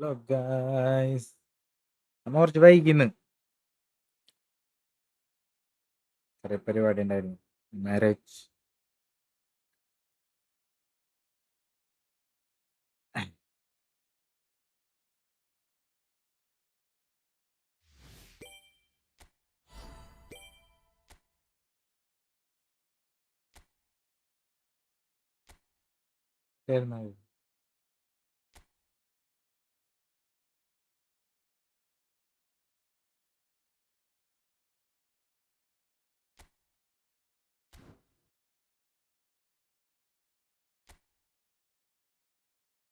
Hello guys, നമ്മ കുറച്ച് വൈകിന്ന് ചെറിയ പരിപാടി ഉണ്ടായിരുന്നു. Marriage.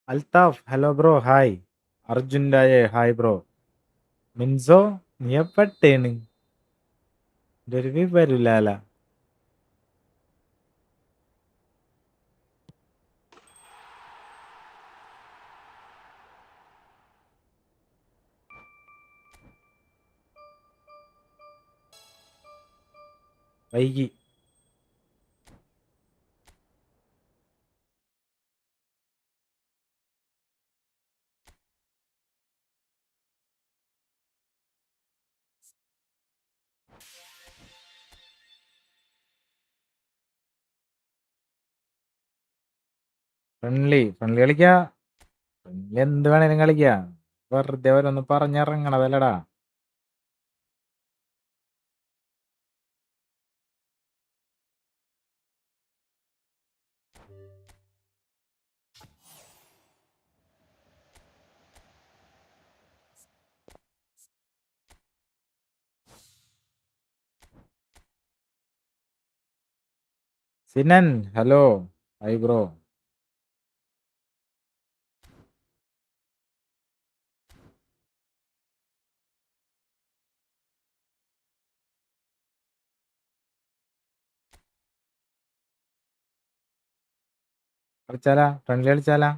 Althaf, hello bro, hi. അർജുൻഡായേ, ഹായ് ബ്രോ. മിൻസോ, നീ എപ്പട്ടേണ്? ഒരു വിവരില്ലാല. വൈകി. ഫ്രണ്ട്ലി കളിക്കാ. ഫ്രണ്ട്ലി എന്ത് വേണേലും കളിക്കാ. വെറുതെ ഓരോന്ന് പറഞ്ഞിറങ്ങണതല്ലടാ. Sinan, hello, hi bro. കളിച്ചാലാ, ഫ്രണ്ട്ലി കളിച്ചാലാ.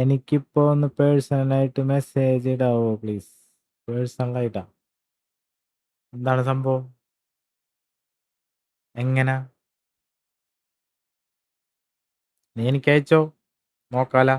എനിക്കിപ്പോ ഒന്ന് പേഴ്സണലായിട്ട് മെസ്സേജ് ഇടാവോ പ്ലീസ്? പേഴ്സണലായിട്ടാ. എന്താണ് സംഭവം? എങ്ങനെ? നീ എനിക്ക് അയച്ചോ, നോക്കാല.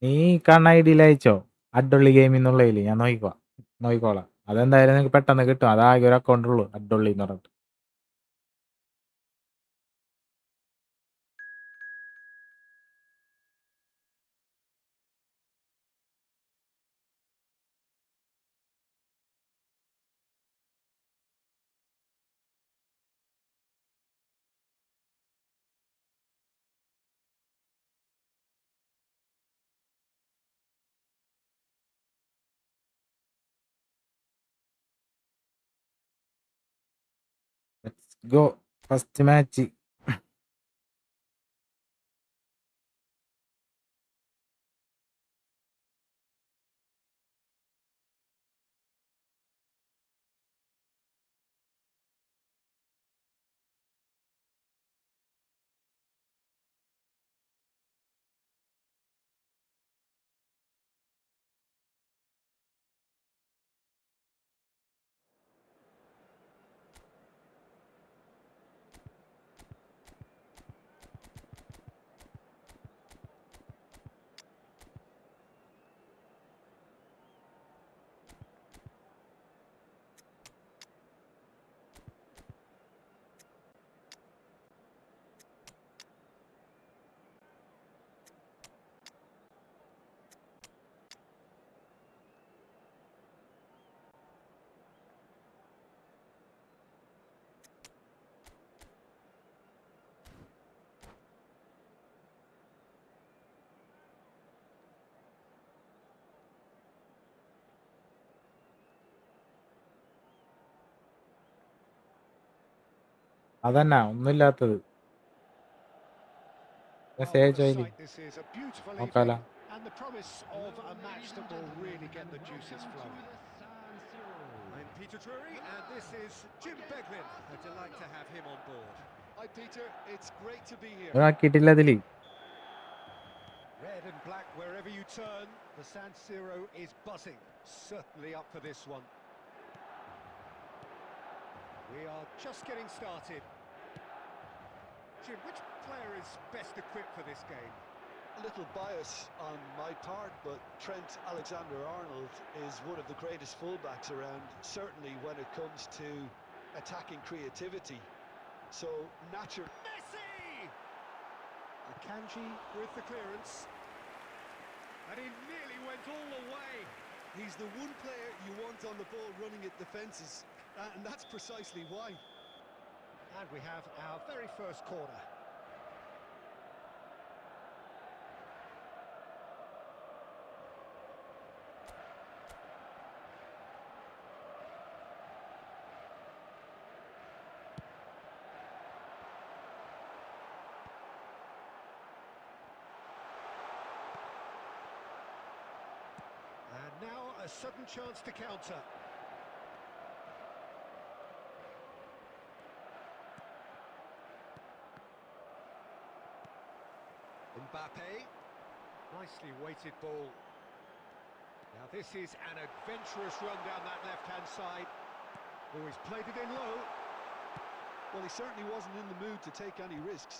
നീ കാണുന്ന ഐഡിയിൽ അയച്ചോ, അഡ്ഡുള്ളി ഗെയിമിൽ നിന്നുള്ളതിൽ ഞാൻ നോക്കിക്കോളാം. അതെന്തായാലും നിനക്ക് പെട്ടെന്ന് കിട്ടും. അതാകെ ഒരു അക്കൗണ്ട് ഉള്ളൂ, അഡ്ഡുള്ളി എന്ന് പറഞ്ഞിട്ട്. Let's go, first match. അതന്നെ ഒന്നുമില്ലാത്തത്. Well, what a മെസ്സേജ് അയല് sight this is. A beautiful നോക്കാലോ. evening and the promise of a match that will really get the juices flowing. I'm Peter Drury and this is Jim Beglin. A delight to have him on board. Hi Peter, it's great to be here. ആക്കിയിട്ടില്ല അതില്. Red and black wherever you turn, the San Siro is buzzing. Certainly up for this one. We are just getting started. Jim, which player is best equipped for this game? A little bias on my part, but Trent Alexander-Arnold is one of the greatest fullbacks around, certainly when it comes to attacking creativity. So, natural... Messi! Akanji with the clearance. And he nearly went all the way. He's the one player you want on the ball running at defences, and that's precisely why. And we have our very first corner. And now a sudden chance to counter. Mbappe, nicely weighted ball. Now this is an adventurous run down that left-hand side. Oh, he's played it in low. Well, he certainly wasn't in the mood to take any risks.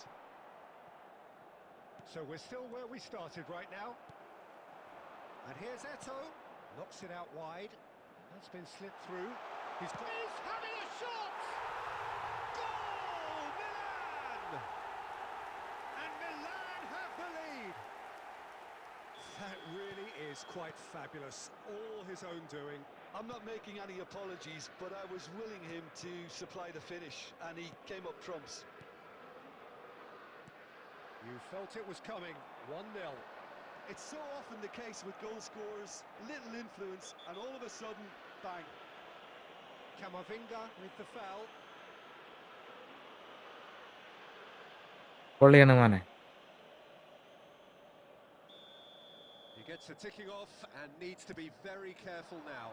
So we're still where we started right now. And here's Eto'o, knocks it out wide. That's been slipped through. He's having a shot! Goal! Milan! And Milan have the lead. That really is quite fabulous. All his own doing. I'm not making any apologies, but I was willing him to supply the finish, and he came up trumps. You felt it was coming. 1-0. It's so often the case with goal scorers, little influence, and all of a sudden, bang. Camavinga with the foul. പൊള്ളിയാണ് മോനെ. He gets the ticking off and needs to be very careful now.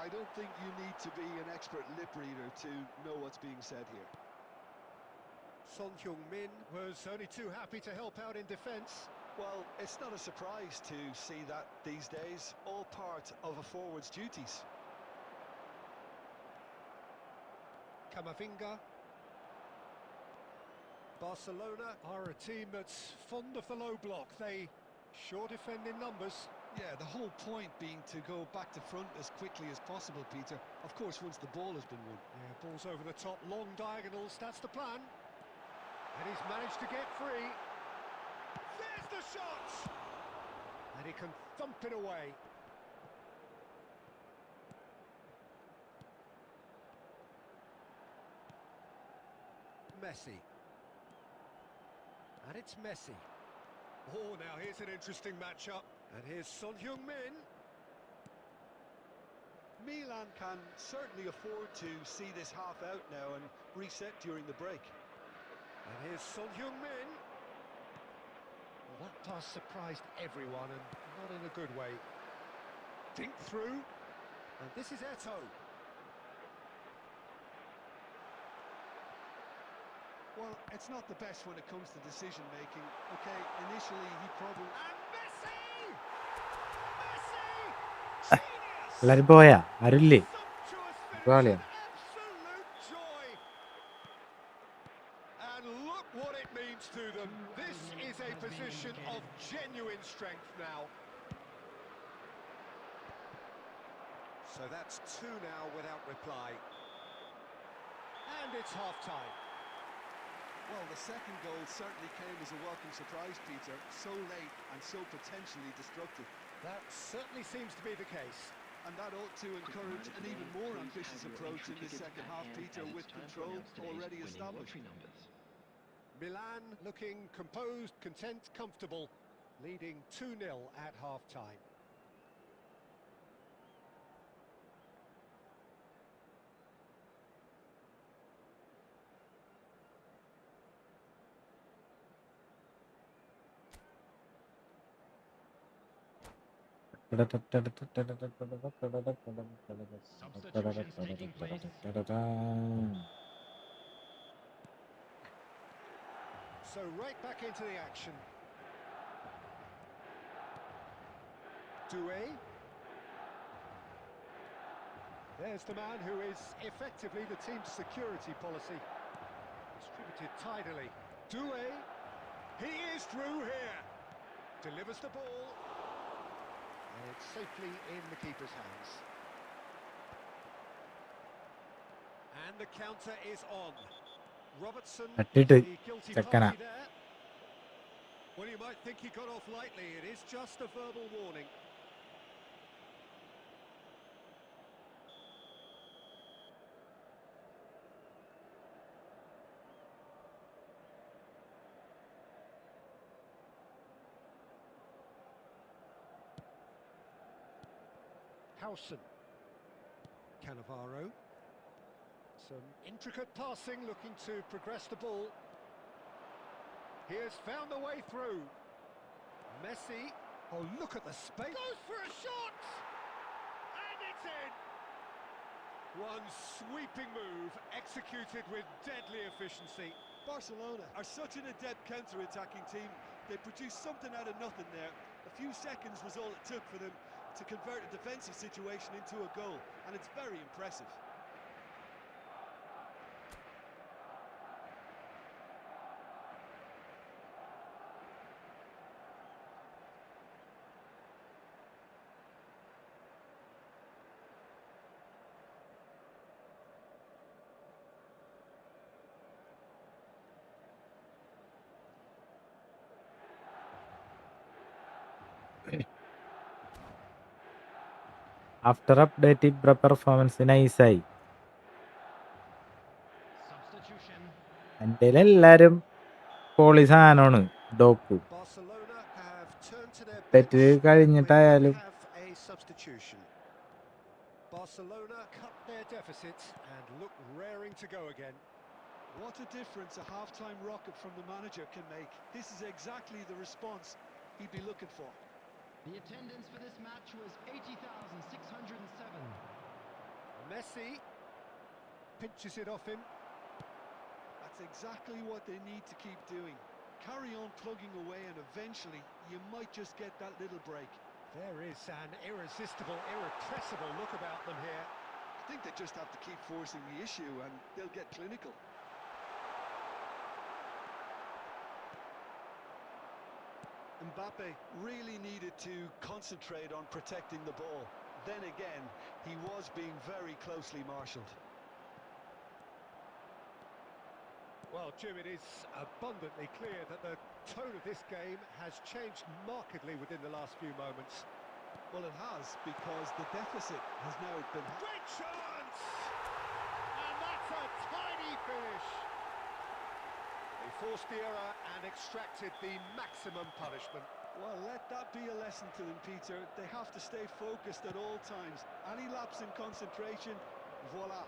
I don't think you need to be an expert lip reader to know what's being said here. Son Heung-min was only too happy to help out in defence. Well, it's not a surprise to see that these days, all part of a forward's duties. Camavinga. Barcelona are a team that's fond of the low block. They sure defend in numbers. Yeah, the whole point being to go back to front as quickly as possible, Peter. Of course, once the ball has been won. Yeah, balls over the top, long diagonals, that's the plan. And he's managed to get free. There's the shot! And he can thump it away. Messi. And it's Messi. Oh, now here's an interesting matchup. And here's Son Heung-min. Milan can certainly afford to see this half out now and reset during the break. And here's Son Heung-min. Well, that pass surprised everyone, and not in a good way. Dink through. And this is Eto'o. Well, it's not the best when it comes to decision-making. Okay, initially he probably... And Messi! Messi! Genius! എല്ലാരും പോയാ? ആരുല്ലേ? Sumptuous finish Brilliant. and absolute joy. And look what it means to them. This is a position of genuine strength now. So that's 2 now without reply. And it's half-time. Well, the second goal certainly came as a welcome surprise, Peter. So late and so potentially destructive. That certainly seems to be the case. And that ought to encourage an even more ambitious approach in the second half, Peter, with control already established. Milan looking composed, content, comfortable, leading 2-0 at half-time. Substitutions taking place. So right back into the action. Doué. There's the man who is effectively the team's security policy. Distributed tidily. Doué. He is through here. Delivers the ball. And it's safely in the keeper's hands. And the counter is on. Robertson is തട്ടിട്ട് the guilty ചെക്കനാ. party there. Well, you might think he got off lightly. It is just a verbal warning. Howson. Cannavaro. Some intricate passing, looking to progress the ball. He has found the way through. Messi. Oh, look at the space. Goes for a shot! And it's in! One sweeping move, executed with deadly efficiency. Barcelona are such an adept counter-attacking team. They produced something out of nothing there. A few seconds was all it took for them to convert a defensive situation into a goal, and it's very impressive. After update Ibra performance നൈസായി. Substitution. എൻ്റെ എല്ലാരും poly സാധനമാണ് ഡോക്കു. Barcelona have turned to their തെറ്റ് bench. കഴിഞ്ഞിട്ടായാലും We have a substitution. Barcelona cut their deficit and look raring to go again. What a difference a half-time rocket from the manager can make. This is exactly the response he'd be looking for. The attendance for this match was 80,607. Messi pinches it off him. That's exactly what they need to keep doing. Carry on plugging away and eventually you might just get that little break. There is an irresistible, irrepressible look about them here. I think they just have to keep forcing the issue and they'll get clinical. Mbappe really needed to concentrate on protecting the ball. Then again, he was being very closely marshalled. Well, Jim, it is abundantly clear that the tone of this game has changed markedly within the last few moments. Well, it has, because the deficit has now been... Great chance! And that's a tiny finish. They forced the error and extracted the maximum punishment. Well, let that be a lesson to them, Peter. They have to stay focused at all times. Any lapse in concentration, voila.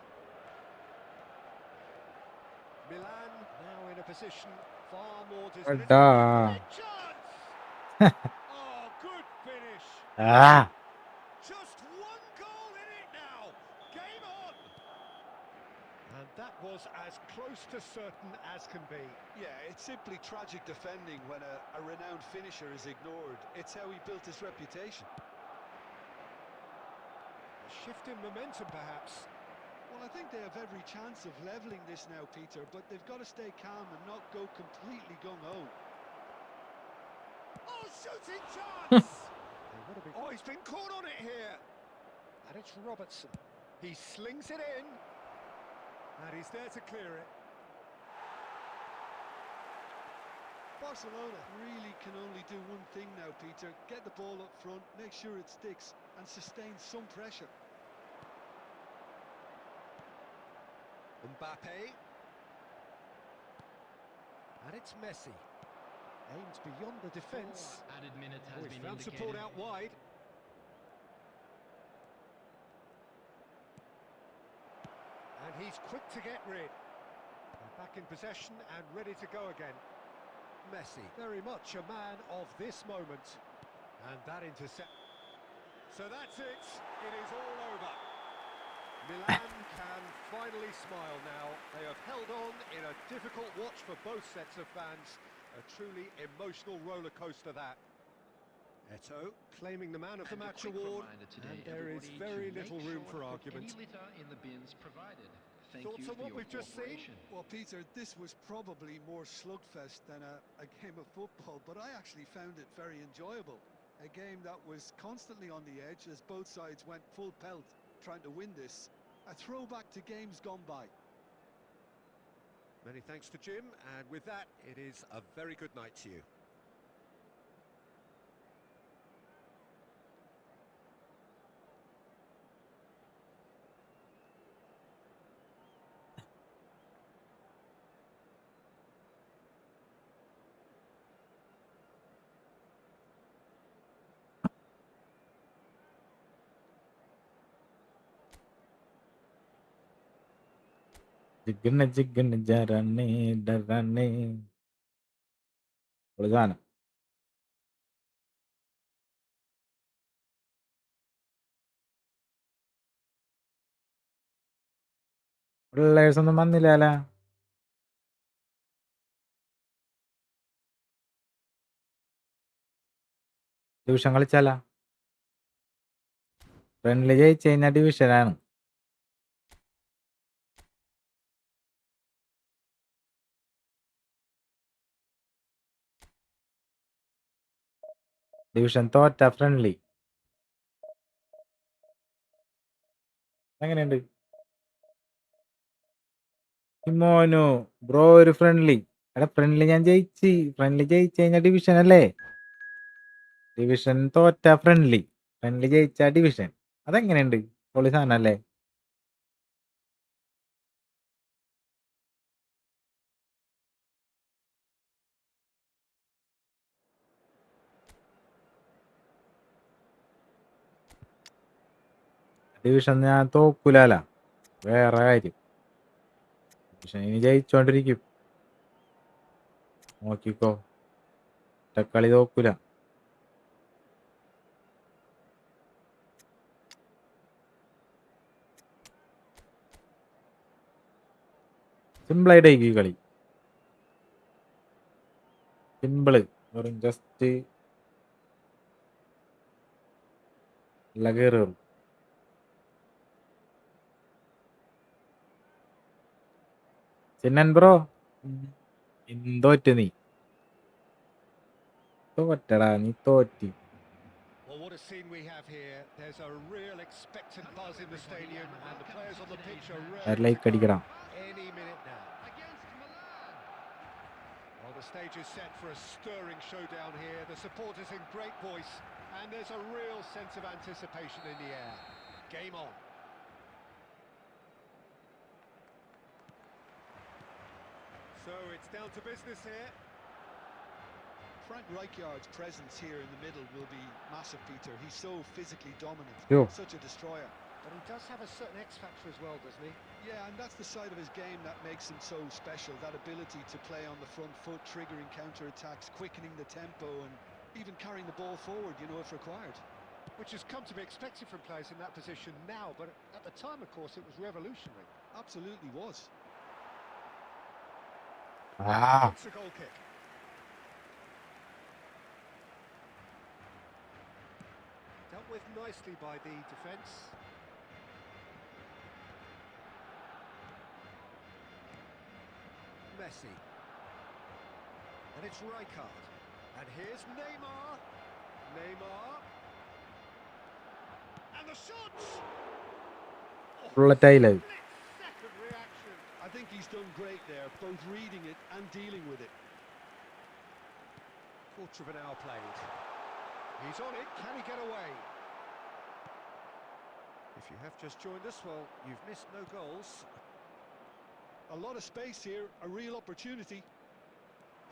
Milan now in a position far more എടാ. chance! Oh, good finish. ആ Just one goal in it now. Game on. And that was as close to certain as can be. Yeah, it's simply tragic defending when a renowned finisher is ignored. It's how he built his reputation. A shift in momentum, perhaps. Well, I think they have every chance of levelling this now, Peter, but they've got to stay calm and not go completely gung-ho. Oh, shooting chance! Oh, he's been caught on it here. And it's Robertson. He slings it in. And he's there to clear it. Barcelona really can only do one thing now, Peter. Get the ball up front, make sure it sticks, and sustain some pressure. Mbappe. And it's Messi. Aims beyond the defence. Added minutes has Oh, he's been found indicated. support out wide. And he's quick to get rid. They're back in possession and ready to go again. Messi, very much a man of this moment. And that intercept. So that's it. It is all over. Milan can finally smile now. They have held on in a difficult watch for both sets of fans. A truly emotional roller coaster that. Eto claiming the man of the match award, and there is very little room for argument. Thoughts on what we've just seen? Well, Peter, this was probably more slugfest than a game of football, but I actually found it very enjoyable. A game that was constantly on the edge as both sides went full pelt trying to win this. A throwback to games gone by. Many thanks to Jim, and with that, it is a very good night to you. ജിഗിന് ജറണേ ഡറണേ. സാധനം പിള്ളേഴ്സ് ഒന്നും വന്നില്ല. Division കളിച്ചാല friendly ജയിച്ചു കഴിഞ്ഞാൽ ഡിവിഷനാണ്. Division തോറ്റ friendly. എങ്ങനെയുണ്ട് മോനു bro? ഒരു friendly. എടാ ഫ്രണ്ട്ലി ഞാൻ ജയിച്ച്. ഫ്രണ്ട്ലി ജയിച്ചു കഴിഞ്ഞാൽ ഡിവിഷൻ അല്ലേ? ഡിവിഷൻ തോറ്റ ഫ്രണ്ട്ലി, ഫ്രണ്ട്ലി ജയിച്ച ഡിവിഷൻ. അതെങ്ങനെയുണ്ട്? പൊളി സാധനം അല്ലേ? ഡിവിഷൻ ഞാൻ തോക്കൂല, വേറെ കാര്യം. ഡിവിഷൻ ഇനി ജയിച്ചോണ്ടിരിക്കും, നോക്കിക്കോ. കളി തോക്കൂല. സിമ്പിളായിട്ടായിരിക്കും ഈ കളി. സിമ്പിള്, വെറും ജസ്റ്റ് എല്ലാം കയറും. ചിന്നൻ ബ്രോ തോറ്റ്. നീ തോറ്റടാ, നീ തോറ്റി. Well, what a scene we have here. There's a real expectant buzz in the stadium, and the players on the pitch are ready like to go അടിക്കണം. any minute now. Well, the stage is set for a stirring showdown here. The supporters in great voice, and there's a real sense of anticipation in the air. Game on. So it's down to business here. Frank Rijkaard's presence here in the middle will be massive, Peter. He's so physically dominant, such a destroyer. But he does have a certain X factor as well, doesn't he? Yeah, and that's the side of his game that makes him so special, that ability to play on the front foot, triggering counter-attacks, quickening the tempo, and even carrying the ball forward, if required. Which has come to be expected from players in that position now, but at the time, of course, it was revolutionary. Absolutely was. It's a goal kick. Dealt with nicely by the defence. Messi. And it's Rijkaard. And here's Neymar. Neymar. And the shots! Taylor. Second reaction. I think he's done great there, both reading it and dealing with it. Quarter of an hour played. He's on it. Can he get away? If you have just joined us, well, you've missed no goals. A lot of space here, a real opportunity.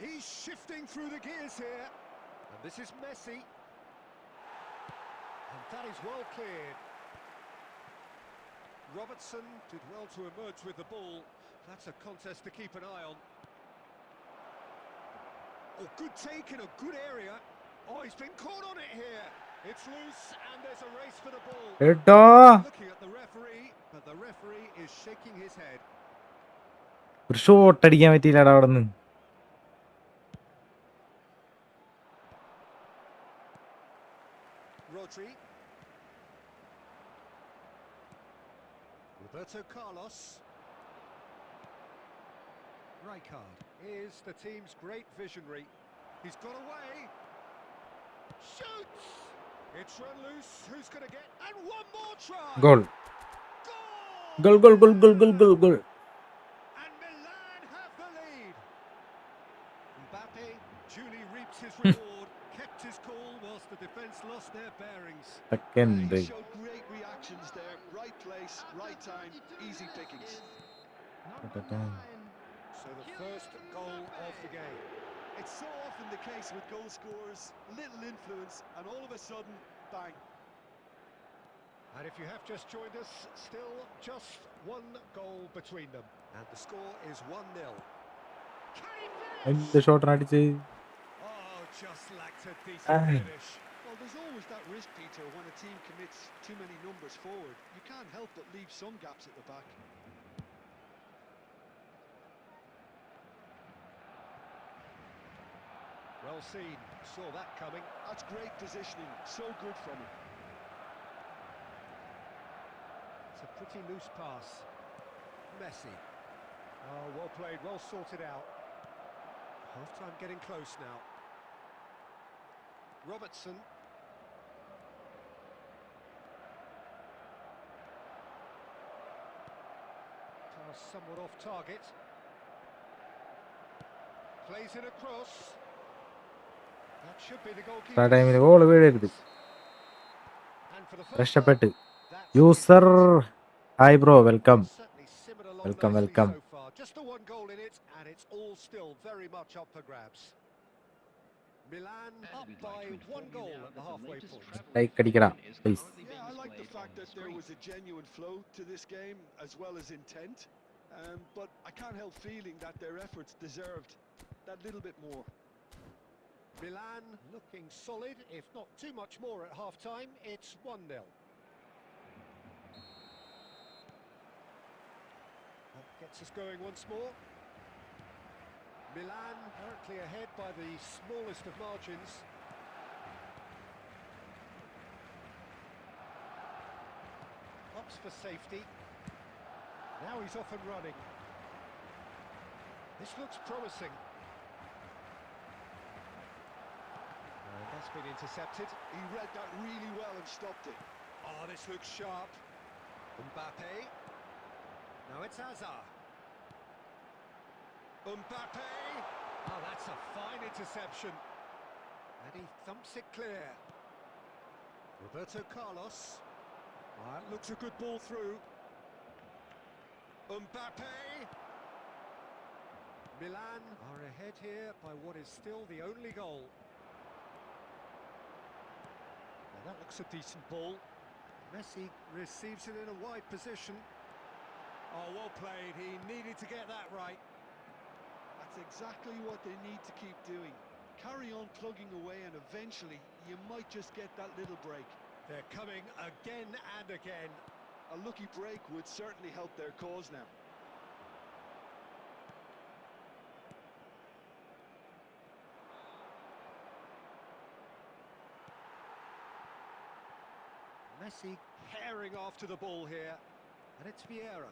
He's shifting through the gears here. And this is Messi. And that is well cleared. Robertson did well to emerge with the ball. That's a contest to keep an eye on. Oh, good take in a good area. Oh, he's been caught on it here. It's loose and there's a race for the ball. എട്ടോ Looking at the referee, but the referee is shaking his head. ഒരു shot അടിക്കാൻ പറ്റിയില്ലടാ അവിടെ നിന്ന്. Rodri. Roberto Carlos. Rijkaard is the team's great visionary. He's got away. Shoots! It's run loose. Who's going to get? And one more try! Goal Goal! Goal goal goal goal goal goal goal. And Milan have the lead. Mbappe duly reaps his reward, kept his cool whilst the defence lost their bearings. Second He showed great reactions there. Right place, right time, easy pickings. Number 9. So the first goal of the game. It's so often the case with goal scorers, little influence, and all of a sudden, bang. And if you have just joined us, still just one goal between them. And the score is 1-0. Can he finish? എന്ത് ഷോട്ടാണ് അടിച്ച്. Oh, just lacked a Ah. decent finish. Well, there's always that risk, Peter, when a team commits too many numbers forward. You can't help but leave some gaps at the back. Well seen, saw that coming. That's great positioning, so good from him. It's a pretty loose pass. Messi. Oh, well played, well sorted out. Half-time getting close now. Robertson. Pass somewhat off target. Plays in a cross. That should be the goalkeeper. ആ ടൈമിൽ goal വീഴരുത്. And for the first രക്ഷപ്പെട്ട്. goal, that's user it. Hi bro welcome. Certainly simmered along Welcome, nicely welcome. so far. Just the one goal in it, and it's all still very much up for grabs. Milan up by one goal at the halfway point. Like അടിക്കടാ please. Yeah, I like the fact that there was a genuine flow to this game as well as intent. But I can't help feeling that their efforts deserved that little bit more. Milan looking solid, if not too much more at half-time. It's 1-0. That gets us going once more. Milan currently ahead by the smallest of margins. Opts for safety. Now he's off and running. This looks promising. And that's been intercepted. He read that really well and stopped it. Oh, this looks sharp. Mbappe. Now it's Hazard. Mbappe. Oh, that's a fine interception. And he thumps it clear. Roberto Carlos. Oh, that looks a good ball through. Mbappe. Milan are ahead here by what is still the only goal. Now that looks a decent ball. Messi receives it in a wide position. Oh, well played. He needed to get that right. That's exactly what they need to keep doing. Carry on plugging away and eventually you might just get that little break. They're coming again and again. A lucky break would certainly help their cause now. Messi herring after the ball here. And it's Vieira.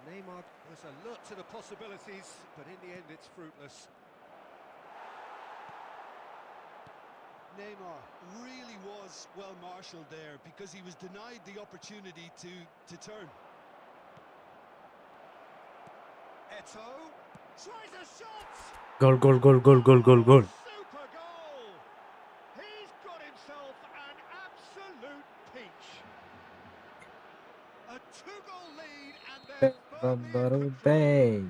Neymar was alert to the possibilities, but in the end it's fruitless. Neymar really was well marshalled there because he was denied the opportunity to turn. Eto'o tries a shot! Goal goal goal goal goal goal goal. Super goal! He's got himself an absolute peach. A two-goal lead and they're firmly in control.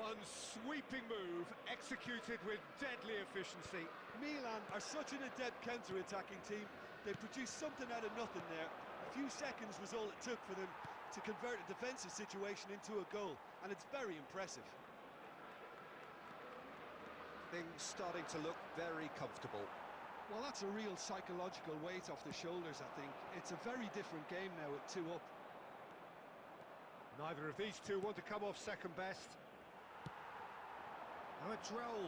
One sweeping move executed with deadly efficiency. Milan are such an adept counter-attacking team. They produced something out of nothing there. A few seconds was all it took for them to convert a defensive situation into a goal, and it's very impressive. Things starting to look very comfortable. Well, that's a real psychological weight off the shoulders, I think. It's a very different game now at 2 up. Neither of these two want to come off second best. Now a droll.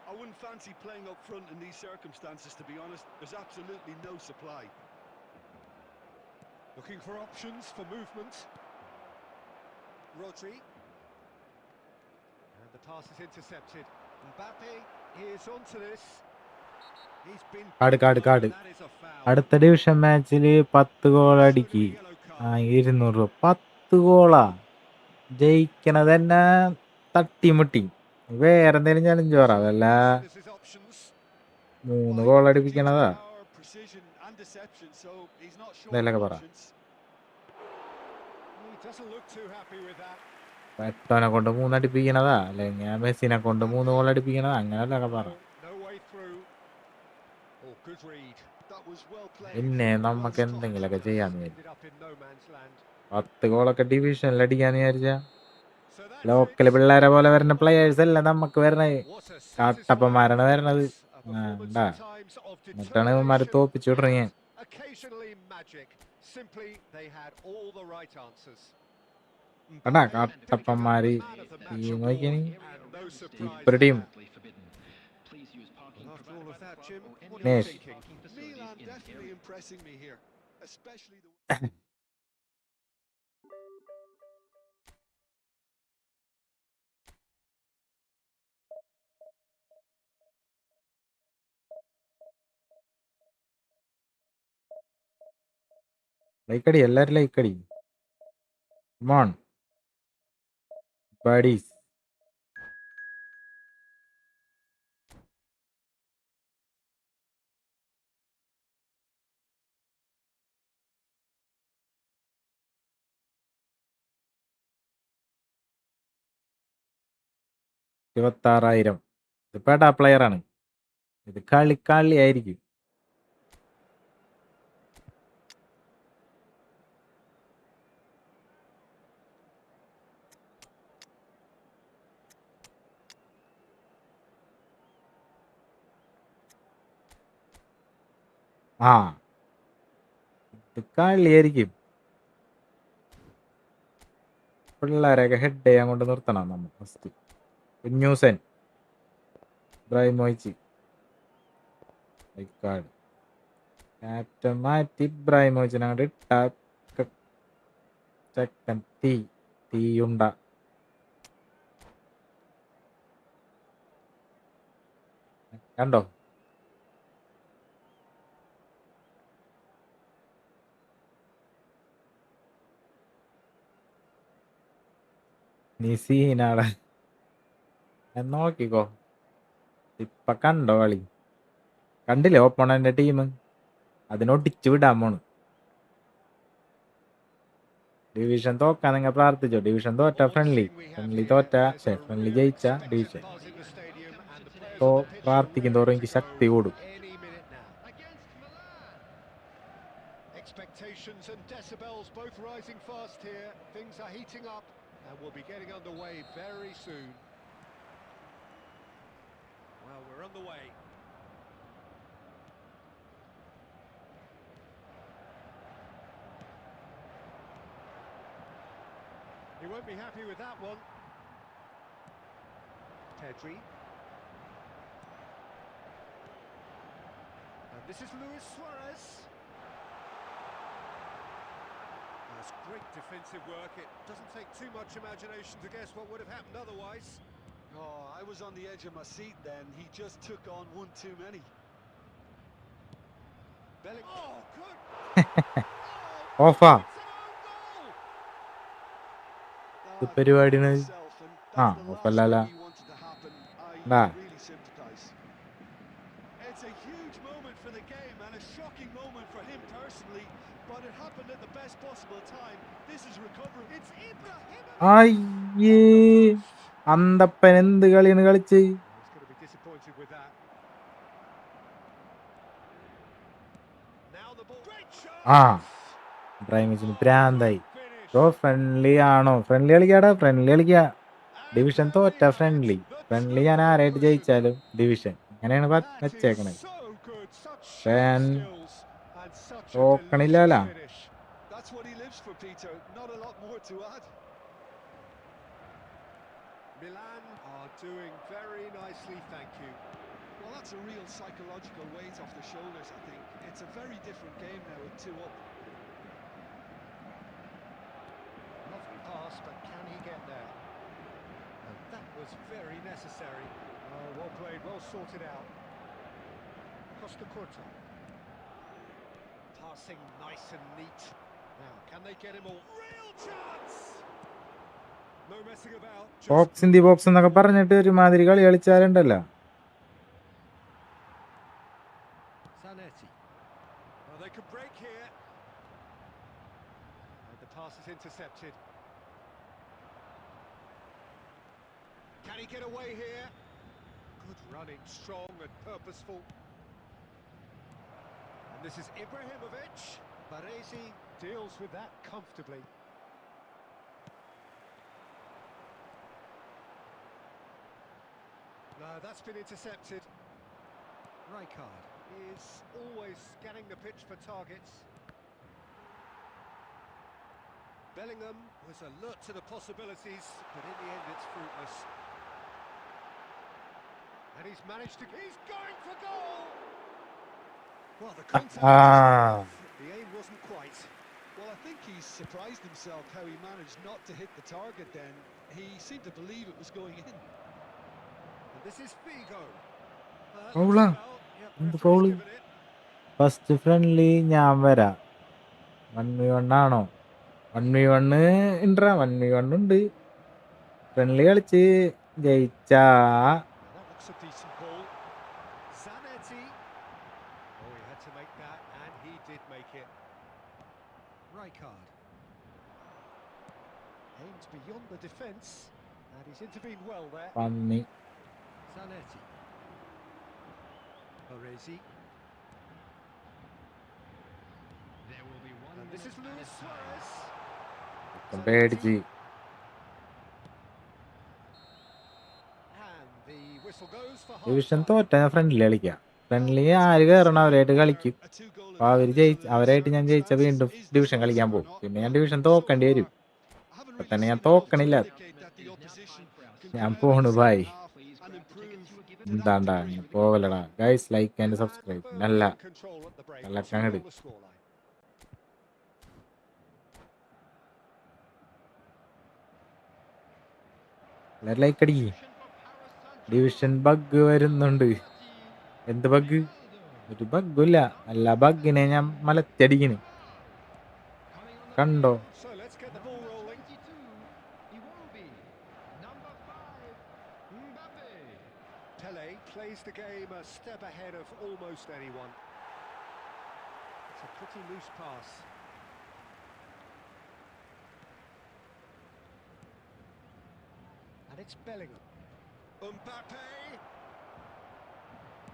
I wouldn't fancy playing up front in these circumstances, to be honest. There's absolutely no supply. Looking for options for movement. Rodri. And the pass is intercepted. Mbappe is onto this. He's been കാട് that is a foul. അടുത്ത division മാച്ചിൽ 10 goal അടിക്കി. Yellow card. 200 രൂപ. 10 ഗോളാ ജയിക്കണത് തന്നെ തട്ടിമുട്ടി. വേറെ എന്തെങ്കിലും challenge പറ. വല്ല This is options. 3 ഗോൾ അടിപ്പിക്കണതാ. Power, precision and deception, so he's not short എന്തെങ്കിലുമൊക്കെ of പറ. options. He doesn't look too happy with that. പെട്ടോനെ കൊണ്ട് 3 അടിപ്പിക്കണതാ, അല്ലെങ്കിൽ മെസ്സിനെ കൊണ്ട് 3 ഗോൾ അടിപ്പിക്കണതാ, അങ്ങനെയൊക്കെ പറ. No way through. Oh, good read. That was well played. പിന്നെ നമുക്ക് എന്തെങ്കിലുമൊക്കെ ചെയ്യാന്ന് വിചാരിച്ചു. Ended up in no man's land. 10 ഗോളൊക്കെ ഡിവിഷനിൽ അടിക്കാന്ന് വിചാരിച്ച So that's ലോക്കല് it. പിള്ളേരെ പോലെ വരുന്ന പ്ലെയേഴ്സ് അല്ല നമുക്ക് വരണത്. What a കാട്ടപ്പന്മാരാണ് satisfying വരണത്. performance. A performance ഉണ്ടാ at times of എന്നിട്ടാണ് ഇവന്മാരെ determination തോപ്പിച്ചു വിടുന്നത്. and occasionally magic. Simply they had all the right answers. കണ്ടാ കാട്ടപ്പന്മാര് ഈ നോക്കിയാണ് And no surprise ഇപ്പഴ team. Well, after all of that, Jim, what are you Nish. thinking? Milan definitely impressing me here, especially the... ലൈക്കടി, എല്ലാരും ലൈക്കടി. മോൺ buddies. $26,000. ഇത് പേടാ player ആണ്. ഇത് കളി ആയിരിക്കും. ആ ഇത് കളിയായിരിക്കും. പിള്ളേരെയൊക്കെ ഹെഡ് ചെയ്യാൻ കൊണ്ട് നിർത്തണം നമ്മൾ ഫസ്റ്റ്. ന്യൂസൻ ഇബ്രാഹിമോയിച്ച് ലൈക്കാട് ക്യാപ്റ്റൻ മാറ്റി ഇബ്രാഹിമോയിച്ചിനെ അങ്ങോട്ട് ഇട്ടാ ചെക്കൻ തീയുണ്ട. കണ്ടോ നീ സീനാടാ. നോക്കിക്കോ ഇപ്പൊ കണ്ടോ കളി? കണ്ടില്ലേ ഓപ്പണന്റെ ടീം? അതിനൊട്ടിച്ചു വിടാൻ പോണ്. ഡിവിഷൻ തോക്കാൻ നിങ്ങൾ പ്രാർത്ഥിച്ചോ. ഡിവിഷൻ തോറ്റ ഫ്രണ്ട്ലി തോറ്റ ഫ്രണ്ട്ലി ജയിച്ച ഡിവിഷൻ പ്രാർത്ഥിക്കും തോറും എനിക്ക് ശക്തി കൂടും. Expectations and decibels both rising fast here. Things are heating up and we'll be getting underway very soon. Well, we're on the way. He won't be happy with that one. Pedri. And this is Luis Suarez. That's great defensive work. It doesn't take too much imagination to guess what would have happened otherwise. Oh, I was on the edge of my seat then. He just took on one too many. Oh, good. ഓഫാ It's an own goal. ഇത് പരിപാടിയാണ്. Myself, and ആ that's the last ഓഫല്ലല്ല. thing you wanted to happen. ഡാ I really sympathize. It's a huge moment for the game and a shocking moment for him personally, but it happened at the best possible time. This is recovery. It's Ibrahim. അയ്യേ അന്തപ്പൻ എന്ത് കളിയാണ് കളിച്ച്. He's going to be disappointed with that. Now the ball. Great shot. ആ ഇബ്രാഹിമിന് പ്രാന്തായി. Friendly ആണോ? Friendly കളിക്കാടാ, friendly കളിക്കാ. Division തോറ്റ friendly. The friendly ഞാൻ ആരായിട്ട് ജയിച്ചാലും ഡിവിഷൻ അങ്ങനെയാണ് വെച്ചേക്കണത്. തോക്കണില്ലല്ലോ. That's what he lives for, Peter. Not a lot more to add. Milan are doing very nicely, thank you. Well, that's a real psychological weight off the shoulders, I think. It's a very different game now with 2 up. Lovely pass, but can he get there? And that was very necessary. Oh, well played, well sorted out. Costa Curta. Passing nice and neat. Now, can they get him all? Real chance! No messing about. Box in the box എന്നൊക്കെ പറഞ്ഞിട്ട് ഒരുമാതിരി കളി കളിച്ചാലുണ്ടല്ലോ. Zanetti. Oh, they could break here. And the pass is intercepted. Can he get away here? Good running, strong and purposeful. And this is Ibrahimovic. Baresi deals with that comfortably. No, that's been intercepted. Rijkaard is always scanning the pitch for targets. Bellingham was alert to the possibilities, but in the end it's fruitless. And he's managed to... He's going for goal! Well, the contact... The aim wasn't quite. Well, I think he's surprised himself how he managed not to hit the target then. He seemed to believe it was going in. And this is Figo. Foul. എന്ത് foul? First friendly ഞാൻ വരാം. 1v1 ആണോ? 1v1 ഉണ്ടോ? 1v1 ഉണ്ട്. Friendly കളിച്ച് ജയിച്ചാ That looks a decent ball. Zanetti. Oh, he had to make that, and he did make it. Rijkaard. Aimed beyond the defence, and he's intervened well there. പന്നി. Zanetti. Baresi. And this is Luis Suarez. പേടിച്ച് And the whistle goes for division half-time. തോറ്റ ഞാൻ friendly കളിക്കാം. Friendly ആര് കയറണം അവരായിട്ട് കളിക്കും. അപ്പൊ അവരായിട്ട് ഞാൻ ജയിച്ച വീണ്ടും ഡിവിഷൻ കളിക്കാൻ പോകും. പിന്നെ ഞാൻ ഡിവിഷൻ തോക്കേണ്ടി വരും. ഇപ്പൊ തന്നെ ഞാൻ തോക്കണില്ല. ഞാൻ പോണു ബായ്. എന്താണ്ടാ ഞാൻ പോവലടാ. Guys like and subscribe. നല്ല അങ്ങട് ലൈക്ക് അടിക്ക്. ഡിവിഷൻ ബഗ് വരുന്നുണ്ട്. എന്ത് ബഗ്? ഒരു ബഗ്ഗില്ല. എല്ലാ ബഗ്ഗിനെ ഞാൻ മലത്തടിക്കണ്. കണ്ടോ? So let's get the ball rolling. Pele plays the game a step ahead of almost anyone. It's a pretty loose pass. And it's Bellingham. Mbappe!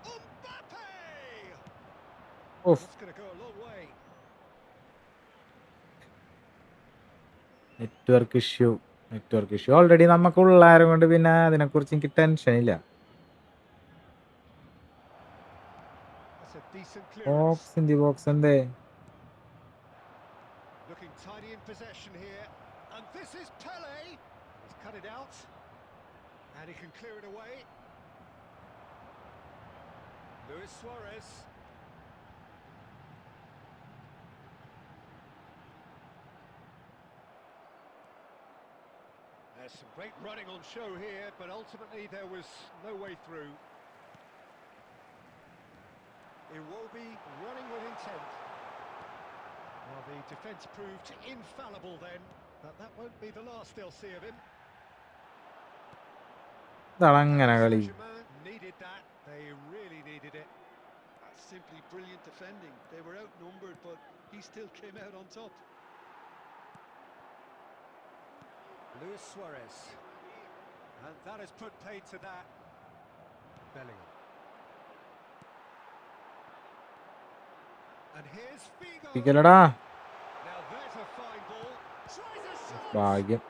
Mbappe! Off. That's going to go a long way. Network issue already നമുക്കുള്ളാരും കൊണ്ട് പിന്നെ അതിനെക്കുറിച്ച് എനിക്ക് tension ഇല്ല. That's a decent box clearance. In the box എന്തേ? Looking tidy in possession here. And this is Pele. He's cut it out. And he can clear it away. Luis Suarez. There's some great running on show here, but ultimately there was no way through. Iwobi running with intent. Well, the defence proved infallible then, but that won't be the last they'll see of him. ഇതങ്ങനെ കളി. Saint-Germain needed that. They really needed it. That's simply brilliant defending. They were outnumbered, but he still came out on top. Luis Suarez. And that has put paid to that. Bellingham. And here's Figo. ഇരിക്കലടാ. Now there's a fine ball. Tries a shot. ഭാഗ്യം.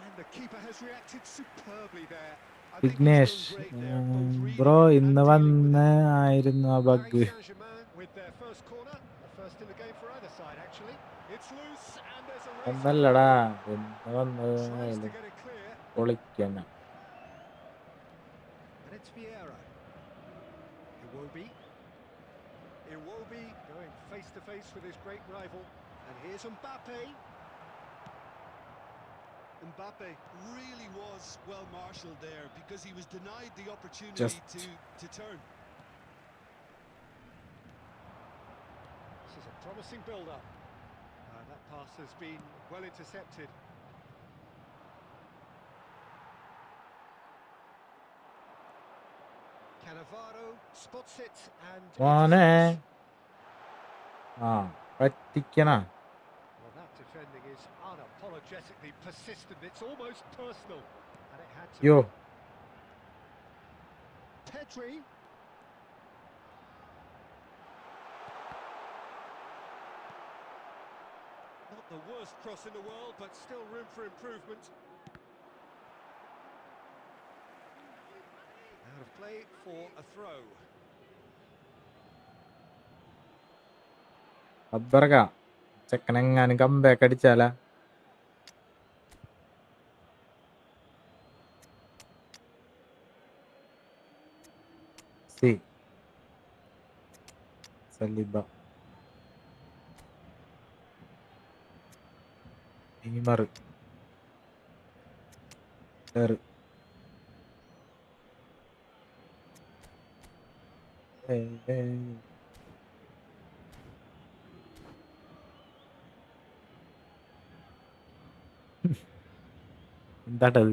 And the keeper has reacted superbly there. I think he's Vignesh done great there, both bro reading it and ഇന്ന് dealing with വന്ന് it. ആയിരുന്നു ആ Paris bug. Saint-Germain with their first corner, the first in the game for either side actually. It's loose and there's a race. ഒന്നല്ലടാ ഇന്ന് Tries to വന്നതായാലും get it clear, പൊളിക്കണ. and it's Vieira. Iwobi. Iwobi going face to face with his great rival, and here's Mbappe. Mbappe really was well marshalled there because he was denied the opportunity Just- to turn. This is a promising build-up. That pass has been well intercepted. Cannavaro spots it and മോനെ intercepts. ആ പറ്റിക്കണ. Well, that defending is unapologetically persistent. It's almost personal, and it had to യോ be. Pedri. Not the worst cross in the world, but still room for improvement. Out of play for a throw. അബ്ബറക ചെക്കനെങ്ങാനും കമ്പാക്ക് അടിച്ചാല. സി Saliba Neymar എറ്. എന്താട്ടത്?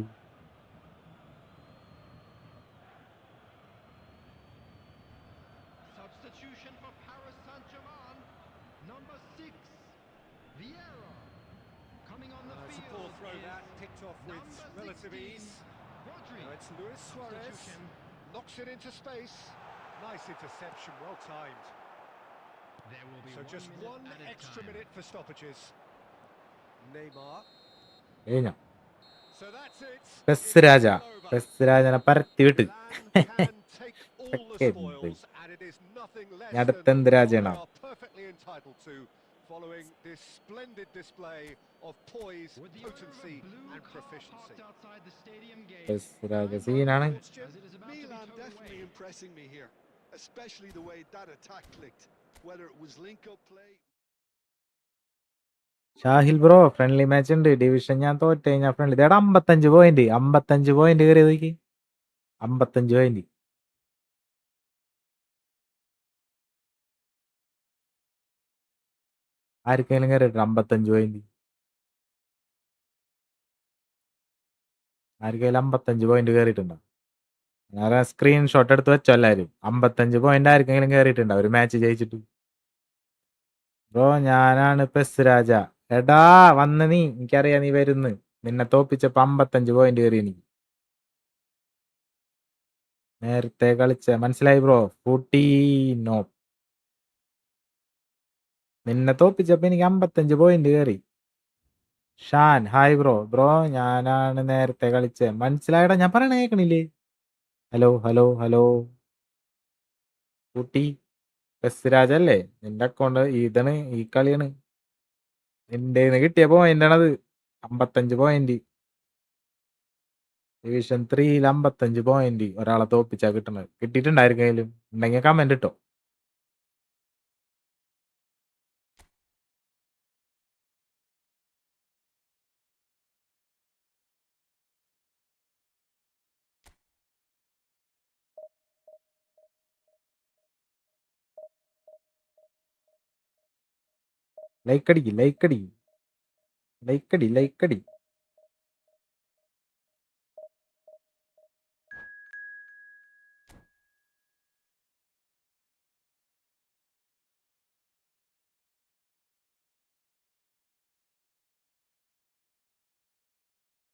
Substitution for Paris Saint-Germain. Number 6, Vieira. Coming on the It's a field poor throw is that, picked off with number relative 16, ease. Rodri. Now it's Luis Suarez, Substitution. knocks it into space. Nice interception, well timed. There will be So just one added extra time. minute for stoppages. Neymar. കഴിഞ്ഞ So that's it. PES Raja, It's all over. PES രാജനെ പരത്തി വിട്ട്. Milan can take all the Second. spoils, and it is nothing less ഞാൻ than അടുത്തെന്ത് what they രാജയാണ്? are perfectly entitled to, following this splendid display of poise, With the owner of a potency, blue and car proficiency. parked outside the stadium gate. Pes Raja My സീനാണ്. thoughts, Jim. As it is about to be Milan towed definitely away. impressing me here, especially the way that attack clicked, whether it was link-up play. Shahil bro friendly match ഉണ്ട്. Division ഞാൻ തോറ്റ് കഴിഞ്ഞാൽ friendly. ഇതേടാ 55 point, 55 point കയറിയതേക്ക്. 55 point. ആർക്കെങ്കിലും കയറിയിട്ടുണ്ട് 55 point? ആർക്കെങ്കിലും 55 point കയറിയിട്ടുണ്ടോ? ഞാൻ സ്ക്രീൻഷോട്ട് എടുത്ത് വെച്ചോ എല്ലാവരും. 55 പോയിന്റ് ആർക്കെങ്കിലും കയറിയിട്ടുണ്ടോ ഒരു മാച്ച് ജയിച്ചിട്ട്? ബ്രോ ഞാനാണ് പെസ് രാജ. എടാ വന്ന് നീ, എനിക്കറിയാം നീ വരുന്ന്. നിന്നെ തോപ്പിച്ചപ്പോ 55 പോയിന്റ് കയറി എനിക്ക്. നേരത്തെ കളിച്ച മനസ്സിലായി ബ്രോ. 14 നിന്നെ തോപ്പിച്ചപ്പോ എനിക്ക് 55 പോയിന്റ് കയറി. Shaan hi bro. ബ്രോ ഞാനാണ് നേരത്തെ കളിച്ചേ. മനസ്സിലായടാ, ഞാൻ പറയണ കേക്കണില്ലേ? ഹലോ ഹലോ ഹലോ കുട്ടി. പെസ് രാജല്ലേ നിന്റെ അക്കൗണ്ട്? ഇതാണ് ഈ കളിയാണ്. നിന്റെ കിട്ടിയ പോയിന്റ് ആണത് 55 പോയിന്റ്. ഡിവിഷൻ 3 55 പോയിന്റ് ഒരാളെ തോപ്പിച്ചാ കിട്ടണത്. കിട്ടിയിട്ടുണ്ടായിരിക്കും ഉണ്ടെങ്കിൽ കമന്റ് ഇട്ടോ. ലൈക്കടിക്ക് ലൈക്കടി ലൈക്കടി ലൈക്കടി.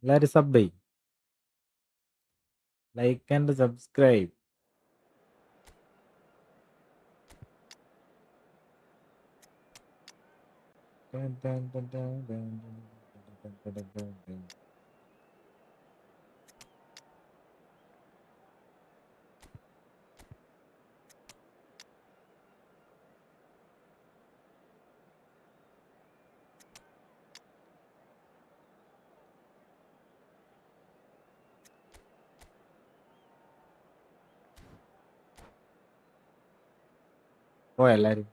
എല്ലാരും സബ് ലൈക്ക് ആൻഡ് സബ്സ്ക്രൈബ്. പോയോ എല്ലാരും?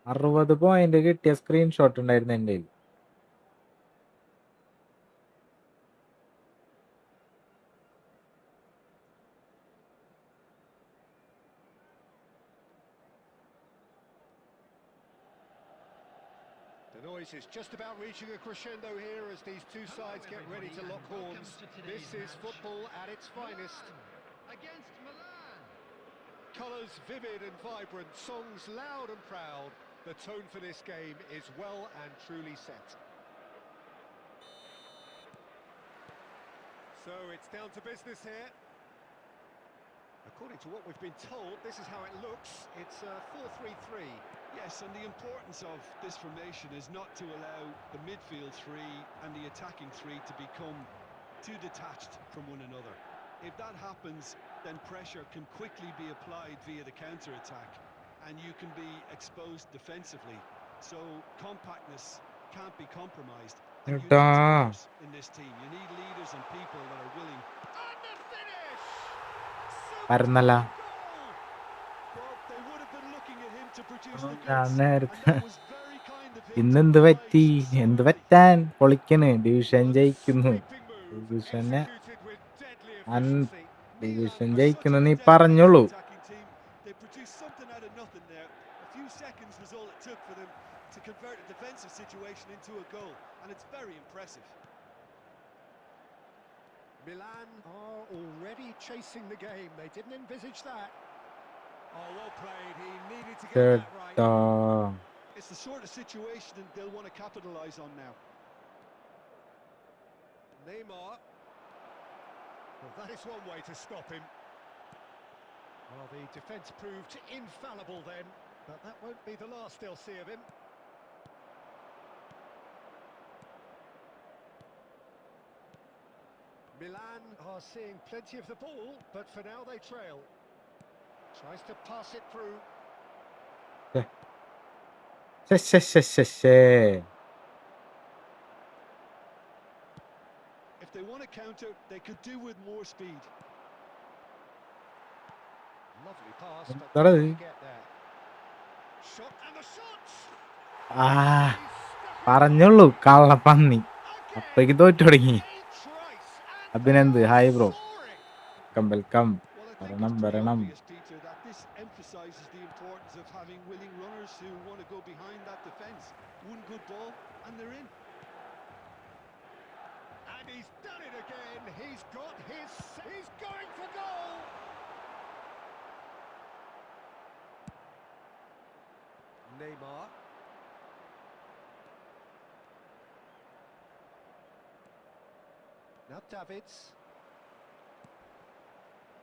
$60 കിട്ടിയ സ്ക്രീൻഷോട്ട് ഉണ്ടായിരുന്നു എൻ്റെ കയ്യിൽ. The noise is just about reaching a crescendo here as these two sides get ready to lock horns. This is football at its finest. Against Milan. Colours vivid and vibrant, songs loud and proud. The tone for this game is well and truly set. So it's down to business here. According to what we've been told, this is how it looks. It's a 4-3-3. Yes, and the importance of this formation is not to allow the midfield three and the attacking three to become too detached from one another. If that happens, then pressure can quickly be applied via the counter-attack, and you can be exposed defensively. So compactness can't be compromised. And you need leaders in this team. You need leaders and people that are willing. And the finish! പരന്നല്ല. Well, they would have been looking at him to produce the ഞാൻ goods, and നേരത്തെ that was very kind of him to ഇന്നെന്ത് provide പറ്റി? so എന്ത് early. പറ്റാൻ? പൊളിക്കണ്. Division One ജയിക്കുന്നു. sweeping move, ഡിവിഷനെ executed with deadly efficiency. Division Milan are ജയിക്കുന്നു such നീ a dedicated പറഞ്ഞോളൂ. attacking team. They produced something out of nothing there. A few seconds was all it took for them to convert a defensive situation into a goal, and it's very impressive. Milan are already chasing the game. They didn't envisage that. Oh, well played. He needed to get that right. ചേട്ടാ. It's the sort of situation that they'll want to capitalise on now. Neymar. Well, that is one way to stop him. Well, the defence proved infallible then, but that won't be the last they'll see of him. Milan are seeing plenty of the ball, but for now they trail. Tries to pass it through. ശ്ശേ. If they want to counter, they could do with more speed. Lovely pass, but That is- didn't get there. Shot and the shot! ആ He's stuck it പറഞ്ഞോളൂ കള്ളപ്പന്നി. again. അപ്പേക്ക് തോറ്റു തുടങ്ങി. A trice, and Abhinand they are hi bro. soaring. Welcome. Well, I think Varanam, it's pretty Varanam. obvious, Peter, that this emphasises the importance of having willing runners who want to go behind that defence. One good ball, and they're in. And he's done it again. He's got his... He's going for goal. Neymar. Now Davids.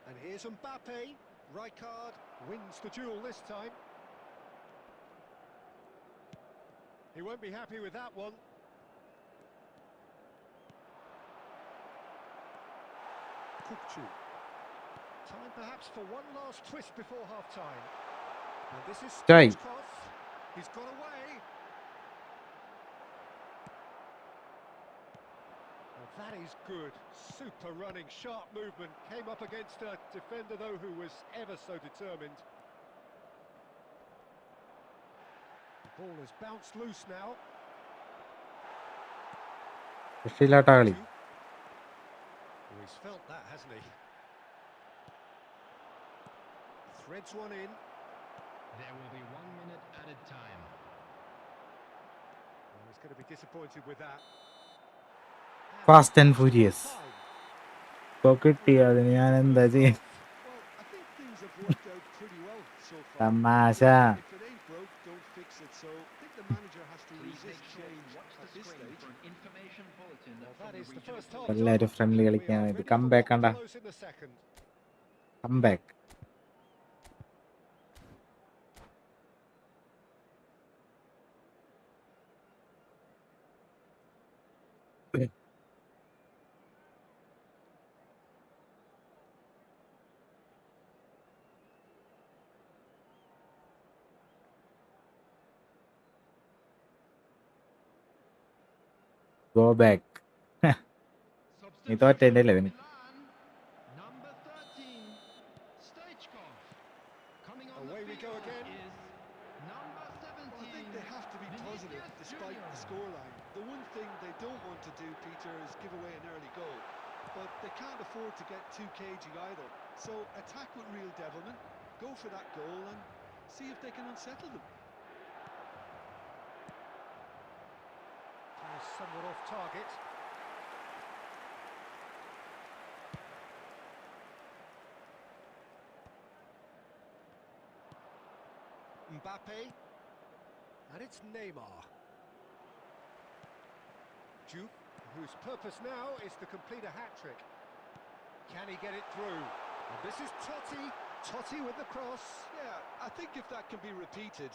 And here's Mbappe. Rijkaard wins the duel this time. He won't be happy with that one. Kupchu. Time perhaps for one last twist before half-time. And this is Jai. cross. He's got away. Well, that is good. Super running, sharp movement. Came up against a defender, though, who was ever so determined. The ball has bounced loose now. രക്ഷയില്ലാട്ടാ കളി. Oh, he's felt that, hasn't he? Threads one in. There will be 1 minute added time. Well, he's going to be disappointed with that. Fast and furious. ഇപ്പൊ കിട്ടി അതിന് ഞാൻ എന്താ ചെയ്യാ? Well, I think things have worked out pretty well so far. തമാശ. If it ain't broke, don't fix it. So I think the manager has to resist change at this stage. Well, that is the first half. എല്ലാരും friendly We are കളിക്കാൻ ഇത് ready for comeback what കണ്ട follows in the second. Comeback. Go back. നീ തോറ്റേന്റെ അല്ലേ ഇതിന്? Number 13, Stoichkov. Coming on Away the we go field again. is number 17. Well, I think they have to be positive Vinicius despite Junior. the scoreline. The one thing they don't want to do, Peter, is give away an early goal. But they can't afford to get too cagey either. So attack with real devilment, go for that goal and see if they can unsettle them. Somewhat off target. Mbappe. And it's Neymar. Juve, whose purpose now is to complete a hat-trick. Can he get it through? And this is Totti. Totti with the cross. Yeah, I think if that can be repeated,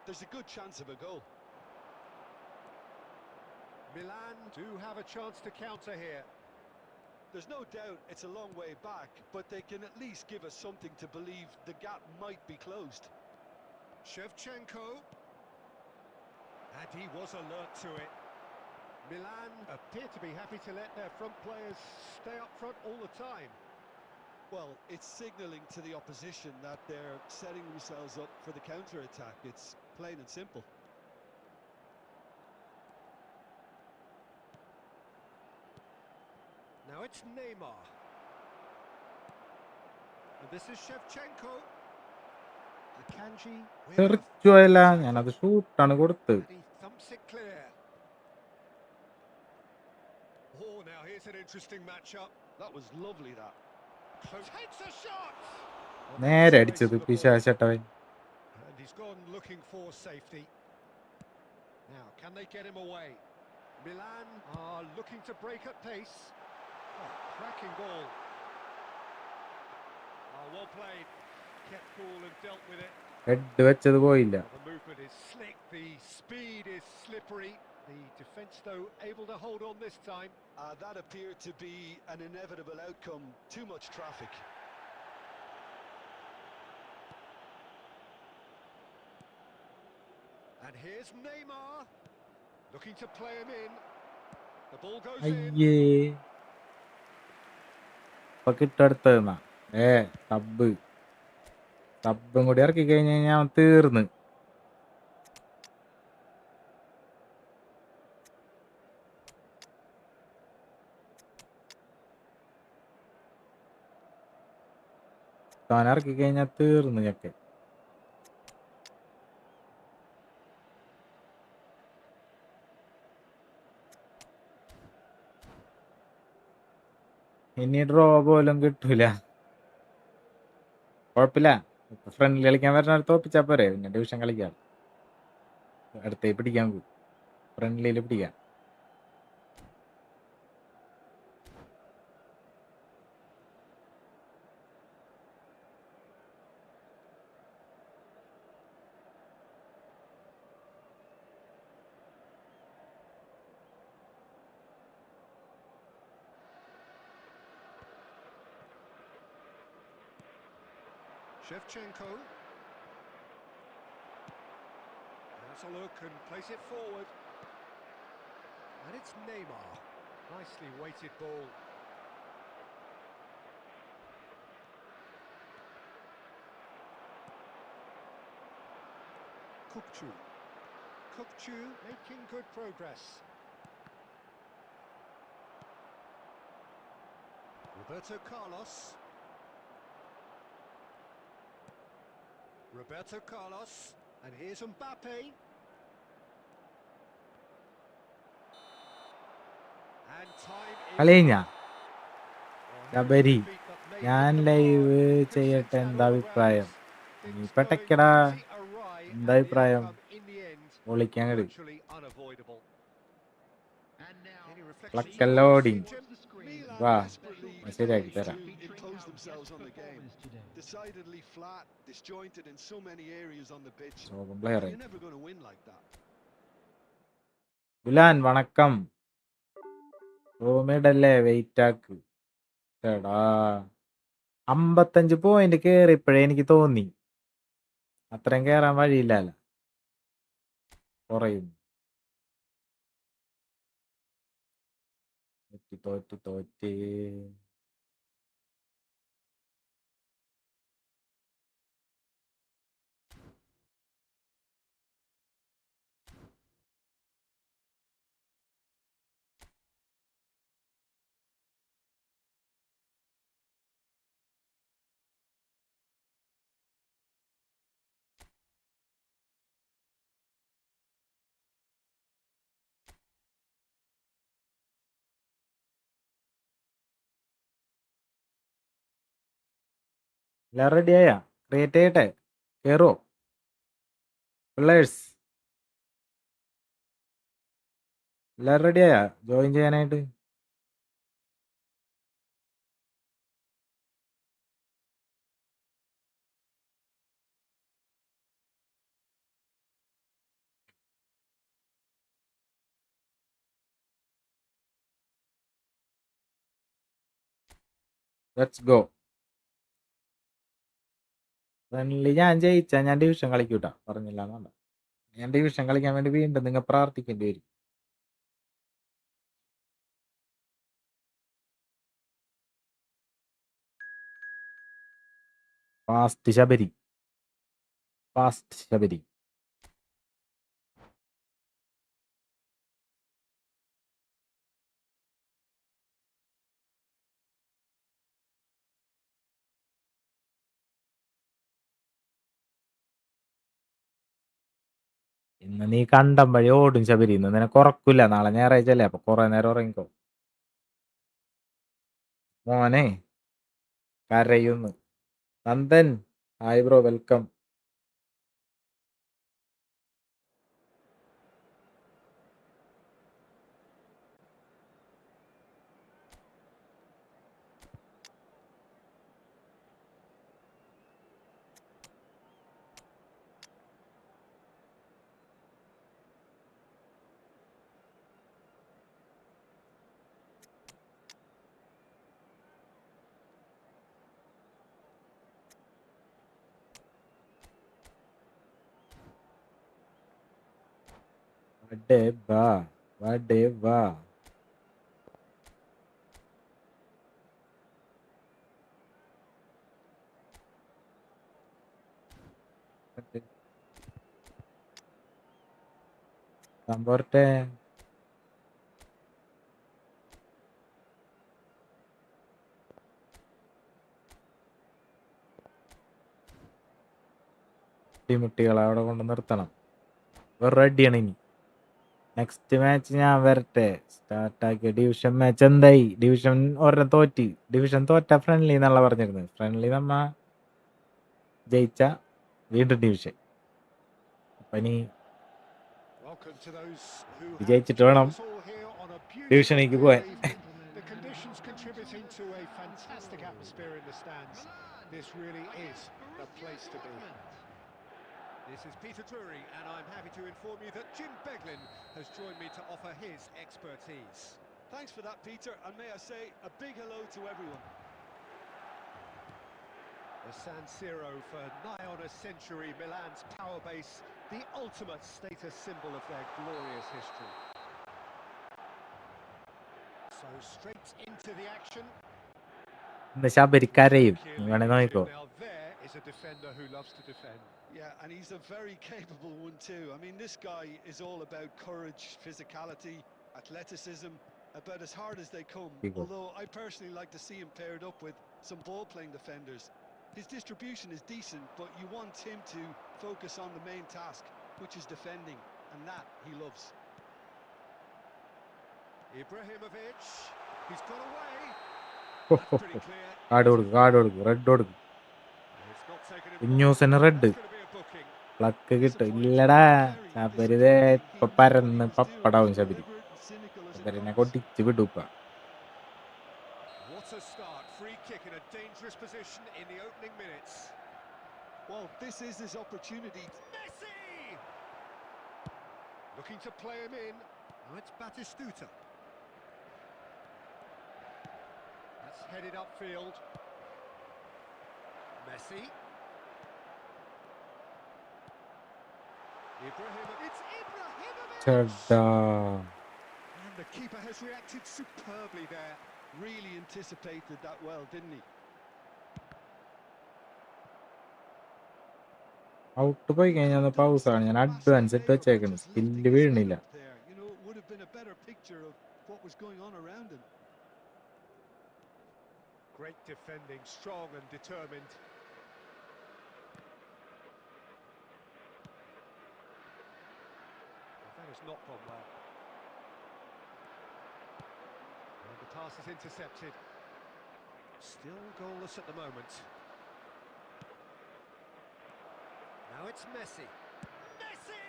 there's a good chance of a goal. Milan do have a chance to counter here. There's no doubt it's a long way back, but they can at least give us something to believe the gap might be closed. Shevchenko. And he was alert to it. Milan appear to be happy to let their front players stay up front all the time. Well, it's signalling to the opposition that they're setting themselves up for the counter-attack. It's plain and simple. Now it's Neymar. And this is Shevchenko. Akanji. with a- തെറിച്ചുവല്ല, ഞാനത് ഷൂട്ടാണ് കൊടുത്തത്. And he thumps it clear. Oh, now here's an interesting matchup. That was lovely, that. Close. Takes a shot. Well, നേരെ that's അടിച്ചത് the ball. പിശാചട്ടവൻ. And he's gone looking for safety. Now, can they get him away? Milan are looking to break at pace. Oh, cracking ball. Oh, well played. Kept cool and dealt with it. Head വെച്ചത് പോയില്ല. Well, the movement is slick, the speed is slippery. The defence, though, able to hold on this time. That appeared to be an inevitable outcome. Too much traffic. And here's Neymar. Looking to play him in. The ball goes in. അയ്യേ, ഇപ്പൊ കിട്ടടുത്തന്നാ. സബും കൂടി ഇറക്കി കഴിഞ്ഞ് കഴിഞ്ഞാൽ അവൻ തീർന്ന്. താൻ ഇറക്കി കഴിഞ്ഞാൽ തീർന്ന് ഞെക്കെ. ഇനി ഡ്രോ പോലും കിട്ടൂല. കുഴപ്പമില്ല, ഫ്രണ്ട്ലി കളിക്കാൻ വരുന്ന തോപ്പിച്ചാ പോരെ, പിന്നെ ഡിവിഷൻ കളിക്കാം. അടുത്തേ പിടിക്കാൻ പോകും, ഫ്രണ്ട്ലിയിൽ പിടിക്കാം. Shevchenko. Has a look and plays it forward. And it's Neymar. Nicely weighted ball. Kukçu making good progress. Roberto Carlos. And here's Mbappe. And time is കളി കഴിഞ്ഞാ? up. Well, Sabari, here's the defeat that made ഞാൻ them live hard. ചെയ്യട്ടെ, Christian എന്താ all അഭിപ്രായം? around. നീ Things പെട്ടക്കടാ, going pretty awry, and എന്താ the അഭിപ്രായം? outcome in the end പൊളിക്കാൻ കഴിയും. virtually unavoidable. And now, Any reflection Like from a the loading. Jim? watch the screen. Milan Wow. desperately That's it, failed Tara. to impose themselves on the game. Decidedly flat, disjointed in so many areas on the pitch. സോകം player You're never going to win like that. ഗുലാൻ വണക്കം. റൂമിടല്ലേ, wait ആക്ക്. എടാ, 55 point കേറിയപ്പോഴേ എനിക്ക് തോന്നി അത്രയും കേറാൻ വഴിയില്ലല്ലോ, കുറയും. തോറ്റ്. എല്ലാം റെഡിയായ? ക്രിയേറ്റ് ചെയ്യട്ടെ? കയറുമോ പിള്ളേഴ്സ്? എല്ലാം റെഡിയായ ജോയിൻ ചെയ്യാനായിട്ട്? Let's go. ഫ്രണ്ട്ലി ഞാൻ ജയിച്ചാ ഞാൻ ഡിവിഷൻ കളിക്കൂട്ടാ, പറഞ്ഞില്ല എന്നല്ല. ഞാൻ ഡിവിഷൻ കളിക്കാൻ വേണ്ടി വീണ്ടും നിങ്ങൾ പ്രാർത്ഥിക്കേണ്ടി വരും. ഫാസ്റ്റ് ശബരി. ഇന്ന് നീ കണ്ടം വഴി ഓടും ശബരി. ഇന്ന് നിനക്ക് ഉറക്കില്ല, നാളെ ഞായറാഴ്ചല്ലേ, അപ്പൊ കുറെ നേരം ഉറങ്ങിക്കോ മോനെ. കരയുന്നു നന്ദൻ. Hi bro, welcome. വാ. പോരട്ടെ. കുട്ടികളെ അവിടെ കൊണ്ട് നിർത്തണം. റെഡിയാണ്. ഇനി നെക്സ്റ്റ് മാച്ച് ഞാൻ വരട്ടെ. സ്റ്റാർട്ടാക്കിയ ഡിവിഷൻ മാച്ച് എന്തായി? ഡിവിഷൻ ഒരെണ്ണം തോറ്റ്. ഡിവിഷൻ തോറ്റ ഫ്രണ്ട്ലി എന്നുള്ള പറഞ്ഞിരുന്നത്. ഫ്രണ്ട്ലി നമ്മ ജയിച്ച വീണ്ടും ഡിവിഷൻ. അപ്പൊ ഇനി വിജയിച്ചിട്ട് വേണം ഡിവിഷനിലേക്ക് പോവാൻ. The conditions contributing to a fantastic atmosphere in the stands. This really is the place to be. This is Peter Drury, and I'm happy to inform you that Jim Beglin has joined me to offer his expertise. Thanks for that, Peter, and may I say a big hello to everyone. The San Siro for nigh on a century, Milan's power base, the ultimate status symbol of their glorious history. So straight into the action. ഇന്ന് ശബരി കരയും, നീ വേണേ നോക്കിക്കോ. Now there is a defender who loves to defend. Yeah, and he's a very capable one too. I mean, this guy is all about courage, physicality, athleticism, about as hard as they come. Although I personally like to see him paired up with some ball-playing defenders. His distribution is decent, but you want him to focus on the main task, which is defending, and that he loves. Ibrahimovic, he's got away. Card കൊടുക്കും, red കൊടുക്കും. കുഞ്ഞൂസിന് red pluck കിട്ടും. ഇല്ലടാ ശബരി ഇപ്പൊ പരന്ന് പപ്പടാവും. ശബരിനെ കൊട്ടിച്ച് വിടുപ്പ. What a start, free kick in a dangerous position in the opening minutes. Well, this is his opportunity. Messi! Looking to play him in. Now it's Batistuta. That's headed upfield. Messi. It's Ibrahimovic! ചേട്ടാ, And And the keeper has reacted superbly there. Really anticipated that well, didn't he? Out പോയി കഴിഞ്ഞാൽ പൗസാണ് ഞാൻ advance ഇട്ട് വെച്ചേക്കുന്നത്. Skill വീഴണില്ല. You know, it would have been a better picture of what was going on around him. Great defending, strong and determined. That has not gone well. And the pass is intercepted. Still goalless at the moment. Now it's Messi. Messi!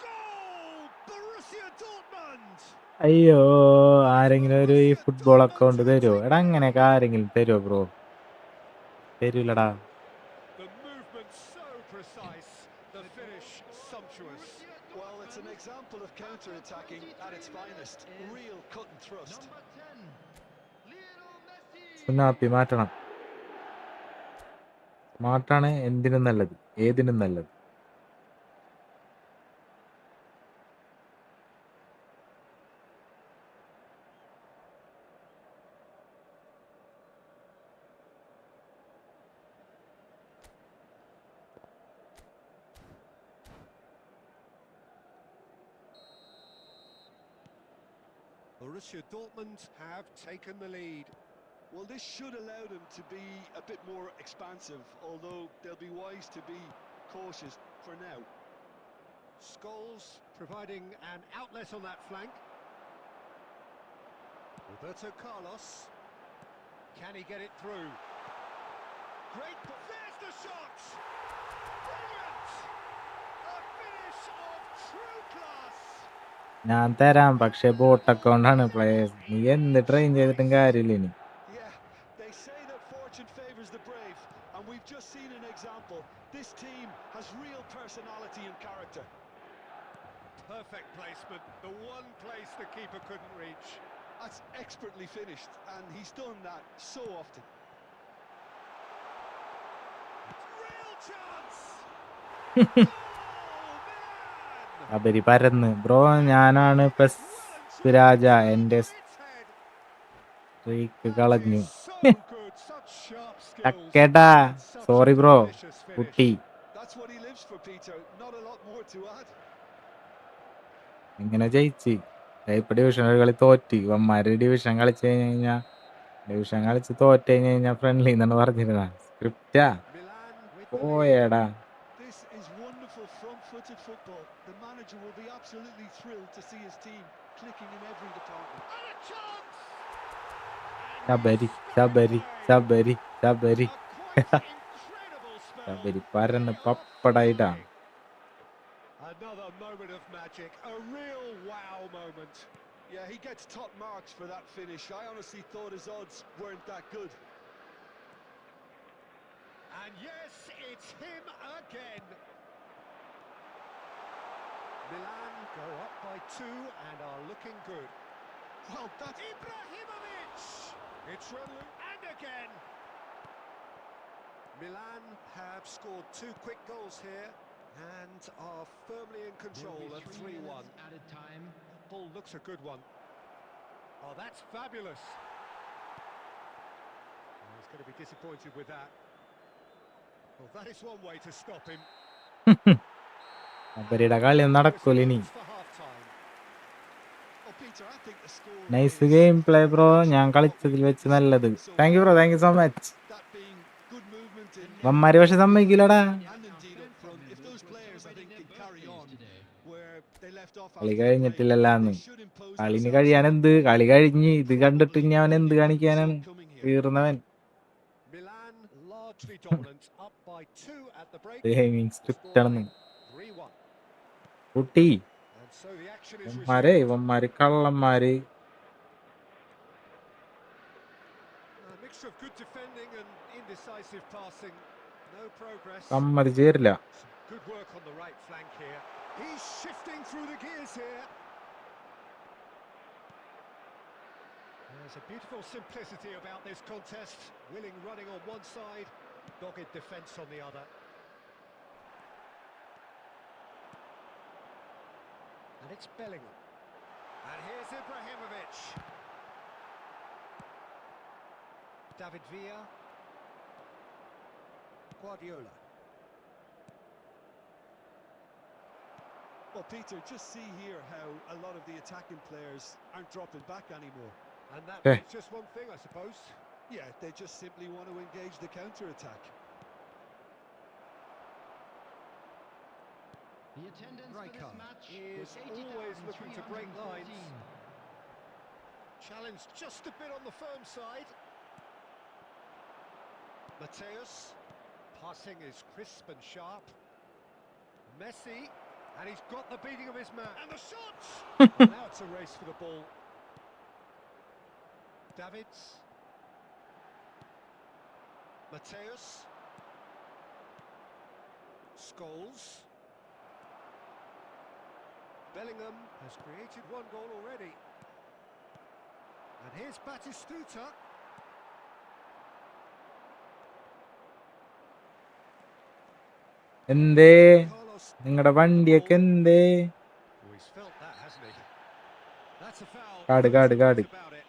Goal! Borussia Dortmund! അയ്യോ, ആരെങ്കിലും ഒരു ഈ football account തരുമോ? എടാ അങ്ങനെയൊക്കെ ആരെങ്കിലും തരുമോ bro? തരൂലടാ. The movement so precise, the finish sumptuous. Well, it's an example of counter-attacking at its finest. Real cut and thrust. Number 10, Lionel Messi. സുനാപ്പി മാറ്റണം. സ്മാർട്ടാണ് എന്തിനും നല്ലത്, ഏതിനും നല്ലത്. Borussia Dortmund have taken the lead. Well, this should allow them to be a bit more expansive, although they'll be wise to be cautious for now. Scholes providing an outlet on that flank. Roberto Carlos. Can he get it through? Great, there's the shot! Brilliant! A finish of true class! ഞാൻ തരാം, പക്ഷെ boat അക്കൗണ്ടാണ് players. നീ എന്ത് train ചെയ്തിട്ടും കാര്യമില്ല ഇനി. Yeah, they say that fortune favors the brave, and we've just seen an example. This team has real personality and character. Perfect placement, the one place the keeper couldn't reach. That's expertly finished, and he's done that so often. Real chance! Goal, Milan! അവര് പരന്ന്. Bro ഞാനാണ് plus രാജ, എന്റെ Its head. Streak കളഞ്ഞു. So good, such sharp skills. ടക്കേട്ടാ, Such sorry a bro, delicious finish. കുട്ടി. That's what he lives for, Peter. Not a lot more to add. ഇങ്ങനെ ജയിച്ച് ഇപ്പൊ division ഒരു കളി തോറ്റ്. ഇവന്മാര് ഡിവിഷൻ കളിച്ച് കഴിഞ്ഞാൽ ഡിവിഷൻ കളിച്ച് തോറ്റ് കഴിഞ്ഞാൽ ഫ്രണ്ട്ലി എന്നാണ് പറഞ്ഞിരുന്ന. സ്ക്രിപ്റ്റാ Milan with the lead. പോയടാ. This is wonderful front-footed football. The manager will be absolutely thrilled to see his team clicking in every department. And a chance! Sabari Sabari Sabari Sabari A quite incredible spell. Sabari പരന്ന് They are പപ്പടായിട്ടാ. flying. Another moment of magic, a real wow moment. Yeah, he gets top marks for that finish. I honestly thought his odds weren't that good. And yes, it's him again. Milan go up by 2 and are looking good. Well, that's Ibrahimovic! It's Relu, and again. Milan have scored 2 quick goals here and are firmly in control at 3-1. Added time. Ball looks a good one. Oh, that's fabulous. Oh, he's going to be disappointed with that. Well, that is one way to stop him. അവരുടെ കളി നടക്കൂല ഇനി. For half-time. oh, Peter, I think the score nice is game play bro, ഞാൻ കളിച്ചതിൽ വെച്ച് നല്ലത്. Thank you bro, thank you so much. that being good movement in ഇവന്മാര് പക്ഷെ സമ്മതിക്കില്ലടാ. and indeed up front. If those players, I think, can carry on where they left off കളി after the break, കഴിഞ്ഞിട്ടില്ലല്ലാന്ന്. they should impose കളിന് themselves. കഴിയാൻ എന്ത്, കളി കഴിഞ്ഞ് ഇത് കണ്ടിട്ട് ഇനി അവൻ എന്ത് കാണിക്കാനാണ്? Coming here. തീർന്നവൻ. Milan largely dominant, up by 2 at the break. Gaming script ആണെന്ന് 3-1. കുട്ടി. And so the action is ഇവന്മാരെ resumed. ഇവന്മാര് കള്ളന്മാര്. A mixture of good defending and indecisive passing. No progress. സമ്മതിച്ചു തരില്ല. Some good work on the right flank here. He's shifting through the gears here. There's a beautiful simplicity about this contest. Willing running on one side, dogged defence on the other. And it's Bellingham. And here's Ibrahimovic. David Villa. Guardiola. Well, Peter, just see here how a lot of the attacking players aren't dropping back anymore. And that Okay. means just one thing, I suppose. Yeah, they just simply want to engage the counter-attack. The attendance for Rijkaard this match is was always looking to break 80,314. lines. Challenged just a bit on the firm side. Mateus. Passing is crisp and sharp. Messi. And he's got the beating of his man. And the shot! And now it's a race for the ball. Davids. Mateus. Scholes. Bellingham has created one goal already. And here's Batistuta. എന്തേ Carlos. നിങ്ങളുടെ വണ്ടിയൊക്കെ എന്തേ? Oh, he's felt that, hasn't he? That's a foul. Guard, No guard, two guard. ways about it.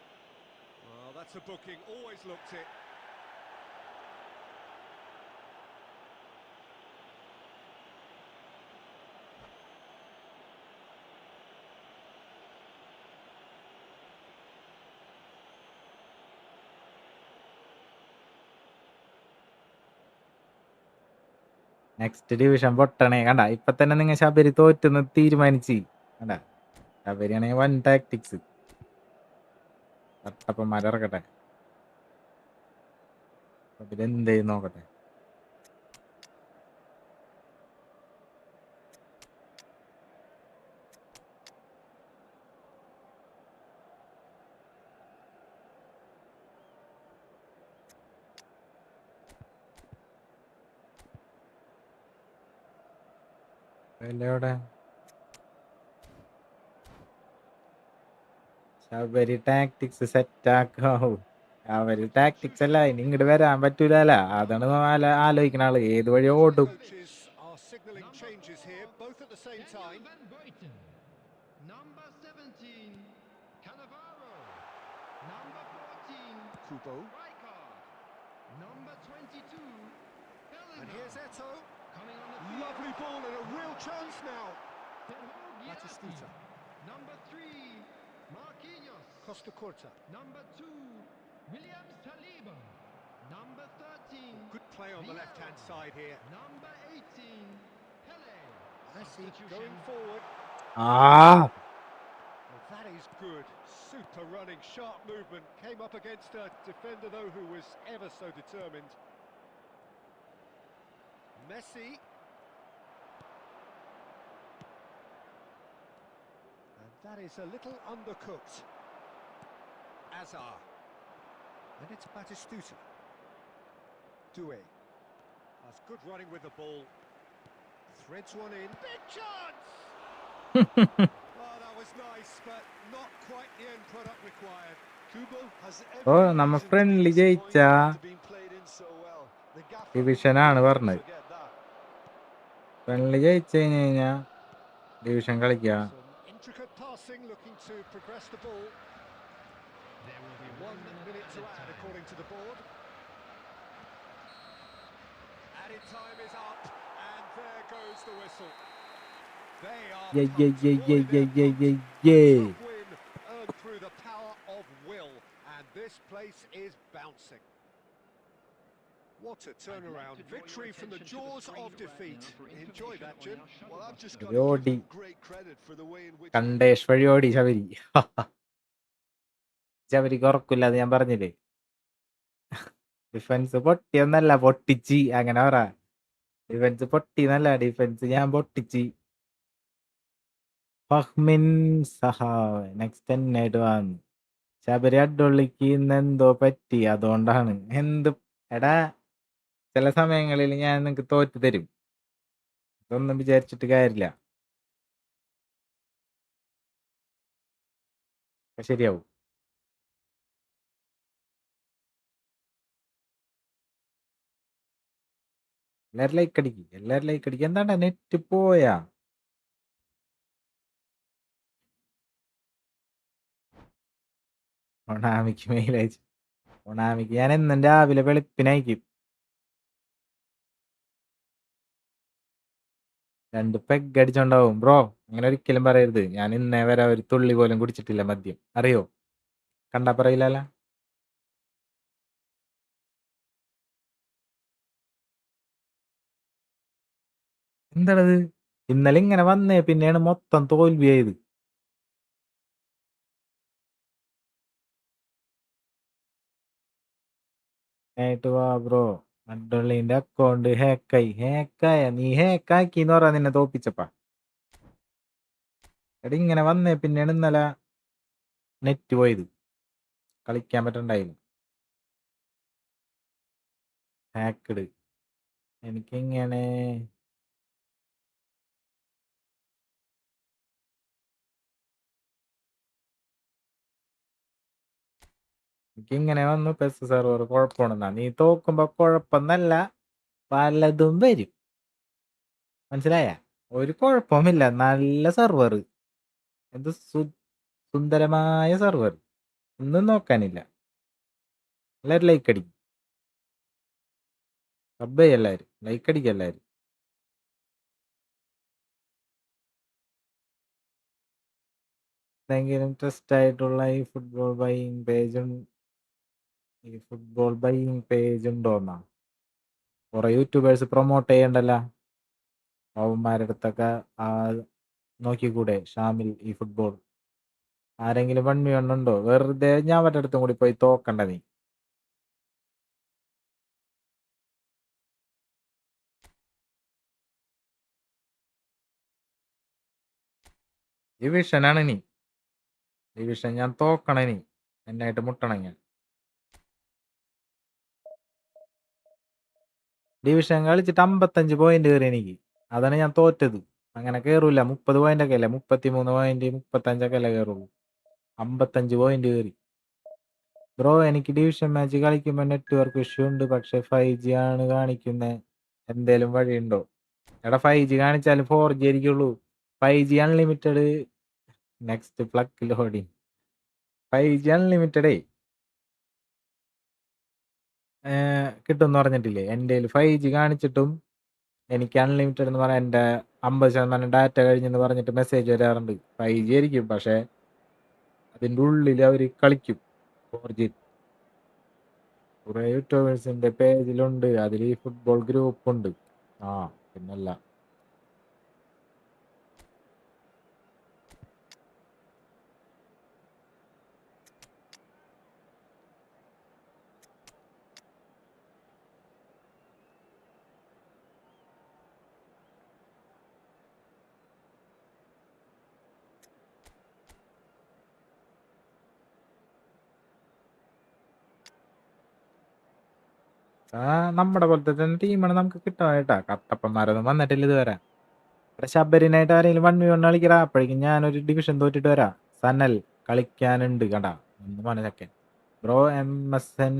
Well, that's a booking. Always looked it. Next division പൊട്ടണേ. കണ്ട ഇപ്പൊ തന്നെ നിങ്ങൾ ശബരി തോറ്റെന്ന് തീരുമാനിച്ച്. കണ്ട ശബരിയാണെങ്കിൽ വൺ ടാക്ടിക്സ്. തട്ടപ്പന്മാരെ ഇറക്കട്ടെ. ഇതിലെന്ത് നോക്കട്ടെ. എവിടെ ശബരി ടാക്ടിക്സ് സെറ്റ് ആക്കാവൂ. അവര് ടാക്ടിക്സ് അല്ല, ഇനി ഇങ്ങോട്ട് വരാൻ പറ്റൂല. അതാണ് ആലോചിക്കണ ആള് ഏത് വഴി ഓടും. Coaches are signalling changes here, both at the same time. Van Buiten. Number 17, Cannavaro. Number 14, Kubo. Rijkaard. Number 22, And Bellingham. here's Eto. Coming on the field. Lovely ball and a real chance now. Batistuta. Number 3, Marquinhos. Costa Curta. Number 2, William Saliba. Number 13, Good play on the left-hand side here. number 18, Pele. Messi Substitution. going forward. ആ Well, that is good. Super running, sharp movement. Came up against a defender, though, who was ever so determined. Messi. And that is a little undercooked. Azar. And it's Batistuta. Doué. That's good running with the ball. Threads one in. Big chance! Oh, that was nice, but not quite the end product required. Kubo has oh every നമ്മ reason to be friendly disappointed ജയിച്ച after being played in so well. The gaffer ഡിവിഷനാണ് will never പറഞ്ഞത്. forget that. Friendly ജയിച്ചു കഴിഞ്ഞാ division കളിക്കാം. Some intricate passing, looking to progress the ball. There will be 1 minute to add, according to the board. Added time is up, and there goes the whistle. They are Yeah, pumped. yeah, Boy, yeah, they're yeah, yeah, pumped. yeah, A yeah. tough win earned through the power of will, and this place is bouncing. What a turnaround. Victory from the jaws of defeat. Enjoy that, Jim. Well, I've just got ഒരു to give ഓടി them great credit for the way in which കണ്ടേഷ് വഴി ഓടി ശബരി. ശബരിക്ക് ഉറക്കില്ല, അത് ഞാൻ പറഞ്ഞില്ലേ. Defence പൊട്ടിയൊന്നല്ല, പൊട്ടിച്ച്. അങ്ങനെ പറ. ഡിഫൻസ് പൊട്ടിന്നല്ല, ഡിഫൻസ് ഞാൻ പൊട്ടിച്ച്. ഫഹ്മിൻ സഹാവ് നെക്സ്റ്റ് എന്നായിട്ട് വന്നു. ശബരി അഡ്ഡുള്ളിക്ക് ഇന്ന് എന്തോ പറ്റി, അതുകൊണ്ടാണ്. എന്ത് എടാ, ചില സമയങ്ങളിൽ ഞാൻ നിനക്ക് തോറ്റു തരും. ഇതൊന്നും വിചാരിച്ചിട്ട് കാര്യമില്ല. അപ്പൊ ശരിയാവും. എല്ലാരും ലൈക്ക് അടിക്കും, എല്ലാരും ലൈക്ക് അടിക്കും. എന്താണ്ടാ നെറ്റ് പോയാ? ഒണാമിക്ക് മെയിൽ അയച്ചു. ഒണാമിക്ക് ഞാൻ എന്നും രാവിലെ വെളുപ്പിനയക്കും. 2 പെഗ് അടിച്ചോണ്ടാവും. ബ്രോ അങ്ങനെ ഒരിക്കലും പറയരുത്. ഞാൻ ഇന്നേ വരെ ഒരു തുള്ളി പോലും കുടിച്ചിട്ടില്ല മദ്യം. അറിയോ? കണ്ടാ പറയില്ലല്ലോ. എന്താണത്? ഇന്നലെ ഇങ്ങനെ വന്നേ പിന്നെയാണ് മൊത്തം തോൽവിയായത്. ആയിട്ട് വാ ബ്രോ. അഡ്വള്ളിന്റെ അക്കൗണ്ട് ഹാക്കായ നീ ഹാക്കാക്കിന്ന് പറയാ നിന്നെ തോപ്പിച്ചപ്പാ. എടാ ഇങ്ങനെ വന്നേ പിന്നെയാണ് ഇന്നലെ നെറ്റ് പോയത്. കളിക്കാൻ പറ്റണ്ടായില്ല. ഹാക്കഡ് എനിക്കിങ്ങനെ വന്നു. പെസ് സെർവർ കുഴപ്പമാണെന്നാ. നീ തോക്കുമ്പോ കുഴപ്പമെന്നല്ല, പലതും വരും. മനസ്സിലായ? ഒരു കുഴപ്പമില്ല. നല്ല സെർവർ, എന്ത് സുന്ദരമായ സെർവർ, ഒന്നും നോക്കാനില്ല. എല്ലാവരും ലൈക്ക് അടിക്കും. സബ് എല്ലാവരും ലൈക്ക് അടിക്കും. എല്ലാവരും എന്തെങ്കിലും ട്രസ്റ്റ് ആയിട്ടുള്ള ഈ ഫുട്ബോൾ ബൈയിങ് പേജ് ഉണ്ടോന്നാ കുറെ യൂട്യൂബേഴ്സ് പ്രൊമോട്ട് ചെയ്യണ്ടല്ല. അവന്മാരുടെ അടുത്തൊക്കെ നോക്കിക്കൂടെ? ഷാമിൽ ഈ ഫുട്ബോൾ ആരെങ്കിലും 1v1 ഉണ്ടോ? വെറുതെ ഞാൻ അവരുടെ അടുത്തും കൂടി പോയി തോക്കണ്ട നീ. ഡിവിഷനാണ് നീ. ഡിവിഷൻ ഞാൻ തോക്കണ നീ എന്നായിട്ട് മുട്ടണം ഞാൻ. ഡിവിഷൻ കളിച്ചിട്ട് 55 പോയിന്റ് കയറി എനിക്ക്. അതാണ് ഞാൻ തോറ്റത്. അങ്ങനെ കയറൂല. 30 പോയിന്റ് ഒക്കെ അല്ലേ, 33 പോയിന്റ് 35 അല്ലേ കയറുള്ളൂ. 55 പോയിന്റ് കയറി. ബ്രോ എനിക്ക് ഡിവിഷൻ മാച്ച് കളിക്കുമ്പോൾ നെറ്റ്വർക്ക് ഇഷ്യൂ ഉണ്ട്, പക്ഷെ 5G ആണ് കാണിക്കുന്നത്. എന്തേലും വഴിയുണ്ടോ? എടാ 5G കാണിച്ചാലും 4G ആയിരിക്കുള്ളൂ. 5G unlimited. Next plug loading. 5G അൺലിമിറ്റഡേ കിട്ടുമെന്ന് പറഞ്ഞിട്ടില്ലേ? എൻ്റെ 5G കാണിച്ചിട്ടും എനിക്ക് അൺലിമിറ്റഡ് എന്ന് പറയാൻ എൻ്റെ 50% ഡാറ്റ കഴിഞ്ഞെന്ന് പറഞ്ഞിട്ട് മെസ്സേജ് വരാറുണ്ട്. 5G ആയിരിക്കും, പക്ഷെ അതിൻ്റെ ഉള്ളിൽ അവർ കളിക്കും 4G. കുറെ യൂട്യൂബേഴ്സിന്റെ പേജിലുണ്ട്, അതിൽ ഈ ഫുട്ബോൾ ഗ്രൂപ്പ് ഉണ്ട്. പിന്നല്ല. നമ്മുടെ പോലത്തെ തന്നെ ടീമാണ് നമുക്ക് കിട്ടണം കേട്ടാ. കട്ടപ്പന്മാരൊന്നും വന്നിട്ടില്ല ഇതുവരെ. ഇവിടെ ശബരിനായിട്ട് ആരെങ്കിലും 1v1 കളിക്കടാ. അപ്പോഴേക്കും ഞാനൊരു ഡിവിഷൻ തോറ്റിട്ട് വരാം. സനൽ കളിക്കാനുണ്ട് കണ്ടാ. ഒന്ന് മനസ്സൊക്കെ ബ്രോ. MSN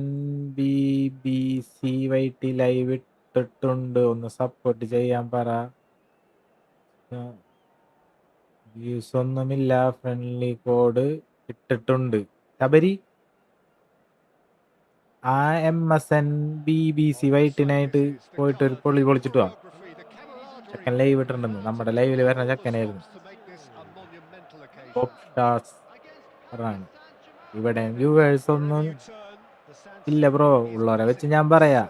BBC വൈറ്റി ലൈവ് ഇട്ടിട്ടുണ്ട്, ഒന്ന് സപ്പോർട്ട് ചെയ്യാൻ പറ. വ്യൂസ് ഒന്നുമില്ല. ഫ്രണ്ട്ലി കോഡ് ഇട്ടിട്ടുണ്ട്. ശബരി ആ MSN BBC വൈറ്റിനായിട്ട് പോയിട്ട് ഒരു പൊളി പൊളിച്ചിട്ട് വാ. ചെക്കൻ ലൈവ് ഇട്ടിട്ടുണ്ടെന്ന്. നമ്മുടെ ലൈവില് വരുന്ന ചെക്കനായിരുന്നു. ടോപ്പ് സ്റ്റാർസ് ആണ്. ഇവിടെ വ്യൂവേഴ്സ് ഒന്നും ഇല്ല ബ്രോ. ഉള്ളവരെ വെച്ച് ഞാൻ പറയാ,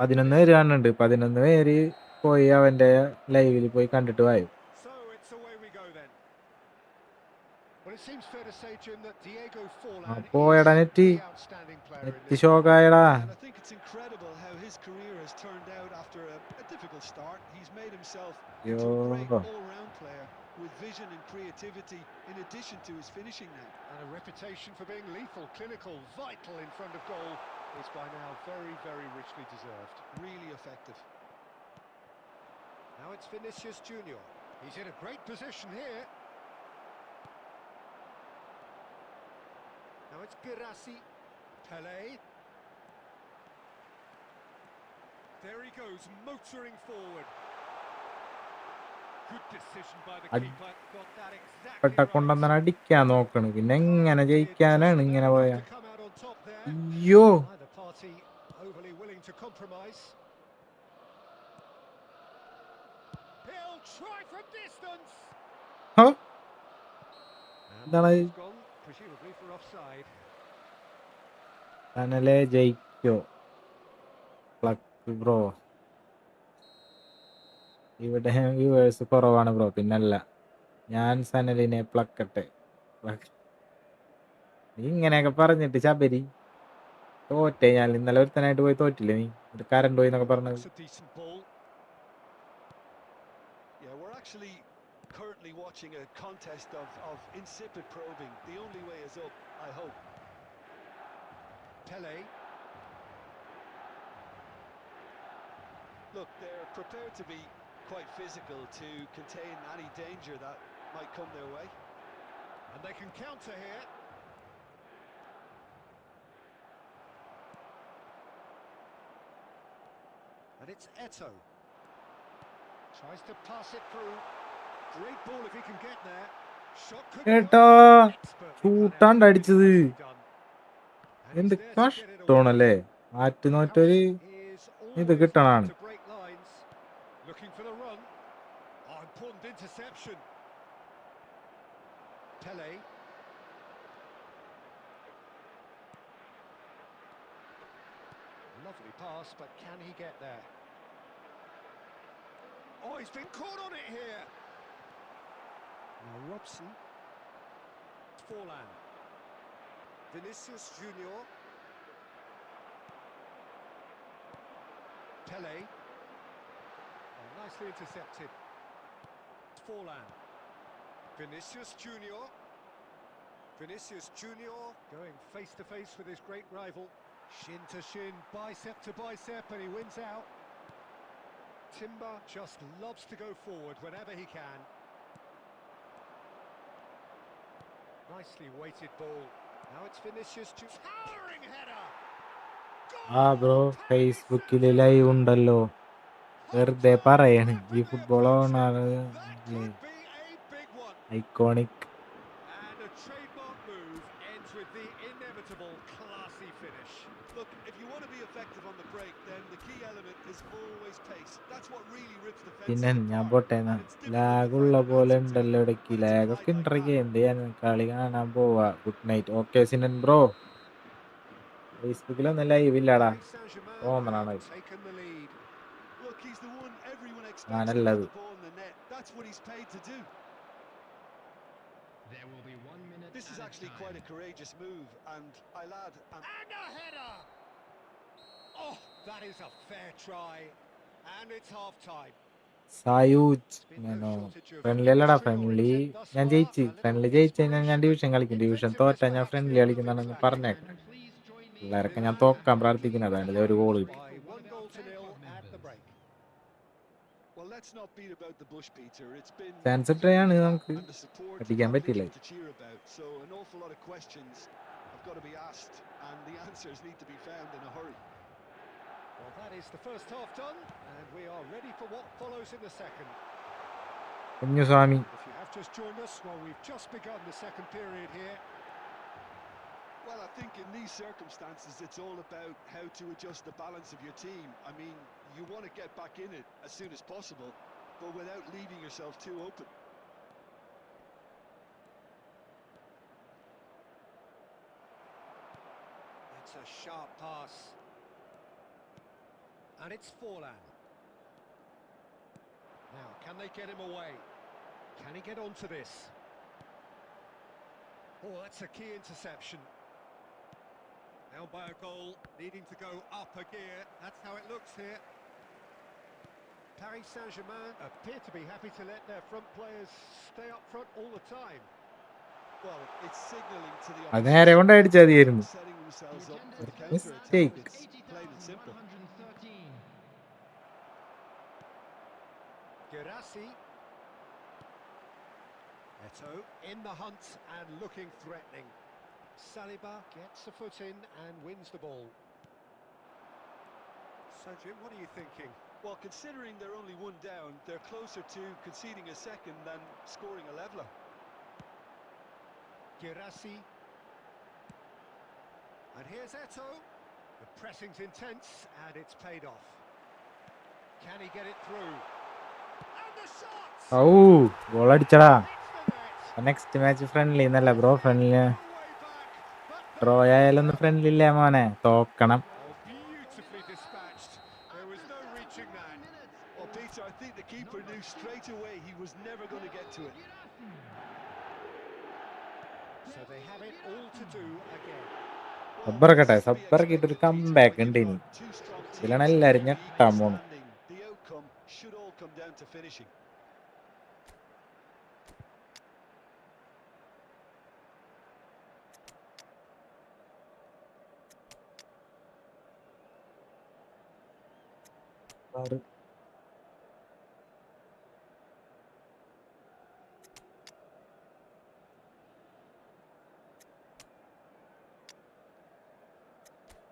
11 പേര് കാണുന്നുണ്ട്. 11 പേര് പോയി അവന്റെ ലൈവിൽ പോയി കണ്ടിട്ട് വായും. പോയടാ net ഷോക്കായടാ. With vision and creativity in addition to his finishing now. And a reputation for being lethal, clinical, vital in front of goal is by now very, very richly deserved. Really effective. Now it's Vinicius Junior. He's in a great position here. Now it's Girassi. Pele. There he goes, motoring forward. കൊണ്ടന്നെ അടിക്കാൻ നോക്കണ്. പിന്നെ എങ്ങനെ ജയിക്കാനാണ് ഇങ്ങനെ പോയാ? there. Yo. Neither party overly willing to compromise. He'll try from distance. Huh? And the എന്താണ് whistle's gone, presumably for offside. സനലെ ജയിക്കോ പ്ലക്ക് bro? ഇവിടെ വ്യൂവേഴ്സ് കുറവാണ് ബ്രോ. പിന്നല്ല, ഞാൻ സനലിനെ പ്ലക്കട്ടെ. നീ ഇങ്ങനെയൊക്കെ പറഞ്ഞിട്ട് ശബരി തോറ്റേ. ഞാൻ ഇന്നലെ ഒരുത്തനായിട്ട് പോയി തോറ്റില്ലേ നീ? ഒരു കരണ്ട് പോയി എന്നൊക്കെ പറഞ്ഞത്. It's a decent ball. Yeah, we're actually currently watching a contest of insipid probing. The only way is up, I hope. Pele. Look, they're prepared to be quite physical to contain any danger that might come their way. And they can counter here. And it's Eto. Tries to pass it through. Great ball if he can get there. Shot could ഏട്ടാ, come. Expertly ചൂട്ടാണ്ട് planned out. അടിച്ചത്. Nicely done. And എന്ത് he's there to get it away. കഷ്ടമാണല്ലേ. ആറ്റുനോറ്റൊരു Is ഇത് always കിട്ടണാണ്. looking to break lines. Looking for the run. Oh, important interception. Pele. Lovely pass, but can he get there? Oh, he's been caught on it here. Now Robson. Forlan. Vinicius Junior. Pele. Oh, nicely intercepted. Forlan. Vinicius Junior. Vinicius Junior going face to face with his great rival. Shin to shin, bicep to bicep, and he wins out. Timber just loves to go forward whenever he can. Nicely weighted ball. Now it's Vinicius Junior. Towering header. ആ bro, ഫേസ്ബുക്കിൽ live ഉണ്ടല്ലോ. വെറുതെ പറയാണ്. ഈ football ഓണാണ് iconic. And a trademark move ends with the inevitable classy finish. Look, if you want to be effective on the break, then the key element is always pace. That's what really rips പിന്നെ defenses ഞാൻ apart. പോട്ടെ. And it's difficult to ലാഗുള്ള find an പോലെ answer to, ഉണ്ടല്ലോ ഇടയ്ക്ക്. but it's applied ലാഗൊക്കെ like ഉണ്ടെങ്കിൽ that. എന്ത് ചെയ്യാൻ? കളി കാണാൻ പോവാ. Good night. Okay Sinan bro. ഫേസ്ബുക്കിലൊന്നും ലൈവ് ഇല്ലാടാ. Paris Saint-Germain തോന്നണാണ്. have taken the lead. Look, he's the one everyone expects to ആണല്ലത്. put the ball in the net. That's what he's paid to do. There will be 1 minute. This is actually quite a courageous move, and I'll add... And a header! Oh, that is a fair try. And it's half-time. Sayooj Been no shortage of friendly അല്ലടാ. chemistry or friendly intent thus ഞാൻ far. ജയിച്ച്. A little friendly ജയിച്ചു കഴിഞ്ഞാൽ ഞാൻ inspiration division and കളിക്കും. Division inventiveness തോറ്റാ ഞാൻ perhaps friendly the കളിക്കുന്നതാണെന്ന് movement's lacking. പറഞ്ഞേക്കാം. Please join me. പിള്ളേരൊക്കെ ഞാൻ തോക്കാൻ പ്രാർത്ഥിക്കുന്നതാണ്. ഒരു ഗോൾ കിട്ടി. By 1 goal to 0 at the break. Well, let's not beat about the bush, Peter. It's been chance ട്രൈയാണ് നമുക്ക്. and the support അടിക്കാൻ not പറ്റില്ല. least to cheer about. So an awful lot of questions have got to be asked, and the answers need to be found in a hurry. Well, that is the first half done, and we are ready for what follows in the second. കുഞ്ഞുസ്വാമി. If you have just joined us, well, we've just begun the second period here. Well, I think in these circumstances, it's all about how to adjust the balance of your team. I mean, you want to get back in it as soon as possible, but without leaving yourself too open. It's a sharp pass. And it's Forlan. Now, can they get him away? Can he get onto this? Oh, that's a key interception. Now by a goal, needing to go up a gear. That's how it looks here. Paris Saint-Germain appear to be happy to let their front players stay up front all the time. Well, it's signalling to the അത് നേരെ കൊണ്ട് അടിച്ചാൽ മതിയായിരുന്നു. setting themselves up for the Mistake. counter-attack. It's plain and simple. 80,113. Girassi. Eto in the hunt and looking threatening. Saliba gets a foot in and wins the ball. So, Jim, what are you thinking? Well, considering they're only one down, they're closer to conceding a second than scoring a leveller. Girassi. And here's Eto. The pressing's intense, and it's paid off. Can he get it through? And the shot! ഔ goal അടിച്ചടാ. Hits the net. Next match friendly എന്നല്ല bro, friendly No way back, but draw that ആയാലൊന്നും friendly ഇല്ല മോനെ, തോക്കണം. oh, beautifully dispatched. There was no reaching that. Well, Peter, I think the keeper knew straight away he was never going to get to it. So they have it all to do again. സബ്ബറക്കട്ടെ, സബ്ബറക്കിട്ടൊരു comeback ഉണ്ട് ഇനി. Two strong teams ഇതിലാണ് എല്ലാരും equally ഞെട്ടാൻ പോണു. standing. The outcome should all come down to finishing.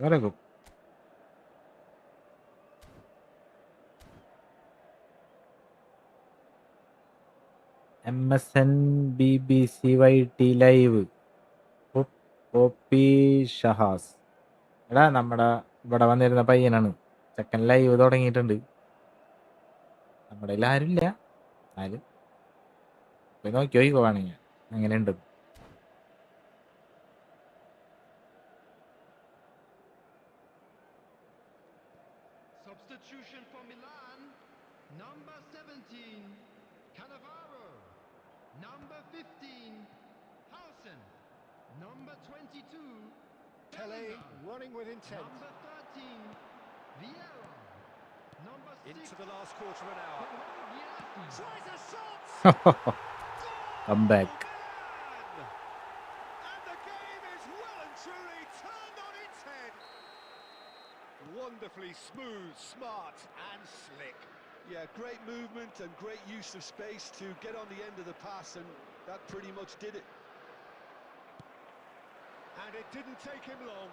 കിടക്കും. MSN BBC YT live OP Shahas. എടാ നമ്മുടെ ഇവിടെ വന്നിരുന്ന പയ്യനാണ്, ചെക്കൻ ലൈവ് തുടങ്ങിയിട്ടുണ്ട്. നമ്മുടെ കയ്യിൽ ആരുമില്ല, ആരും പോയി നോക്കി നോക്കിക്കോ വേണമെങ്കിൽ അങ്ങനെയുണ്ട്. Substitution for Milan. Number 17, Cannavaro. Number 15, Hausen. Number 22, Pele Bellingham. running with intent. Number 13, Vieira. Number 6, Into the last quarter of an hour. Giuliani. Tries a shot! Comeback. Milan! And the game is well and truly turned on its head. Wonderfully smooth, smart and slick. Yeah, great movement and great use of space to get on the end of the pass, and that pretty much did it. And it didn't take him long.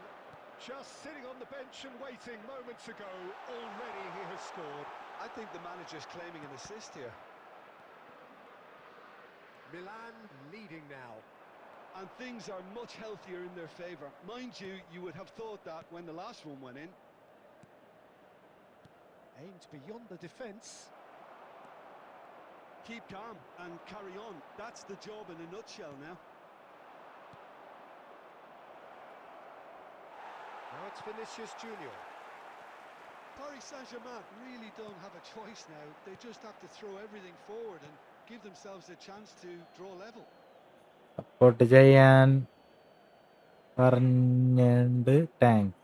Just sitting on the bench and waiting moments ago, already he has scored. I think the manager's claiming an assist here. Milan leading now. And things are much healthier in their favour. Mind you, you would have thought that when the last one went in. Aimed beyond the defence. Keep calm and carry on. That's the job in a nutshell now. Now it's Vinicius Junior. Paris Saint-Germain really don't have a choice now. They just have to throw everything forward and give themselves a chance to draw level. Support ചെയ്യാൻ പറഞ്ഞുണ്ട്, thanks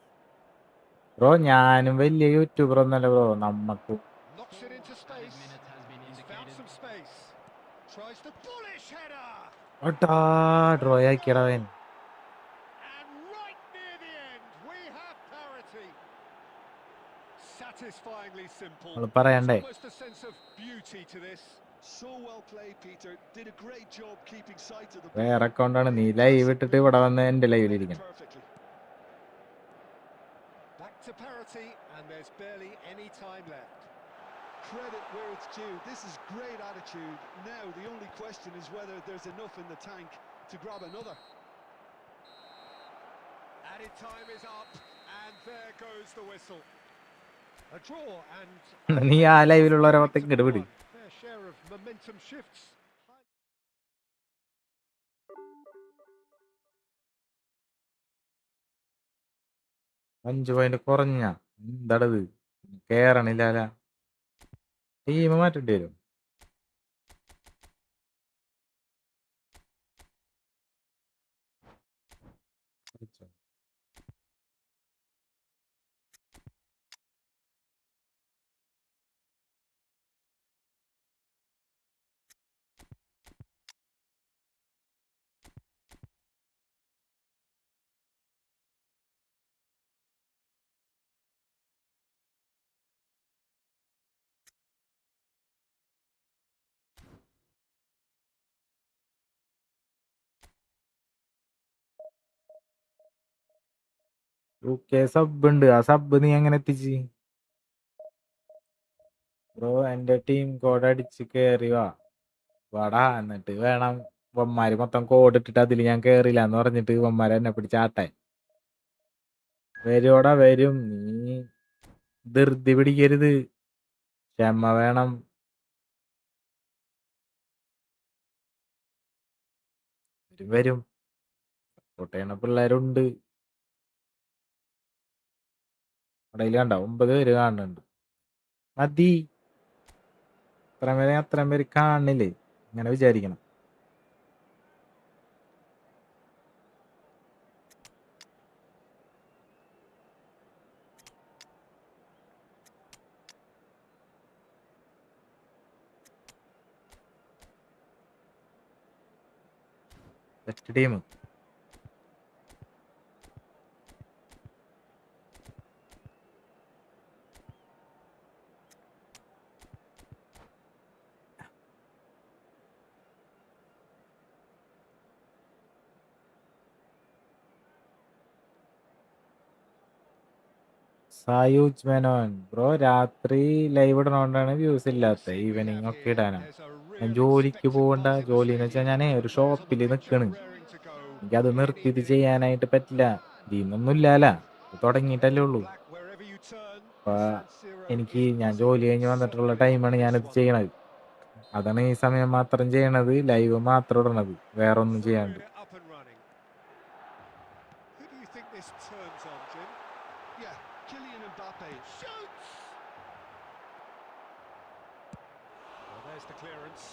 bro. ഞാനും വലിയ YouTuber ഒന്നല്ല bro, നമ്മക്ക് Knocks it into space. He's found some space. Tries the bullish header. ഒട്ടാ draw ആക്കിയടവൻ. And right near the end, we have parity. Satisfyingly simple. നമ്മള് പറയണ്ടേ. There's almost a sense of beauty to this. So well played, Peter. Did a great job keeping sight of the ball. വേറെ അക്കൗണ്ടാണ്, നീ live ഇട്ടിട്ട് ഇവിടെ വന്ന് എന്റെ ലൈവിലിരിക്കണം. Perfectly. Back to parity, and there's barely any time left. Credit where it's due. This is great attitude. Now the only question is whether there's enough in the tank to grab another. Added time is up, and there goes the whistle. A draw, and നീ ആ ലൈവിലുള്ളവരെ മൊത്തം ഇങ്ങോട്ട് വിട്. fair share of momentum shifts. 5 point കുറഞ്ഞ എന്താടത്, കേറണില്ല. Team മാറ്റേണ്ടി വരും. Sub ഉണ്ട്, ആ സബ് നീ എങ്ങനെ എത്തിച്ച് ബ്രോ? എന്റെ ടീം കോഡ് അടിച്ച് കേറി വാടാ, എന്നിട്ട് വേണം വന്മാര് മൊത്തം കോഡ് ഇട്ടിട്ട് അതിൽ ഞാൻ കേറില്ല എന്ന് പറഞ്ഞിട്ട് വന്മാരെ എന്നെ പിടിച്ചാട്ടെ. വരുവോടാ വരും. നീ ധൃതി പിടിക്കരുത്, ക്ഷമ വേണം. വരും. സപ്പോർട്ട് ചെയ്യണ പിള്ളേരുണ്ട്. കടയിൽ കണ്ട 9 പേര് കാണുന്നുണ്ട്. മതി, അത്രയും പേര് കാണില്ലേ, അങ്ങനെ വിചാരിക്കണം. Best team. Sayooj Menon bro, രാത്രി ലൈവ് ഇടണോണ്ടാണ് വ്യൂസ് ഇല്ലാത്ത. ഈവനിങ് ഒക്കെ ഇടാനാ. ഞാൻ ജോലിക്ക് പോകണ്ട. ജോലി എന്ന് വെച്ചാൽ ഞാനേ ഒരു ഷോപ്പിൽ നിൽക്കണ്. എനിക്കത് നിർത്തി ഇത് ചെയ്യാനായിട്ട് പറ്റില്ല. ഇതിന്നൊന്നും ഇല്ലാല, തുടങ്ങിയിട്ടല്ലേ ഉള്ളൂ. അപ്പൊ ഞാൻ ജോലി കഴിഞ്ഞ് വന്നിട്ടുള്ള ടൈമാണ് ഞാനിത് ചെയ്യണത്. അതാണ് ഈ സമയം മാത്രം ചെയ്യണത്, ലൈവ് മാത്രം ഇടണത്, വേറെ ഒന്നും ചെയ്യാണ്ട്.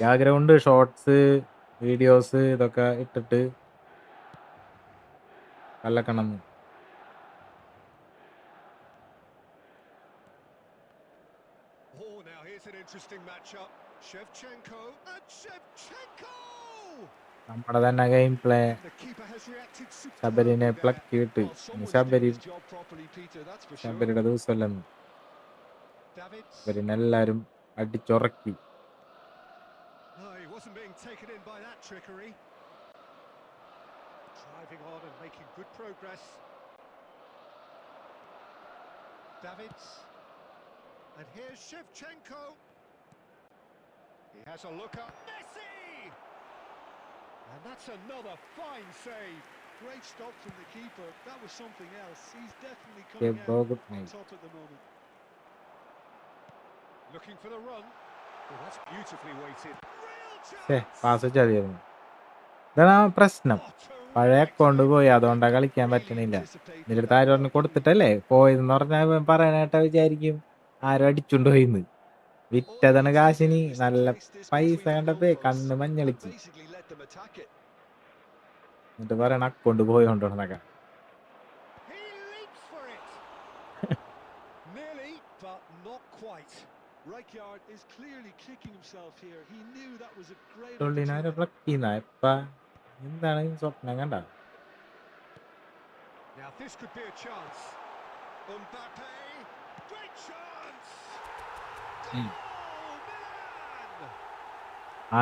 ആഗ്രഹമുണ്ട് ഷോർട്സ് വീഡിയോസ് ഇതൊക്കെ ഇട്ടിട്ട് കലക്കണം. നമ്മുടെ തന്നെ ഗെയിം പ്ലേ ശബരിനെ പ്ലക്കിയിട്ട്. ശബരിയുടെ ദിവസമല്ലെന്ന്. ശബരിനെല്ലാരും അടിച്ചുറക്കി. Driving on and making good progress. Davids. And here's Shevchenko. He has a look up. Messi! And that's another fine save. Great stop from the keeper. That was something else. He's definitely coming out on top at the moment. Looking for the run. Oh, that's beautifully weighted. Pass വെച്ചറിയായിരുന്നു. ഇതാണ് പ്രശ്നം. പഴയ account പോയി, അതുകൊണ്ടാണ് കളിക്കാൻ പറ്റണില്ല. നിന്റെ അടുത്ത് ആരും പറഞ്ഞ് കൊടുത്തിട്ടല്ലേ പോയതെന്ന് പറഞ്ഞാൽ പറയാനായിട്ടാ വിചാരിക്കും ആരും അടിച്ചുകൊണ്ട് പോയിന്ന്. വിറ്റതാണ് കാശിന്. നല്ല പൈസ കണ്ടപ്പോ കണ്ണ് മഞ്ഞളിച്ച്. എന്നിട്ട് പറയണ account പോയോണ്ടോന്നൊക്കെ. Rijkaard is clearly kicking himself here. He knew that was a great തൊള്ളിനാരെ പ്ലക്കിന്ന ഇപ്പ എന്താണ് സ്വപ്നം കണ്ട. Now this could be a chance. Mbappe, great chance.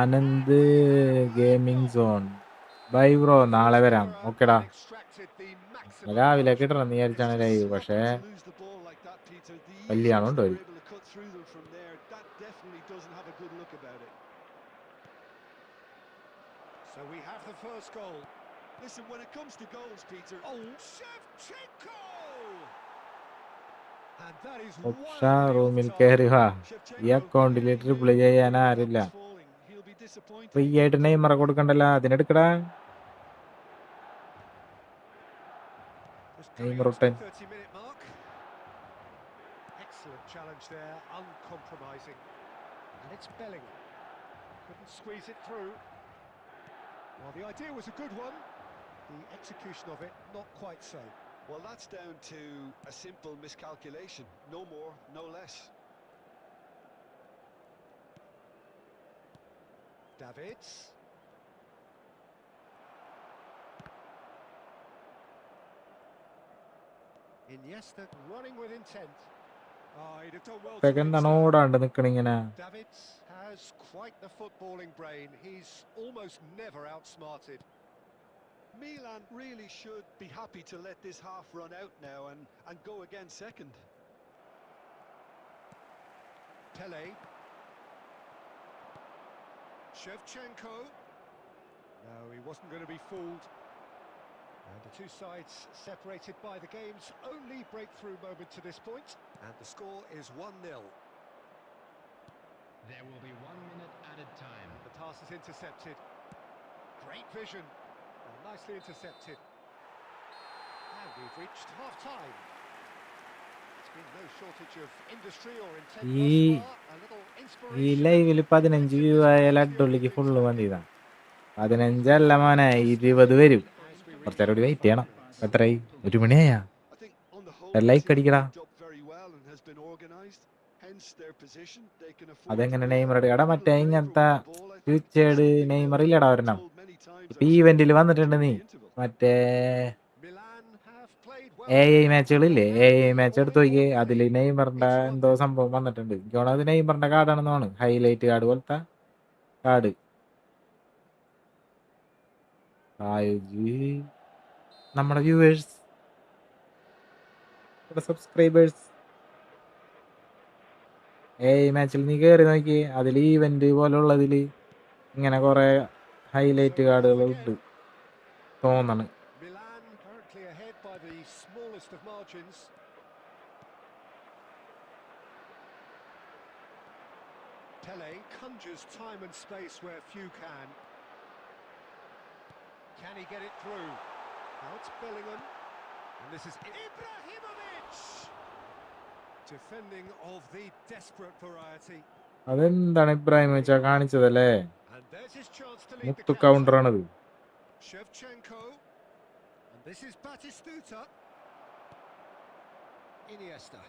Anand gaming zone. Bye bro, നാളെ വരാം. ഓക്കെടാ. രാവിലെ കിട്ടണം വിചാരിച്ചാണ് ലൈവ്, പക്ഷേ കല്യാണം ഉണ്ടോ? So we have the first goal. Listen, when it comes to goals, Peter. Oh, Shevchenko! And that is റൂമിൽ കയറുക. ഈ അക്കൗണ്ടിൽ ട്രിപ്പിൾ ചെയ്യാൻ ആരില്ല. ഫ്രീ ആയിട്ട് നെയ്മറ കൊടുക്കണ്ടല്ലോ, അതിനെടുക്കടാ. Excellent challenge there, uncompromising. And it's Bellingham. Couldn't squeeze it through. Well, the idea was a good one. The execution of it, not quite so. Well, that's down to a simple miscalculation. No more, no less. Davids. Iniesta running with intent. He'd have done well to എന്താണ് ഓടാണ്ട് നിക്കണിങ്ങനെ. Davids has quite the footballing brain. He's almost never outsmarted. Milan really should be happy to let this half run out now and go again second. Pele. Shevchenko. No, he wasn't going to be fooled. And the two sides separated by the game's only breakthrough moment to this point. And the score is 1-0. There will be 1 minute added time. The pass is intercepted. Great vision. Nicely intercepted. And we've reached half-time. There's been no shortage of industry or intent thus far. A little ഈ inspiration. ലൈവിൽ 15 view ആയാൽ അഡ്ഡുള്ളിക്ക് full മതിയതാ. 15 മോനെ 20 വരും. കുറച്ചേരം കൂടി wait ചെയ്യണം. എത്രയായി? 1 മണിയായാ? I think on the whole, like the team അടിക്കടാ. picked up very well and has been organised. Hence their position. They can afford അതെങ്ങനെ to be നെയ്മർ a എടാ little മറ്റേ braver ഇങ്ങനത്തെ with the ball, I think. ഫ്യൂച്ചേർഡ് Something Neymar they'll ഇല്ലടാ be ഒരെണ്ണം. told many times, ഇപ്പൊ I'm ഈ sure, ഇവന്റിൽ during വന്നിട്ടുണ്ട് നീ the interval. മറ്റേ Milan have played AI well. മാച്ചുകളില്ലേ? AI match എടുത്ത് നോക്കിയേ, All അതിൽ play. നെയ്മറിന്റെ It's എന്തോ 1-0. സംഭവം വന്നിട്ടുണ്ട്. എനിക്കോണം അത് നെയ്മറിന്റെ കാർഡാണെന്നാണ്, ഹൈലൈറ്റ് കാർഡ് പോലത്തെ കാർഡ്. നമ്മുടെ വ്യൂവേഴ്സ്, സബ്സ്ക്രൈബേഴ്സ്, AI മാച്ചിൽ നീ കയറി നോക്കിയേ, അതിൽ ഈവന്റ് പോലുള്ളതിൽ ഇങ്ങനെ കുറെ ഹൈലൈറ്റ് So കാർഡുകൾ off ഉണ്ട് again. തോന്നണ്. Milan currently ahead by the smallest of margins. Pele conjures time and space where few can. Can he get it through? Now it's Bellingham. And this is Ibrahimovic! Defending of the desperate variety. അതെന്താണ് ഇബ്രാഹിം വെച്ചാ കാണിച്ചതല്ലേ? And there's his chance to lead the Muthu counter. കൗണ്ടറാണത്. Shevchenko. And this is Batistuta. Iniesta.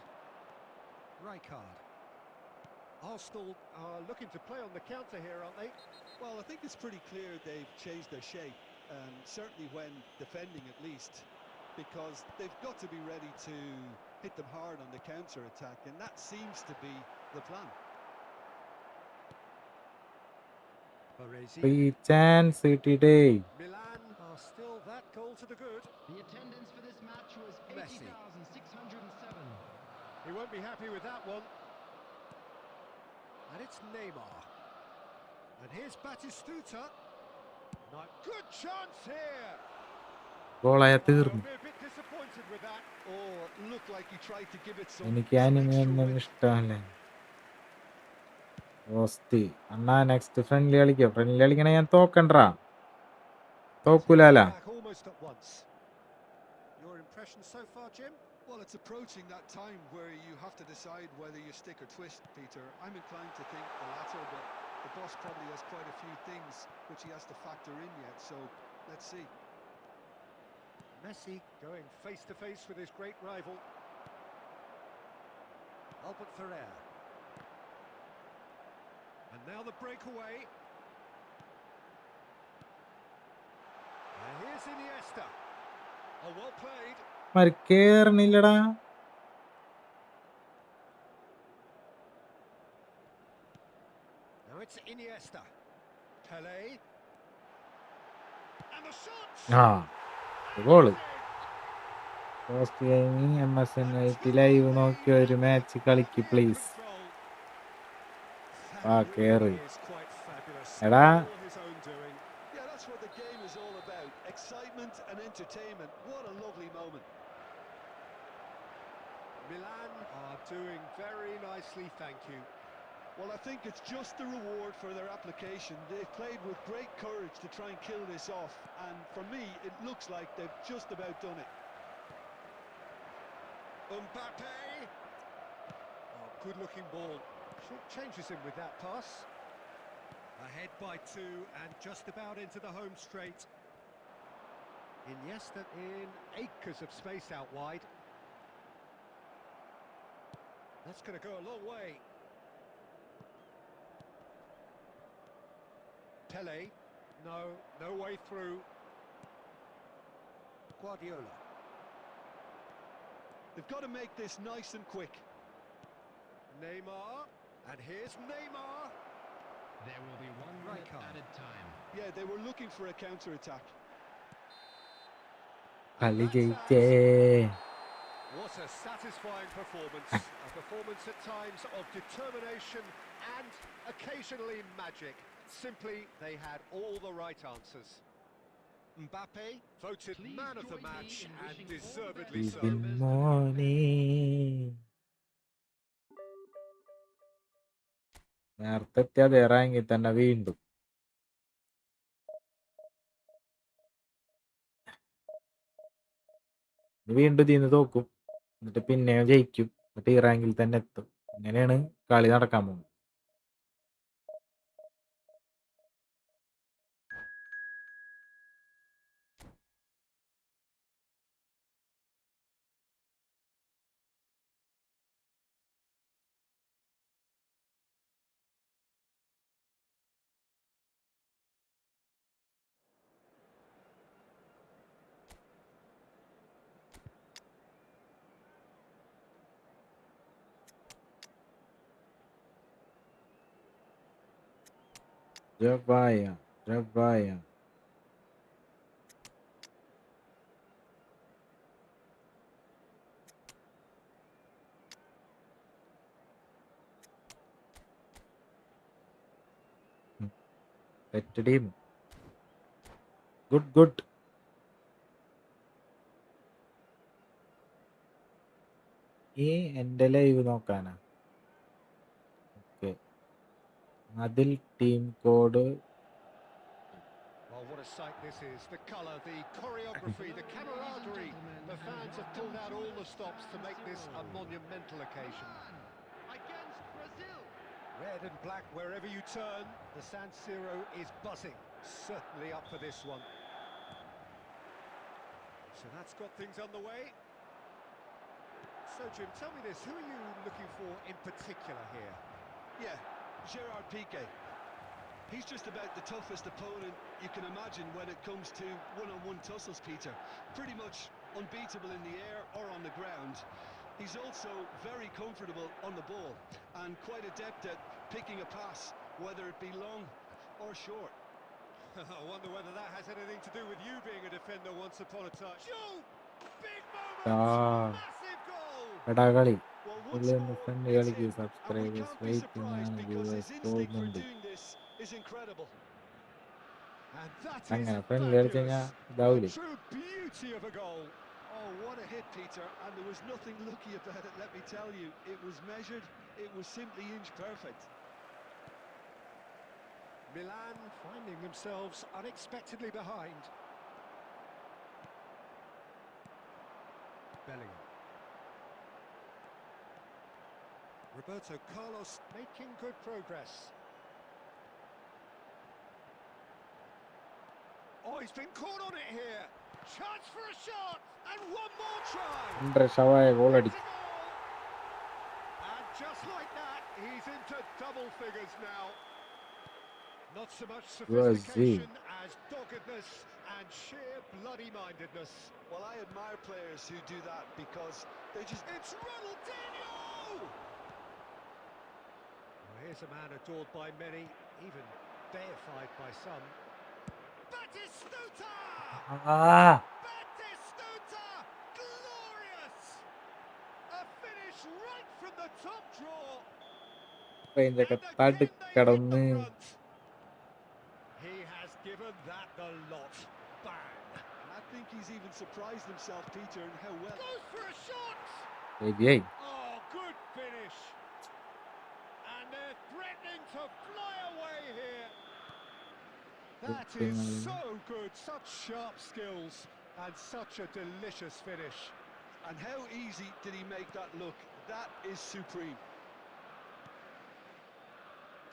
Rijkaard. Arsenal are looking to play on the counter here, aren't they? Well, I think it's pretty clear they've changed their shape, certainly when defending at least, because they've got to be ready to hit them hard on the counter-attack, and that seems to be the plan. Baresi. ഈ chance കിട്ടിയിട്ടേ Milan are still that goal to the good. The attendance for this match was Messi. 80,607. He won't be happy with that one. And it's Neymar. And here's Batistuta. Not good chance here. ഗോളായ Oh, തീർന്നു. we're a bit disappointed with that. Oh, looked like he tried to give it some എനിക്ക് extra അനിമയൊന്നും width. ഇഷ്ടമല്ലേ. ഓസ്തി അണ്ണാ, next friendly കളിക്കോ? Friendly കളിക്കണേ ഞാൻ തോക്കണ്ടാ, തോക്കൂലാല. Back almost at once. Your impression so far, Jim? Well, it's approaching that time where you have to decide whether you stick or twist, Peter. I'm inclined to think the latter, but the boss probably has quite a few things which he has to factor in yet, so let's see. Messi going face to face with his great rival. Albert Ferrer. And now the breakaway. And here's Iniesta. Oh, well played. കേറണില്ലടാ. Now it's Iniesta. Pele. And the shot! ആ goal. Post കഴിഞ്ഞ് MSN live നോക്കിയ ഒരു match കളിക്ക് please. That കേറ്. really is quite fabulous. എടാ All his own doing. Yeah, that's what the game is all about. Excitement and entertainment. What a lovely moment. Milan are doing very nicely, thank you. Well, I think it's just the reward for their application. They've played with great courage to try and kill this off, and for me, it looks like they've just about done it. Mbappe. Oh, good-looking ball. Short changes him with that pass. Ahead by 2 and just about into the home straight. Iniesta in acres of space out wide. That's going to go a long way. Pele. No way through. Guardiola. They've got to make this nice and quick. Neymar. And here's Neymar. There will be 1 minute Rijkaard. added time. Yeah, they were looking for a counter-attack. കളി ജയിച്ചേ. What a satisfying performance. A performance at times of determination and occasionally magic. Simply, they had all the right answers. Mbappe, voted Please man of the join me match in and wishing all the deservedly best so. ഇതിൻ members of മോനെ നേരത്തെ എത്തിയത് റാങ്കിൽ തന്നെ വീണ്ടും ഇതിന്ന് തോക്കും, എന്നിട്ട് പിന്നെയും ജയിക്കും, എന്നിട്ട് ഈ റാങ്കിൽ തന്നെ എത്തും. ഇങ്ങനെയാണ് കളി നടക്കാൻ പോകുന്നത്. ജവായ ജവായ സെറ്റ് ടീം. Good good. ഈ എൻ്റെ ലൈവ് നോക്കാനാ? ഓക്കെ, അതിൽ team code. Oh, what a sight this is. The colour, the choreography, the camaraderie. The fans have pulled out all the stops to make this a monumental occasion. against Brazil. Red and black wherever you turn, the San Siro is buzzing. Certainly up for this one. So that's got things underway. So Jim, tell me this, who are you looking for in particular here? Yeah, Gerard Piqué. He's just about the toughest opponent you can imagine when it comes to one-on-one tussles, Peter. Pretty much unbeatable in the air or on the ground. He's also very comfortable on the ball and quite adept at picking a pass, whether it be long or short. I wonder whether that has anything to do with you being a defender once upon a time. Shoot! Big moment! Massive goal! എടാ കളി Well, once പുള്ളി ഒന്ന് more, front it's കളിക്ക്. him, and we subscribers can't be waiting surprised ആണ്, because his viewers instinct for പോകുന്നുണ്ട്. doing this is incredible. And that is അങ്ങനെ friendly കളിച്ച് കഴിഞ്ഞാൽ fabulous. A ഇതാവൂലേ? true beauty of a goal. Oh, what a hit, Peter, and there was nothing lucky about it, let me tell you. It was measured, it was simply inch perfect. Milan finding themselves unexpectedly behind. Bellingham. Roberto Carlos making good progress. Oh, he's been caught on it here. Chance for a shot, and one more try. Shawaya ഗോളടി. It's a goal. And just like that, he's into double figures now. Not so much sophistication as doggedness and sheer bloody-mindedness. Well, I admire players who do that because they just... It's Ronaldinho! Well, here's a man adored by many, even deified by some. Batistuta! Batistuta! Glorious! A finish right from the top draw. And ഇതൊക്കെ again they hit തടുക്കടന്ന്. the front. He has given that the lot. Bang! I think he's even surprised himself, Peter, in how well... Goes for a shot! ശരിയായി. Oh, good finish. And they're threatening to fly away here. That is so good. Such sharp skills and such a delicious finish. And how easy did he make that look? That is supreme.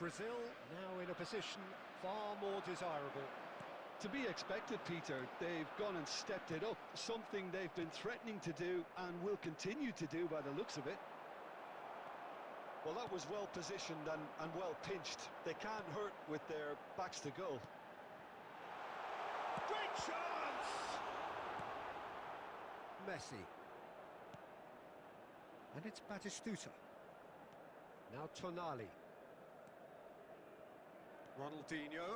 Brazil now in a position far more desirable. To be expected, Peter. They've gone and stepped it up, something they've been threatening to do and will continue to do by the looks of it. Well, that was well positioned and well pinched. They can't hurt with their backs to goal. Great chance! Messi. And it's Batistuta. Now Tonali. Ronaldinho.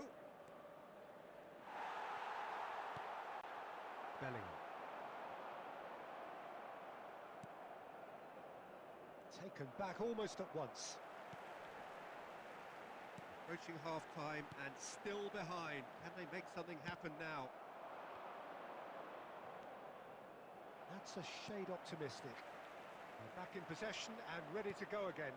Bellingham. Taken back almost at once. Approaching half-time and still behind. Can they make something happen now? That's a shade optimistic. They're back in possession and ready to go again.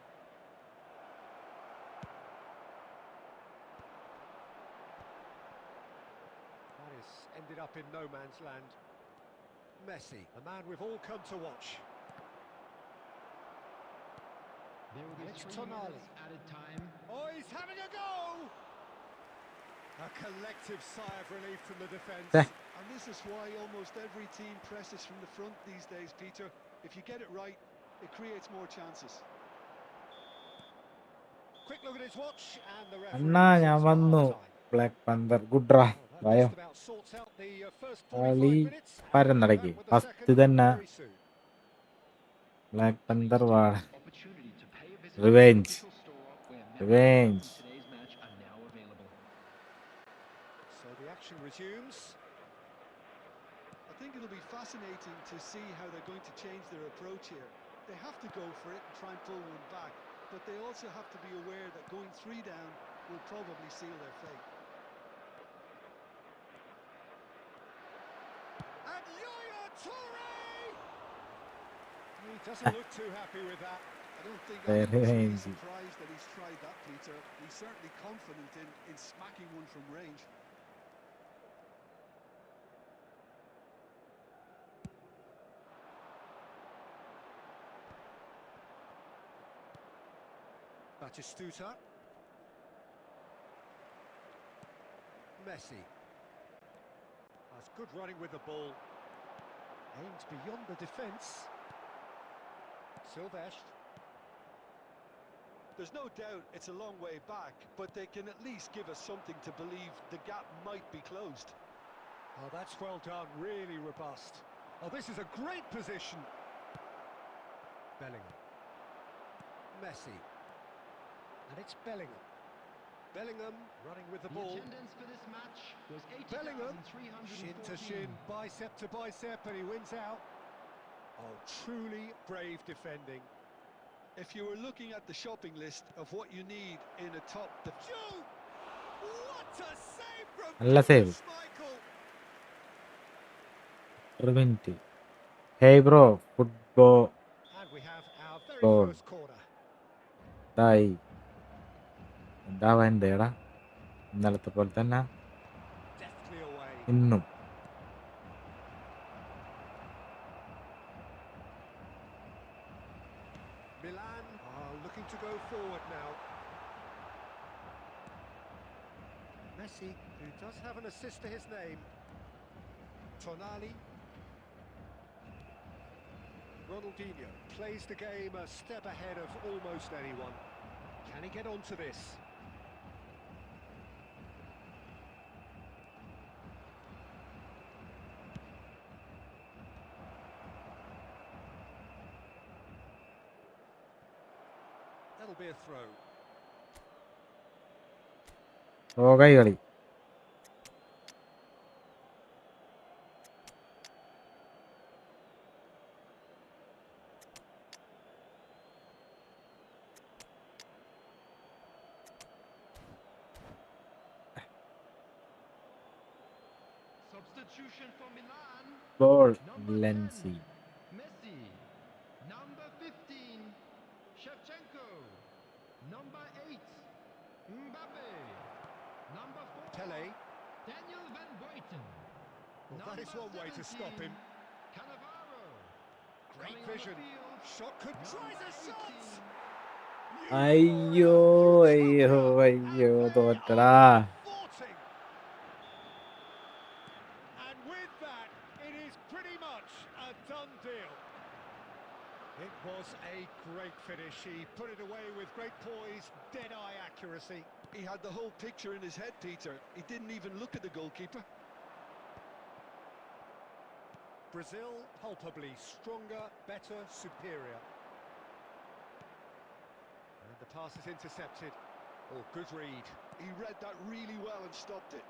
That has ended up in no man's land. Messi, the man we've all come to watch. There will be It's 3 Tonali. minutes added time. Oh, he's having a go! A collective sigh of relief from the defence. And this is why almost every team presses from the front these days, Peter. If you get it right, it creates more chances. Quick look at his watch and the referee അണ്ണാ ഞാൻ says വന്നു. half-time. Black പന്തർ ഗുഡ്രാ Well, that വായോ. just about sorts out the first കളി 45 minutes. And we'll be പരന്നടക്കി back with the first second തന്നെ very soon. Black പന്തർ വാ. Opportunity to pay a visit Revenge. to the official store where Revenge. from today's match are now available. So the action resumes. I think it'll be fascinating to see how they're going to change their approach here. They have to go for it and try and pull one back, but they also have to be aware that going 3 down will probably seal their fate. And Yaya Toure! He doesn't look too happy with that. I don't think Very anyone's really rangy. surprised that he's tried that, Peter. He's certainly confident in smacking one from range. Batistuta. Messi. That's good running with the ball. Aimed beyond the defence. Silvestre. There's no doubt it's a long way back, but they can at least give us something to believe the gap might be closed. Oh, that's well done, really robust. Oh, this is a great position. Bellingham. Messi. And it's Bellingham. Bellingham running with the The ball. attendance for this match was Bellingham. 80,314. Shin to shin, bicep to bicep, and he wins out. Oh, truly brave defending. If you were looking at the shopping list of what you need in a top Shoot! What a save from നല്ല save. Michael! Revenge. Hey bro, football And we have our very Goal. first corner. ഇതായി. എന്താ എന്തേടാ ഇന്നലത്തെ പോലെ തന്നെ Deftly away. ഇന്നും. Milan are looking to go forward now. Messi, who does have an assist to his name. Tonali. Ronaldinho plays the game a step ahead of almost anyone. Can he get onto this? That'll be a throw. കൈ കളി. Substitution for Milan. Ball Number Lenzi. 10, Messi. Number 15, Shevchenko. Number 8, Mbappe. Number 4, Pele. Daniel Van Buiten. Well, that is one way to stop him. Cannavaro. Great Coming on the vision. field, Shot could tries a shot. അയ്യോ അയ്യോ അയ്യോ തോറ്റടാ. And with that, it is pretty much a done deal. It was a great finish. He put it away with great poise, dead-eye accuracy. He had the whole picture in his head, Peter. He didn't even look at the goalkeeper. Brazil palpably stronger, better, superior. And the pass is intercepted. Oh, good read. He read that really well and stopped it.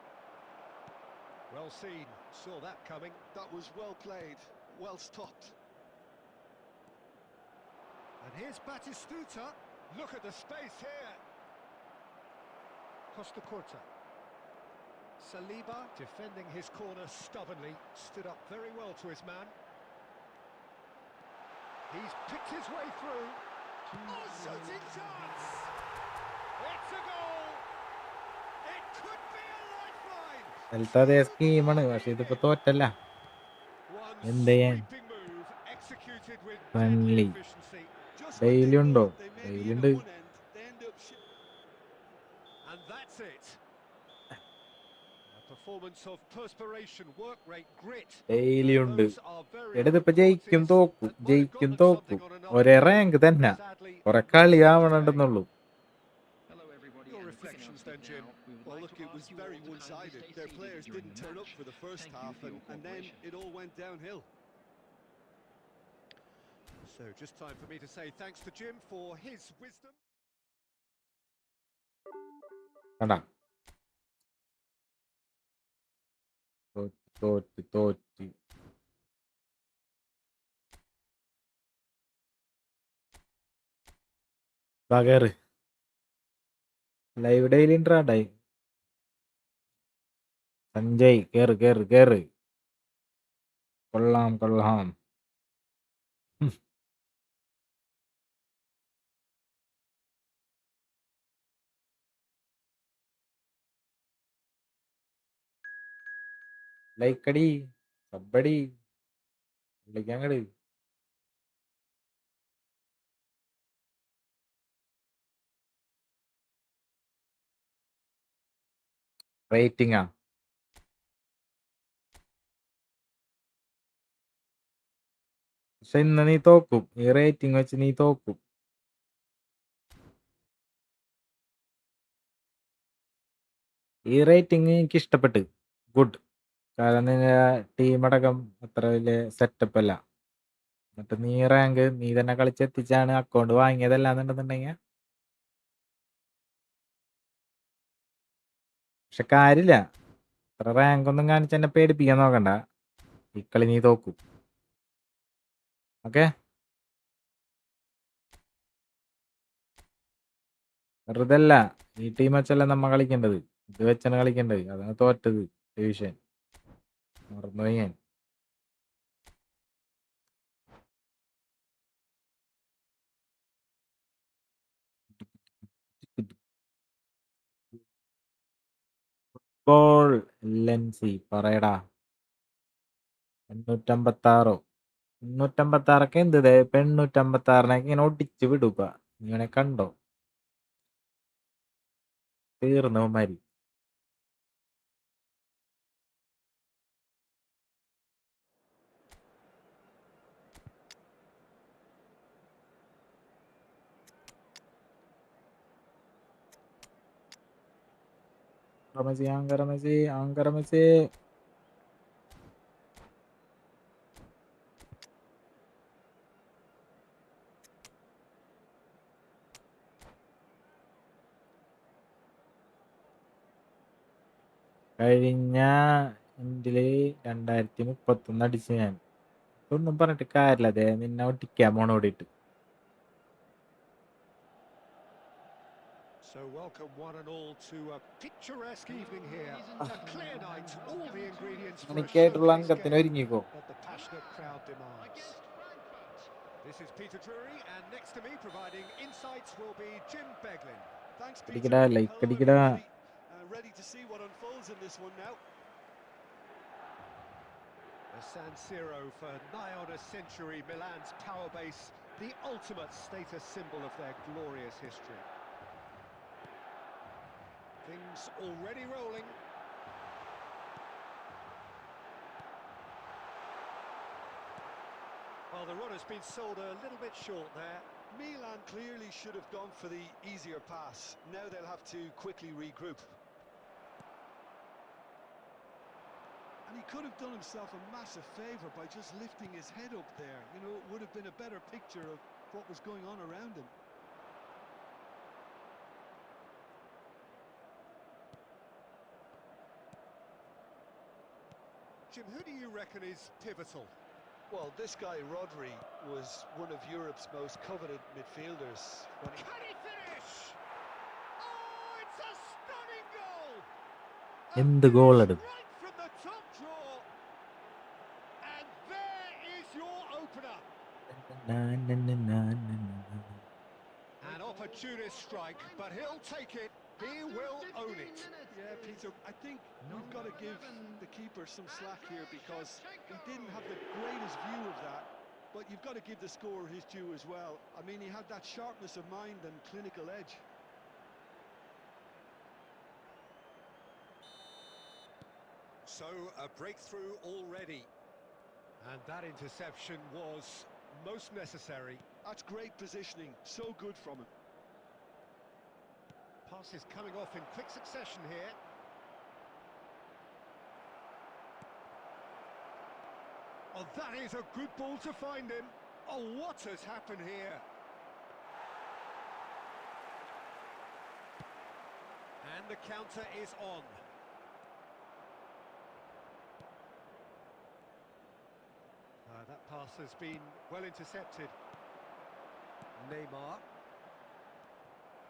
Well seen. Saw that coming. That was well played, well stopped. And here's Batistuta. Look at the space here. Costa Curta. Saliba defending his corner stubbornly. Stood up very well to his man. He's picked his way through. Oh, shooting chance! It's a goal! It could be a lifeline! സ്ഥലത്ത് അതേ സ്കീമാണ്, പക്ഷെ ഇതിപ്പോ തോറ്റല്ല. One എന്ത് ചെയ്യാൻ? sweeping move executed with deadly friendly efficiency. Just when daily they ഉണ്ടോ? thought they may be daily in ഉണ്ട്. at one end, they end up And that's it. A performance of perspiration, work rate, grit. Daily ഉണ്ട്. Those are very എടതിപ്പോ good ജയിക്കും qualities തോക്കും, that might have ജയിക്കും got them തോക്കും. something on another ഒരേ day. Rank തന്നെ, Sadly, കുറെ not കളി so today. ആവണമെന്നുള്ളൂ. Hello, everybody. Your and reflections second then, Jim. now, we would Well, like look, to it was ask you very all to kindly one-sided. stay Their seated players during didn't the turn up match. for the first Thank you half, for your and then cooperation. it all went downhill. So just time for me to say thanks to Jim for his wisdom. കണ്ടാ, തോറ്റ് പകറ് live daily ഇൻട്രാണ്ടായി. Sanjay കേറ്. കൊള്ളാം. ലൈക്കടി, സബ്ബടി, വിളിക്കാങ്ങട്. റേറ്റിംഗാ? പക്ഷെ ഇന്ന് നീ തോക്കും, ഈ rating വെച്ച് നീ തോക്കും. ഈ റേറ്റിംഗ് എനിക്ക് ഇഷ്ടപ്പെട്ട്, ഗുഡ്. കാരണം നിന്റെ ടീമടക്കം അത്ര വലിയ സെറ്റപ്പ് അല്ല. എന്നിട്ട് നീ റാങ്ക് നീ തന്നെ കളിച്ചെത്തിച്ചാണ് അക്കൗണ്ട് വാങ്ങിയതല്ലാന്നുണ്ടെന്നുണ്ടെങ്കിൽ പക്ഷെ കാര്യമില്ല. അത്ര റാങ്ക് ഒന്നും കാണിച്ച് എന്നെ പേടിപ്പിക്കാൻ നോക്കണ്ട. ഈ കളി നീ തോക്കും. ഓക്കെ, വെറുതെ അല്ല, ഈ ടീം വെച്ചല്ല നമ്മ കളിക്കേണ്ടത്, ഇത് വെച്ചാണ് കളിക്കേണ്ടത്. അതാണ് തോറ്റത് ഡിവിഷൻ, മറന്നുപോയി ഞാൻ. ഇപ്പോൾ ലെൻസി പറയടാ. 856 856 എന്ത് 856 ഇങ്ങനെ ഒടിച്ച് വിടുക. ഇങ്ങനെ കണ്ടോ, തീർന്നവന്മാര്. ആങ്കറമസി. കഴിഞ്ഞ ഇതില് 2031 അടിച്ച് ഞാൻ. ഇതൊന്നും പറഞ്ഞിട്ട് കാര്യമില്ല, അതെ നിന്നെ ഒട്ടിക്കാൻ പോണോടിയിട്ട്. So welcome one and all to a picturesque evening here. A clear night, all the ingredients for a എനിക്കായിട്ടുള്ള showcase അംഗത്തിന് game ഒരുങ്ങിക്കോ. that the passionate crowd demands. This is Peter Drury, and next to me providing insights will be Jim Beglin. Thanks, Peter. അടിക്കടാ, like Hello, അടിക്കടാ. everybody. Ready to see what unfolds in this one now. The San Siro for nigh on a century, Milan's power base, the ultimate status symbol of their glorious history. Things already rolling. Well, the run has been sold a little bit short there. Milan clearly should have gone for the easier pass. Now they'll have to quickly regroup. And he could have done himself a massive favour by just lifting his head up there. You know, it would have been a better picture of what was going on around him. Jim, who do you reckon is pivotal? Well, this guy, Rodri, was one of Europe's most coveted midfielders. Can he finish? Oh, it's a stunning goal! എന്ത് ഗോളാണ്? Right from the top draw. And there is your opener. An opportunist strike, but he'll take it. He will own it. Yeah, Peter, I think we've got to give the keeper some slack here because he didn't have the greatest view of that. But you've got to give the scorer his due as well. I mean, he had that sharpness of mind and clinical edge. So, a breakthrough already. And that interception was most necessary. That's great positioning. So good from him. Passes coming off in quick succession here. Oh, that is a good ball to find him. Oh, what has happened here? And the counter is on. That pass has been well intercepted. Neymar.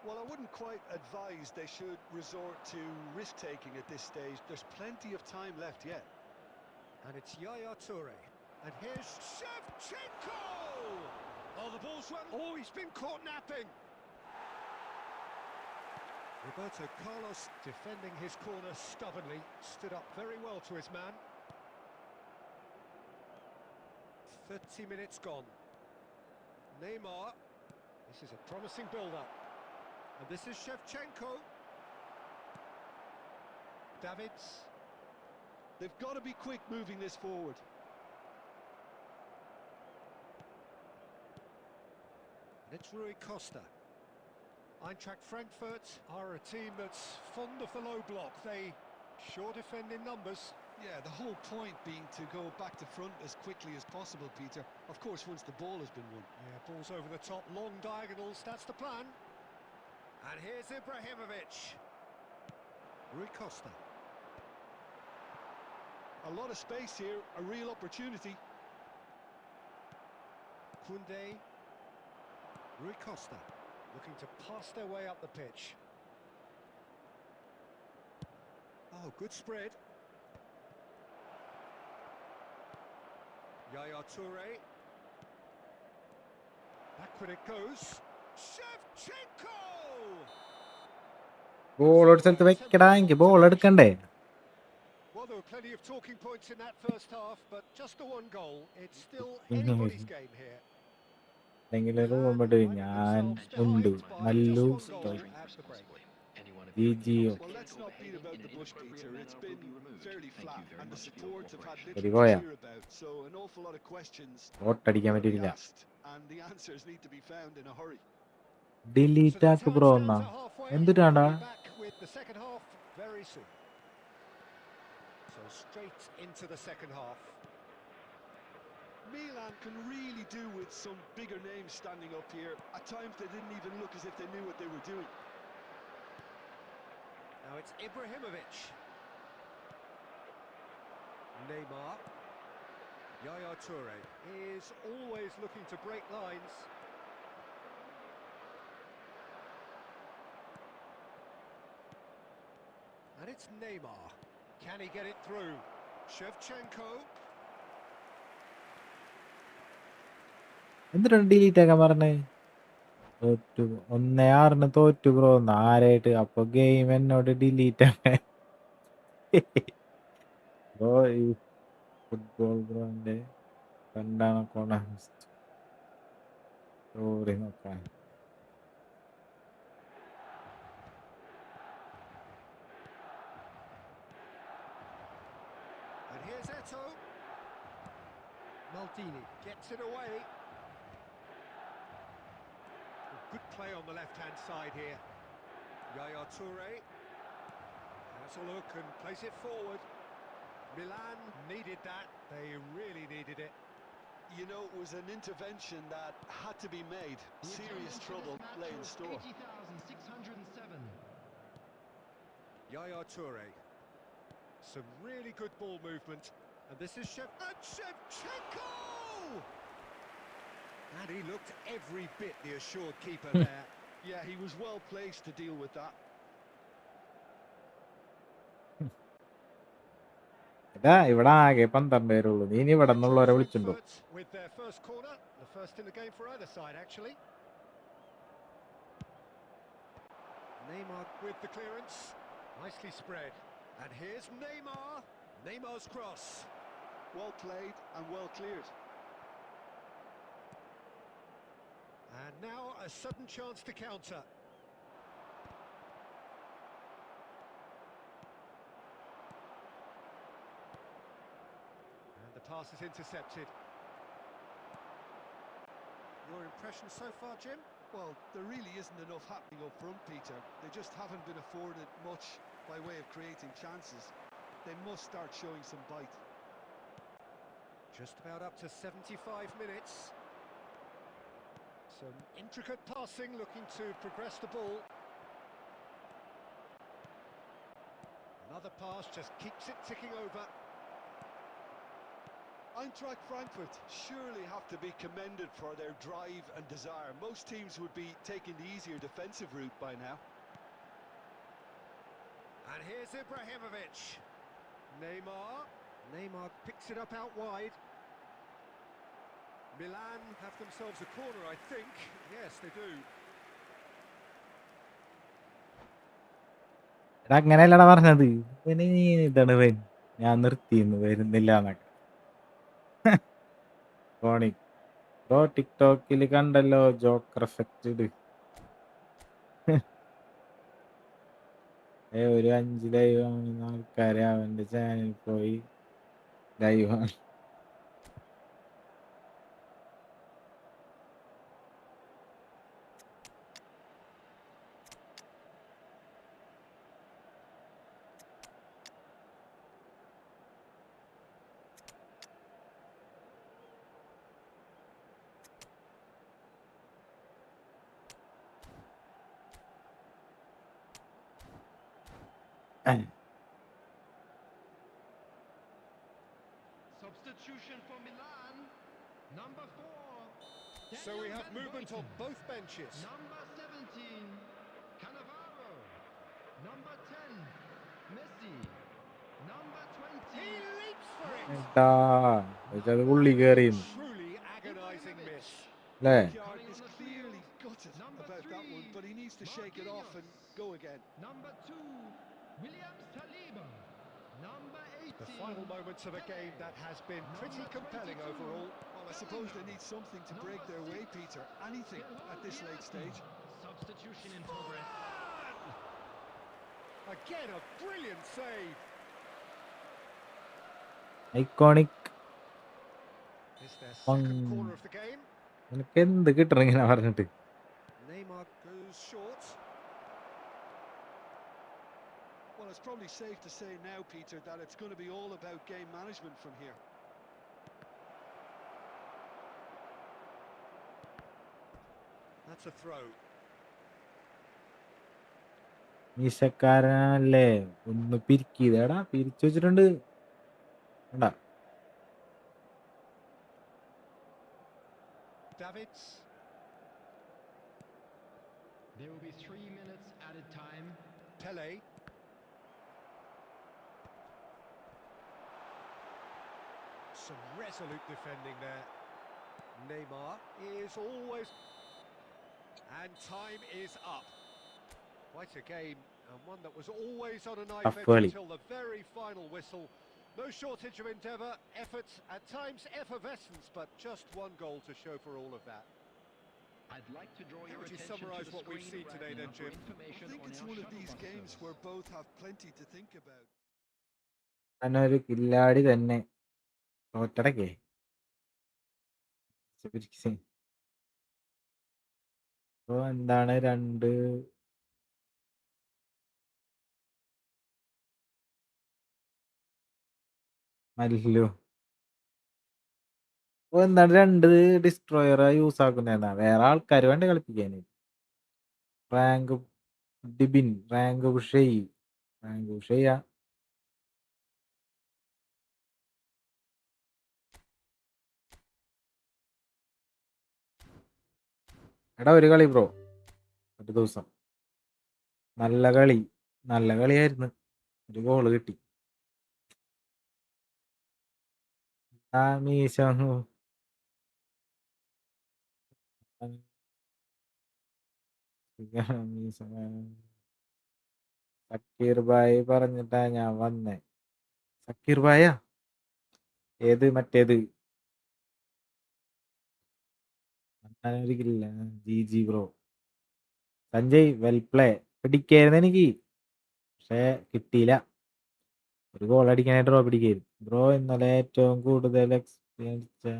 Well, I wouldn't quite advise they should resort to risk-taking at this stage. There's plenty of time left yet. And it's Yaya Toure. And here's Shevchenko! Oh, the ball's run. Oh, he's been caught napping. Roberto Carlos defending his corner stubbornly. Stood up very well to his man. 30 minutes gone. Neymar. This is a promising build-up. And this is Shevchenko. Davids. They've got to be quick moving this forward. And it's Rui Costa. Eintracht Frankfurt are a team that's fond of the low block. They sure defend in numbers. Yeah, the whole point being to go back to front as quickly as possible, Peter. Of course, once the ball has been won. Yeah, balls over the top, long diagonals, that's the plan. And here's Ibrahimovic. Rui Costa. A lot of space here, a real opportunity. Koundé. Rui Costa. Looking to pass their way up the pitch. Oh, good spread. Yaya Toure. Backward it goes. Shevchenko! Goal ഒരു സ്ഥലത്ത് വെക്കടാ എനിക്ക് ball എടുക്കണ്ടേ Well, there were plenty of talking points in that first half, but just the one goal. It's still anybody's game here. അല്ലെങ്കിൽ റൂമിട്ട് ഞാൻ ഉണ്ട് നല്ലു ജിജിയോ Well, let's not beat about the bush, Peter. It's been fairly flat, and the supports have had Very little good. to cheer about. So an awful lot of questions ഓട്ടടിക്കാൻ will be പറ്റിയില്ല asked, and the answers need to be found in a hurry. Delete ആക്ക് bro എന്നാ എന്തിനാടാ Back with the second half very soon. So straight into the second half. Milan can really do with some bigger names standing up here. At times they didn't even look as if they knew what they were doing. Now it's Ibrahimovic. Neymar. Yaya Toure is always looking to break lines. And it's Neymar. Can he get it through? Shevchenko. എന്തിനാണ് delete ആക്കാൻ പറഞ്ഞേ തോറ്റു 1-6 തോറ്റു bro ആരായിട്ട് അപ്പൊ game എന്നോട് delete ആക്കാൻ bro ഈ football ബ്രോന്റെ രണ്ടാണ് സ്റ്റോറി നോക്കാൻ And here's Eto. Maldini gets it away. Good play on the left-hand side here. Yaya Toure has a look and plays it forward. Milan needed that. They really needed it. You know, it was an intervention that had to be made. Serious trouble lay in store. 80,607. Yaya Toure. Some really good ball movement. And this is Shevchenko! And he looked every bit the assured keeper there. Yeah, he was well placed to deal with that. ഇതാ ഇവിടെ ആകെ 12 പേരുള്ളൂ. നീ ഇനി ഇവിടെ നിന്നുള്ളവരെ വിളിച്ചിട്ടുണ്ടോ? Frankfurt with their first corner, the first in the game for either side actually. Neymar with the clearance, nicely spread. And here's Neymar. Neymar's cross. Well played and well cleared. And now a sudden chance to counter. And the pass is intercepted. Your impression so far, Jim? Well, there really isn't enough happening up front, Peter. They just haven't been afforded much by way of creating chances. They must start showing some bite. Just about up to 75 minutes. Some intricate passing, looking to progress the ball. Another pass just keeps it ticking over. Eintracht Frankfurt surely have to be commended for their drive and desire. Most teams would be taking the easier defensive route by now. And here's Ibrahimovic. Neymar picks it up out wide. Milan have themselves a corner, I think. Yes, they do. എടാ അങ്ങനെയല്ലടാ പറഞ്ഞത്. ഇവന് ഇതാണ് ഇവൻ. ഞാൻ നിർത്തിന്ന് വരുന്നില്ല എന്നൊക്കെ. ഫോണി bro ടിക്ടോക്കിൽ കണ്ടല്ലോ Joker effect. ഒരു 5 ലൈവ് ആവുന്ന ആൾക്കാരെ അവന്റെ ചാനലിൽ പോയി ലൈവ് ആണ്. Substitution for Milan. Number 4. So we have movement on both benches. Number 17. Cannavaro. Number 10. Messi. Number 20. He leaps for it. എന്താ അത് പുള്ളി കയറിയെന്ന് Truly agonising miss. അല്ലേ? Yard is clearly gutted about that one, but he needs to shake it off and go again. Number 2. William Saliba. Number 18. The final moments of a game that has been pretty compelling overall. Well, I suppose they need something to break their way, Peter. Anything at this late stage. Substitution in progress. Again, a brilliant save. Iconic. It's their second corner of the game. നിനക്ക് എന്ത് കിട്ടണം ഇങ്ങനെ പറഞ്ഞിട്ട്? Neymar goes short. Well, it's probably safe to say now, Peter, that it's going to be all about game management from here. That's a throw. മീശക്കാരനല്ലേ ഒന്ന് പിരിക്കിയതാടാ, പിരിച്ചു വെച്ചിട്ടുണ്ട്. കണ്ടാ Davids. There will be 3 minutes added time. Pele. Some resolute defending there. Neymar is always... And time is up. Quite a game, and one that was always on a knife edge until the very final whistle. No shortage of endeavour, effort, at times effervescence, but just one goal to show for all of that. I'd like to draw How your would you attention summarise to the what we've screen seen today right then, now for Jim? information I think on it's our one of shuttle these bus games service. where both have plenty to think about. ഒരു കില്ലാടി തന്നെ തോറ്റടക്കേ. അപ്പൊ എന്താണ് 2 മല്ലു. അപ്പൊ എന്താണ് 2 destroyer use ആക്കുന്നതെന്നാ? വേറെ ആൾക്കാർ വേണ്ട കളിപ്പിക്കാന്. റാങ്ക് ഡിബിൻ, റാങ്ക് ഉഷയ്യ. എടാ ഒരു കളി ബ്രോ, ഒരു ദിവസം നല്ല കളിയായിരുന്നു, ഒരു ഗോള് കിട്ടി. മീശ മീശ സക്കീർ ഭായ് പറഞ്ഞിട്ടാ ഞാൻ വന്നേ. സക്കീർ ഭായാ? ഏത് മറ്റേത്? ഒരിക്കലില്ല. G bro. Sanjay well play. പിടിക്കായിരുന്നു എനിക്ക്, പക്ഷെ കിട്ടിയില്ല. ഒരു ഗോൾ അടിക്കാനായിട്ട് ഡ്രോ പിടിക്കായിരുന്നു. ബ്രോ ഇന്നലെ ഏറ്റവും കൂടുതൽ എക്സ്പീരിയൻസ്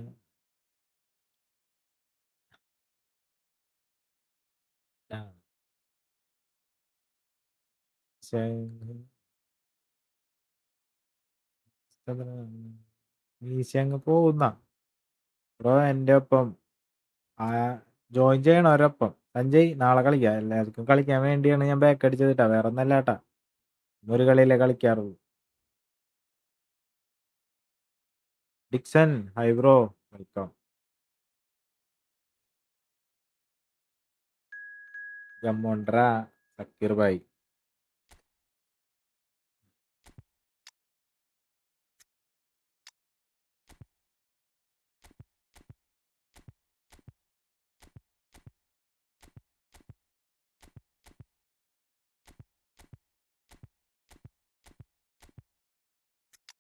മീശ അങ്ങ് പോകുന്ന ബ്രോ എൻ്റെ ഒപ്പം ജോയിൻ ചെയ്യണം ഒരൊപ്പം. സഞ്ജയ് നാളെ കളിക്കാം. എല്ലാവർക്കും കളിക്കാൻ വേണ്ടിയാണ് ഞാൻ ബാക്ക് അടിച്ചതിട്ടാ, വേറെ ഒന്നല്ല കേട്ടാ. ഒരു കളിയിലേ കളിക്കാറുള്ളൂ. Dixon hi bro, welcome. ഗമ്മോണ്ട്രാ സക്കീർ ഭായ്.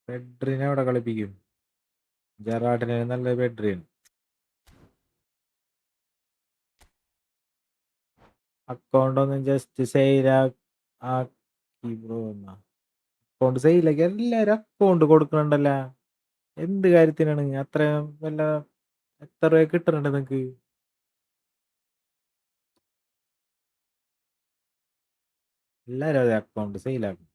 ബെഡ്രിനെ എവിടെ കളിപ്പിക്കും? ജെറാഡിനെ നല്ല ബെഡ്രിൻ. അക്കൗണ്ട് ഒന്ന് ജസ്റ്റ് സെയിലാക്കി ബ്രോ. എന്നാ അക്കൗണ്ട് സെയിലാക്കി എല്ലാരും അക്കൗണ്ട് കൊടുക്കണുണ്ടല്ല. എന്ത് കാര്യത്തിനാണ്? അത്രയും വല്ല എത്ര രൂപ കിട്ടുന്നുണ്ട് നിങ്ങക്ക്? എല്ലാരും അതെ അക്കൗണ്ട് സെയിലാക്കും.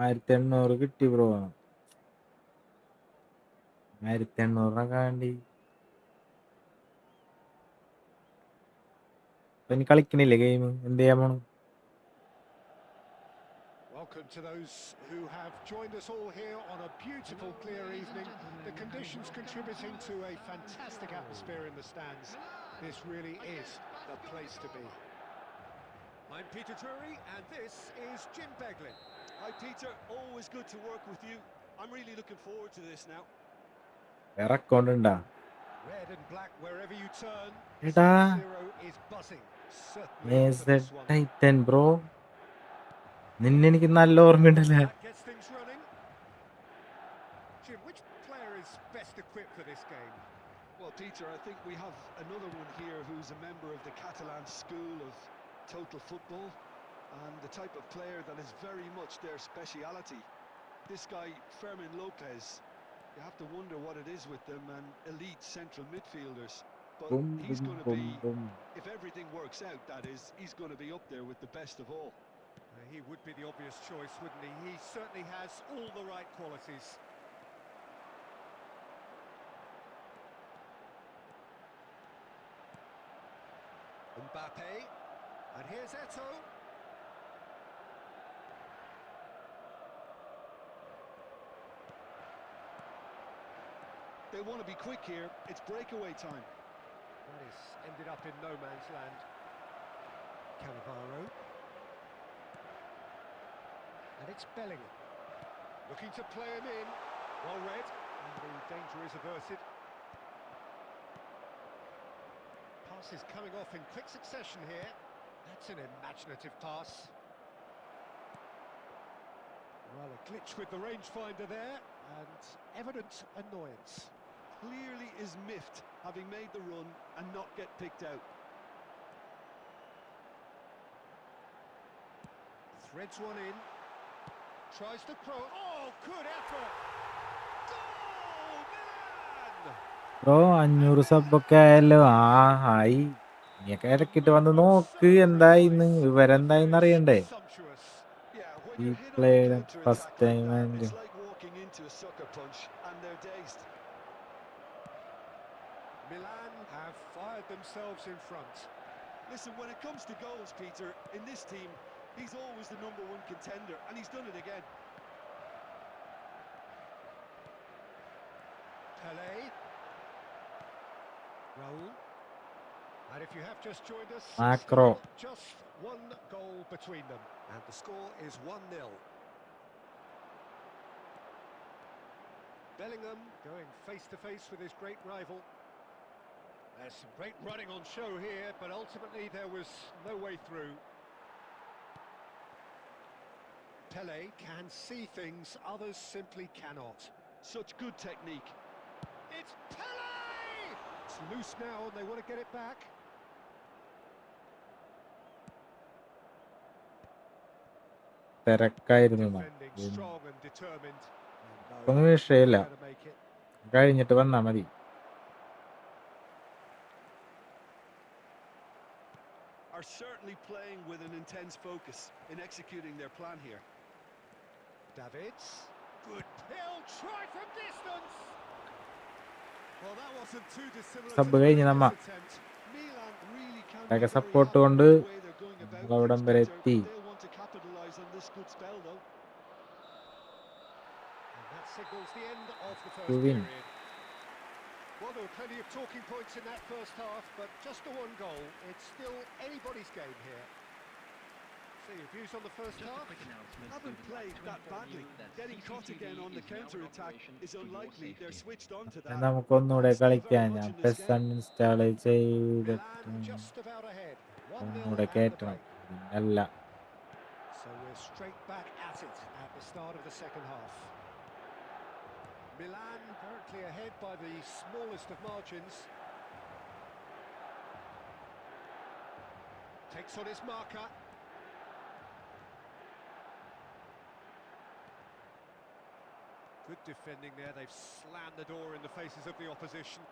$1800 കിട്ടി ബ്രോ. 1800 വേണ്ടി ഇപ്പൊ ഇനി കളിക്കണില്ലേ ഗെയിം? എന്ത് ചെയ്യാൻ പോണു? Welcome to those who have joined us all here on a beautiful, clear evening. The conditions contributing to a fantastic atmosphere in the stands. This really is the place to be. I'm Peter Drury, and this is Jim Beglin. Hi Peter, always good to work with you. I'm really looking forward to this now. വേറെ account ഉണ്ടാ? Red and black wherever you turn. എടാ San Siro is buzzing. Certainly for this one. Titan bro, നിന്നെ എനിക്ക് നല്ല ഓർമ്മയുണ്ടല്ലേ? That gets things running. Jim, which player is best equipped for this game? Well, Peter, I think we have another one here who's a member of the Catalan school of total football and the type of player that is very much their speciality. This guy, Fermin Lopez, you have to wonder what it is with them and elite central midfielders. But he's going to be, if everything works out, that is, he's going to be up there with the best of all. He would be the obvious choice, wouldn't he? He certainly has all the right qualities. Mbappe, and here's Eto'o. They want to be quick here, it's breakaway time. That is ended up in no man's land. Cannavaro. And it's Bellingham. Looking to play him in. Well read, and the danger is averted. Passes coming off in quick succession here. That's an imaginative pass. Well, a glitch with the rangefinder there, and evident annoyance. Clearly is miffed, having made the run and not get picked out. Threads one in. Tries to cross. Oh, good effort! Goal, Milan! Bro 500 സബൊക്കെ ആയല്ലോ. Hi, നീയൊക്കെ ഇടക്കിട്ട് വന്ന് നോക്ക് എന്തായിന്ന്, വിവരം എന്തായിന്ന് അറിയണ്ടേ? Yeah, when ഈ you're hit on a പ്ലേയുടെ counter first attack like time that, and it's like walking into a sucker punch and they're dazed. Milan have fired themselves in front. Listen, when it comes to goals, Peter, in this team, he's always the #1 contender, and he's done it again. Pele. Raul. And if you have just joined us, Macro. still just one goal between them. And the score is 1-0. Bellingham going face-to-face with his great rival. There's some great running on show here, but ultimately there was no way through. Pele can see things others simply cannot. Such good technique. It's Pele! It's loose now and they want to get it back. തിരക്കായിരുന്നു Defending strong and determined. ഒന്നും വിഷയമില്ല, Gonna make it. കഴിഞ്ഞിട്ട് വന്നാ മതി. Are certainly playing with an intense focus in executing their plan here. Davids. Good pill, try from distance. Well, that wasn't too dissimilar Sub to the കഴിഞ്ഞ് previous നമ്മ attempt. Milan really can ഒക്കെ be very support happy കൊണ്ട് with the way they're going about നമ്മളവിടം things, വരെ Peter. എത്തി. They'll want to capitalize on this good spell, though. And that signals the end of the To first win. period. Well, there were plenty of talking points in that first half, but just the one goal. It's still anybody's game here. So your views on the first half? Haven't played that badly. Getting caught again on the counter-attack is unlikely. They're switched on to that. നമുക്കൊന്നുകൂടെ Still very കളിക്കാൻ, much ഞാൻ in this pes game. Uninstall ചെയ്തിട്ട് Milan just about ahead. 1-0 ഒന്നുകൂടെ at the കയറ്റണം. break. പിന്നല്ല So we're straight back at it at the start of the second half. Milan currently ahead by the smallest of margins. Takes on his marker. Good defending there, they've slammed the door in the faces of the opposition.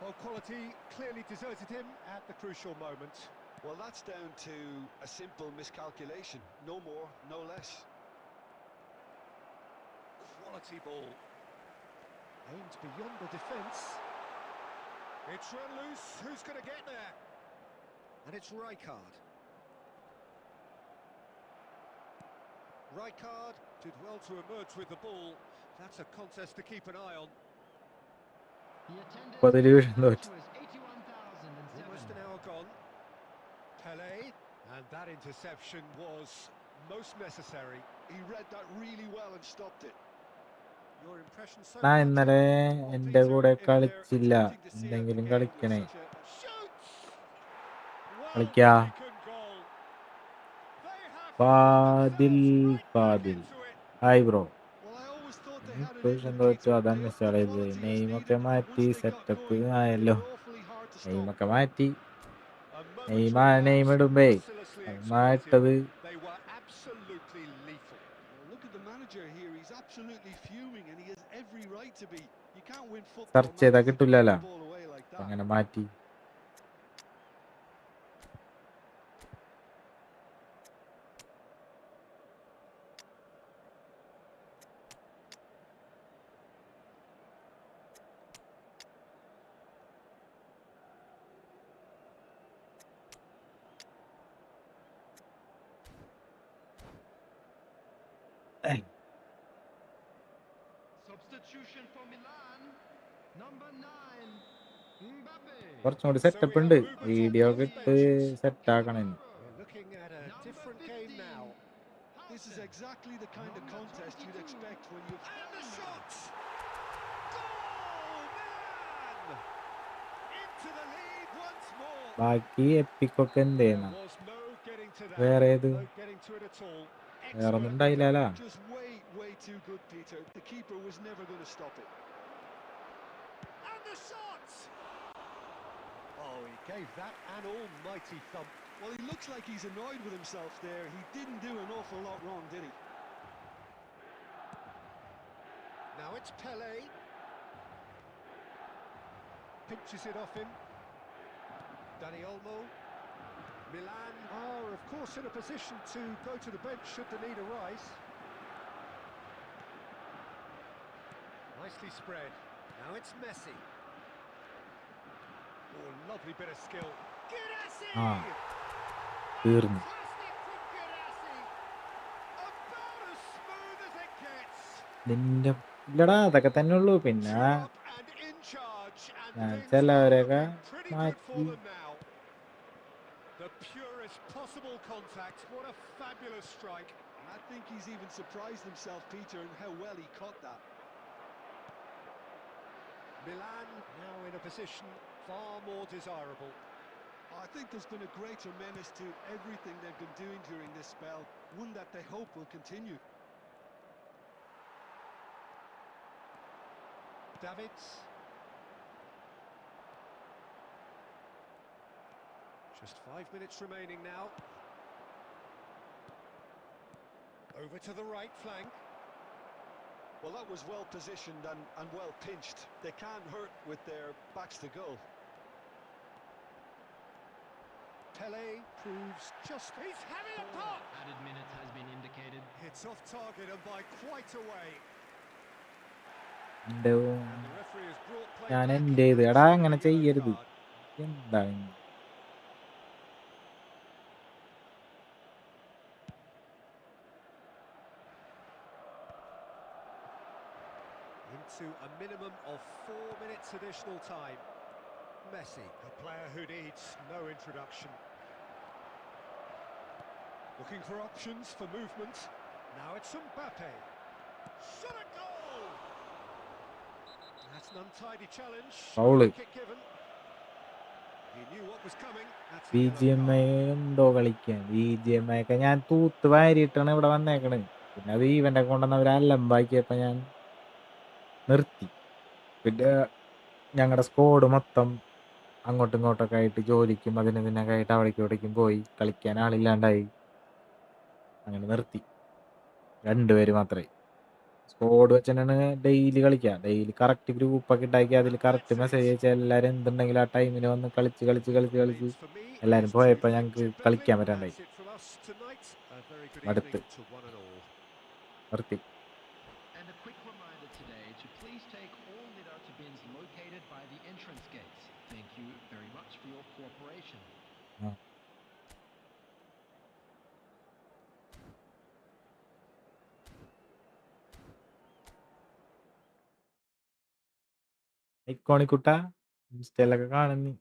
Well, quality clearly deserted him at the crucial moment. Well, that's down to a simple miscalculation. No more, no less. Quality ball. Aimed beyond the defence. It's run loose. Who's going to get there? And it's Rijkaard. Rijkaard did well to emerge with the ball. That's a contest to keep an eye on. ഇപ്പോൾ division തോറ്റ്. Almost an hour gone. Pele. And that interception was most necessary. He read that really well and stopped it. Your impression so ഞാൻ far? ഇന്നലെ Well, എൻ്റെ Peter, കൂടെ if they're കളിച്ചില്ല, expecting to see out the എന്തെങ്കിലും game with കളിക്കണേ. such a Shoots! Well കളിക്കാ. taken goal. They have Fadil themselves right back Fadil into it. Hi bro. Well, I always thought they had it in division them, തോറ്റു, Peter. അതാണ് They got install the ചെയ്തത്. quality as നെയിമൊക്കെ needed. മാറ്റി Once they got setup going, ആയല്ലോ. they were awfully hard to stop. നെയിമൊക്കെ മാറ്റി. A നെയ്മാ momentary name lapse, ഇടുമ്പേ mercilessly നെയ്മാ exploited. ഇട്ടത് They were absolutely lethal. Well, look at the manager here. He's absolutely fuming, and he has every right to be. You can't win football search ചെയ്താൽ matches if you give കിട്ടില്ലല്ലോ, the ball away like that. അങ്ങനെ മാറ്റി. Substitution for Milan, number 9, Mbappe. കുറച്ചും കൂടി setup ഉണ്ട്. Video ഒക്കെ ഇട്ട് set ആക്കണം. We're looking at a different game now. This is exactly the kind of contest you'd expect when you've... And the shot! Goal! Milan! Into the lead once more. ബാക്കി എപ്പിക്കൊക്കെ എന്ത് ചെയ്യണം? There was no getting to that. വേറെ ഏത്? No getting to it at all. വേറെ ഒന്നും Expert ഉണ്ടായില്ലല്ലോ. Just way too good, Peter. The keeper was never going to stop it. And the shot! Oh, he gave that an almighty thump. Well, he looks like he's annoyed with himself there. He didn't do an awful lot wrong, did he? Now it's Pele. Pinches it off him. Dani Olmo. Milan are, of course, in a position to go to the bench should the need arise. Nicely spread. Now it's Messi. Oh, lovely bit of skill. Girassi! ആ തീർന്നു. Fantastic from Girassi. About as smooth as it gets. നിന്റെ ഇല്ലടാ അതൊക്കെ തന്നെ ഉള്ളൂ. പിന്നെ Two up and in charge, and ഞാൻ things are ചിലവരൊക്കെ looking pretty good for മാറ്റി. them now. The purest possible contact. What a fabulous strike. I think he's even surprised himself, Peter, in how well he caught that. Milan now in a position far more desirable. I think there's been a greater menace to everything they've been doing during this spell, one that they hope will continue. Davids. Just 5 minutes remaining now. Over to the right flank. Well, that was well positioned and well pinched. They can't hurt with their backs to goal. Pele proves just... He's having a pop! Added minute has been indicated. It's off target and by quite a way. എൻ്റെ And the referee has brought play ഞാൻ back എൻ്റെ ഇത് and എടാ shown അങ്ങനെ a yellow ചെയ്യരുത്. card. എന്താ Into a minimum of 4 minutes additional time. Messi, a player who needs no introduction. Looking for options for movement. Now it's Mbappe. Shot a goal! That's an untidy challenge. Foul. Kick given. He knew what was coming. That's a B G yellow M I card. ഉണ്ടോ കളിക്കാൻ? B G M I ഒക്കെ ഞാൻ തൂത്ത് വാരിയിട്ടാണ് ഇവിടെ വന്നേക്കണ്. പിന്നെ അത് ഈവൻ്റെ കൊണ്ടുവന്ന് അവർ അലമ്പാക്കിയപ്പോൾ ഞാൻ നിർത്തി. പിന്നെ ഞങ്ങളുടെ സ്ക്വാഡ് മൊത്തം അങ്ങോട്ടും ഇങ്ങോട്ടൊക്കെ ആയിട്ട് ജോലിക്കും ഇതിനൊക്കെ ആയിട്ട് അവിടേക്കും ഇവിടേക്കും പോയി കളിക്കാൻ ആളില്ലാണ്ടായി. അങ്ങനെ നിർത്തി. 2 പേര് മാത്രമേ. സ്ക്വാഡ് വെച്ചിട്ടാണ് ഡെയിലി കളിക്കുക. ഡെയിലി കറക്റ്റ് ഗ്രൂപ്പൊക്കെ ഉണ്ടാക്കി അതിൽ കറക്റ്റ് മെസ്സേജ് അയച്ചാൽ എല്ലാവരും എന്തുണ്ടെങ്കിലും ആ ടൈമിന് വന്ന് കളിച്ച് Remains for me എല്ലാവരും is to പോയപ്പോൾ thank ഞങ്ങൾക്ക് Jim കളിക്കാൻ Beglin. പറ്റാണ്ടായി. That's it from us tonight. A very good അടുത്ത് evening to one and all. നിർത്തി. And a quick reminder today to please take all Nidata bins located by the entrance gates. Thank you very much for your cooperation. ഐക്കോണിക്കുട്ട ഇൻസ്റ്റയിലൊക്കെ കാണുന്നു.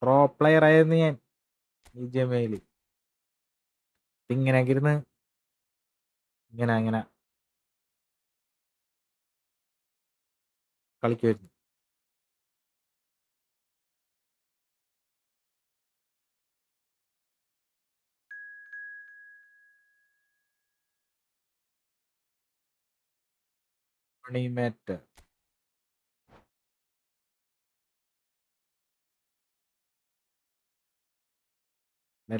Pro player ആയിരുന്നു ഞാൻ ഈ ജമയില്. ഇങ്ങനെയൊക്കെ ഇരുന്ന് ഇങ്ങനെ കളിക്കുമായിരുന്നു. മണിമേറ്റ്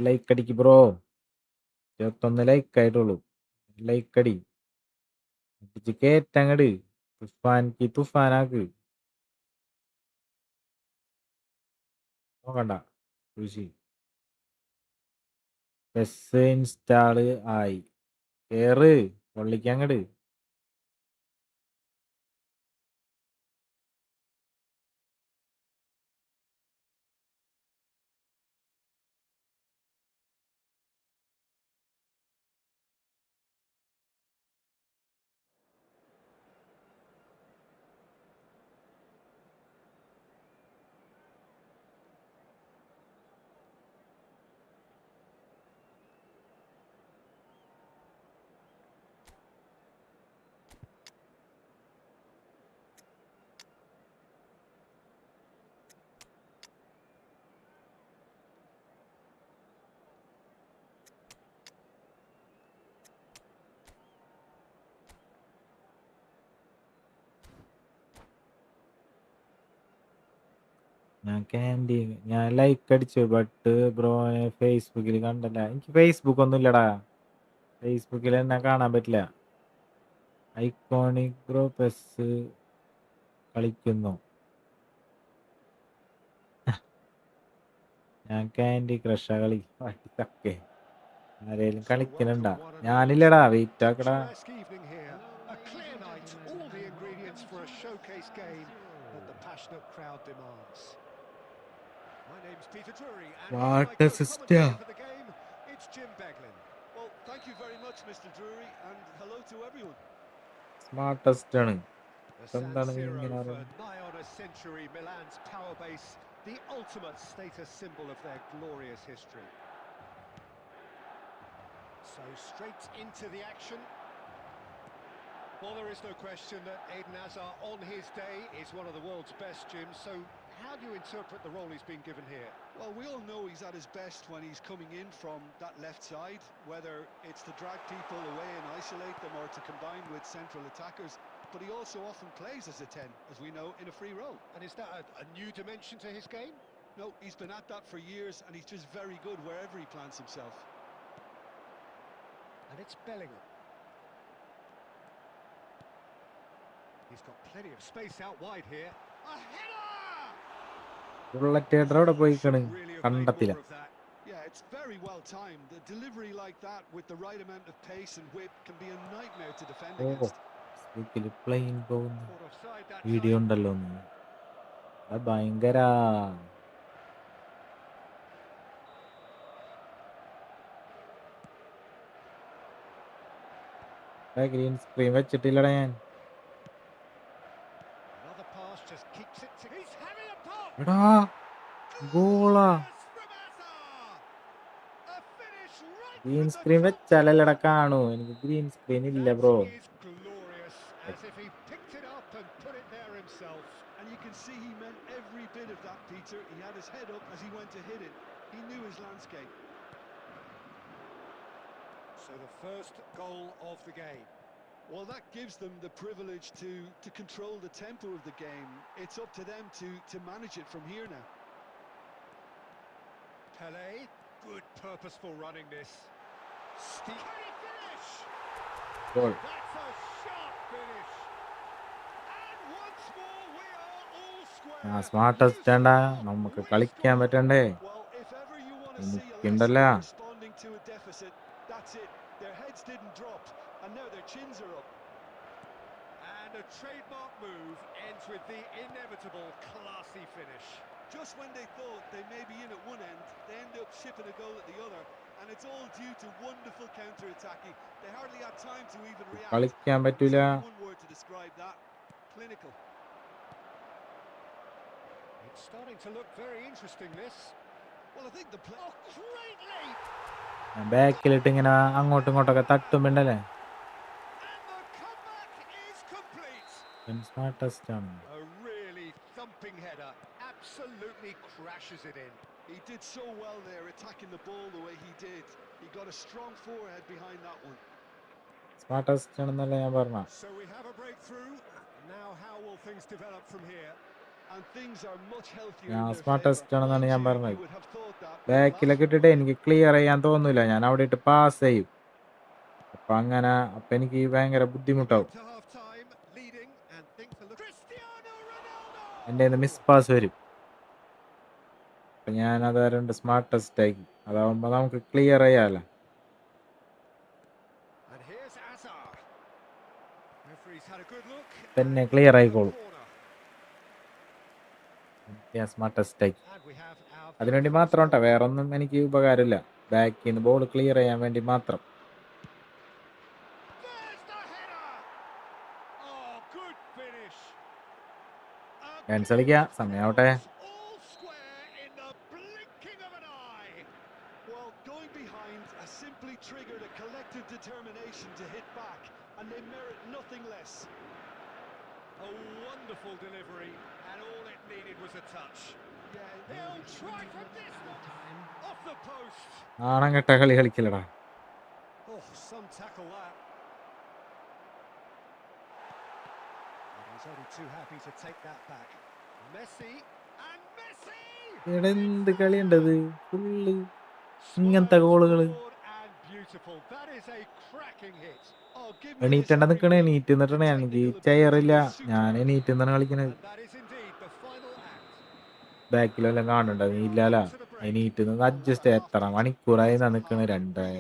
ലൈക്ക് അടിക്ക് ബ്രോ. 21 ലൈക്ക് ആയിട്ടുള്ളൂ. ലൈക്ക് അടി അടിച്ച് കേറ്റങ്ങട് തുഫാനാക്ക്. നോക്കണ്ട കൃഷി ബസ് ഇൻസ്റ്റാള് ആയി. കേറ് പൊള്ളിക്കങ്ങട്. ഞാൻ ലൈക്ക് അടിച്ചു. ബട്ട് ബ്രോ ഫേസ്ബുക്കിൽ കണ്ടല്ല. എനിക്ക് ഫേസ്ബുക്ക് ഒന്നും ഇല്ലടാ. ഫേസ്ബുക്കിൽ എന്നെ കാണാൻ പറ്റില്ല. ഐക്കോണിക് ബ്രോ പെസ് കളിക്കുന്നു. ഞാൻ ക്യാൻഡി ക്രഷാ കളി ഒക്കെ ആരേലും So കളിക്കലുണ്ടാ? welcome one and all ഞാനില്ലടാ, to a വെയിറ്റ് ആക്കടാ. picturesque evening here. A clear night, all the ingredients for a showcase game that the passionate crowd demands. My name's Peter Drury, and here's my What a sister. co-commentator for the game. It's Jim Beglin. Well, thank you very much, Mr. Drury, and hello to everyone. Smartest ആണ്. The San എന്താണ് നീ Siro ഇങ്ങനെ for പറയുന്നത്? nigh on a century, Milan's power base, the ultimate status symbol of their glorious history. So straight into the action. Well, there is no question that Eden Hazard on his day is one of the world's best, Jim. So how do you interpret the role he's been given here? Well, we all know he's at his best when he's coming in from that left side, whether it's to drag people away and isolate them or to combine with central attackers. But he also often plays as a 10, as we know, in a free role. And is that a new dimension to his game? No, he's been at that for years, and he's just very good wherever he plants himself. And it's Bellingham. He's got plenty of space out wide here. A header! ബുള്ളറ്റേറ്റർ അവിടെ പോയിക്കണ്, Should really have made കണ്ടത്തില്ല. more of that. Yeah, it's very well timed. A delivery like that with the right amount of pace and whip can be a nightmare to defend ഓ, against. സ്പീക്കിൽ പ്ലെയിൻ പോകുന്നു Caught offside that video time. ഉണ്ടല്ലോ ഒന്ന്. അത് ഭയങ്കര green screen വെച്ചിട്ടില്ലടാ ഞാൻ. Another pass just keeps it to... He's having a pop! എടാ ഗോളാ. Glorious from Hazard! A finish right green from the screen top. വെച്ചാലല്ലടാ കാണൂ. എനിക്ക് ഗ്രീൻ സ്ക്രീൻ ഇല്ല bro. That is glorious, as if he picked it up and put it there himself. And you can see he meant every bit of that, Peter. He had his head up as he went to hit it. He knew his landscape. So the first goal of the game. Well, that gives them the privilege to control the tempo of the game. It's up to them to manage it from here now. Pele, good purposeful running this. Can he finish? Goal. That's a sharp finish. And once more we are all square. Smartest ആണ്ടാ, നമുക്ക് കളിക്കാൻ പറ്റണ്ടേ? Well, if ever you want to see a എനിക്കുണ്ടല്ല. Leicester responding to a deficit, that's it. Their heads didn't drop, and now their chins are up. And a trademark move ends with the inevitable classy finish. Just when they thought they may be in at one end, they end up shipping a goal at the other, and it's all due to wonderful counter-attacking. They hardly had time to even react. കളിക്കാൻ പറ്റൂല. There's only one word to describe that: clinical. It's starting to look very interesting, this. Well, I think the play. Oh, great leap! ബാക്കിലിട്ട് ഇങ്ങനെ അങ്ങോട്ടും ഇങ്ങോട്ടൊക്കെ തട്ടുമ്പോണ്ടല്ലേ. And the comeback is complete. Smartest ആണ്. A really thumping header. Absolutely crashes it in. He did so well there, attacking the ball the way he did. He got a strong forehead behind that one. Smartest ആണെന്നല്ല ഞാൻ പറഞ്ഞ. So we have a breakthrough. Now how will things develop from here? And things are much healthier. ഞാൻ in their smartest favour. ആണെന്നാണ് ഞാൻ Mind you, പറഞ്ഞത്. you would have thought that, but ബാക്കിലൊക്കെ last ഇട്ടിട്ട് എനിക്ക് clear ചെയ്യാൻ തോന്നൂല. ഞാൻ അവിടെ ഇട്ട് പാസ് ചെയ്യും. അപ്പൊ എനിക്ക് ഭയങ്കര ബുദ്ധിമുട്ടാവും. To half time, leading and things are looking... Cristiano Ronaldo! എൻ്റെ കയ്യിൽ നിന്ന് മിസ് പാസ് വരും. അപ്പൊ ഞാൻ അത് സ്മാർട്ടസ്റ്റ് ആക്കി. അതാവുമ്പോ നമുക്ക് ക്ലിയർ ചെയ്യാലോ. And here's Hazard. Referee's had a good look. തന്നെ ക്ലിയർ ആയിക്കോളും. Corner. ഞാൻ സ്മാർട്ടസ്റ്റ് ആക്കി. And we have our... അതിനുവേണ്ടി മാത്രം കേട്ടോ, വേറെ ഒന്നും എനിക്ക് ഉപകാരമില്ല. ബാക്കിൽ നിന്ന് ബോൾ ക്ലിയർ ചെയ്യാൻ വേണ്ടി മാത്രം. There's the header! Oh, good finish. Dance കളിക്കാം, സമയാവട്ടെ. All square in the blinking of an eye. Well, going behind has simply triggered a collective determination to hit back, and they merit nothing less. A wonderful delivery, and all it needed was a touch. Yeah, He'll try from distance. Off the post. ആണം കെട്ട കളി കളിക്കില്ലടാ. Oh, some tackle that. And he's only too happy to take that back. Messi and Messi. ഇവിടെ എന്ത് കളിയുണ്ടത്? Full ഇങ്ങനത്തെ ഗോളുകള്. And beautiful. That is a cracking hit. oh, give me എണീറ്റണ്ട this. നിക്കണേ, എണീറ്റ് നിന്നിട്ടാണ് എനിക്ക് ചെയറില്ല. ഞാൻ എണീറ്റ് നിന്നാണ് കളിക്കണത്. And that is indeed the final act. ബാക്കിലെല്ലാം കാണണ്ട, നീ ഇല്ലാല. എണീറ്റ് നിന്ന് അഡ്ജസ്റ്റ് എത്ര മണിക്കൂറായി നിൽക്കണ്?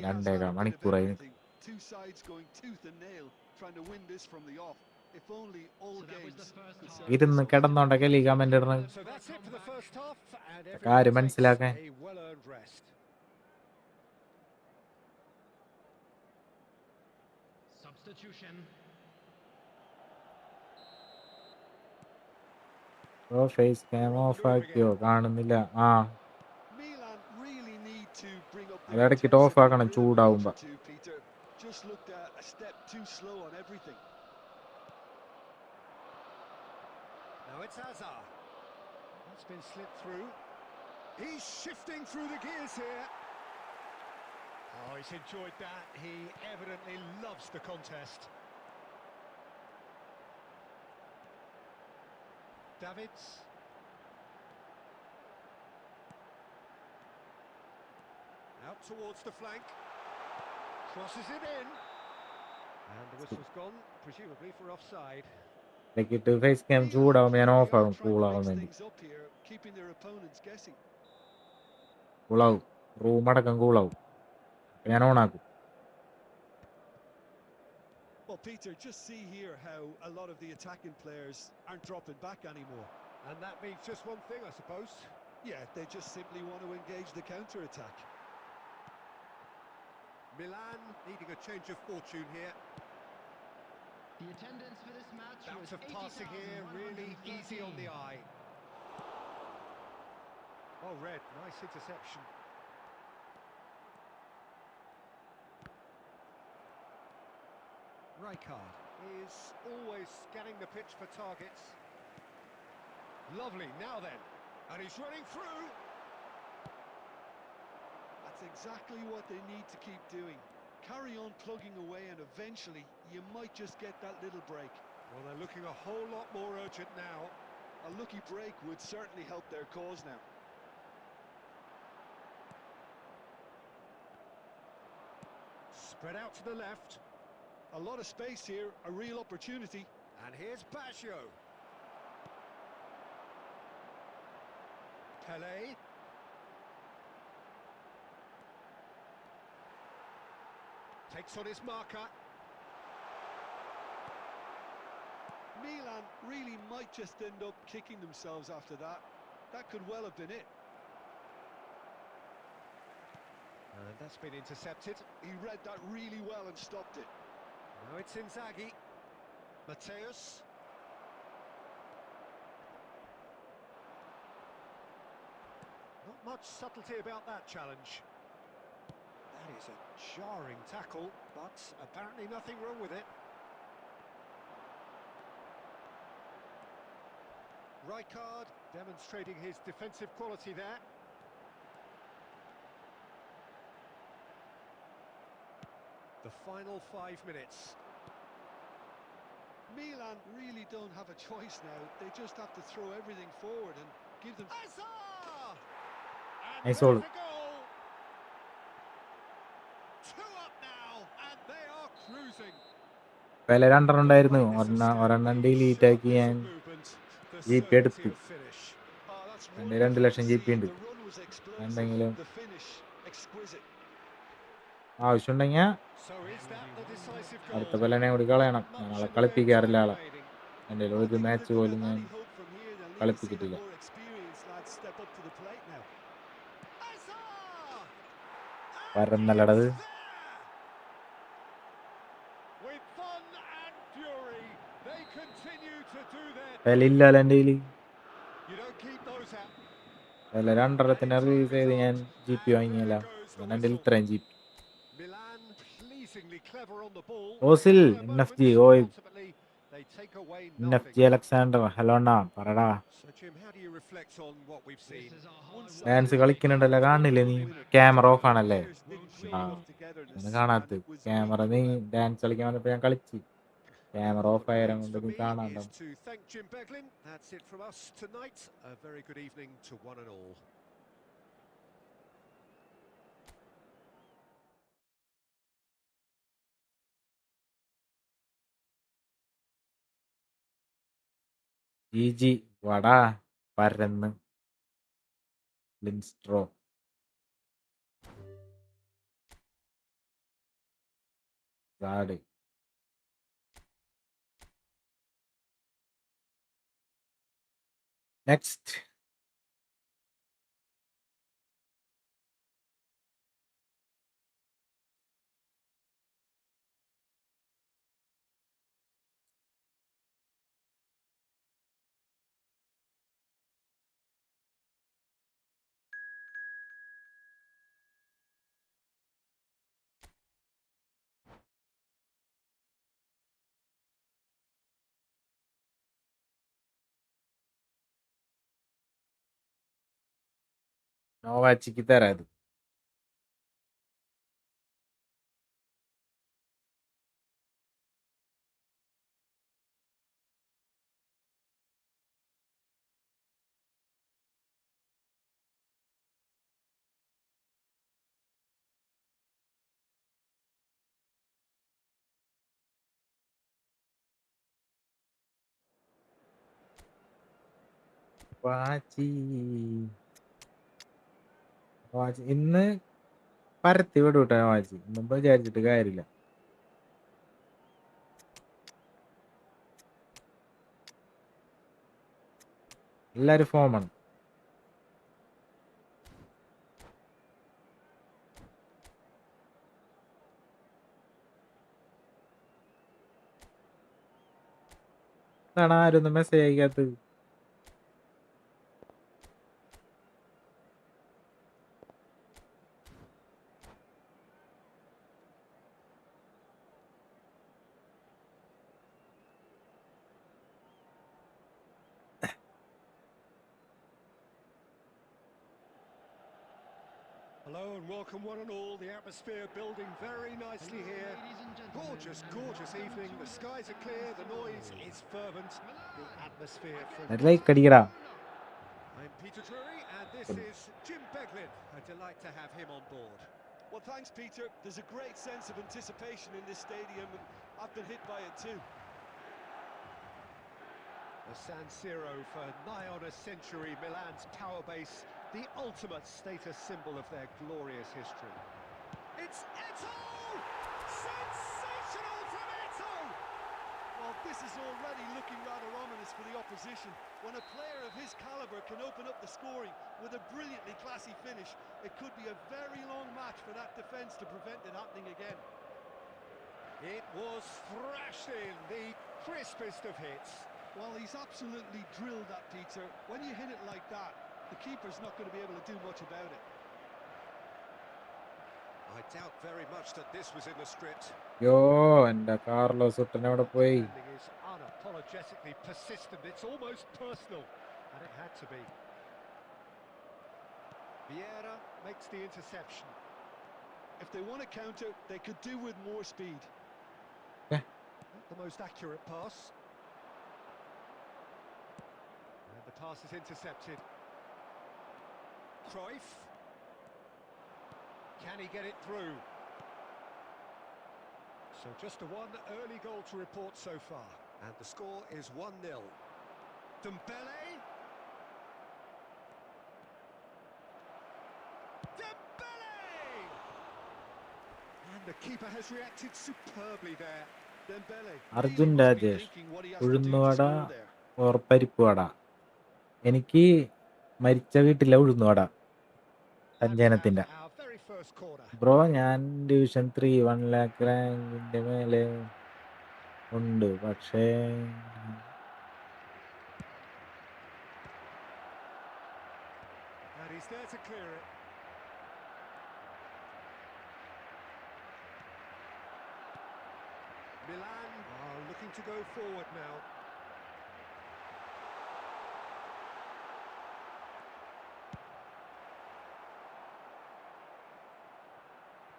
രണ്ടേകാൽ മണിക്കൂറായി നിൽക്കും. Two sides going tooth and nail, trying to win this from the off. If only all games could say ഇരുന്ന് കിടന്നോണ്ട കളി comment ഇടണത്. So that's it for the first half, and കാര്യം everyone takes മനസ്സിലാക്കാൻ. a well-earned rest. Substitution. Face cam off ആക്കിയോ? കാണുന്നില്ല. Milan really need to bring up their അതിടയ്ക്കിട്ട് off intensity ആക്കണം a little ചൂടാവുമ്പോ. notch or two, Peter. Just looked a step too slow on everything. Now it's Hazard. That's been slipped through. He's shifting through the gears here. Oh, he's enjoyed that. He evidently loves the contest. Davids. Out towards the flank. Crosses it in. And the whistle's gone, presumably for offside. ഇടയ്ക്കിട്ട് face cam ചൂടാവുമ്പോ ഞാൻ off ആകും, Trying to കൂളാവാൻ mix വേണ്ടി. things up here, keeping their opponents guessing. കൂളാവും, room അടക്കം കൂളാവും. ഞാൻ ഓണാക്കും. Well, Peter, just see here how a lot of the attacking players aren't dropping back anymore. And that means just one thing, I suppose. Yeah, they just simply want to engage the counter-attack. Milan needing a change of fortune here. The attendance for this match Bounce was of passing here, really easy on the 80,113. eye. Oh, Red, nice interception. Rijkaard is always scanning the pitch for targets. Lovely, now then. And he's running through. That's exactly what they need to keep doing. Carry on plugging away and eventually you might just get that little break. Well, they're looking a whole lot more urgent now. A lucky break would certainly help their cause now. Spread out to the left. A lot of space here, a real opportunity. And here's Baggio. Pelé. Takes on his marker. Milan really might just end up kicking themselves after that. That could well have been it. And that's been intercepted. He read that really well and stopped it. Now it's Inzaghi. Mateus. Not much subtlety about that challenge. That is a jarring tackle, but apparently nothing wrong with it. Rijkaard demonstrating his defensive quality there. The final 5 minutes. Milan really don't have a choice now. They just have to throw everything forward and give them... Hazard! And Nice there's goal. the goal! 2 up now, and they are cruising. Pele രണ്ടെണ്ണം ഉണ്ടായിരുന്നു, ഒരെണ്ണം delete ആക്കി ഞാൻ GP എടുത്തു. Oh, that's എൻ്റെ wonderful 2 lakh to GP see. ഉണ്ട്. The run was explosive, എന്തെങ്കിലും the finish exquisite. ആവശ്യമുണ്ടെങ്കിൽ So is that the decisive goal? അടുത്ത പെലനെ കൂടി കളയണം. ഞാൻ ആളെ കളിപ്പിക്കാറില്ല. ആളെ എൻ്റെ ഒരു Nothing മാച്ച് given പോലും them ഞാൻ any hope from here. They'll need to see the കളിപ്പിച്ചിട്ടില്ല. more experienced lads step up to the plate now. Hazard! പരന്നല്ലടത്. There! With fun and fury, they continue to do their പെലില്ലല്ലോ എൻ്റെ കയ്യിൽ. You don't keep those out. പെല രണ്ടെണ്ണത്തിന് release ചെയ്ത് ഞാൻ GP വാങ്ങിയല്ല. ഞാൻ എൻ്റെ ഇത്രയും GP. Milan pleasingly clever on the ball. Ozil They have their NFG moments, ഓയ് but ultimately they take away nothing. NFG Alexander hello അണ്ണാ പറടാ. So Jim, how do you reflect on what we've seen? Dance കളിക്കുന്നുണ്ടല്ലോ, കാണില്ലേ നീ? Camera off ആണല്ലേ? ആ ഒന്ന് കാണാത്ത camera. നീ ഡാൻസ് കളിക്കാൻ വന്നപ്പോ ഞാൻ കളിച്ച്. ക്യാമറ What ഓഫ് ആയാലും remains കൊണ്ട് for നീ me കാണാണ്ടോ? is to thank Jim Beglin. That's it from us tonight. A very good evening to one and all. GG വടാ പരന്ന് ലിൻസ്ട്രോ. Guard. Next. നോവാച്ചിക്ക് തരാം ഇത്. വാച്ചി ഇന്ന് പരത്തി വിടൂട്ടെ വാച്ചി. മുമ്പ് വിചാരിച്ചിട്ട് കാര്യമില്ല. എല്ലാരും ഫോമാണ്. എന്താണ് ആരൊന്നും message അയക്കാത്തത്? Hello and welcome one and all. The atmosphere building very nicely here. Gorgeous, gorgeous evening. The skies are clear, the noise is fervent. The atmosphere from... like അടിക്കടാ. I'm Peter Drury and this is Jim Beglin. A delight to have him on board. Well, thanks, Peter. There's a great sense of anticipation in this stadium, and I've been hit by it too. The San Siro for nigh on a century, Milan's power base, the ultimate status symbol of their glorious history. It's Eto'o! Sensational from Eto'o! Well, this is already looking rather ominous for the opposition. When a player of his calibre can open up the scoring with a brilliantly classy finish, it could be a very long match for that defence to prevent it happening again. It was thrashed in, the crispest of hits. Well, he's absolutely drilled that, Peter. When you hit it like that, the keeper's not going to be able to do much about it. I doubt very much that this was in the script. യോ എന്റെ Carlos ഉട്ടൻ അവിടെ പോയി. Standing is unapologetically persistent. It's almost personal, and it had to be. Vieira makes the interception. If they want to counter, they could do with more speed. Not the most accurate pass. And the pass is intercepted. Cruyff. Can he get it through? So just a one early goal to report so far. And the score is 1-0. Dembele. Dembele! And the keeper has reacted superbly there. Dembele. Arjun really must be Rajesh thinking what he has to do to ഉഴുന്നുവട score there. Or പരിപ്പുവട. എനിക്ക് മരിച്ച വീട്ടിലെ ഉഴുന്നുവട And we സഞ്ജയനത്തിന്റെ. have our very first corner. Bro ഞാൻ division 3 1 lakh റാങ്കിന്റെ മേലെ ഉണ്ട്. പക്ഷേ And he's there to clear it. Milan are looking to go forward now.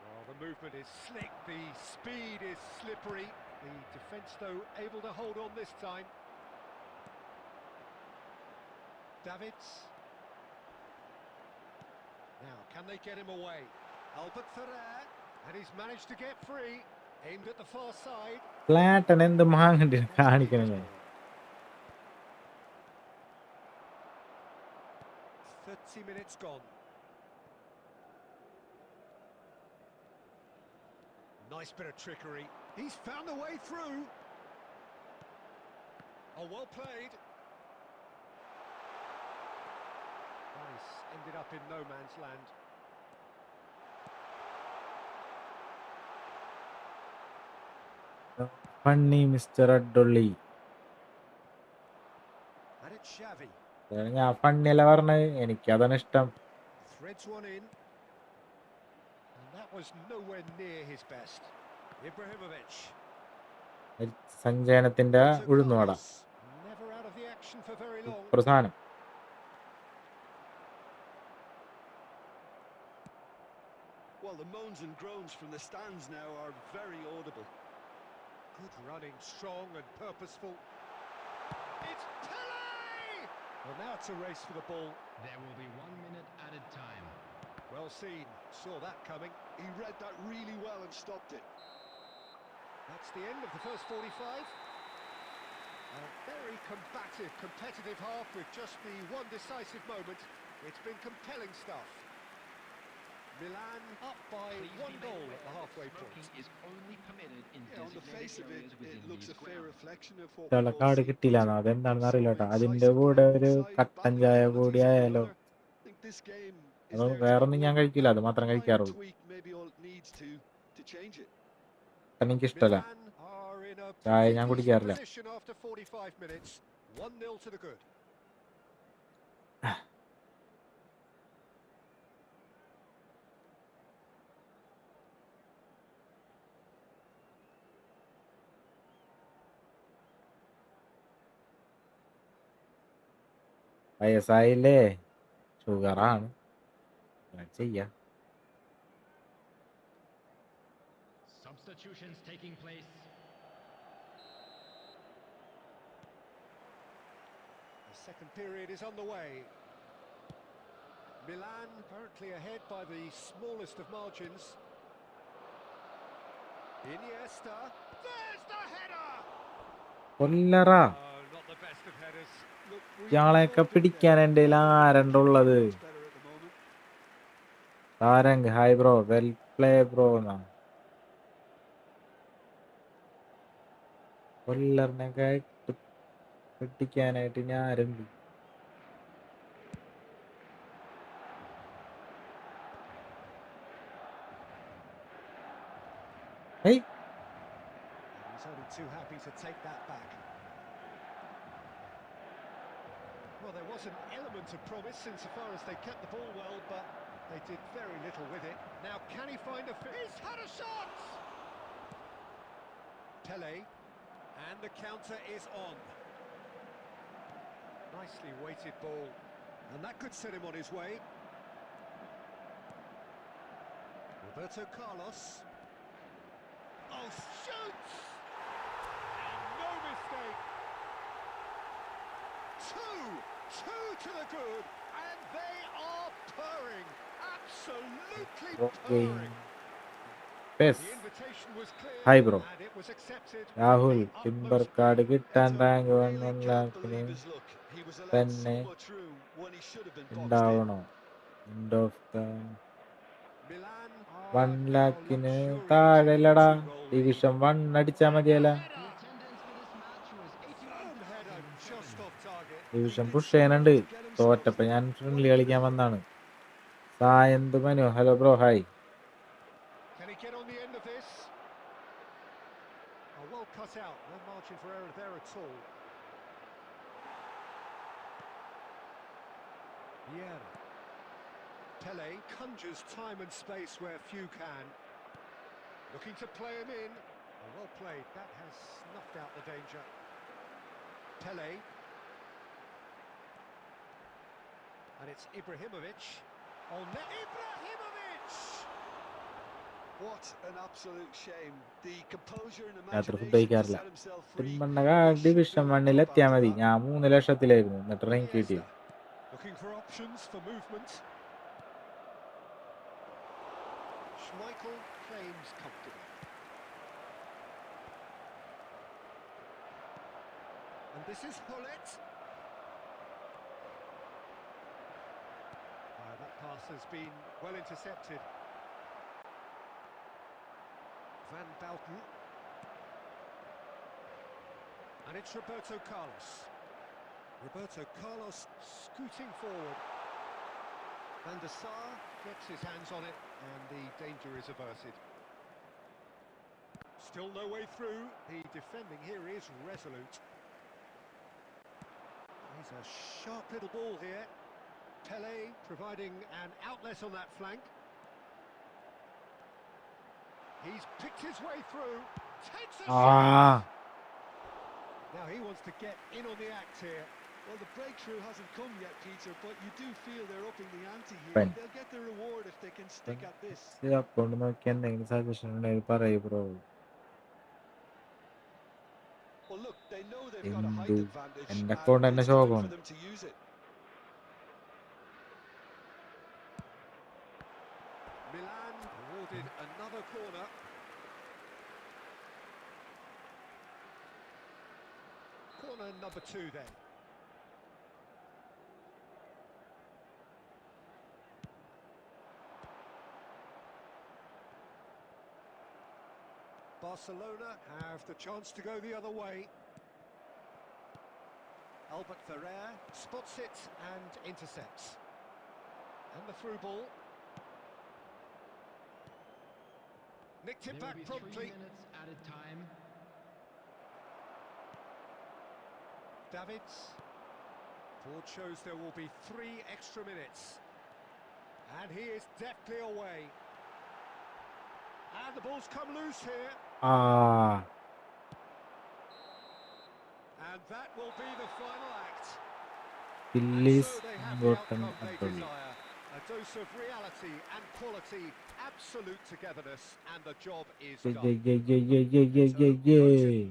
Well, the movement is slick, the speed is slippery. The defence, though, able to hold on this time. Davids. Now, can they get him away? Albert Ferrer, and he's managed to get free. Aimed at the far side. പ്ലാട്ടൺ എന്ത് മാങ്ങണ്ടി കാണിക്കണല്ലേ. 30 minutes gone. Nice bit of trickery. He's found a way through. Oh, well played. Nice. Ended up in no man's land. Funny mister അഡ്ഡുള്ളി. And it's Xavi. ഞാൻ ഫണ്ണിയല്ല പറഞ്ഞത്, എനിക്കതാണ് ഇഷ്ടം. Threads one in. And that was nowhere near his best. Ibrahimovic. സഞ്ചയനത്തിന്റെ ഉഴുന്നുവട. Never out of the action for very long. പ്രധാനം. Well, the moans and groans from the stands now are very audible. Good running, strong and purposeful. It's Pele! Well, now it's a race for the ball. There will be 1 minute added time. Well seen, saw that coming. He read that really well and stopped it. That's the end of the first 45. A very combative, competitive half with just the one decisive moment. It's been compelling stuff. Milan up by one goal at the halfway point. Is only permitted in On the face of it, it looks a fair reflection of what ചില we've all card seen. കിട്ടില്ല, അതെന്താണെന്ന് അറിയില്ല കേട്ടോ. Some അതിന്റെ incisive കൂടെ play ഒരു one side, കട്ടൻ battling ചായ difficulties കൂടി on the ആയാലോ. other. I think this game is അത് there to വേറൊന്നും be ഞാൻ won. കഴിക്കില്ല, അത് മാത്രം Minor കഴിക്കാറുള്ളൂ. tweak maybe all it needs to change it. എനിക്കിഷ്ടമല്ല, Milan are in a ചായ pretty ഞാൻ decent കുടിക്കാറില്ല. position after 45 minutes. 1-0 to the good. വയസ്സായില്ലേ, ഷുഗറാണ്, ചെയ്യാ. Substitutions taking place. The second period is underway. Milan currently ahead by the smallest of margins. Iniesta. There's the header! കൊല്ലറ, Oh, not the best of headers. Look, we ഇയാളെയൊക്കെ all do പിടിക്കാൻ that. എൻ്റെ ആരണ്ടുള്ളത്. Much better at the moment. താരങ് hi bro, well play bro എന്നാ. കൊല്ലറിനൊക്കെ പിടിക്കാനായിട്ട് ഞാൻ ആരുണ്ട്. ഏയ്, He's only too happy to take that back. Well, there was an element of promise insofar as they kept the ball well, but they did very little with it. Now, can he find a fit? He's had a shot! Pele, and the counter is on. Nicely weighted ball, and that could set him on his way. Roberto Carlos. Oh, shoots! And no mistake. Two to the good, and they are purring. Absolutely purring. Pes. The invitation was clear, hi bro. and it was accepted. Rahul, with the timber utmost card pleasure. കിട്ടാൻ Eto rank really 1 can't ലാഖിന് believe his luck. He was allowed തന്നെ so much room when he should have been boxed in. ഉണ്ടാവണോ. End of the Milan are 1 now ലാഖിന് luxuriating താഴെല്ലടാ. in two-goal lead. Division 1 അടിച്ചാ മതിയല്ല. The attendance for this match was 81. Header just off target. Division push ചെയ്യാനുണ്ട്. തോറ്റപ്പോ ഞാൻ friendly കളിക്കാൻ വന്നാണ്. Sayanth Manu, hello bro, hi. Can he get on the end of this? Oh, well cut out. No margin for error there at all. Yeah. Pele conjures time and space where few can. Looking to play him in. Oh, well played. That has snuffed out the danger. Pele. And it's Ibrahimovic. Oh, Ibrahimovic! What an absolute shame. The composure and രാത്രി food imagination to കഴിക്കാറില്ല. set himself free. ടിംബണ്ണ division 1 എത്തിയാൽ മതി. ഞാൻ 3 ലക്ഷത്തിലായിരുന്നു, എന്നിട്ട് rank കിട്ടി. Looking for options for movement. Schmeichel claims comfortably. And this is Hullet. That pass has been well intercepted. Van Bouten. And it's Roberto Carlos. Roberto Carlos scooting forward. Van der Sar gets his hands on it, and the danger is averted. Still no way through. The defending here is resolute. He's a sharp little ball here. Pele providing an outlet on that flank. He's picked his way through. Takes a shot. Now he wants to get in on the act here. Well, the breakthrough hasn't come yet, Peter, but you do feel they're upping the ante here. Fine. They'll get the reward if they can stick at this. Account നോക്കി എന്തെങ്കിലും suggestion ഉണ്ടെങ്കിൽ പറയൂ bro. Well, look, they know they've got a height എന്തു advantage, എന്റെ and account തന്നെ it's time for ശോകമാണ്. them to use it. Milan awarded another corner. Corner number 2 then. Barcelona have the chance to go the other way. Albert Ferrer spots it and intercepts. And the through ball. Nicked it back promptly. 3 minutes added time. Davids. Board shows there will be 3 extra minutes. And he is deftly away. And the ball's come loose here. And that will be the final act. Phillies So they have the Burton outcome they Abdul. desire. A dose of reality and quality, absolute togetherness, and the job is done. Voted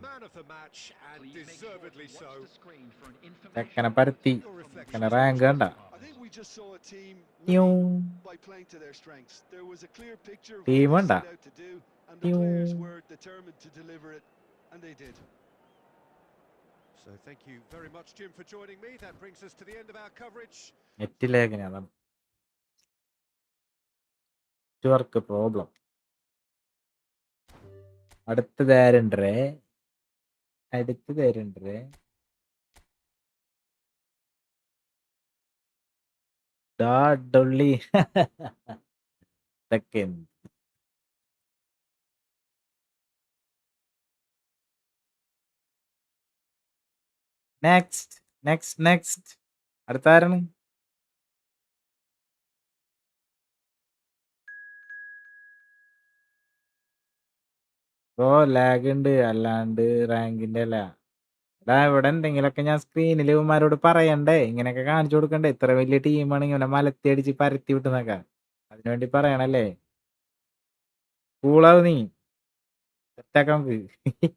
man of the match, and Please make sure to deservedly watch so. the screen for an ചെക്കനെ information. പരത്തി. Your reflection. ചെക്കനെ rank കണ്ട. I think we just saw a team യ്യോ. winning by playing to their strengths. There was a clear picture of what Team they വേണ്ട. set out to do, and the players were determined to deliver it, and they did. So thank you very much, Jim, for joining me. That brings us to the end of our coverage. നെറ്റിലേഖന അതാണ് network problem. അടുത്ത തരണ്ടേ ഡൊള്ളി ഇതൊക്കെ next അടുത്താരാണ്? ഓ lag ഉണ്ട്, അല്ലാണ്ട് റാങ്കിന്റെ അല്ല. എടാ ഇവിടെ എന്തെങ്കിലുമൊക്കെ ഞാൻ സ്ക്രീനിൽ ഇവന്മാരോട് പറയണ്ടേ, ഇങ്ങനെയൊക്കെ കാണിച്ചു കൊടുക്കണ്ടേ? ഇത്ര വലിയ ടീമാണെങ്കിൽ ഇവനെ മലത്തി അടിച്ച് പരത്തി വിട്ടുന്നൊക്കെ അതിനുവേണ്ടി പറയണല്ലേ. കൂളാവ് നീ സെറ്റാക്കാം നമുക്ക്.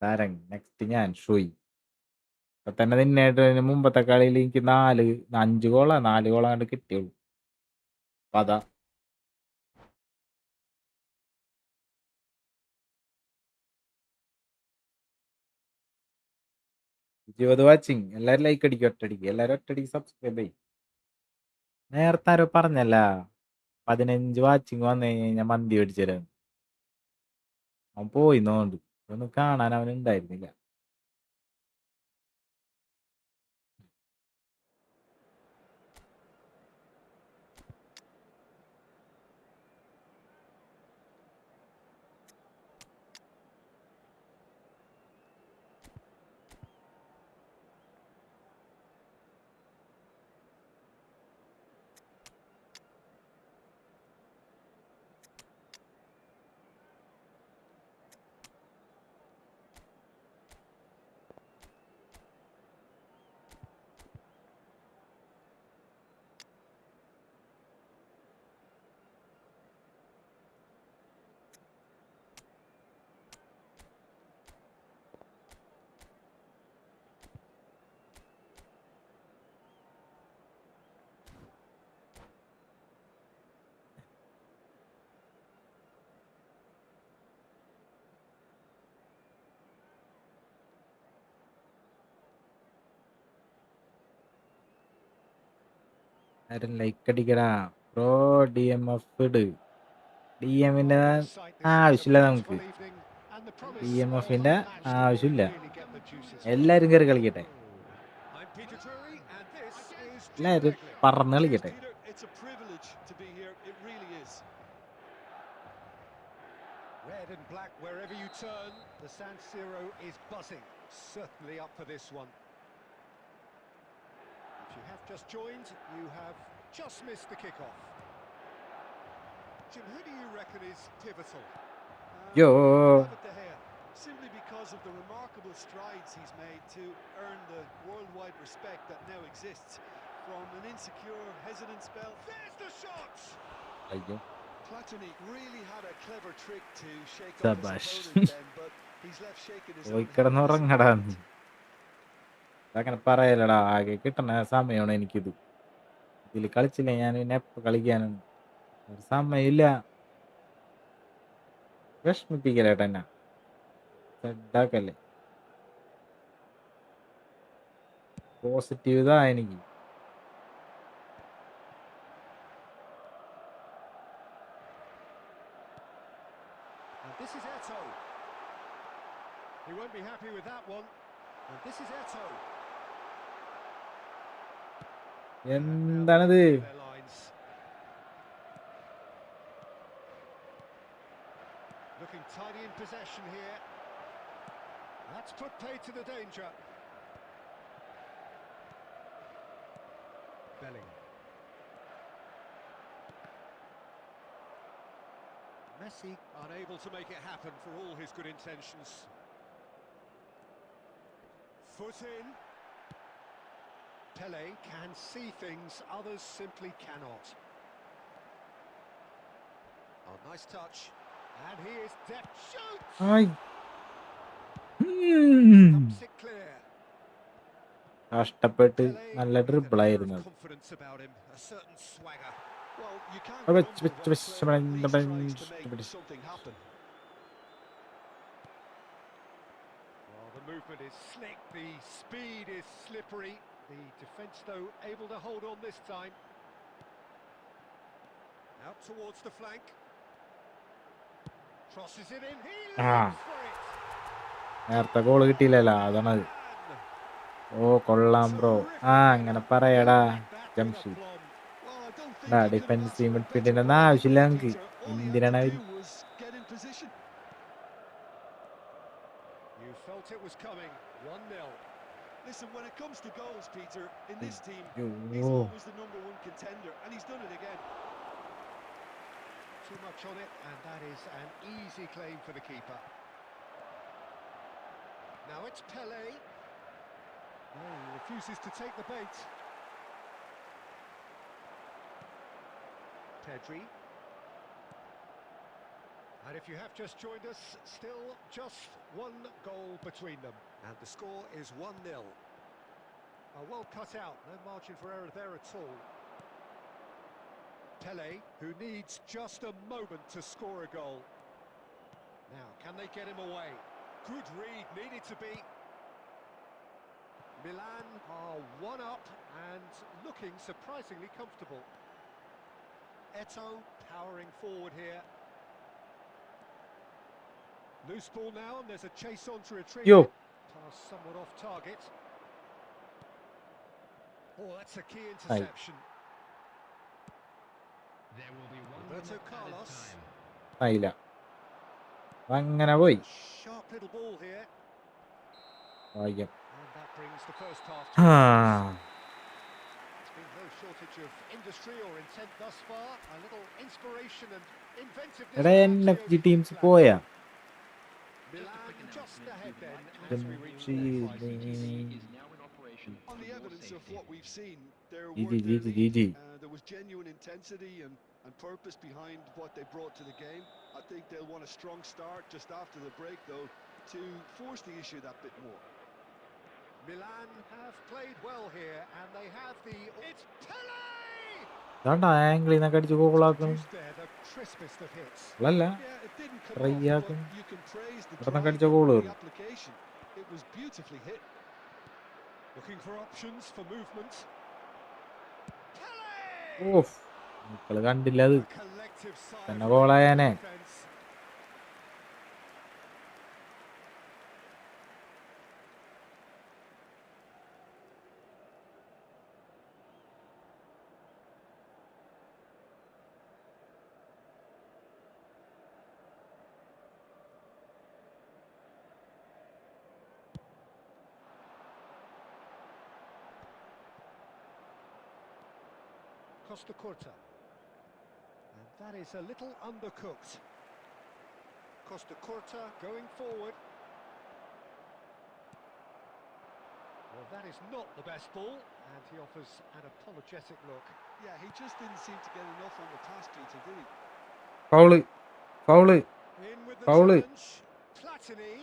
താരം നെക്സ്റ്റ് ഞാൻ ഷോയി. ഇപ്പൊ തന്നെ നിന്നായിട്ട് മുമ്പത്തെ കളിയിൽ എനിക്ക് 4 ഗോളാ കണ്ട് കിട്ടിയുള്ളൂ. അപ്പൊ അതാ 20 വാച്ചിങ്. എല്ലാരും ലൈക്ക് അടിക്കും, ഒറ്റടിക്ക് എല്ലാരും ഒറ്റടിക്ക് സബ്സ്ക്രൈബ് ചെയ്യും. നേരത്തെ ആരോ പറഞ്ഞല്ല 15 വാച്ചിങ് വന്നു കഴിഞ്ഞാൽ മന്തി മേടിച്ചു തരാം. അവൻ പോയിന്നോണ്ട് ഒന്നും കാണാൻ അവൻ ഉണ്ടായിരുന്നില്ല. ആരും ലൈക്ക് അടിക്കടാ ബ്രോ. DMF ഇട്. DMന്റെ ആവശ്യമില്ല നമുക്ക്. And the promise DMF of ന്റെ a match that will ആവശ്യമില്ല. really get the juices flowing. എല്ലാരും കയറി കളിക്കട്ടെ. I'm Peter Drury, and this is Jim എല്ലാരും Beglin. പറന്ന് Cheers, കളിക്കട്ടെ. Peter. It's a privilege to be here. It really is. Red and black wherever you turn, the San Siro is buzzing. Certainly up for this one. If you have just joined, you have just missed the kickoff. Jim, who do you reckon is pivotal? Yo. David De Gea, simply because of the remarkable strides he's made to earn the worldwide respect that now exists. From an insecure, hesitant spell, There's the shot! അയ്യോ. Platini really had a clever trick to shake off Sabash. his opponent then, but he's left shaking his പോയി own head. കിടന്നുറങ്ങടാ. അങ്ങനെ പറയലടാ, ആകെ കിട്ടണ സമയമാണ് എനിക്കിത്. ഇതിൽ കളിച്ചില്ല ഞാൻ പിന്നെ എപ്പോൾ കളിക്കാനാണ്, ഒരു സമയമില്ല. വിഷമിപ്പിക്കലേട്ടാ എന്നാ, സെഡാക്കല്ലേ. പോസിറ്റീവ് ഇതാ എനിക്ക്. And this is Eto. He won't be happy with that one. And this is Eto. എന്താണിത്? Their lines. Looking tidy in possession here. That's put pay to the danger. Belling. Messi unable to make it happen for all his good intentions. Foot in. Pele can see things others simply cannot. Oh, nice touch. And he is depth. Shoots! ആയ്. Pumps it clear. കഷ്ടപ്പെട്ട് Pele നല്ല with an dribble air of ആയിരുന്നു. confidence about him, a certain swagger. Well, you can't Oh, grumble when a player at least tries to make something happen. Well, the movement is slick, the speed is slippery. The defence, though, able to hold on this time. Out towards the flank. Crosses it in. He lives for it. നേരത്തെ goal കിട്ടിയില്ലല്ലോ, അതാണത്. ഓ കൊള്ളാം bro. അങ്ങനെ പറയടാ Jamsheed. Well, I don't think he could have defensive asked for a മിഡ്ഫീൽഡിന്റെ better ഒന്നും ball, ആവശ്യമില്ല നമുക്ക്. Peter. All he had എന്തിനാണ് to അവര്? do was get in position. You felt it was coming. 1-0. Listen, when it comes to goals, Peter, in this team, Yo. he's always the #1 contender, and he's done it again. Too much on it, and that is an easy claim for the keeper. Now it's Pele. No, he refuses to take the bait. Pedri. And if you have just joined us, still just one goal between them. And the score is 1-0. Well cut out, no margin for error there at all. Pele, who needs just a moment to score a goal. Now, can they get him away? Good read, needed to be. Milan are one up and looking surprisingly comfortable. Eto powering forward here. Loose ball now, and there's a chase on to retrieve Yo. it. Pass somewhat off target. Oh, that's a key interception. There will be one Roberto minute Carlos. added time. ആയില്ല, അങ്ങനെ പോയി. Sharp little ball here. ഭാഗ്യം. And that brings the first half to a close. There's been no shortage of industry or intent thus far. A little inspiration and inventiveness. എടാ NFG teams പോയാ? Milan just ahead then If as we reach the final. CTC is now in operation On for the your evidence of safety. what we've seen, there GG, were their GG, lead. GG. There was genuine intensity and purpose behind what they brought to the game. I think they'll want a strong start just after the break, though, to force the issue that bit more. Milan have played well here and they have the... It's Pele! ഇതാണ്ടാ ആംഗിളിൽ നിന്നൊക്കെ അടിച്ച് ഗോളാക്കണം. Produced there the crispest of hits. അല്ല, Yeah, it didn't come Try off, but ആക്കും. you can praise the ഇവിടെ നിന്നൊക്കെ drive അടിച്ച and goal the വരും. application. It was beautifully hit. Looking for options for movement. Of, മക്കള് കണ്ടില്ല അത്. A collective sigh തന്നെ of ഗോളായാനെ. defense. Costa Curta. And that is a little undercooked. Costa Curta going forward. Well, that is not the best ball, and he offers an apologetic look. Yeah, he just didn't seem to get enough on the pass, Peter, did he? Foul foul In with the Foul. challenge. Platini.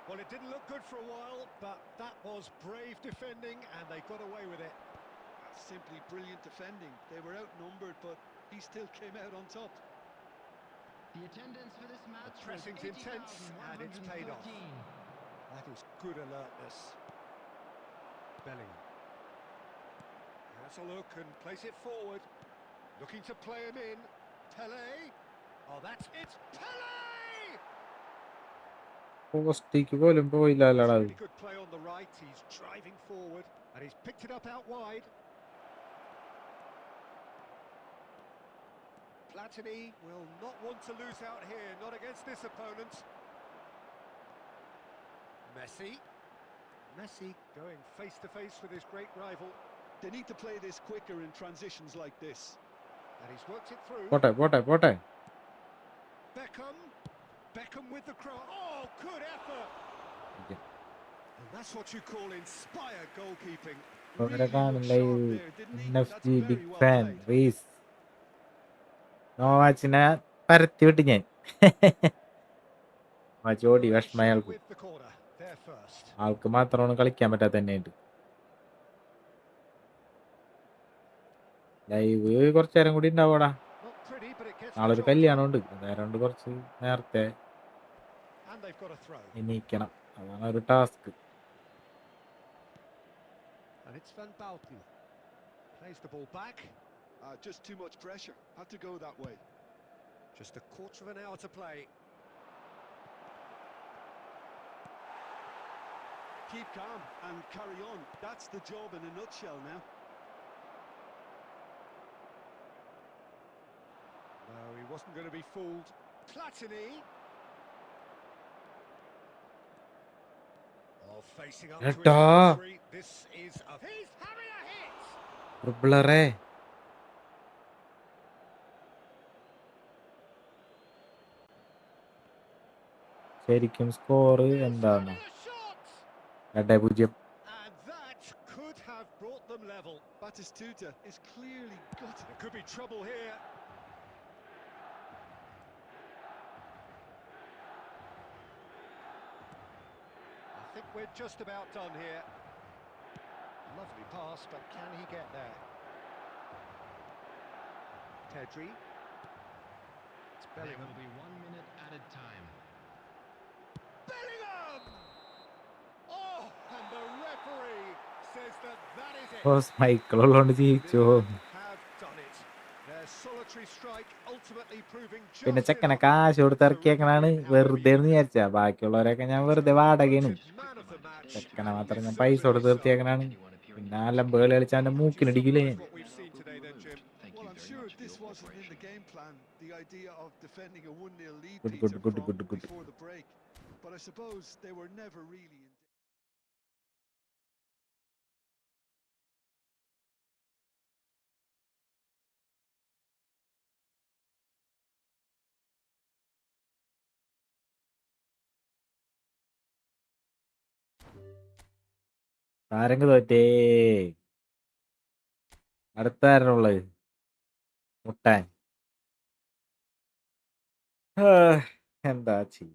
Well, it didn't look good for a while, but that was brave defending, and they got away with it. That's simply brilliant defending. They were outnumbered, but he still came out on top. The attendance for this match The pressing's was intense, and it's paid off. 80,113. That is good alertness. Bellingham. Has a look and plays it forward. Looking to play him in. Pele. Oh, that's it. Pele! പോസ്റ്റിക്ക് പോലും പോയില്ലല്ലടാ അത്. Really good play on the right. He's driving forward, and he's picked it up out wide. Platini will not want to lose out here, not against this opponent. Messi going face to face with his great rival, They need to play this quicker in transitions like this. and he's worked it through. പോട്ടെ പോട്ടെ പോട്ടെ. Beckham with the cross. Oh, good effort! And that's what you call inspired goalkeeping. അവരെ Really കാണില്ല looked ഈ sharp there, didn't he? That's NFC very big well fan played. റീസ്. നോവാച്ചിനെ പരത്തി വിട്ട് ഞാൻ. ജോഡി Croatia വിഷമയാൾക്ക്. with the corner. There first. ആൾക്ക് മാത്രമാണ് കളിക്കാൻ പറ്റാത്ത തന്നെയായിട്ട്. ലൈവ് കുറച്ചു നേരം കൂടി ഉണ്ടാവൂടാ. Not pretty, but it gets the നാളെ ഒരു job കല്യാണം done. ഉണ്ട്. അതായത് കുറച്ച് നേരത്തെ And they've got a throw. എണീക്കണം. അതാണ് ഒരു task. And it's Van Bouten. Plays the ball back. Just too much pressure. Had to go that way. Just a quarter of an hour to play. Keep calm and carry on. That's the job in a nutshell now. No, he wasn't going to be fooled. Platini. Oh, facing up to his Etta. adversary. This is a... He's having a hit! ട്രിപ്പിളറേ. ശരിക്കും score He's എന്താണ്? having a shot! 2-0. And that could have brought them level. Batistuta is clearly gutted. There could be trouble here. I think we're just about done here. Lovely pass, but can he get there? Pedri. It's There Bellingham. will be 1 minute added time. Bellingham! Oh, and the referee says that is it. ഓസ് Michael ഉള്ളതുകൊണ്ട് ജയിച്ചോ. Have done it. Their solitary strike ultimately proving പിന്നെ just ചെക്കനെ enough. കാശ് കൊടുത്ത് ഇറക്കിയേക്കണാണ് വെറുതെ എന്ന് വിചാരിച്ചാ. ബാക്കിയുള്ളവരൊക്കെ ഞാൻ വെറുതെ വാടകയാണ്. Man of the match. ചെക്കനെ മാത്രം ഞാൻ പൈസ കൊടുത്ത് നിർത്തിയേക്കണാണ്. പിന്നെ ആ ലംബകൾ കളിച്ച അവന്റെ മൂക്കിനടിക്കില്ലേ ഞാൻ. What we've seen today then, Jim. Well, I'm sure this wasn't in the game plan, the idea of defending a 1-0 lead, Good, Peter, good, from good. before the break. But I suppose they were never really in. ആരെങ്ക് തോറ്റേ. അടുത്ത ആരാണുള്ളത്? മുട്ടാൻ. എന്താ ചെയ്യ.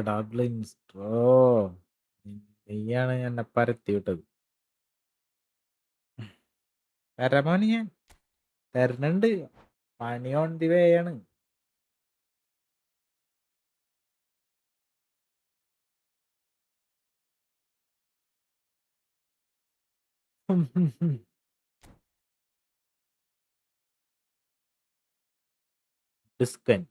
Dublin straw. നീയാണ് എന്നെ പരത്തി വിട്ടത്. തരമോന് ഞാൻ തരണുണ്ട്. പണി on the way ആണ്. ഡിസ്കൻ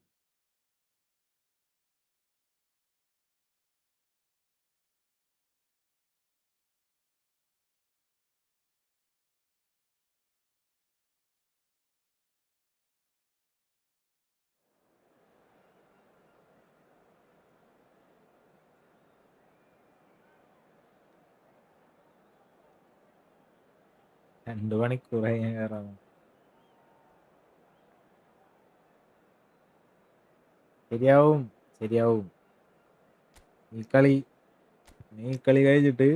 2 മണിക്കൂറായി ഞാൻ കയറാൻ. ശരിയാവും ശരിയാവും. ഈ കളി കഴിഞ്ഞിട്ട്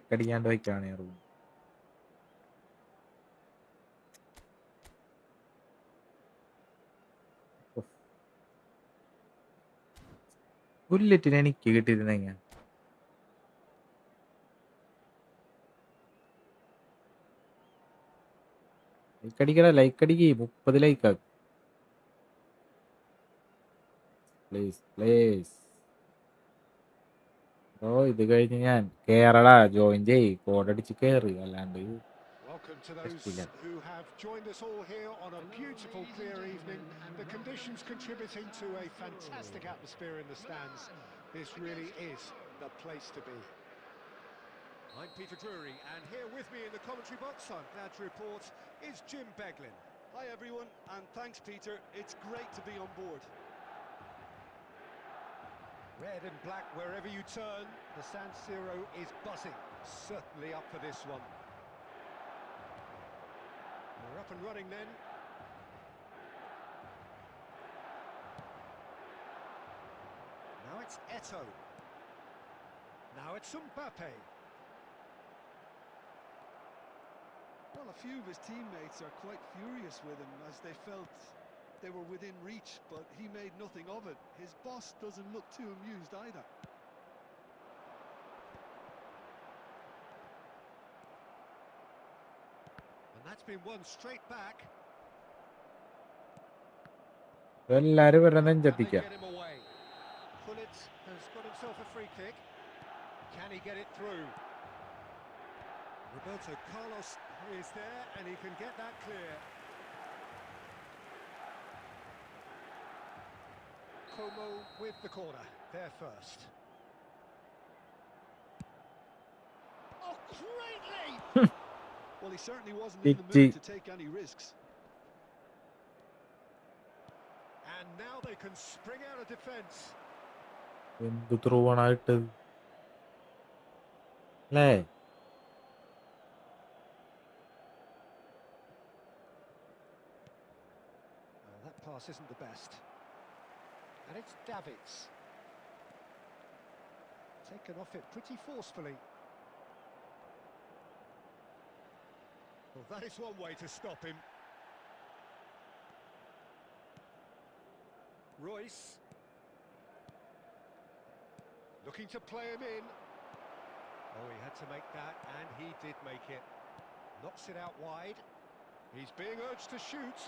കടിക്കാണ്ട് വയ്ക്കാണ് ഞാൻ റൂം. ബുള്ളറ്റിന് എനിക്ക് കിട്ടിയിരുന്നെങ്കിൽ ലൈക്ക് അടിക്കട, ലൈക്ക് അടിക്ക്, 30 ലൈക്കാക്ക് പ്ലീസ് പ്ലീസ്. ഓ ഇത് കഴിഞ്ഞ് ഞാൻ കേറടാ, ജോയിൻ ചെയ്, കോഡടിച്ച് കയറി, അല്ലാണ്ട് Welcome to those who have joined us all here on a beautiful, clear evening. The conditions contributing to a fantastic atmosphere in the stands. This really is the place to be. I'm Peter Drury, and here with me in the commentary box, I'm glad to report, is Jim Beglin. Hi everyone, and thanks Peter. It's great to be on board. Red and black wherever you turn, the San Siro is buzzing. Certainly up for this one. We're up and running then. Now it's Eto'o. Now it's Mbappe. Well, a few of his teammates are quite furious with him as they felt they were within reach, but he made nothing of it. His boss doesn't look too amused either. And that's been won straight back. എല്ലാരും ഇവരുടെ And they നെഞ്ചത്തിക്കാം. get him away. Pullet has got himself a free kick. Can he get it through? Roberto Carlos is there and he can get that clear. Como with the corner, there first. Oh, greatly! Well, he certainly wasn't in the Itchy. mood to take any risks. And now they can spring out of defence. എന്ത് ത്രൂവണായിട്ട് അല്ലേ? That pass isn't the best. And it's Davids. Taken off it pretty forcefully. Well, that is one way to stop him. Royce. Looking to play him in. Oh, he had to make that, and he did make it. Knocks it out wide. He's being urged to shoot.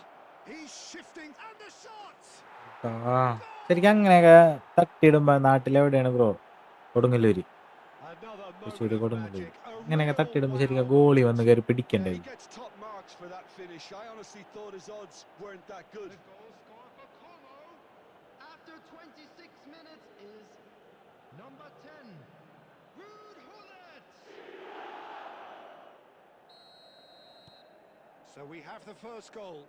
He's shifting, and the shots! ശരിക്കും അങ്ങനെയൊക്കെ തട്ടിയിടുമ്പോ നാട്ടിലെവിടെയാണ് ബ്രോ? Kodungallur, Another Thrissur, moment of Kodungallur. magic. A അങ്ങനെയൊക്കെ real തട്ടിയിടുമ്പോ ശരിക്കും wow goalie വന്ന് കയറി Yeah, പിടിക്കണ്ടേ? he gets top marks for that finish. I honestly thought his odds weren't that good. The goal scorer for Como after 26 minutes is number 10, Ruud Gullit. So we have the first goal.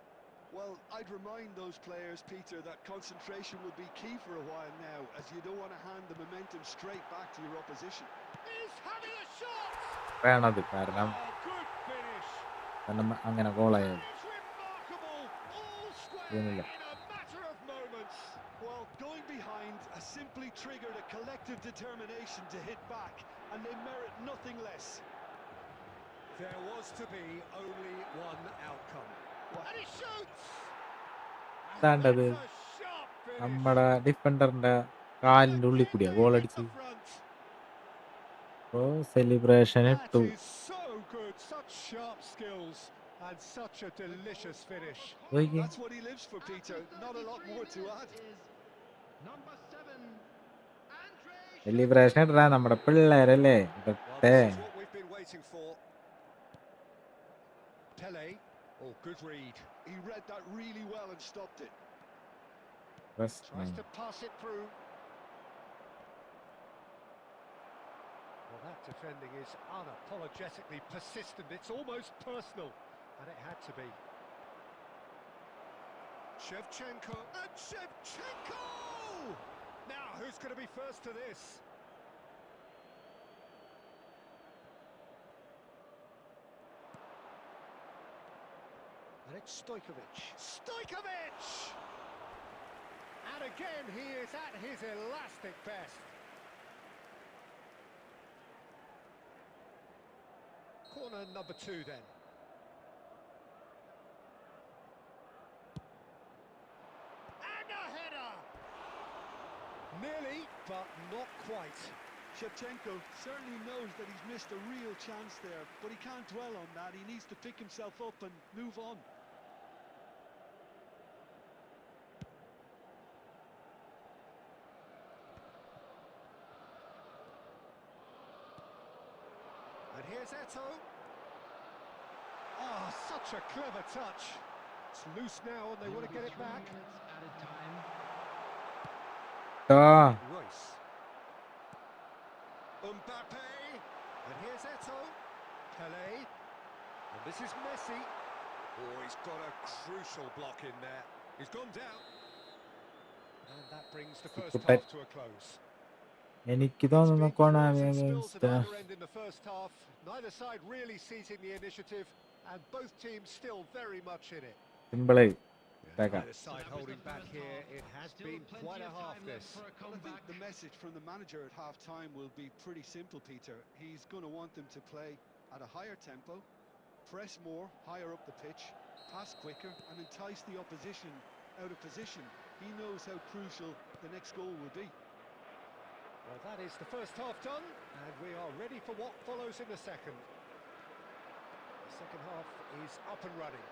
Well, I'd remind those players, Peter, that concentration will be key for a while now, as you don't want to hand the momentum straight back to your opposition. He's having a shot! വേണത് കാരണം Oh, good finish! അങ്ങനെ ഗോളായത് It's remarkable! All square ഇതൊന്നുമില്ല. in a matter of moments. Well, going behind has simply triggered a collective determination to hit back, and they merit nothing less. There was to be only one outcome. And he shoots! And ഇതാണ്ടത് that's a sharp finish. നമ്മുടെ ഡിഫൻഡറിന്റെ കാലിന്റെ ഉള്ളിൽ കൂടിയാ goal Hit അടിച്ച്. the front. Oh celebration That ഇട്ടു. is so good. Such sharp skills and such a delicious finish. നോക്കിയേ. That's what he lives for, Peter. Not a lot more to add. Is number 7, Andre celebration ഇട്ടാ നമ്മുടെ പിള്ളേരല്ലേ Well, ഇടട്ടെ. this is what we've been waiting for. Pele. Oh, good read. He read that really well and stopped it. Tries to pass it through. Well, that defending is unapologetically persistent. It's almost personal, and it had to be. Shevchenko, and Shevchenko! Now, who's going to be first to this? And it's Stojkovic. Stojkovic! And again, he is at his elastic best. Corner number 2 then. And a header! Nearly, but not quite. Shevchenko certainly knows that he's missed a real chance there, but he can't dwell on that. He needs to pick himself up and move on. And here's Eto. Oh, such a clever touch. It's loose now and they want to get it back. Added time. Royce. Mbappe. And here's Eto. Pele. And this is Messi. Oh, he's got a crucial block in there. He's gone down. And that brings the first half to a close. എനിക്ക് It's തോന്നുന്നു been draws കൊണാമി and spills at against either end in the first half. Neither side really seizing the initiative, and both teams still very much in it. സിമ്പിളായി Neither side holding back here. It has been quite a half this. Well, I think the message from the manager at half-time will be pretty simple, Peter. He's going to want them to play at a higher tempo, press more, higher up the pitch, pass quicker, and entice the opposition out of position. He knows how crucial the next goal will be. Well, that is the first half done, and we are ready for what follows in the second. The second half is up and running.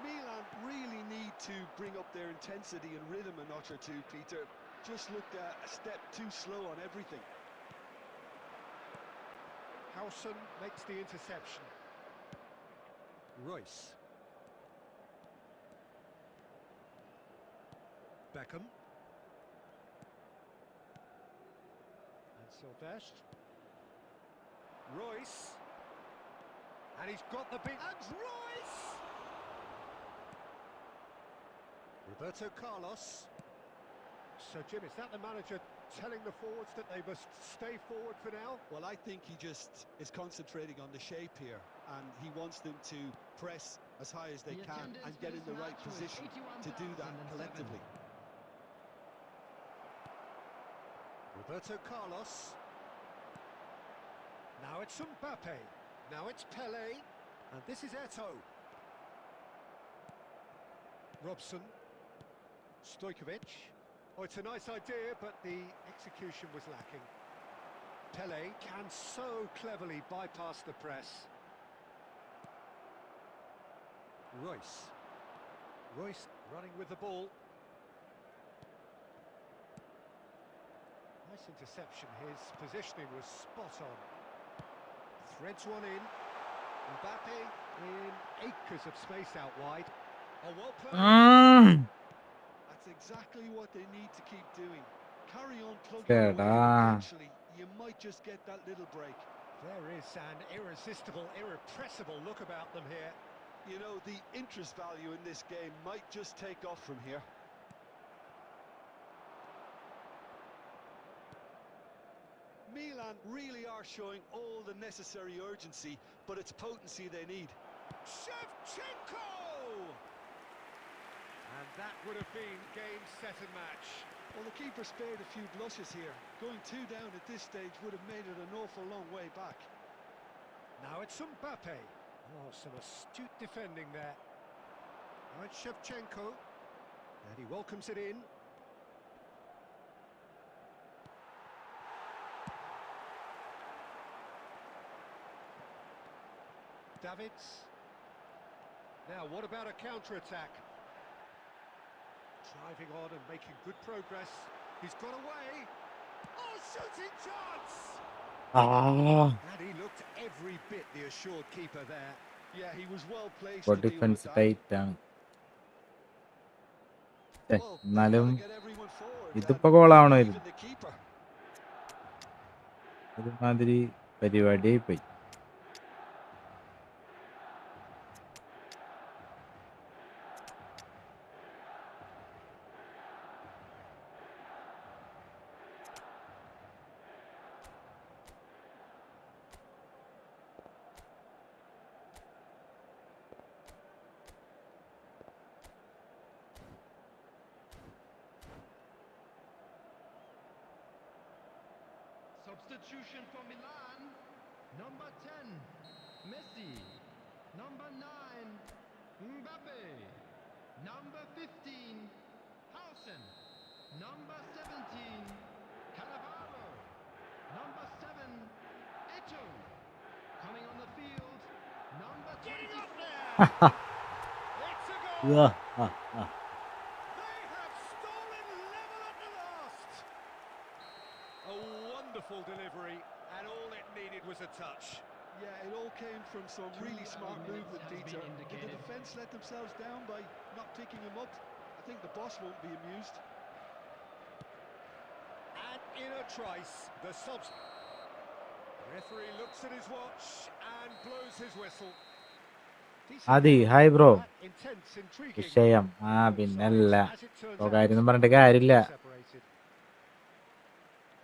Milan really need to bring up their intensity and rhythm a notch or two, Peter. Just looked a step too slow on everything. Howson makes the interception. Royce. Beckham. And Sylvestre. Royce. And he's got the big... And Royce! Roberto Carlos. So, Jim, is that the manager telling the forwards that they must stay forward for now? Well, I think he just is concentrating on the shape here, and he wants them to press as high as they can and get in the right position to do that collectively. Roberto Carlos. Now it's Mbappe. Now it's Pele. And this is Eto. Robson. Stojkovic. Oh, it's a nice idea, but the execution was lacking. Pele can so cleverly bypass the press. Royce. Royce running with the ball. Nice interception. His positioning was spot on. Threads one in. Mbappe in acres of space out wide. Oh, well played. That's exactly what they need to keep doing. Carry on plugging away, and eventually you might just get that little break. There is an irresistible, irrepressible look about them here. You know, the interest value in this game might just take off from here. Milan really are showing all the necessary urgency, but it's potency they need. Shevchenko! And that would have been game, set and match. Well, the keeper spared a few blushes here. Going 2 down at this stage would have made it an awful long way back. Now it's Mbappe. Oh, some astute defending there. Now it's Shevchenko. And he welcomes it in. Davids. Now, what about a counter-attack? Driving on and making good progress. He's got away. Oh, shooting chance! And he looked every bit the assured keeper there. Yeah, he was well placed for to deal with defense that. tight ആണ് Well, they എന്നാലും gotta get everyone forward, ഇതിപ്പോ and ഗോളാവണമായിരുന്നു even the keeper. ഒരുമാതിരി പരിപാടിയായി പോയി. Substitution for Milan. Number 10, Messi. Number 9, Mbappe. Number 15, Hausen. Number 17, Cannavaro. Number 7, Eto'o. Coming on the field, number 24. It's a goal! Yeah. They have stolen level at the last! A wonderful delivery, and all it needed was a touch. Yeah, it all came from some really smart minutes movement, has been Peter. Did the indicated. defence let themselves down by not picking him up? I think the boss won't be amused. And in a trice, the subs... Referee looks at his watch and blows his whistle. Adi, hi bro. Intense, intriguing. വിഷയം പിന്നല്ല സ്വകാര്യം പറഞ്ഞിട്ട് കാര്യമില്ല.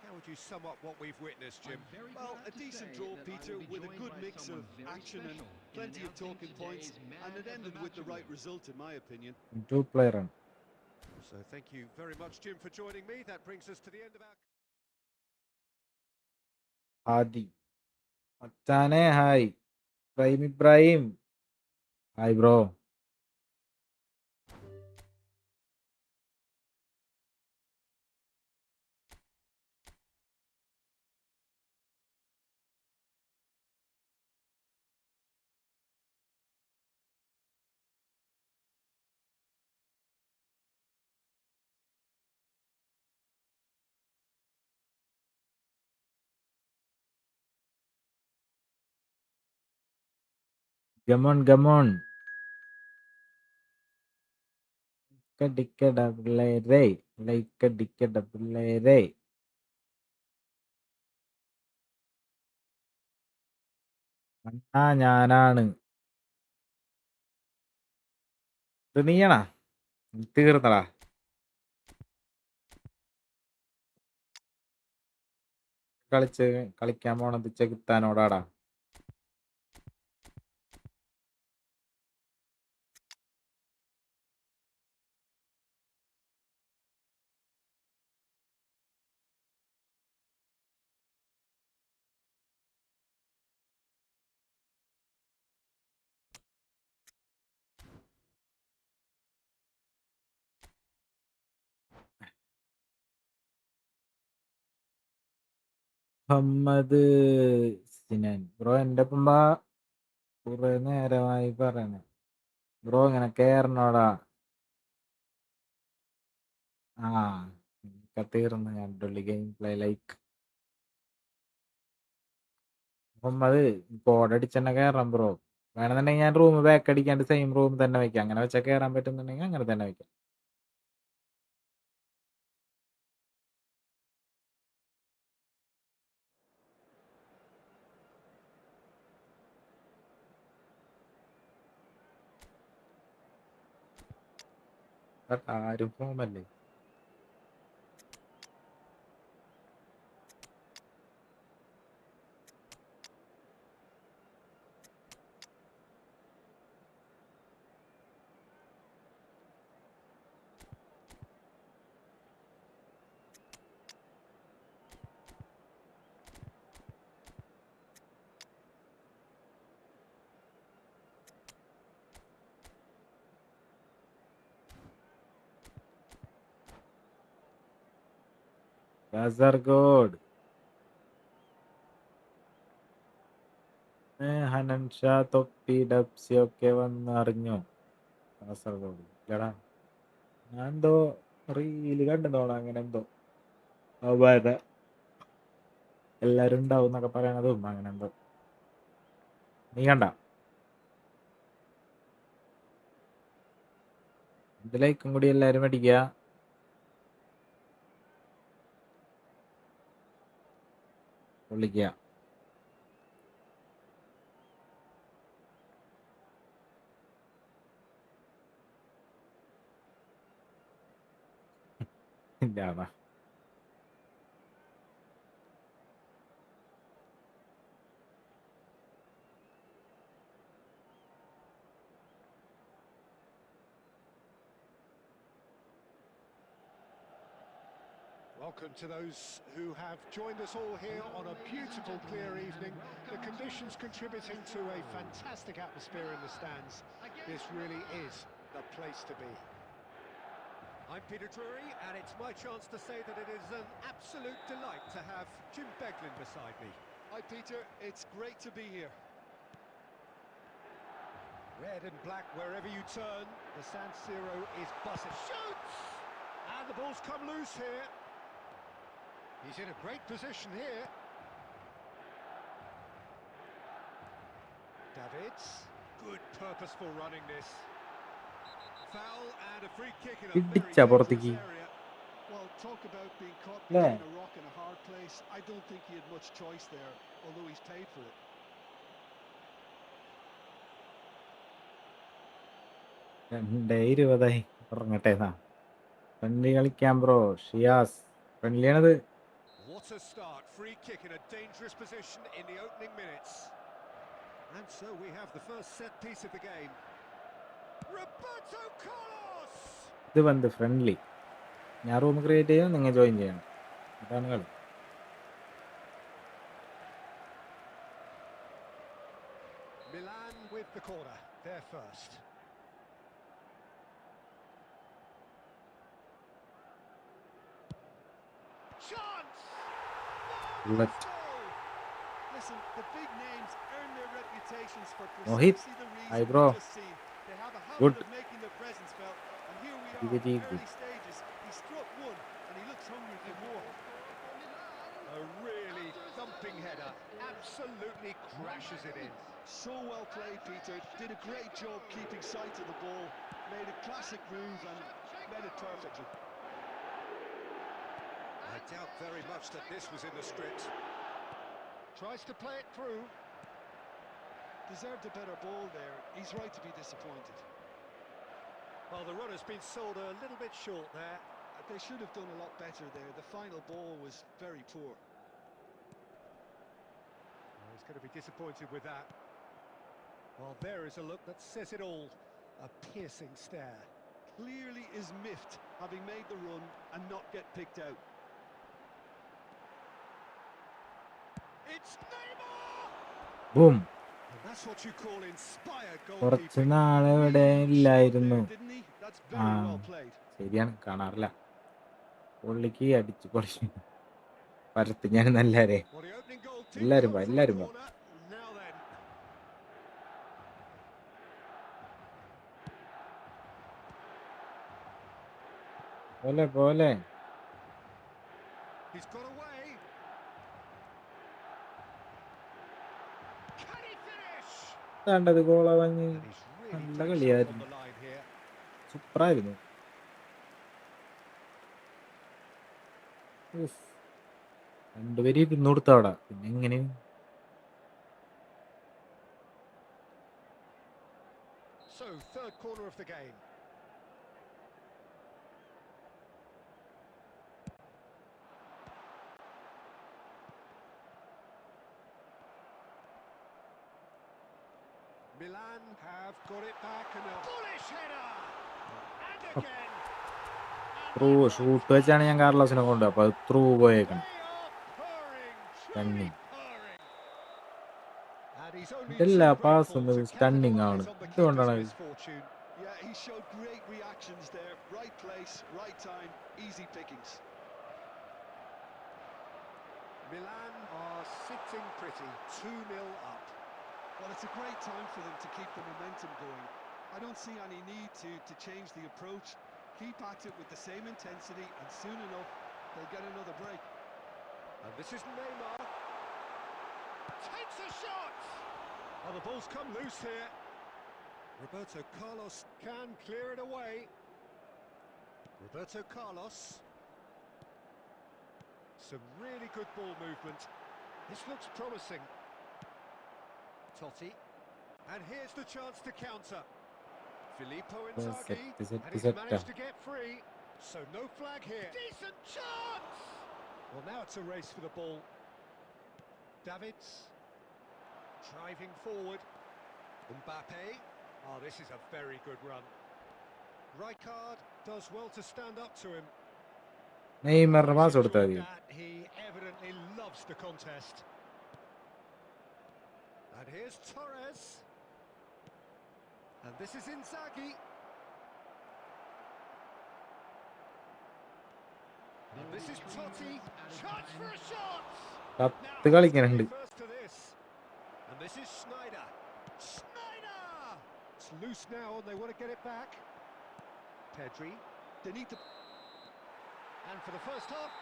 How would you sum up what we've witnessed, Jim? Well, a decent draw, Peter, with a good mix of action and plenty of talking points, and it ended with the right result, in my opinion. 2-player run. So thank you very much, Jim, for joining me. That brings us to the end of our... Adi അച്ചാനെ hi. Ibrahim hi bro. Come കടിക്കട പിള്ളേരെ, ലൈക്കടിക്കട പിള്ളേരെ. അണ്ണാ ഞാനാണ്. ഇത് നീയാണാ? തീർന്നടാ. കളിക്കാൻ പോണത് ചെകുത്താനോടാടാ. Muhammad Sinan bro എന്റെ ഒപ്പം കുറെ നേരമായി പറയണ ബ്രോ ഇങ്ങനെ കേറണോടാ. തീർന്ന് കണ്ടുള്ളി game play like. Muhammad code അടിച്ചെന്നെ കേറാം ബ്രോ. വേണമെന്നുണ്ടെങ്കിൽ ഞാൻ റൂം ബാക്ക് അടിക്കാണ്ട് സെയിം റൂം തന്നെ വെക്കാം. അങ്ങനെ വെച്ചാൽ കേറാൻ പറ്റുന്നുണ്ടെങ്കിൽ അങ്ങനെ തന്നെ വെക്കാം. ആരും ഫോമല്ലേ. കാസർഗോഡ് ഹനൻ ഷാ തൊപ്പി ഡബ്സി ഒക്കെ വന്ന് അറിഞ്ഞോ? കാസർഗോഡ് ഇല്ലടാ. ഞാൻ എന്തോ റീല് കണ്ടെന്നോളാം. അങ്ങനെ എന്തോ എല്ലാരും ഉണ്ടാവും എന്നൊക്കെ പറയണതും അങ്ങനെ എന്തോ. നീ കണ്ട? ഇതിലേക്കും കൂടി എല്ലാരും അടിക്കുക. പൊള്ളിക്കുക. ഇല്ലാതാ. Welcome to those who have joined us all here on a beautiful, clear evening. The conditions contributing to a fantastic atmosphere in the stands. This really is the place to be. I'm Peter Drury, and it's my chance to say that it is an absolute delight to have Jim Beglin beside me. Hi, Peter. It's great to be here. Red and black wherever you turn, the San Siro is buzzing. Shoots! And the ball's come loose here. He's in a great position here. Davids. Good purposeful running this. Foul and a free kick in a very ഇടിച്ചാ dangerous പുറത്തേക്ക്. area. Well, talk about being caught Yeah. between a rock and a hard place. I don't think he had much choice there, although he's paid for it. രണ്ടേ 20 ഉറങ്ങട്ടെ എന്നാ. Friendly കളിക്കാം bro. Shiyas ഫ്രണ്ട്ലിയാണത്. What a start. Free kick in a dangerous position in the opening minutes. And so we have the first set piece of the game. Roberto Carlos! ഇത് വന്ന് friendly. ഞാൻ room create ചെയ്യും, നിങ്ങൾ join ചെയ്യണം. അതാണ് കളി. Milan with the corner. They're first. Chance! Let. Listen, the big names earn their reputations for Mohit. precisely the reason Hi, bro. we just seen. They have a habit Good. of making their presence felt, and here we are Very in the good. early stages. He struck one, and he looks hungry for more. A really thumping header. Absolutely crashes it in. So well played, Peter. Did a great job keeping sight of the ball. Made a classic move and made it perfectly. I doubt very much that this was in the script. Tries to play it through. Deserved a better ball there. He's right to be disappointed. Well, the run has been sold a little bit short there. They should have done a lot better there. The final ball was very poor. Well, he's going to be disappointed with that. Well, there is a look that says it all. A piercing stare. Clearly is miffed, having made the run and not get picked out. It's Neymar! Boom. And that's what you call inspired കുറച്ച് goalkeeping. നാളെ ഇവിടെ Really shot ഇല്ലായിരുന്നു. there, didn't he? That's very Ah. well played. ശരിയാണ്, കാണാറില്ല. പുള്ളിക്ക് അടിച്ചു പൊളിച്ചു പരത്ത് ഞാൻ നല്ലവരെ. Well, the opening goal എല്ലാരും did വാ, come from a എല്ലാരും വാ. corner. Now then. പോലെ പോലെ. He's got away. Can he finish? കണ്ടത് ഗോളവഞ്ഞ്. And he's really നല്ല put himself on കളിയായിരുന്നു. the line here. സൂപ്പറായിരുന്നു. രണ്ടുപേരും ഇരുന്ന് കൊടുത്തവിടെ. പിന്നെ എങ്ങനെ So, third corner of the game. Milan have got it back and a bullish header. And again. Through shoot വെച്ചാണ് ഞാൻ കാർലോസിനെ കൊണ്ട്. അപ്പൊ അത് ത്രൂ പോയേക്കണം. Stunning. ഇതെല്ലാ പാസ് ഒന്ന് സ്റ്റണ്ണിങ് ആണ്. എന്തുകൊണ്ടാണ് Yeah, he showed great reactions there. Right place, right time, easy pickings. Milan are sitting pretty, 2-0 up. Well, it's a great time for them to keep the momentum going. I don't see any need to change the approach. Keep at it with the same intensity, and soon enough, they'll get another break. And this is Neymar. Takes a shot! Oh, the ball's come loose here. Roberto Carlos can clear it away. Roberto Carlos. Some really good ball movement. This looks promising. Totti. And here's the chance to counter. Filippo Inzaghi. And he's managed to get free. So no flag here. Decent chance! Well, now it's a race for the ball. Davids. Driving forward. Mbappe. Oh, this is a very good run. Rijkaard does well to stand up to him. നെയ്മറിന് pass He's കൊടുത്താൽ enjoyed മതി. that. He evidently loves the contest. And here's Torres. And this is Inzaghi. And this is Totti. Chance for a shot. Now കത്ത് has to കളിക്കുന്നുണ്ട്. be first to this. And this is Schneider. Schneider! It's loose now and they want to get it back. Pedri. They need to... And for the first half,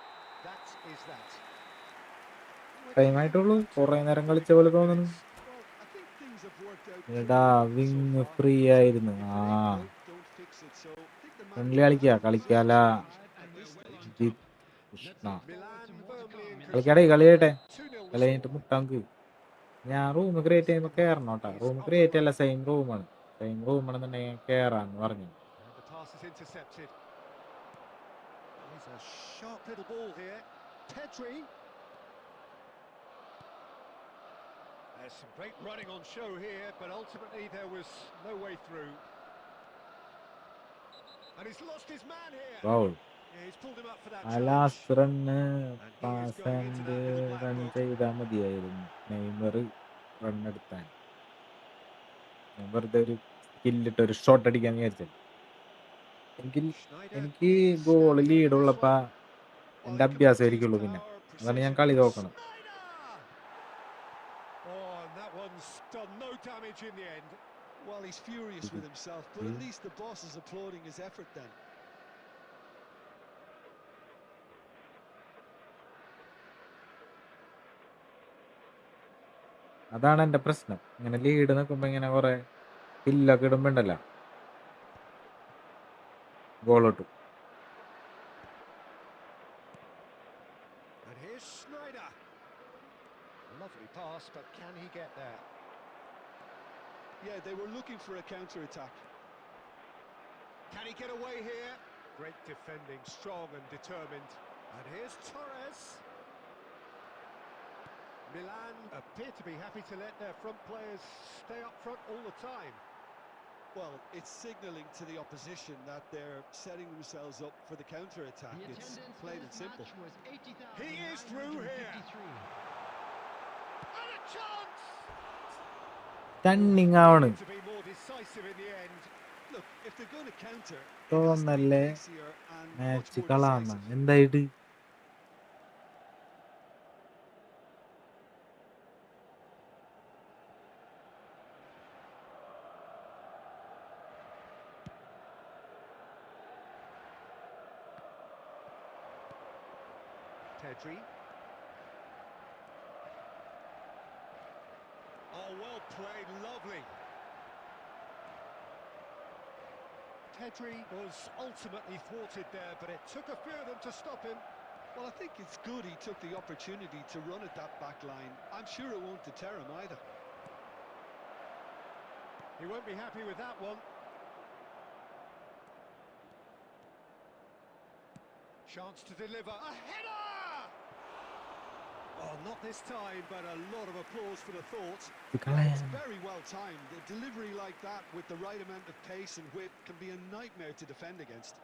that is that. ടൈമായിട്ടുള്ളൂ. കുറെ നേരം കളിച്ച പോലെ തോന്നുന്നു. Well, I think things have worked out എടാ pretty well so wing far. Free ആയിരുന്നു. If ആ it ain't broke, don't fix it. So I think the friendly manager has കളിക്കാല. at this stage. Jith Krishna Milan firmly in കളിക്കാടേ control. കളിയട്ടെ. 2-0 കളി കഴിഞ്ഞിട്ട് whistle. മുട്ടാങ്ക്. ഞാൻ room create ചെയ്യുമ്പോൾ കയറണോട്ടാ. Room create അല്ല, same റൂമാണ്. Same റൂമാണെന്നുണ്ടെങ്കിൽ കയറാന്ന് പറഞ്ഞു. And the pass is intercepted. Here's a sharp little ball here. Pedri. There's some great running on show here, but ultimately there was no way through. And he's lost his man here. Foul. Yeah, he's pulled him up for that ആ challenge. Last run And he is going into that little black run book. ചെയ്താൽ മതിയായിരുന്നു. Neymar run എടുത്താൻ. ഞാൻ വെറുതെ ഒരു സ്കില്ലിട്ട് ഒരു shot അടിക്കാന്ന് വിചാരിച്ചത്. Schneider എനിക്ക് is goal snapped in lead this ഉള്ളപ്പോ one. Well, എൻ്റെ he അഭ്യാസമായിരിക്കുള്ളൂ. commits പിന്നെ power, അതാണ് ഞാൻ precision. കളി നോക്കണം. Schneider! Oh, and that one's done no damage in the end. Well, he's furious with himself, but at least the boss is applauding his effort then. അതാണ് എൻ്റെ പ്രശ്നം. ഇങ്ങനെ ലീഡ് നിൽക്കുമ്പോ ഇങ്ങനെ കുറെ സ്കില്ലൊക്കെ ഇടുമ്പോ ഉണ്ടല്ലോ ഗോൾ കിട്ടും. And here's Schneider. Lovely pass, but can he get there? Yeah, they were looking for a counter-attack. Can he get away here? Great defending, strong and determined. And here's Torres. Milan appear to be happy to let their front players stay up front all the time. Well, it's signalling to the opposition that they're setting themselves up for the counter-attack. The It's attendance for plain this and simple. match was He is through here. 80,953. And a chance! ടണ്ണിങ് ആണ്. To be more decisive in the end. Look, if they're going to counter, it has to be തോന്നല്ലേ pacier and much match more കളാന്ന decisive. എന്തായിട്ട്. Pedri. Oh, well played, lovely. Pedri was ultimately thwarted there, but it took a few of them to stop him. Well, I think it's good he took the opportunity to run at that back line. I'm sure it won't deter him either. He won't be happy with that one. Chance to deliver. A header! Oh, not this time, but a lot of applause for the thought. It's very well timed. A delivery like that with the right amount of pace and whip can be a nightmare to defend against.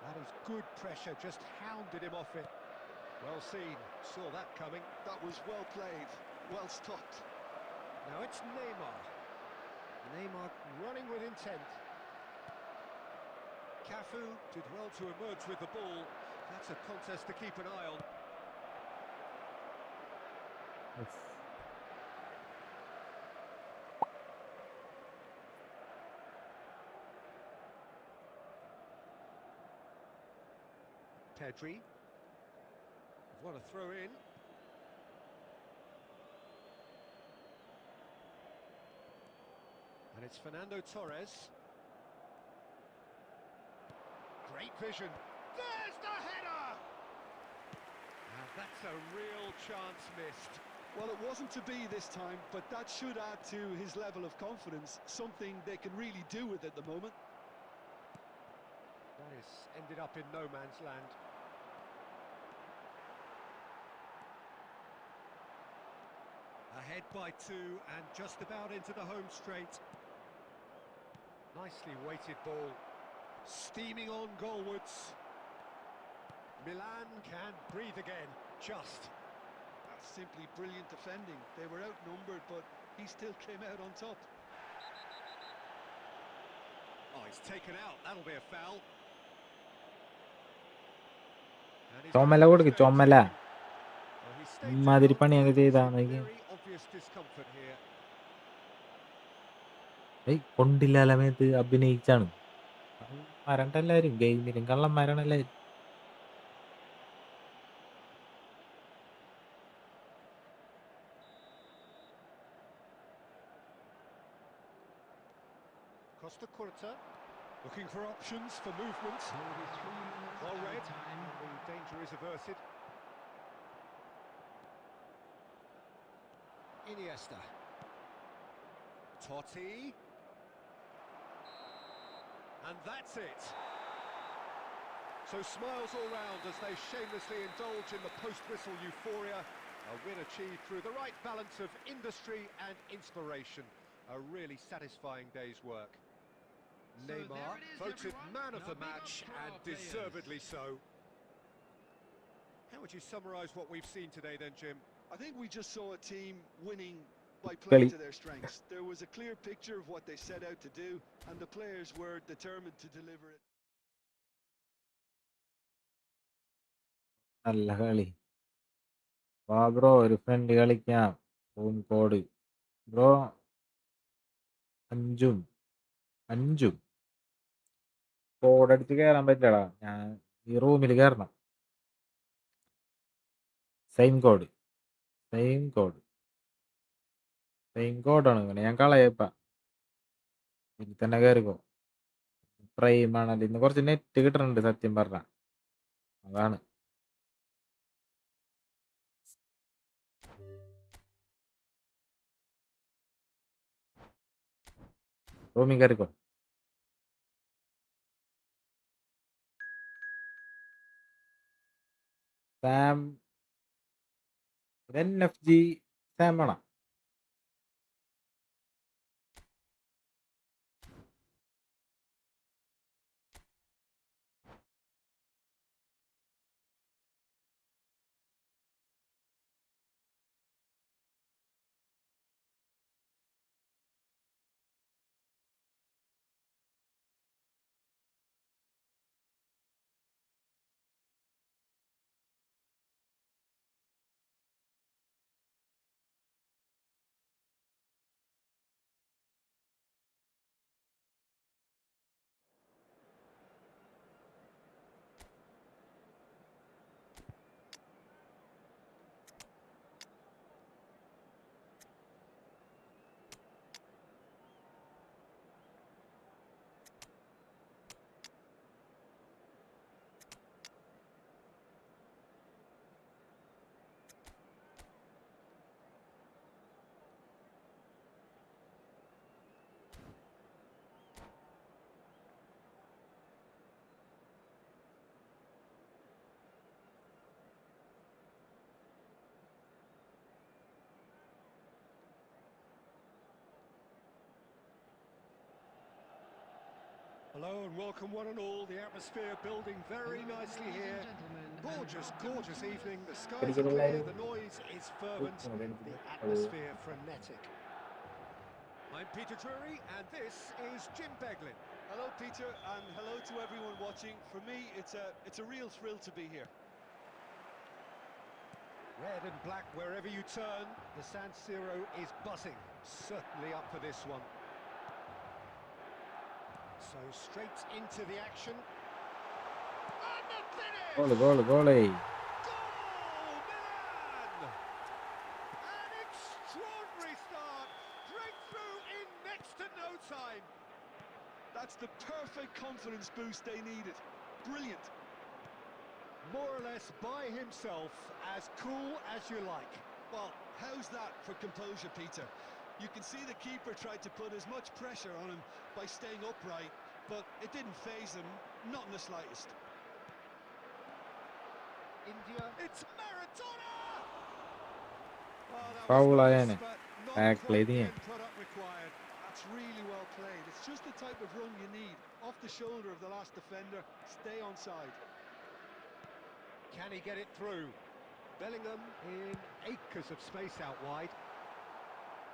That is good pressure, just hounded him off it. Well seen, saw that coming. That was well played, well stopped. Now it's Neymar. Neymar running with intent. Cafu did well to emerge with the ball. That's a contest to keep an eye on. Pedri. What a throw in. And it's Fernando Torres. Great vision. There's the header! And that's a real chance missed. Well, it wasn't to be this time, but that should add to his level of confidence, something they can really do with at the moment. That has ended up in no man's land. Ahead by 2 and just about into the home straight. Nicely weighted ball. Steaming on goalwards. Milan can breathe again. Just. That's simply brilliant defending. They were outnumbered, but he still came out on top. Oh, he's taken out. That'll be a foul. And he's ചുമല got കൊടുക്ക് his ചുമല well, he stayed ഇമ്മാതിരി down. പണിയൊക്കെ ചെയ്താണ് Very obvious discomfort here. കൊണ്ടില്ല സമയത്ത് അഭിനയിച്ചാണ് മരണ്ടെല്ലാരും ഗെയിമിലും കള്ളന്മാരാണ് എല്ലാവരും. Costa Curta looking for options for movement. Well read. The danger is averted. Iniesta. Totti. And that's it. So smiles all round as they shamelessly indulge in the post-whistle euphoria. A win achieved through the right balance of industry and inspiration. A really satisfying day's work. Neymar voted man of the match, and deservedly so. How would you summarise what we've seen today then, Jim? I think we just saw a team winning by Kelly. playing to their strengths. There was a clear picture of what they set out to do, and the players were determined to deliver it. നല്ല കളി. വാ bro ഒരു front കളിക്കാം. Room code bro. അഞ്ചും കോഡടിച്ച് കയറാൻ പറ്റടാ. ഞാൻ ഈ റൂമിൽ കയറണം. സെയിം കോഡാണ് ഇങ്ങനെ. ഞാൻ കളയപ്പ ഇതിൽ തന്നെ കയറിക്കോ. പ്രൈമാണല്ലോ. ഇന്ന് കുറച്ച് നെറ്റ് കിട്ടുന്നുണ്ട് സത്യം പറഞ്ഞ. അതാണ് റൂമിൽ കയറിക്കോ. സാം NFG സാം വേണം. Hello and welcome one and all. The atmosphere building very nicely here. Gorgeous evening. The skies are clear, the noise is fervent, the atmosphere frenetic. I'm Peter Drury and this is Jim Beglin. Hello, Peter, and hello to everyone watching. For me, it's a real thrill to be here. Red and black wherever you turn, the San Siro is buzzing. Certainly up for this one. So straight into the action. And the finish! Goal. Goal, Milan! An extraordinary start. Breakthrough in next to no time. That's the perfect confidence boost they needed. Brilliant. More or less by himself, as cool as you like. Well, how's that for composure, Peter? You can see the keeper tried to put as much pressure on him by staying upright, but it didn't faze him, not in the slightest. India, it's Maradona! Oh, that Foul was line. nice, but Back play quite the ചെയ്യാൻ. end product required. That's really well played. It's just the type of run you need. Off the shoulder of the last defender, stay onside. Can he get it through? Bellingham in acres of space out wide.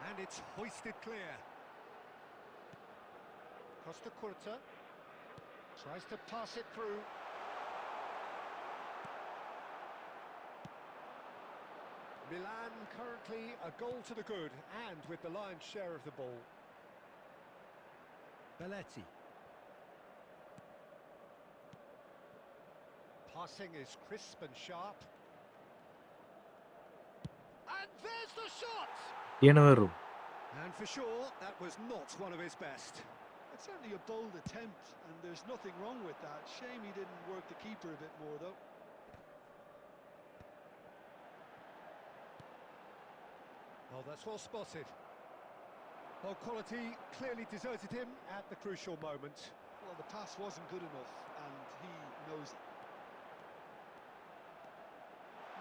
And it's hoisted clear. Costa Curta tries to pass it through. Milan currently a goal to the good and with the lion's share of the ball. Belletti. Passing is crisp and sharp. And there's the shot! ചെയ്യണ വെറും. And for sure, that was not one of his best. It's certainly a bold attempt, and there's nothing wrong with that. Shame he didn't work the keeper a bit more, though. Oh, that's well spotted. Well, quality clearly deserted him at the crucial moment. Well, the pass wasn't good enough, and he knows it.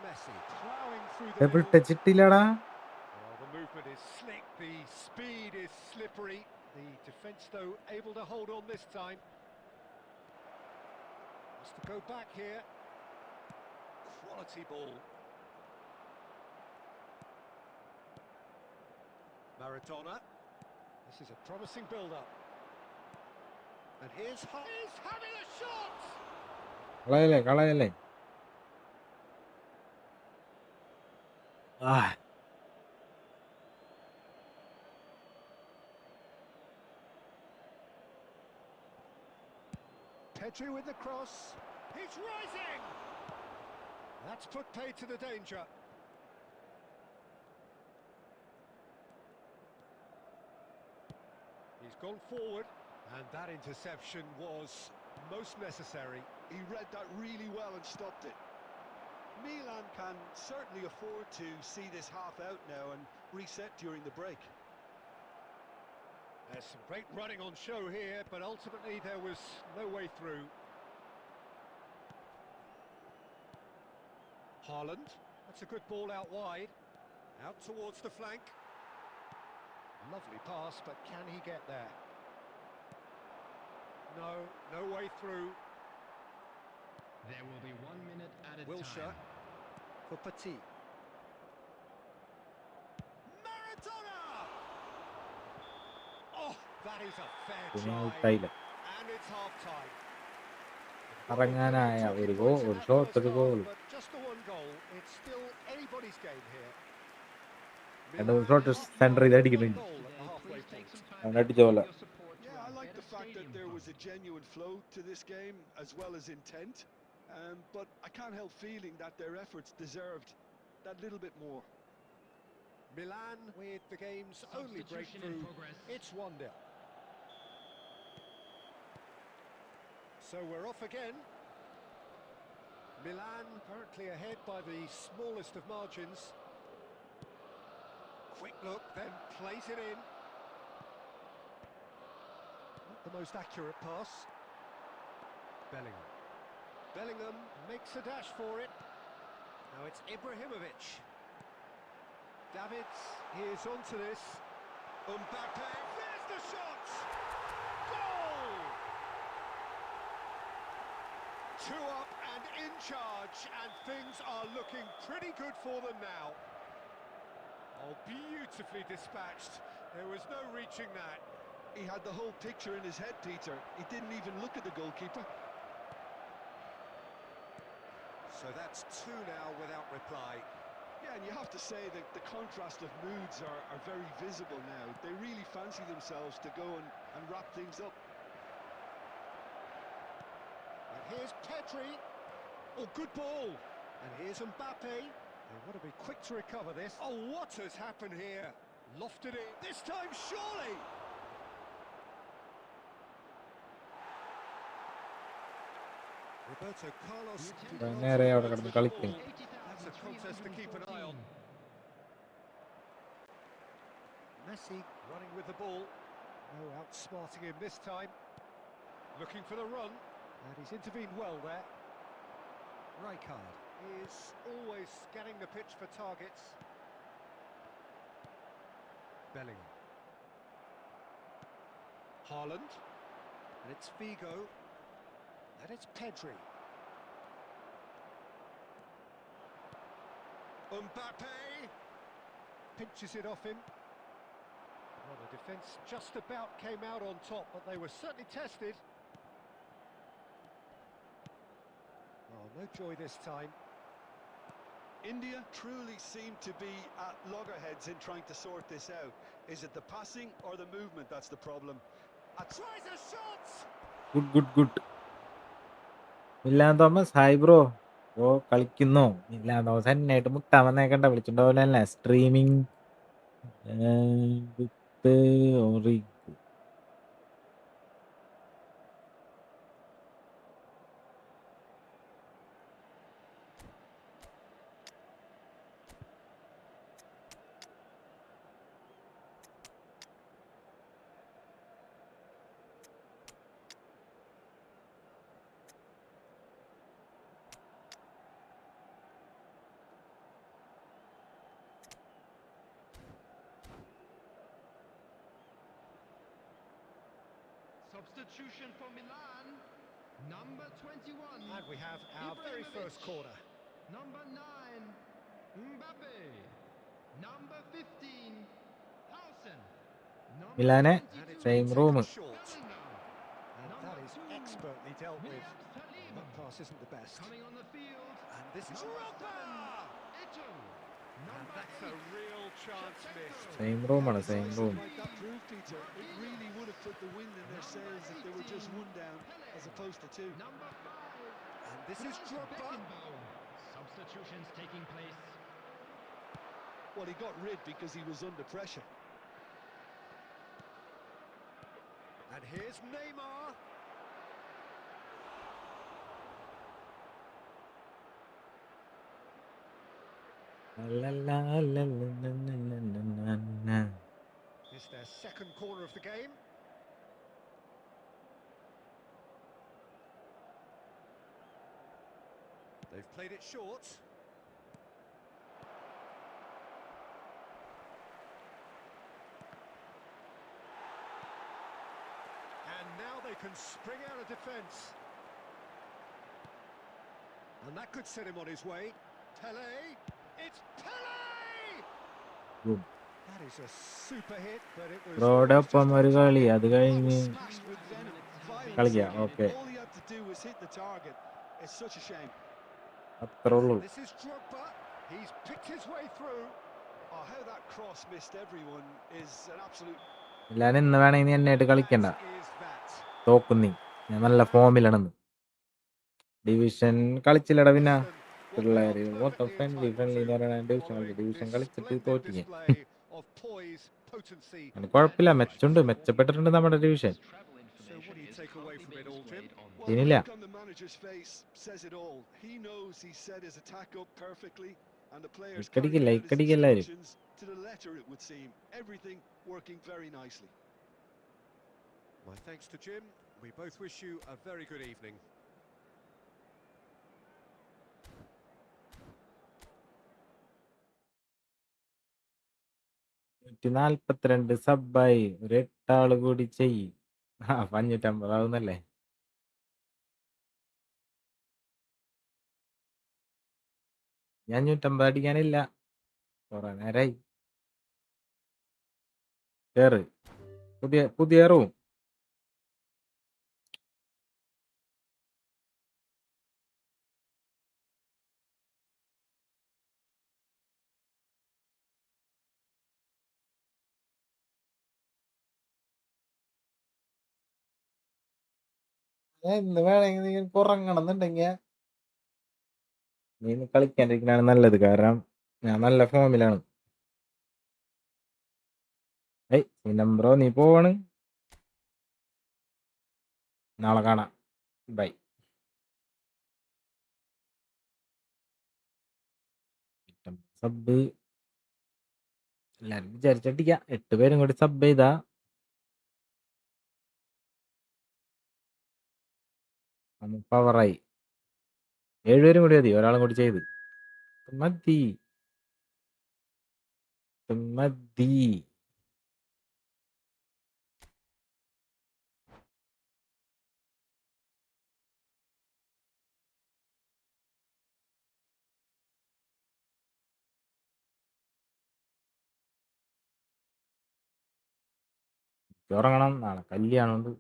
Messi ploughing through the double middle. Touch ഇട്ടില്ലടാ. Well, the movement is slick, the speed is slippery. The defence, though, able to hold on this time. Has to go back here. Quality ball. Maradona. This is a promising build-up. And he's having a shot! കളയല്ലേ. ആ. Pedri with the cross. He's rising! That's put paid to the danger. He's gone forward, and that interception was most necessary. He read that really well and stopped it. Milan can certainly afford to see this half out now and reset during the break. There's some great running on show here, but ultimately there was no way through. Haaland, that's a good ball out wide. Out towards the flank. Lovely pass, but can he get there? No way through. There will be 1 minute added Wilshere time. for Petit. Maradona! Oh, that is a fair പിന്നെ try. ഔട്ടായില്ല. And it's half-time. ഇറങ്ങാനായ ഒരു goal, ഒരു That shot, first ഒരു half, goal. but just the one goal. It's still anybody's game here. രണ്ട് shot centre ചെയ്ത് അടിക്കുന്നുണ്ട്. Goal at the halfway Please take point. some time അവൻ to അടിച്ച പോലെ. your support to Yeah, I our like the better fact that stadium there was a fund. genuine flow to this game, as well as intent. But I can't help feeling that their efforts deserved that little bit more. Milan with the game's only Substitution in breakthrough. progress. It's 1-0. So we're off again. Milan currently ahead by the smallest of margins. Quick look, then plays it in. Not the most accurate pass. Bellingham makes a dash for it. Now it's Ibrahimovic. Davids, he is onto this. Mbappe, there's the shot! Goal! 2 up and in charge, and things are looking pretty good for them now. Oh, beautifully dispatched. There was no reaching that. He had the whole picture in his head, Peter. He didn't even look at the goalkeeper. So that's 2 now without reply. Yeah, and you have to say that the contrast of moods are very visible now. They really fancy themselves to go and wrap things up. And here's Pedri. Oh, good ball. And here's Mbappe. They want to be quick to recover this. Oh, what has happened here? Lofted it. This time, surely. Roberto Carlos. നേരെ അവിടെ കിടന്ന് കളിക്കും. That's a contest to keep an eye on. Messi running with the ball. No outsmarting him this time. Looking for the run. And he's intervened well there. Rijkaard is always scanning the pitch for targets. Bellingham. Haaland. And it's Figo. And it's Pedri. Mbappe. Pinches it off him. Well, the defence just about came out on top, but they were certainly tested. Oh, no joy this time. India truly seem to be at loggerheads in trying to sort this out. Is it the passing or the movement that's the problem? Tries a shot! Good. Milan Thomas hi bro. Bro കളിക്കുന്നോ? മിലാൻ തോമസ് എന്നായിട്ട് മുട്ടാൻ വന്നേക്കണ്ട, വിളിച്ചിട്ടുണ്ടാവില്ല. Streaming with ഓറി. Substitution for Milan. Number 21. And we have our very first corner. Number 9, Mbappe. Number 15, Hausen. മിലാനെ same room. Short. And that is expertly dealt with. That pass isn't the best. Coming on the field. And this is Drogba. Ito. And that's a real chance missed. Same റൂമാണ്, same room. Like that proved, Peter, it really would have put the wind in their sails if they were just one down as opposed to two. Number 5. And this is Drogba. Substitutions taking place. Well, he got rid because he was under pressure. And here's Neymar. It's their second corner of the game. They've played it short. And now they can spring out of defence. And that could set him on his way. Pele. It's Pele! Good. That is a super hit, but it was... ബ്രോയുടെ ഒപ്പം ഒരു കളി, അത് കഴിഞ്ഞ് Smashed with violence കളിക്കാം. again. Okay, All he had to do was hit the target. It's such a shame. അത്രേ ഉള്ളൂ. This is Drogba. He's picked his way through. Oh, how that cross missed everyone is an absolute... Milan ഇന്ന് വേണമെങ്കിൽ നീ എന്നായിട്ട് കളിക്കണ്ട, That is that. തോക്കുന്നീ. ഞാൻ നല്ല ഫോമിലാണെന്ന്. Division കളിച്ചില്ലടാ. പിന്നെ പിള്ളേര് മൊത്തം ഫ്രണ്ട്ലി എന്ന് പറയണ ഡിവിഷൻ കളിച്ചിട്ട് തോറ്റി ഞാൻ. അതിന് കുഴപ്പമില്ല, മെച്ചുണ്ട്, മെച്ചപ്പെട്ടിട്ടുണ്ട് നമ്മുടെ division. ഇതിനില്ല. The look on the manager's face says it all. He knows he set his attack up perfectly, and the players carried out his ഇക്കടിക്കില്ലാരും. instructions to the letter, it would seem. Everything working very nicely. My thanks to Jim. We both wish you a very good evening. ൂറ്റി സബ്ബായി ഒരു 8 ആള് കൂടി ചെയ്യ്. 550 ആവുന്നല്ലേ. ഞാൻ 150 അടിക്കാനില്ല, കുറെ നേരായി. കേറ്, പുതിയ room. ഇന്ന് വേണമെങ്കിൽ നീ ഉറങ്ങണമെന്നുണ്ടെങ്കിൽ നീ കളിക്കാണ്ടിരിക്കണാണ് നല്ലത്, കാരണം ഞാൻ നല്ല ഫോമിലാണ്. ബ്രോ നീ പോവാണ്. നാളെ കാണാം, ബൈ. സബ് എല്ലാരും വിചാരിച്ചടിക്ക, 8 പേരും കൂടി സബ് ചെയ്താ പവറായി. 7 പേരും കൂടി മതി, ഒരാളും കൂടി ചെയ്ത് മതി. ഉറങ്ങണം, നാളെ കല്യാണമുണ്ട്.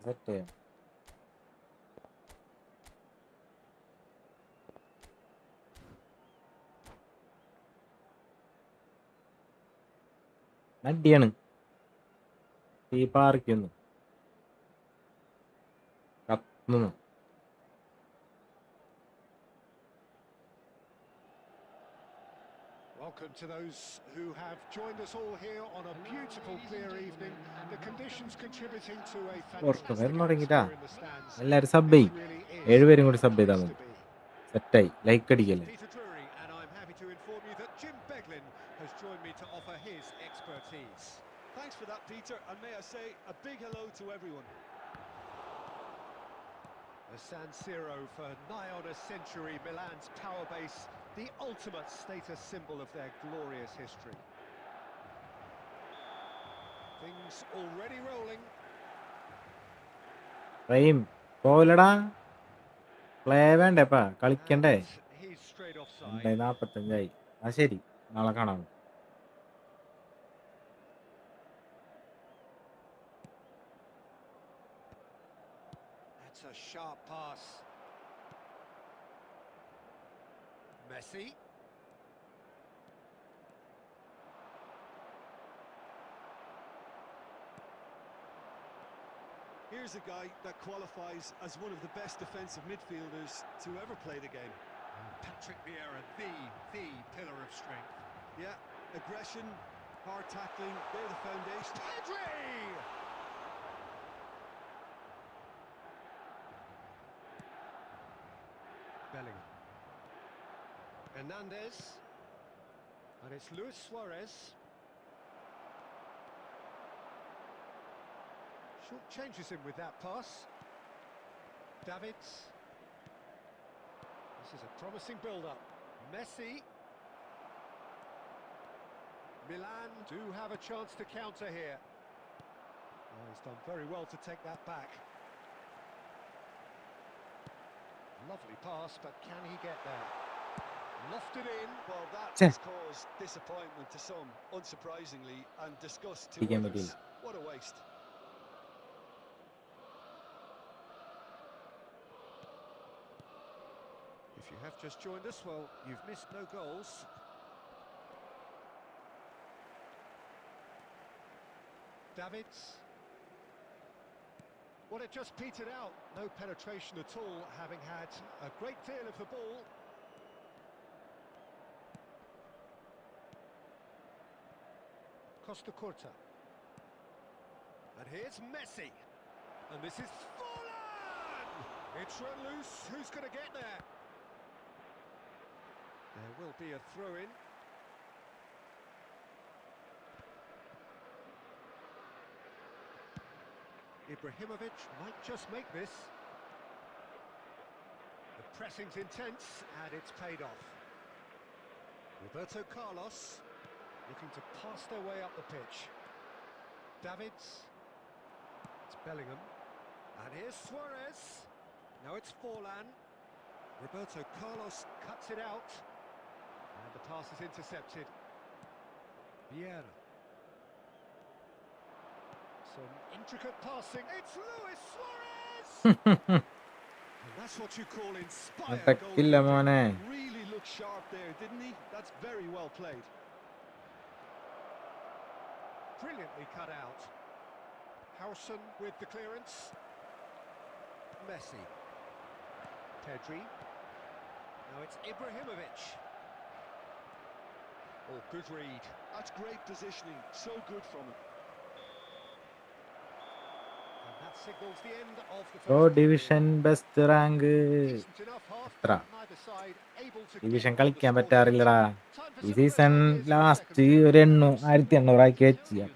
സെറ്റ് ചെയ്യാം. നടിയാണ് തീ പാറിക്കുന്നു, കത്തുന്നു. Welcome to those who have joined us all here on a beautiful, clear evening. The conditions contributing to a fantastic atmosphere in the stands. എല്ലാവരും സബ് This ചെയ്യും. really is 7 പേരും കൂടി a സബ് ചെയ്താൽ place മതി. to be. സെറ്റായി. Like അടിക്കല്ലേ. Peter Drury, and I'm happy to inform you that Jim Beglin has joined me to offer his expertise. Thanks for that, Peter, and may I say a big hello to everyone. The San Siro for nigh on a century, Milan's power base, the ultimate status symbol of their glorious history. Things already rolling. Rahim പോലടാ, play വേണ്ടേപ്പാ, കളിക്കണ്ടേ. And he's straight offside. 45 ആ ശരി, നാളെ കാണാം. That's a sharp pass. Messi. Here's a guy that qualifies as one of the best defensive midfielders to ever play the game. And Patrick Vieira, the pillar of strength. Yeah, aggression, hard tackling, they're the foundation. Pedri! Bellingham. Hernandez. And it's Luis Suarez. Short changes him with that pass. Davids. This is a promising build-up. Messi. Milan do have a chance to counter here. Oh, he's done very well to take that back. Lovely pass, but can he get there? Lofted in. Well, that has caused disappointment to some, unsurprisingly, and disgust to others. What a waste. If you have just joined us, well, you've missed no goals. Davids. Well, it just petered out. No penetration at all, having had a great deal of the ball. Costa Curta. And here's Messi. And this is fallen! It's run loose. Who's going to get there? There will be a throw-in. Ibrahimovic might just make this. The pressing's intense, and it's paid off. Roberto Carlos looking to pass their way up the pitch. Davids. It's Bellingham. And here's Suarez. Now it's Forlan. Roberto Carlos cuts it out. And the pass is intercepted. Vieira. Some intricate passing. It's Luis Suarez! And that's what you call inspired goalkeeping. Really looked sharp there, didn't he? That's very well played. Brilliantly cut out. Howson with the clearance. Messi. Pedri. Now it's Ibrahimovic. Oh, good read. That's great positioning. So good from him. And that signals the end of the oh first period. Division best rank Decent enough half, എത്ര but neither side able to division get on the കളിക്കാൻ score sheet. പറ്റാറില്ലടാ Time for ഈ some season fresh ideas for the last second period. ഒരു 1800 ആക്കി വെച്ച് So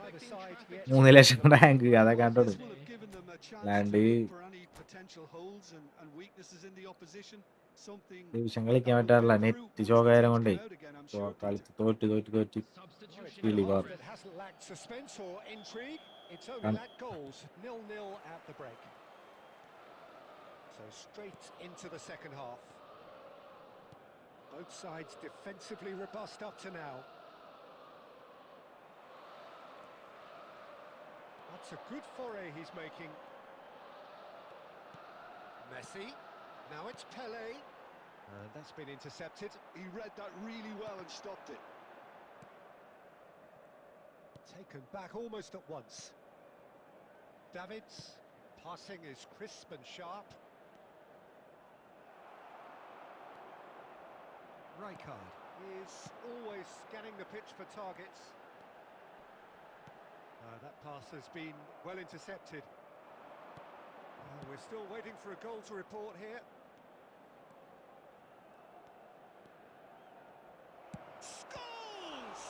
neither side yet 3 ലക്ഷം rank അതൊക്കെ Well, കണ്ടോളൂ this will have given them a chance to അല്ലാണ്ട് look for any potential holes and weaknesses in the opposition. Something division that കളിക്കാൻ will പറ്റാറില്ല bear fruit net once the ശോകാരം teams കൊണ്ടേ come out again, I'm sure, Peter. കളിച്ച് തോറ്റ് Well, it's been Really a half good. that hasn't lacked suspense or intrigue. It's only Um, lacked goals. 0-0 at the break. So straight into the second half. Both sides defensively robust up to now. That's a good foray he's making. Messi. Now it's Pele. And that's been intercepted. He read that really well and stopped it. Taken back almost at once. Davids. Passing is crisp and sharp. Rijkaard is always scanning the pitch for targets. That pass has been well intercepted. We're still waiting for a goal to report here. Scores!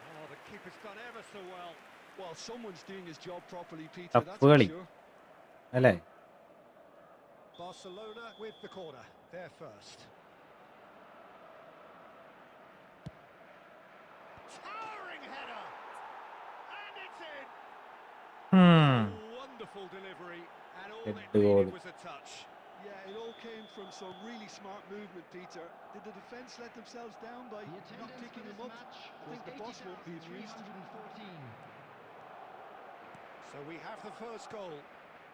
Oh, the keeper's done ever so well. Well, someone's doing his job properly, Peter, Tough that's for കളി sure. അല്ലേ Barcelona with the corner. There first. Towering header! And it's in! Wonderful delivery, and all Good it goal. needed was a touch. Yeah, it all came from some really smart movement, Peter. Did the defence let themselves down by The not attendance picking for him this up? match I was think the boss won't be amused. 80,314. So we have the first goal.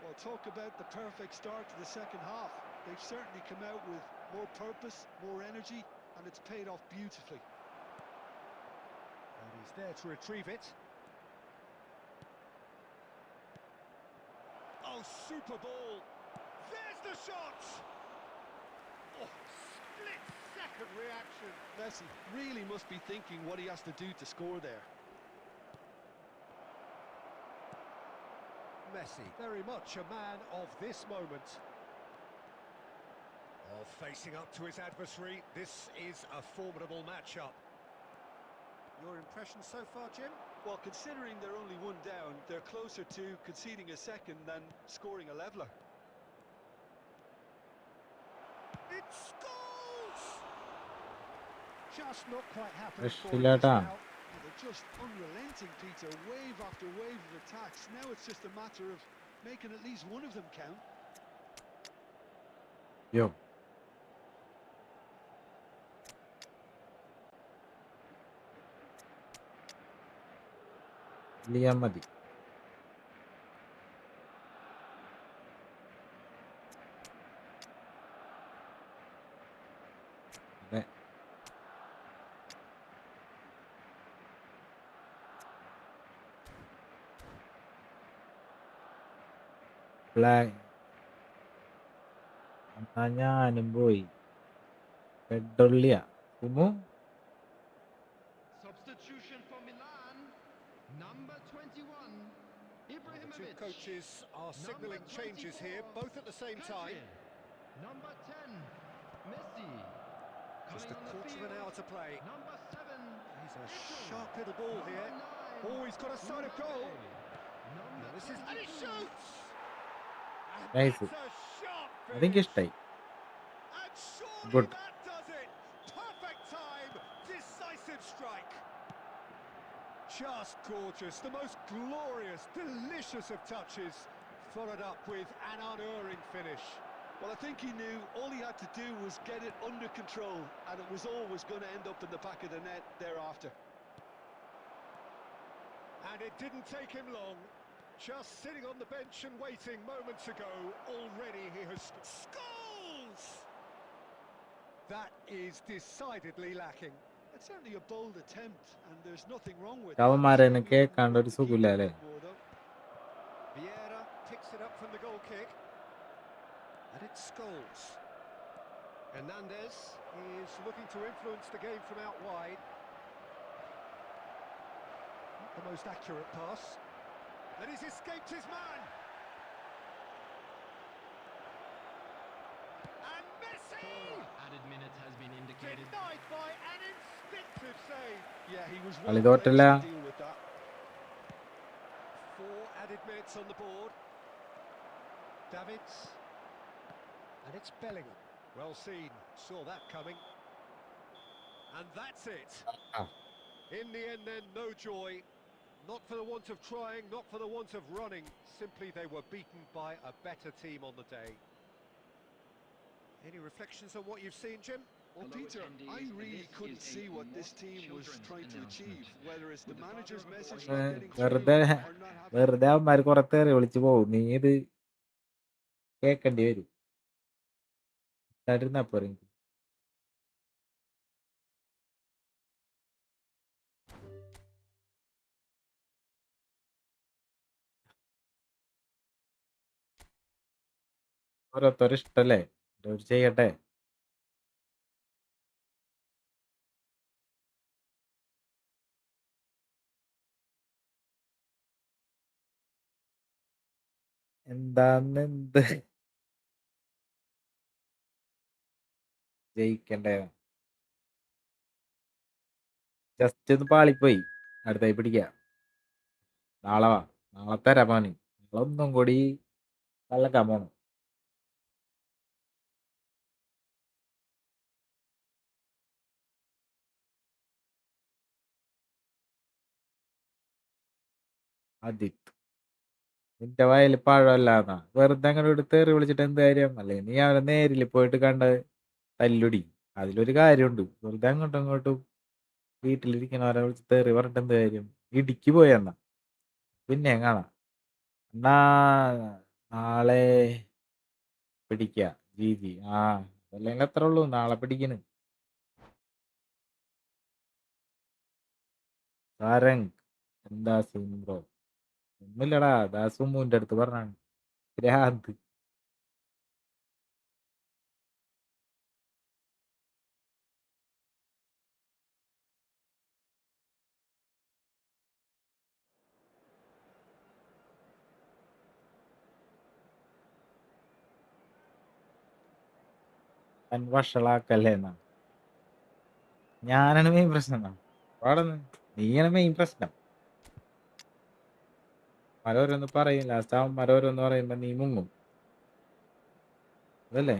Well, talk about the perfect start to the second half. They've certainly come out with more purpose, more energy, and it's paid off beautifully. And he's there to retrieve it. Oh, super ball. There's the shot! Oh, split-second reaction. Messi really must be thinking what he has to do to score there. Messi, very much a man of this moment. Oh, facing up to his adversary, this is a formidable matchup. Your impressions so far, Jim? Well, considering they're only one down, they're closer to conceding a second than scoring a leveller. It scores! Just not quite happening Fresh for him filler just ta. now. They're just unrelenting, Peter. Wave after wave of attacks. Now it's just a matter of making at least one of them count. യോ ലിയാൻ മതി അതെ എന്നാ ഞാനും പോയി പെഡുള്ളിയ Sumu Substitution for Milan, number 21, The two Ibrahimovic. coaches are signalling changes here, both at the same time. Number 10, Messi. Just Coming a on the quarter of field, an hour to play. number 7, He's a Ito. sharp little ball Number here. 9, Oh, he's got a sight of goal. Number This is, and he 22. shoots! And Nice. that's a sharp I think finish. ഇഷ്ടായി And surely Good. that does it. Perfect time, decisive strike. Just gorgeous, the most glorious, delicious of touches, followed up with an unerring finish. Well, I think he knew all he had to do was get it under control, and it was always going to end up in the back of the net thereafter. And it didn't take him long. Just sitting on the bench and waiting moments ago, already he has scores! That is decidedly lacking. It's certainly a bold attempt, and there's nothing wrong with അവന്മാരെ that. കേൾക്കാണ്ട് ഒരു സുഖമില്ല അല്ലേ Vieira picks it up from the goal kick. And it's Scholes. Hernandez is looking to influence the game from out wide. Not the most accurate pass. And he's escaped his man. And Messi! Added minute has been indicated. Denied by an instinctive save. Yeah, he was കളി well placed തോറ്റല്ല. to deal with that. 4 added minutes on the board. Davids. And it's Bellingham. Well seen. Saw that coming. And that's it. Ah. In the end then, no joy. Not for the want of trying, not for the want of running. Simply they were beaten by a better team on the day. Any reflections on what you've seen, Jim? Well, Hello, Peter, attendees. I really This couldn't is a see what this mock team was children's trying to achieve, announcement. whether it's the With the manager's father of the message boy not getting through വെറുതെ or not having... വെറുതെ അവന്മാർ കുറെ തെറി വിളിച്ചു പോകും. നീ ഇത് കേൾക്കേണ്ടി വരും. തരുന്ന പോരെ. ഓരോരുത്തർ ഇഷ്ടല്ലേ, ഓരോരുത്തർ ചെയ്യട്ടെ. എന്താന്ന് എന്ത് ജയിക്കണ്ടേ? ജസ്റ്റ് ഒന്ന് പാളിപ്പോയി. അടുത്തായി പിടിക്കാം. നാളെ വാ, നാളെ തരാം മോന്. നാളൊന്നും കൂടി കള്ളക്കാൻ പോണം. ആദിത്, നിന്റെ വയൽ പഴമല്ലാന്നാ വെറുതെ അങ്ങനെ ഒരു തെറി വിളിച്ചിട്ട് എന്ത് കാര്യം? അല്ലേ നീ അവനെ നേരിൽ പോയിട്ട് കണ്ട് തല്ലുടി, അതിലൊരു കാര്യമുണ്ട്. വെറുതെ അങ്ങോട്ടും ഇങ്ങോട്ടും വീട്ടിലിരിക്കണവരെ വിളിച്ച് തെറി പറഞ്ഞിട്ട് എന്ത് കാര്യം? ഇടിക്ക് പോയെന്നാ പിന്നെ കാണാം. എന്നാ നാളെ പിടിക്ക. G G. ആ, അല്ലെങ്കിൽ അത്ര ഉള്ളൂ. നാളെ പിടിക്കണ്. സാരംഗ്, എന്താ സീൻ ബ്രോ? ഒന്നുമില്ലടാ, ദാസുമ്മൂന്റെ അടുത്ത് പറഞ്ഞാണ്. ഭ്രാന്ത്. താൻ വഷളാക്കല്ലേ എന്നാ. ഞാനാണ് മെയിൻ പ്രശ്നം എന്നാ. പാടുന്നു നീയാണ് മെയിൻ പ്രശ്നം. മരോരൊന്ന് പറയും, ലാസ്റ്റ് അവൻ മരോരൊന്ന് പറയുമ്പോ നീ മുങ്ങും. അതല്ലേ?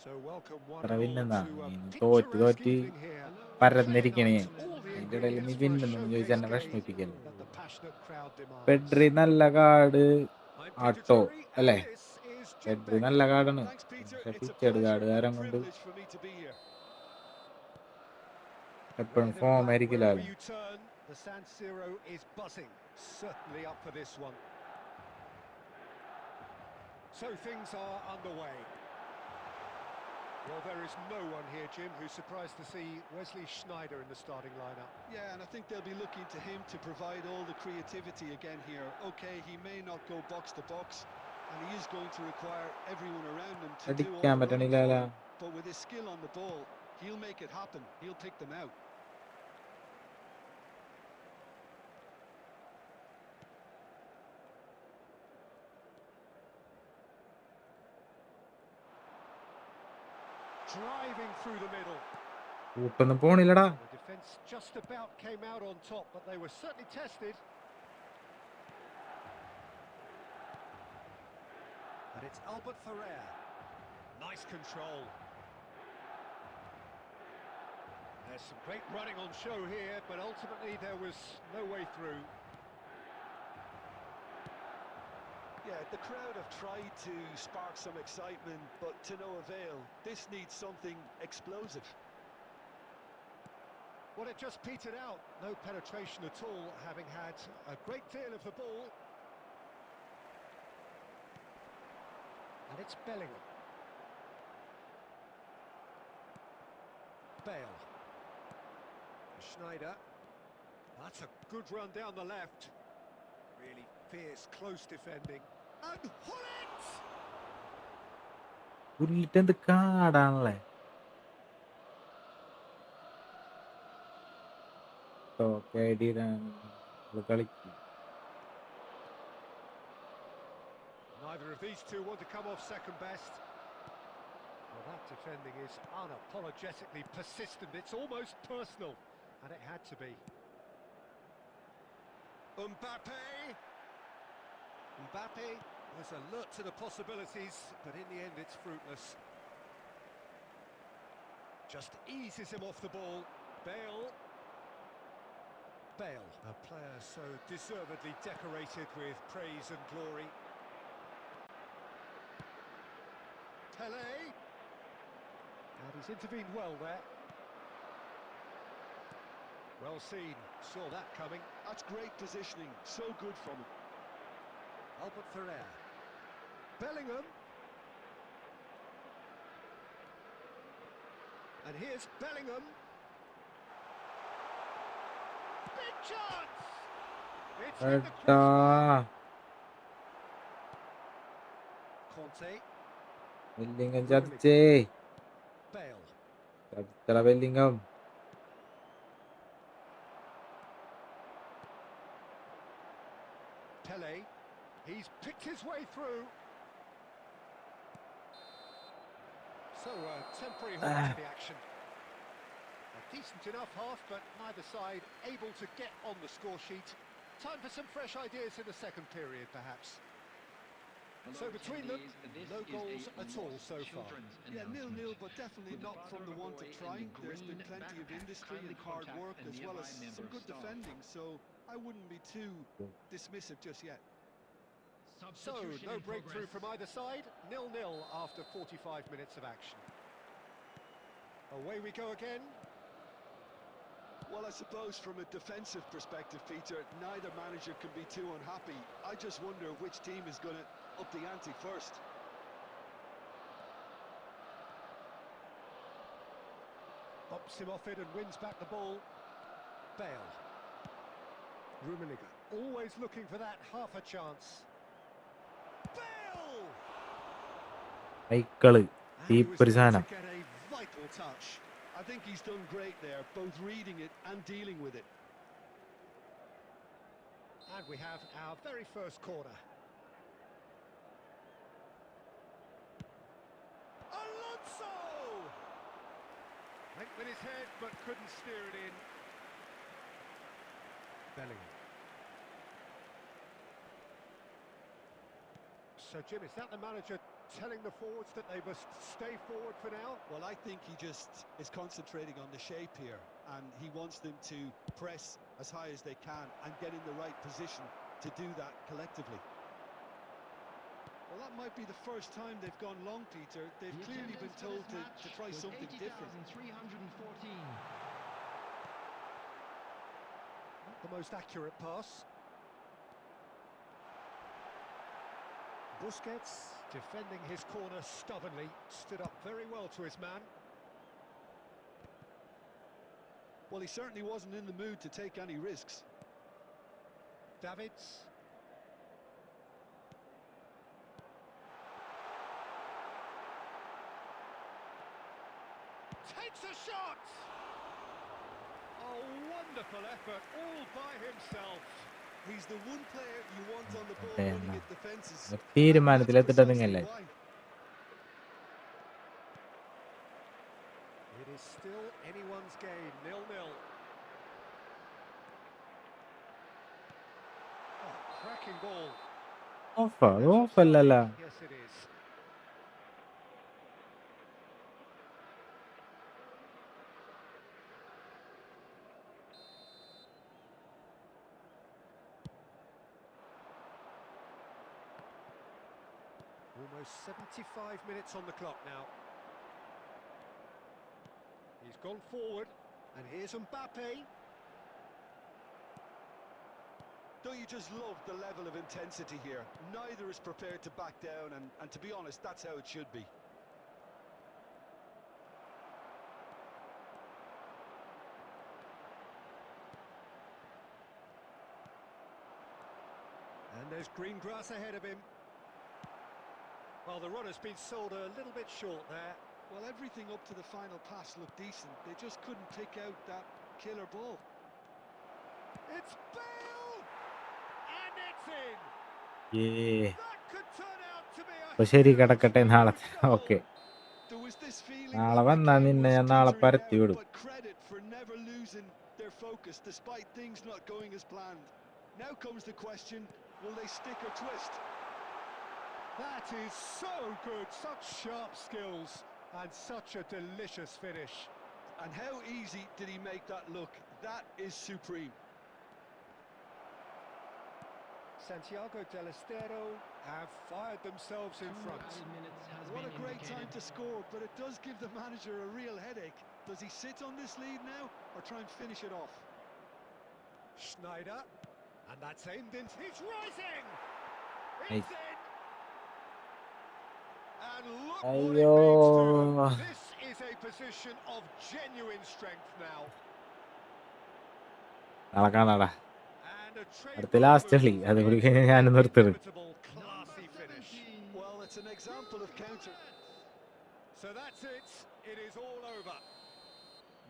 So welcome one അത്ര and all പിന്നെന്താ, to a നീ തോറ്റ് picturesque തോറ്റ് evening here. പരന്നിരിക്കണേ. All the അതിന്റെ ഇടയിൽ നീ ingredients for a പിന്നെന്നൊന്നും ചോദിച്ചാൽ showcase എന്നെ game വിഷമിപ്പിക്കല്ലേ. that the passionate crowd demands. Pedri നല്ല കാർഡ് I'm Peter ആട്ടോ Drury, and അല്ലേ? this is Jim പെഡ്രി നല്ല Beglin. കാർഡാണ്. Thanks, Peter. പക്ഷെ It's a പിച്ചേട് pleasure and a കാർഡുകാരൻ കൊണ്ട് privilege for me to be here. എപ്പോഴും Red and form black, ആയിരിക്കില്ല. wherever you turn, the San Siro is buzzing. Certainly up for this one. So things are underway. Well, there is no one here, Jim, who's surprised to see Wesley Sneijder in the starting lineup. Yeah, and I think they'll be looking to him to provide all the creativity again here. Okay, he may not go box to box, and he is going to require everyone around him to do all അടിക്കാൻ the running പറ്റണില്ല. for him. But with his skill on the ball, he'll make it happen. He'll pick them out. Driving through the middle. കൂട്ടൊന്നും പോണില്ലടാ. The defence just about came out on top, but they were certainly tested. And it's Albert Ferrer. Nice control. There's some great running on show here, but ultimately there was no way through. Yeah, the crowd have tried to spark some excitement, but to no avail. This needs something explosive. Well, it just petered out. No penetration at all, having had a great deal of the ball. And it's Bellingham. Bale. Schneider. That's a good run down the left. Really fierce, close defending. And Hullet! പുല്ലിട്ടെന്ത് കാടാണല്ലേ. കളിക്കും. Neither of these two want to come off second best. Well, that defending is unapologetically persistent. It's almost personal, and it had to be. Mbappe was alert to the possibilities, but in the end it's fruitless. Just eases him off the ball. Bale, a player so deservedly decorated with praise and glory. Pele, and he's intervened well there. Well seen, saw that coming. That's great positioning, so good from him. Albert Ferrer. Bellingham. And here's Bellingham. Big chance! It's hit the crossbar. Conte. വെല്ലിംഗം ചതിച്ചേ. Bale. ചതിച്ചട വെല്ലിംഗം. Pele. He's picked his way through. So, temporary halt to the action. A decent enough half, but neither side able to get on the score sheet. Time for some fresh ideas in the second period, perhaps. So between them, no goals at all so far. Yeah, 0-0, but definitely not from the want of trying. There's been plenty of industry and hard work, as well as some good defending, so I wouldn't be too dismissive just yet. So, no breakthrough from either side, 0-0 after 45 minutes of action. Away we go again. Well, I suppose from a defensive perspective, Peter, neither manager can be too unhappy. I just wonder which team is going to up the ante first. Bumps him off it and wins back the ball. Bale. Rummenigge, always looking for that half a chance. Bale! ഐക്കള് And he was തീപ്പൊരു able സാധനം. to get a vital touch. I think he's done great there, both reading it and dealing with it. And we have our very first corner. Alonso! Went with his head, but couldn't steer it in. Bellingham. So, Jim, is that the manager telling the forwards that they must stay forward for now? Well, I think he just is concentrating on the shape here, and he wants them to press as high as they can and get in the right position to do that collectively. Well, that might be the first time they've gone long, Peter. They've clearly been told to try something different. 80,314. Not the most accurate pass. Busquets, defending his corner stubbornly, stood up very well to his man. Well, he certainly wasn't in the mood to take any risks. Davids. Takes a shot! A wonderful effort, all by himself. He's the one player you want on the ball Damn, running man. at defences. തീരുമാനത്തിലെത്തിട്ട് That's നിങ്ങളല്ലേ. precisely why. It is still anyone's game, 0-0. Oh, cracking ball. ഓഫല്ലല്ല. Yes, it is. Almost 75 minutes on the clock now. He's gone forward, and here's Mbappe. Don't you just love the level of intensity here? Neither is prepared to back down, and to be honest, that's how it should be. And there's green grass ahead of him. Well, the run has been sold a little bit short there. Well, everything up to the final pass looked decent. They just couldn't pick out that killer ball. It's Bale! And it's in! Yeah. That could turn out to be a അപ്പൊ ശരി, huge, കിടക്കട്ടെ. നാളത്തെ huge goal. Okay. There was this feeling നാളെ that the വന്നാ game നിന്നെ was ഞാൻ നാളെ petering പരത്തി out, വിടും. but credit for never losing their focus despite things not going as planned. Now comes the question, will they stick or twist? That is so good, such sharp skills and such a delicious finish. And how easy did he make that look? That is supreme. Santiago Del Estero have fired themselves in front. What a great time to score, but it does give the manager a real headache. Does he sit on this lead now or try and finish it off? Schneider, and that's aimed in. He's rising! Hey. It's in! And look what അയ്യോ. it means to them. This is a position of genuine strength now. നാളെ കാണാടാ. And a അടുത്ത last കളി, അത് കൂടി കഴിഞ്ഞാൽ ഞാൻ നിർത്തുന്നു. inevitable classy finish. Well, it's an example of counter. So that's it. It is all over.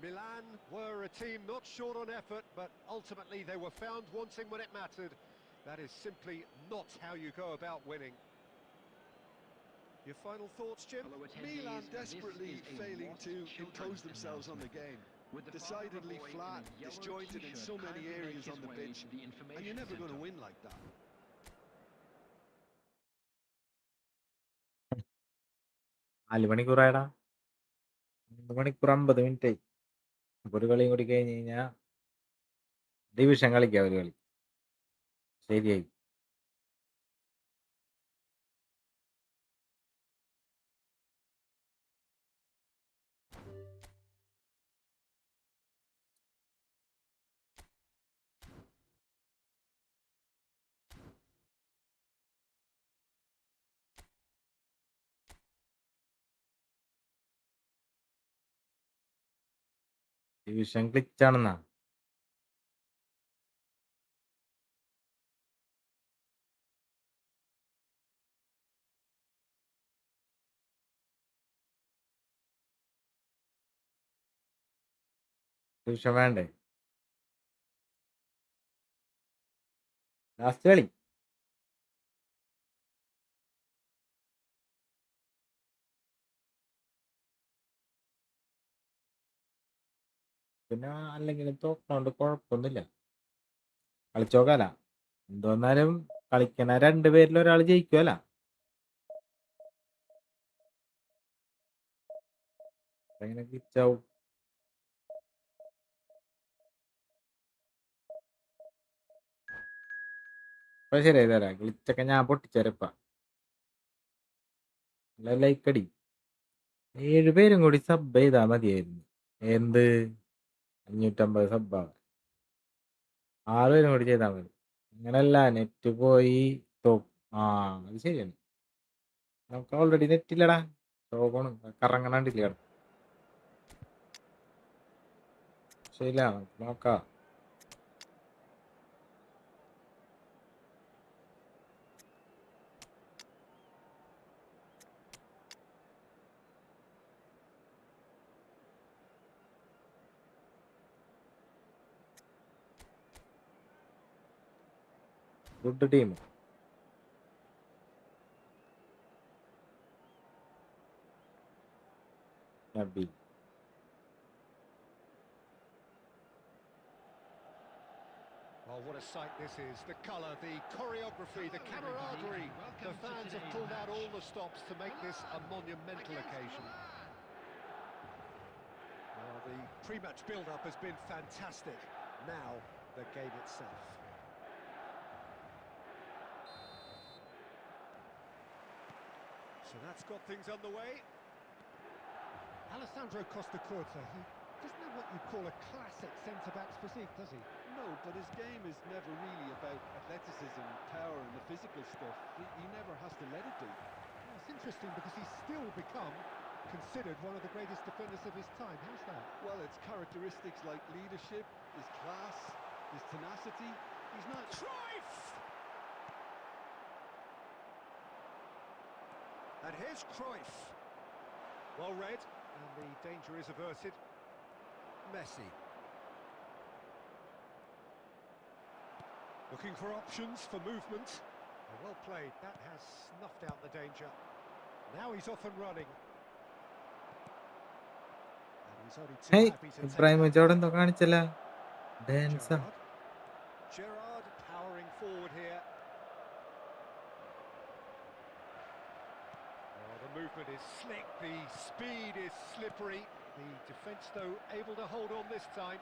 Milan were a team not short on effort, but ultimately they were found wanting when it mattered. That is simply not how you go about winning. Your final thoughts, Jim? Milan desperately failing to impose themselves on the game. Decidedly flat, disjointed in so many areas on the pitch, and you're never going to win like that. 4 മണിക്കൂറായടാ. 3 മണിക്കൂർ 50 minute ആയി. അപ്പൊ ഒരു കളിയും കൂടി കഴിഞ്ഞ് കഴിഞ്ഞാൽ division കളിക്കാം. ഒരു കളി ശരിയായി. ഡിവിഷൻ ക്ലിച്ചാണെന്നാ. ഡിവിഷൻ വേണ്ടേ? ലാസ്റ്റ് കളി. പിന്നെ അല്ലെങ്കിലും തോക്കണോണ്ട് കുഴപ്പമൊന്നുമില്ല. കളിച്ചോക്കാല. എന്തോന്നാലും കളിക്കണ 2 പേരിൽ ഒരാൾ ജയിക്കുമല്ല. എങ്ങനെ ക്ലിച്ചാവും? ഇപ്പൊ ശരിയായി തരാം. ഗ്ലിച്ചൊക്കെ ഞാൻ പൊട്ടിച്ചേരപ്പ. ലൈക്ക് അടി. 7 പേരും കൂടി സബ് ചെയ്താ മതിയായിരുന്നു. എന്ത് 550 സബ്ബാ. 6 പേരും കൂടി ചെയ്താൽ മതി. അങ്ങനല്ല, നെറ്റ് പോയി അത് ശരിയാണ്. നമുക്ക് ഓൾറെഡി നെറ്റ് ഇല്ലടാ. ശോകമാണ് കറങ്ങണണ്ടില്ല. ശരിയാ, നമുക്ക് നോക്കാം. Good team. നബി Oh, what a sight this is. The colour, the choreography, the camaraderie. The fans have pulled out all the stops to make this a monumental occasion. Well, the pre-match build-up has been fantastic. Now, the game itself. So that's got things underway. Alessandro Costacurta, he doesn't have what you'd call a classic centre-back's physique, does he? No, but his game is never really about athleticism, power and the physical stuff. He never has to let it be. Well, it's interesting because he's still become considered one of the greatest defenders of his time. How's that? Well, it's characteristics like leadership, his class, his tenacity. He's not... Cruyff! And here's Cruyff. Well read, and the danger is averted. Messi. Looking for options for movement. Well played, that has snuffed out the danger. Now he's off and running. And he's only too Hey, happy to take Ibrahim that. Jordan to കാണിച്ചല്ല ഡാൻസാ. Gerrard powering forward here. Oh, the movement is slick, the speed is slippery. The defence, though, able to hold on this time.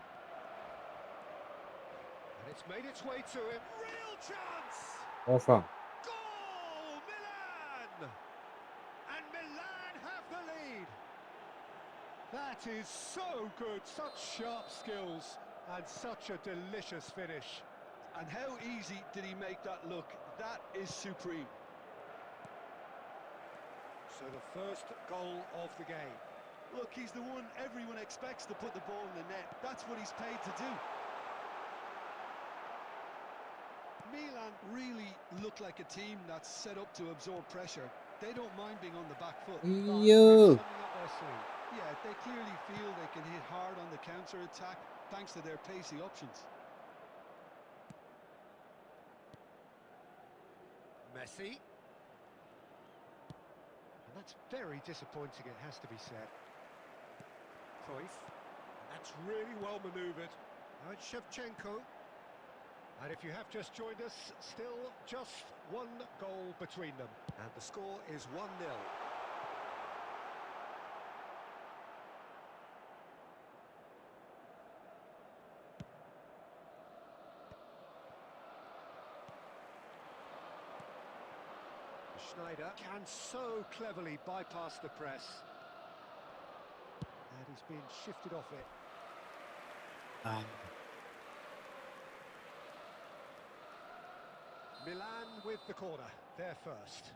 And it's made its way to him. Real chance! ഓഫാ. Goal! Milan! And Milan have the lead. That is so good. Such sharp skills and such a delicious finish. And how easy did he make that look? That is supreme. So the first goal of the game. Look, he's the one everyone expects to put the ball in the net. That's what he's paid to do. Milan really look like a team that's set up to absorb pressure. They don't mind being on the back foot. Yo. Something up their sleeve. Yeah, they clearly feel they can hit hard on the counter-attack thanks to their pacey options. Messi. And that's very disappointing, it has to be said. Cruyff. That's really well manoeuvred. Now it's Shevchenko. And if you have just joined us, still just one goal between them. And the score is 1-0. Schneider can so cleverly bypass the press. And he's been shifted off it. Milan with the corner, they're first.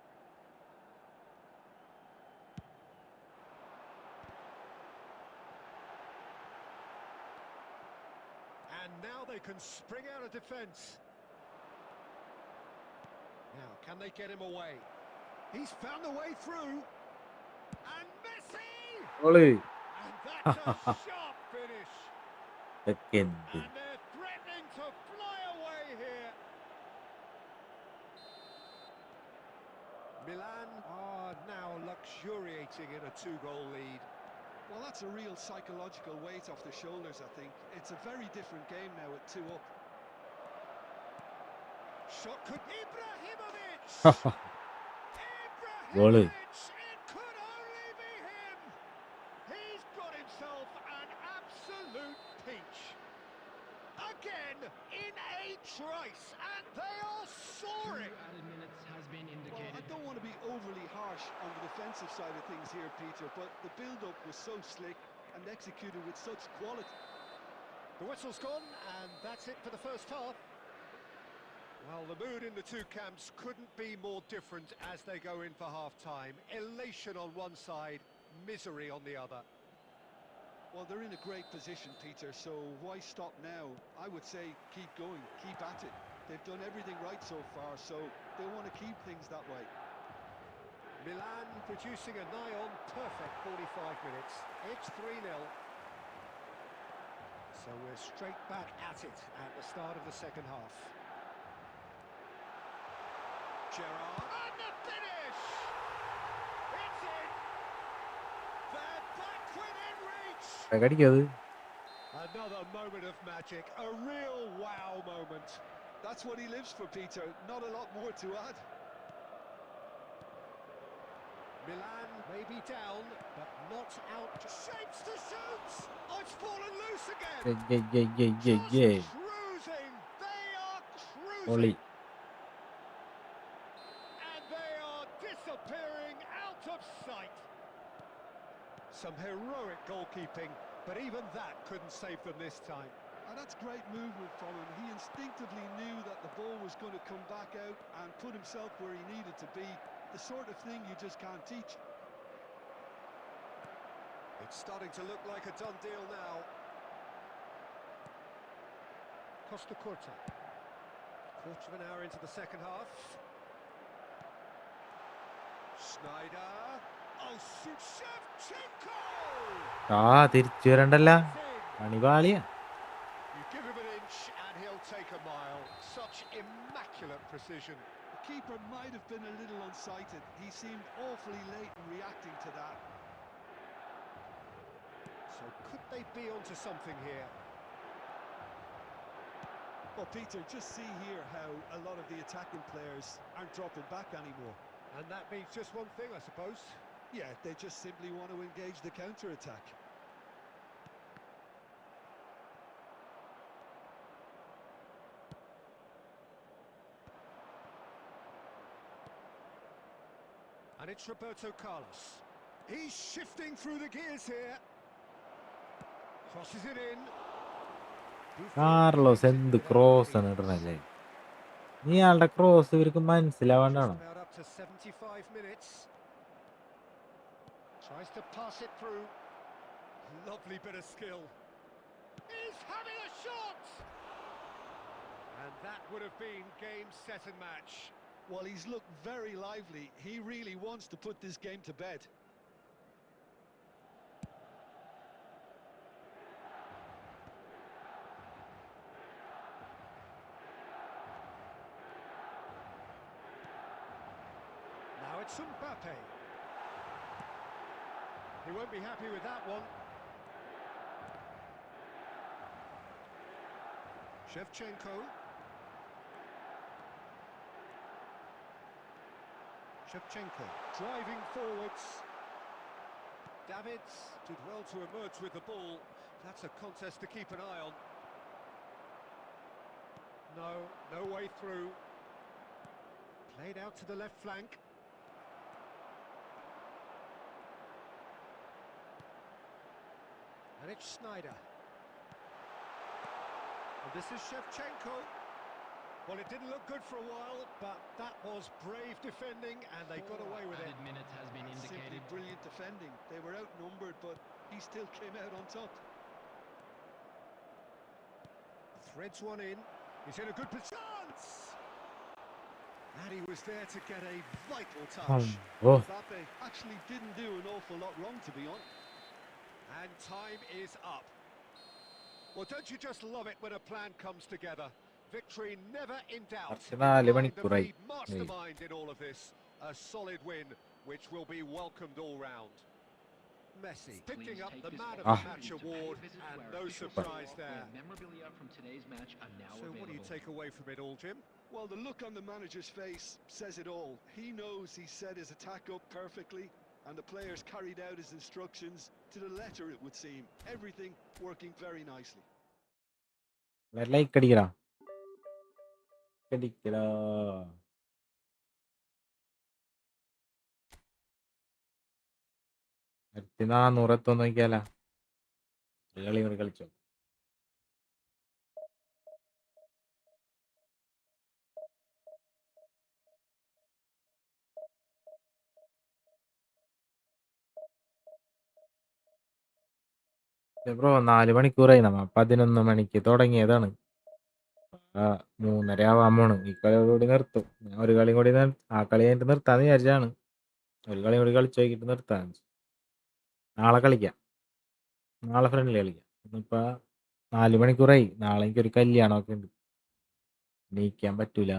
And now they can spring out of defence. Now, can they get him away? He's found the way through. And Messi! Ollie. And that's a sharp finish. Second. And they're threatening to fly away here. Milan are now luxuriating in a 2-goal lead. Well, that's a real psychological weight off the shoulders, I think. It's a very different game now at 2 up. Shot could... Ibrahimovic! Goalie. It could only be him! He's got himself an absolute peach. Again, in a trice, and they are soaring! 2 added minutes has been Well, indicated. I don't want to be overly harsh on the defensive side of things here, Peter, but the build-up was so slick and executed with such quality. The whistle's gone, and that's it for the first half. Well, the mood in the two camps couldn't be more different as they go in for half-time. Elation on one side, misery on the other. Well, they're in a great position, Peter, so why stop now? I would say keep going, keep at it. They've done everything right so far, so they want to keep things that way. Milan producing a nigh-on perfect 45 minutes. It's 3-0. So we're straight back at it at the start of the second half. Gerrard. And the finish! It's in! They're back within reach! കടിക്കത്. Another Another moment of magic, a real wow moment. That's what he lives for, Peter. Not a lot more to add. Milan may be down, but not out. Shapes to shoot! Oh, it's fallen loose again! Just cruising! They are Oli. cruising! And they are disappearing out of sight. Some heroic goalkeeping, but even that couldn't save them this time. And that's great movement from him. He instinctively knew that the ball was going to come back out and put himself where he needed to be. The sort of thing you just can't teach. It's starting to look like a done deal now. Costa Curta. Quarter of an hour into the second half. Snyder. Oh, shoot, Shevchenko! തിരിച്ചു വരണ്ടല്ല അണിവാളിയ. You give him an inch and he'll take a mile. Such immaculate precision. The keeper might have been a little unsighted. He seemed awfully late in reacting to that. So could they be onto something here? Well, Peter, just see here how a lot of the attacking players aren't dropping back anymore. And that means just one thing, I suppose. Yeah, they just simply want to engage the counter-attack. And it's Roberto Carlos. He's shifting through the gears here. Crosses it in. Carlos എന്ത് cross ആണ് ഇടണല്ലേ. ഇയാളുടെ cross ഇവർക്ക് മനസ്സിലാവാണ്ടാണോ? Just about up to 75 minutes. Tries to pass it through. Lovely bit of skill. He's having a shot! And that would have been game, set and match. Well, he's looked very lively. He really wants to put this game to bed. Now it's Mbappe. He won't be happy with that one. Shevchenko. Shevchenko driving forwards. Davids did well to emerge with the ball. That's a contest to keep an eye on. No way through. Played out to the left flank. And it's Snyder. And this is Shevchenko. Well, it didn't look good for a while, but that was brave defending, and they got away with it. Added minutes has been Simply indicated. brilliant defending. They were outnumbered, but he still came out on top. Threads one in. He's in a good chance! And he was there to get a vital touch. Oh. Mbappe actually didn't do an awful lot wrong, to be honest. And time is up. Well, don't you just love it when a plan comes together? Victory never in doubt. നാല് The മണിക്കൂറായി. lead mastermind in all of this. A solid win, which will be welcomed all round. Messi picking up the man of the match award, and no surprise there. Memorabilia from today's match are now So what do you take away from it all, Jim? Well, the look on the manager's face says it all. He knows he set his attack up perfectly, and the players carried out his instructions to the letter, it would seem. Everything working very nicely. Like അടിക്കടാ. അടിക്കടാ. 1400 എത്തുമെന്ന് നോക്കിയാലാ. കളി കളിച്ചോ. Bro 4 മണിക്കൂറായി. നമ്മ 11 മണിക്ക് തുടങ്ങിയതാണ്. 3:30 ആവാൻ പോണ്. ഈ കളിയോടുകൂടി നിർത്തും. ഞാൻ ഒരു കളി കൂടി ആ കളി കഴിഞ്ഞിട്ട് നിർത്താന്ന് വിചാരിച്ചാണ്. ഒരു കളി കൂടി കളിച്ചു നോക്കിയിട്ട് നിർത്താൻ. നാളെ കളിക്കാം. നാളെ ഫ്രണ്ട്ലി കളിക്കാം. ഇന്നിപ്പോ 4 മണിക്കൂറായി. നാളെ എനിക്കൊരു കല്യാണമൊക്കെ ഉണ്ട്. എണീക്കാൻ പറ്റൂല.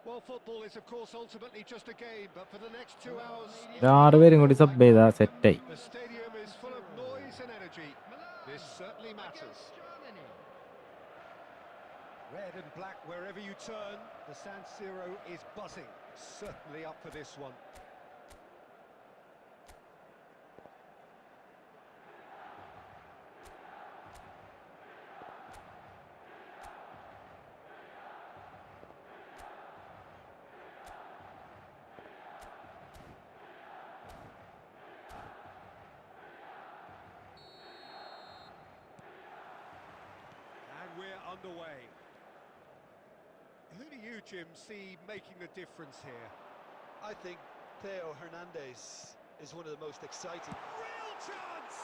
Well, football is, of course, ultimately just a game, but for the next 2 hours, ആറുപേരും കൂടി സബ് ചെയ്താ സെറ്റായി. the stadium is full of noise and energy. This certainly matters. Red and black wherever you turn, the San Siro is buzzing. Certainly up for this one. And we're underway. Who do you, Jim, see making the difference here? I think Theo Hernandez is one of the most exciting. Real chance!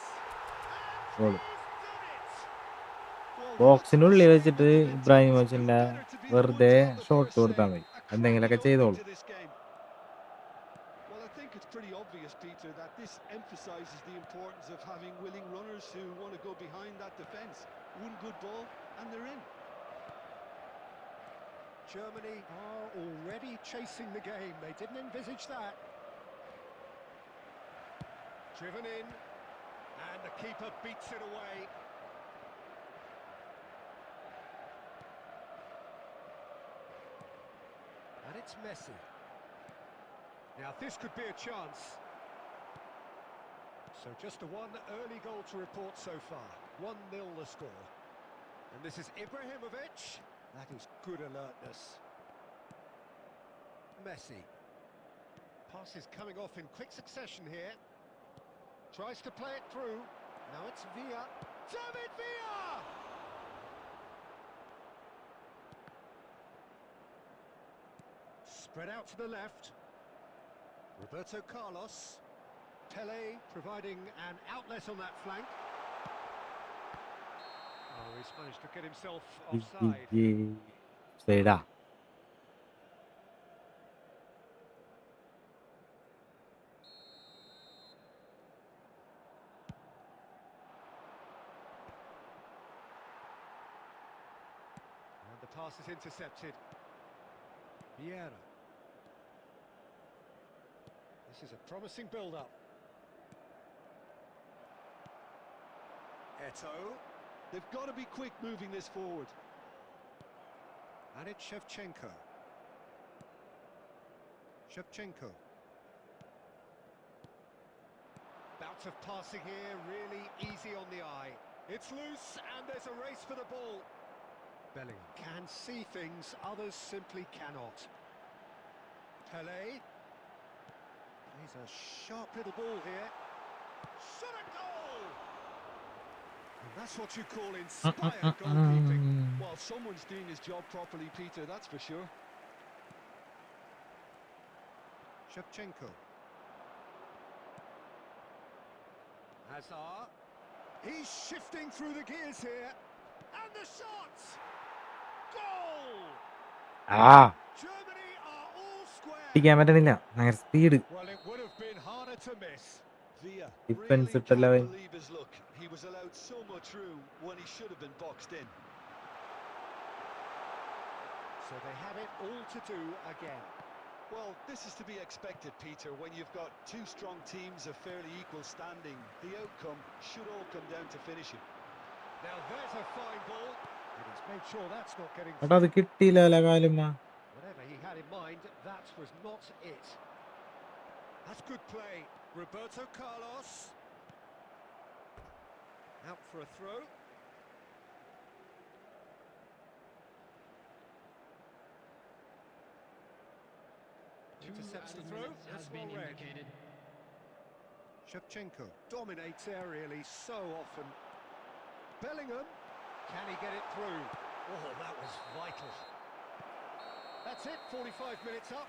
Goal. And he's done it! Well, ബോക്സിനുള്ളിൽ what's വെച്ചിട്ട് the state ഇബ്രാഹിമോവിച്ചിന്റെ Better to be the വെറുതെ one to have the shot first കൊടുത്താൽ say. മതി, A എന്തെങ്കിലുമൊക്കെ cracking opening ചെയ്തോളൂ. to this game. Well, I think it's pretty obvious, Peter, that this emphasises the importance of having willing runners who want to go behind that defence. One good ball and they're in. Germany are already chasing the game. They didn't envisage that. Driven in, and the keeper beats it away. And it's Messi. Now this could be a chance. So just a one early goal to report so far. 1-0 the score. And this is Ibrahimovic. That is good alertness. Messi. Pass is coming off in quick succession here. Tries to play it through. Now it's Villa. David Villa! Spread out to the left. Roberto Carlos. Pele providing an outlet on that flank. Oh, he's managed to get himself offside. സൈഡാ. And the pass is intercepted. Vieira. This is a promising build-up. Eto'o. They've got to be quick moving this forward. And it's Shevchenko. Shevchenko. Bouts of passing here, really easy on the eye. It's loose, and there's a race for the ball. Bellingham can see things others simply cannot. Pele. Plays a sharp little ball here. Shot a goal! And that's what you call inspired goalkeeping. Well, someone's doing his job properly, Peter, that's for sure. Shevchenko. Hazard. He's shifting through the gears here. And the shots! Goal! ആ Germany are all square. പിടിക്കാൻ പറ്റണില്ല, ഭയങ്കര speed. Well, it would have been harder to miss. Villa Defense really ഇട്ടല്ല can't അവൻ. believe his luck. He was allowed so much room when he should have been boxed in. So they have it all to do again. Well, this is to be expected, Peter, when you've got two strong teams of fairly equal standing. The outcome should all come down to finishing. Now there's a fine ball. And he's made sure that's not getting എടാ അത് കിട്ടിയില്ല കാലുമ്മ. Whatever he had in mind, that was not it. That's good play. Roberto Carlos. Out for a throw. Intercepts the throw. That's well read. Shevchenko dominates aerially so often. Bellingham. Can he get it through? Oh, that was vital. That's it, 45 minutes up.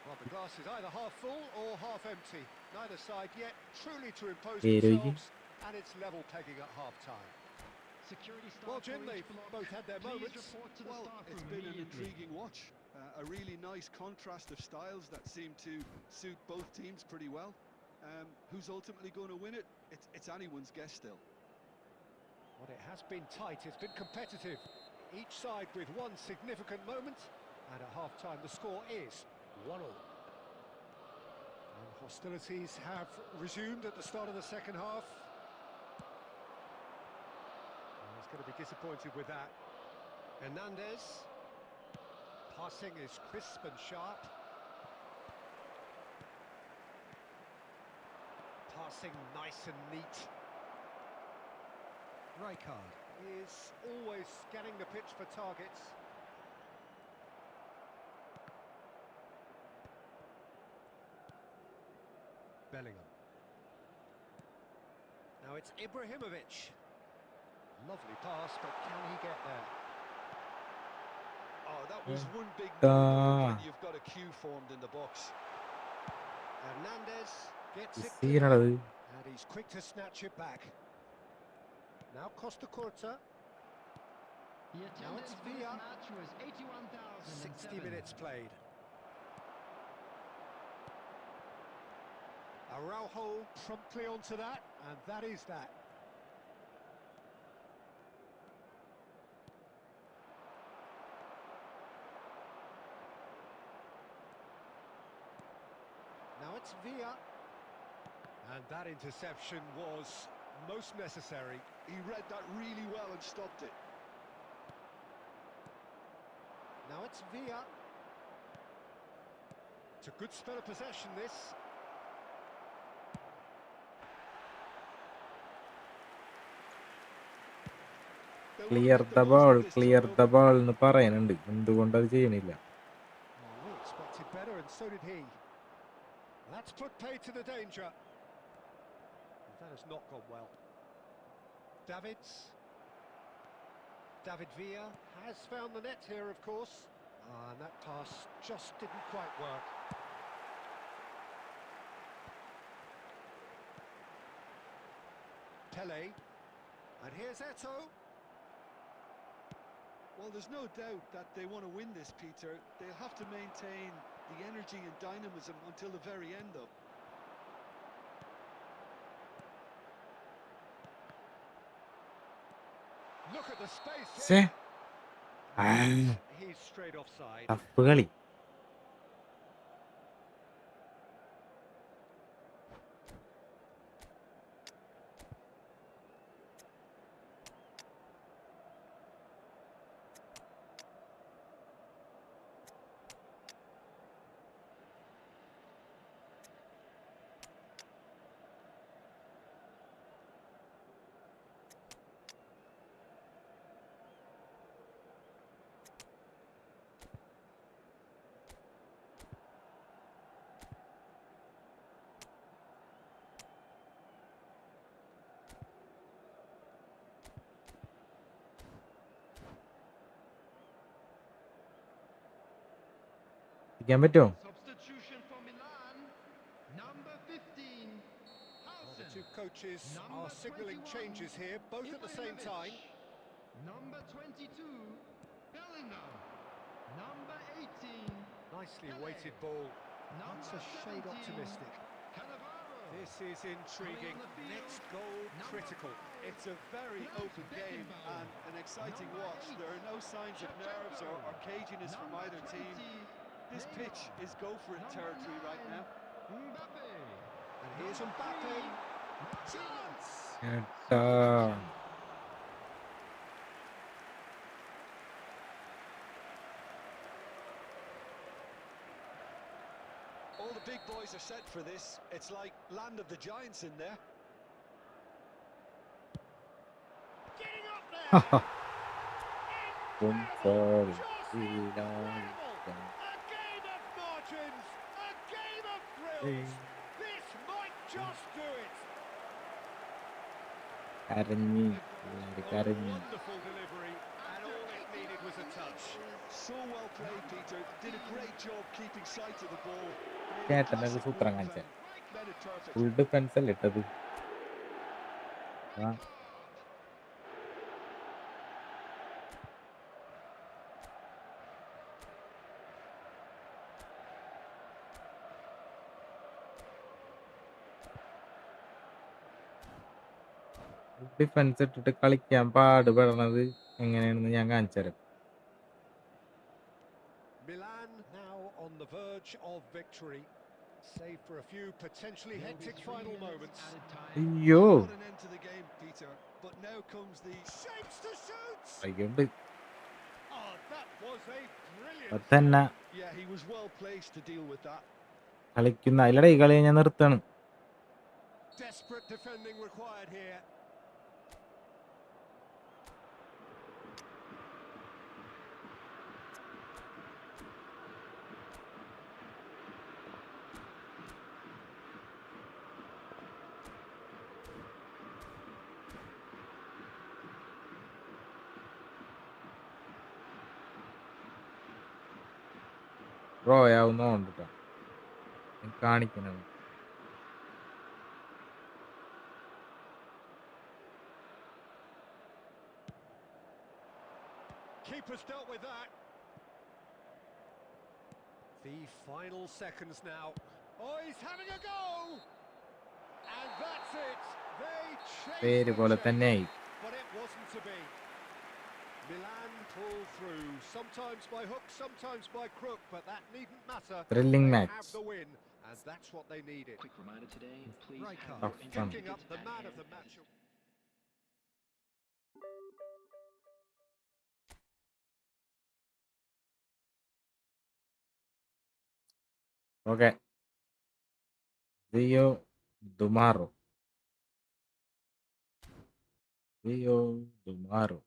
Well, the glass is either half full or half empty. Neither side yet truly to impose themselves, and it's level pegging at half-time. Well, Jim, they've both had their moments. Well, it's been an intriguing watch. A really nice contrast of styles that seem to suit both teams pretty well. Who's ultimately going to win it? It's anyone's guess still. Well, it has been tight, it's been competitive. Each side with one significant moment. And at half-time, the score is 1-1. And hostilities have resumed at the start of the second half. And he's going to be disappointed with that. Hernandez. Passing is crisp and sharp. Passing nice and neat. Rijkaard is always scanning the pitch for targets. Bellingham. Now it's Ibrahimovic. Lovely pass, but can he get there? Oh, that was one big move when you've got a queue formed in the box. Hernandez gets it Scene clear, ആണത്. and he's quick to snatch it back. Now Costa Curta. The Now it's attendance for this Villa. match was 60 81,007. minutes played. Araujo promptly onto that, and that is that. Now it's Villa. And that interception was most necessary. He read that really well and stopped it. Now it's Villa. It's a good spell of possession, this. They clear won't the make the ball, most of this clear the turnover. Ball എന്ന് പറയുന്നുണ്ട്. എന്തുകൊണ്ട് അത് ചെയ്യണില്ല? We expected better, and so did he. That's put paid to the danger. That has not gone well. David Villa has found the net here, of course. And that pass just didn't quite work. Pele. And here's Eto'o. Well, there's no doubt that they want to win this, Peter. They'll have to maintain the energy and dynamism until the very end, though. Look at the space ഛേ, here. And he's straight offside. Tough കളി. ഇരിക്കാൻ പറ്റുമോ? Substitution for Milan, number 15, Well, the Hausen. two coaches Number are signalling 21, changes here, both at the same time. Number 22, Bellingham. Number 18, Nicely Pele. weighted ball. number That's a shade 17, optimistic. Cannavaro. This is intriguing. Coming on the field, Next goal number critical. 5, It's a very open game and an exciting Number watch. 8, There are no signs of nerves or caginess from number either team. 20, This pitch Neymar. is go-for-it Number territory right 9, now. Mbappe. And here's Number Mbappe. 3, Chance! ഏട്ടാ. All the big boys are set for this. It's like land of the giants in there. Getting up there! ഉം, Incredible! sorry. Just incredible! A game of margins! A game of thrills! This might just do it! കരഞ്ഞി, A കരഞ്ഞി. wonderful delivery, and all it needed was a touch. So well played, Peter. Did a great job keeping sight of the ball. Made a ചേട്ടനൊരു classic സൂത്രം move കാണിച്ച and made it perfect. Full defence അല്ലേ ഇട്ടത്? ആ, defence ഇട്ടിട്ട് കളിക്കാൻ പാടുപെടണത് എങ്ങനെയാണെന്ന് ഞാൻ കാണിച്ചു തരാം. Milan touch of victory. Save for a few potentially hectic final moments. അയ്യോ What an end to the game, Peter. But now comes the Shapes to shoot! വൈകിട്ട് Oh, that was a അപ്പൊ brilliant തന്നെ yeah, he was well placed to deal with that. കളിക്കുന്ന അതിലടെ ഈ കളി ഞാൻ നിർത്താണ്. desperate defending required here. Draw ആവുന്നോണ്ട് ട്ടോ കാണിക്കണം. Keeper's dealt with that. The final seconds now. Oh, he's having a go! And that's it. They പേര് chased പോലെ the തന്നെയായി. chase, but it wasn't to be. Milan pull through, sometimes by hook, sometimes by crook, but that needn't matter. Thrilling They match. have the win, and that's what they needed. Quick reminder today, please have Rijkaard your Tough entry one. picking up tickets the at man of hand the as match. it- okay ദിയോ ദുമാറോ ദിയോ ദുമാറോ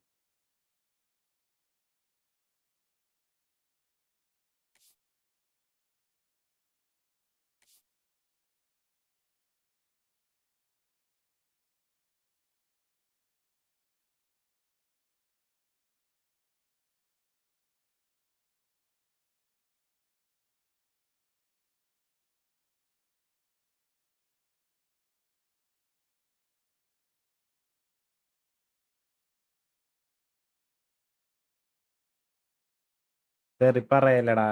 തെറി പറയല്ലടാ,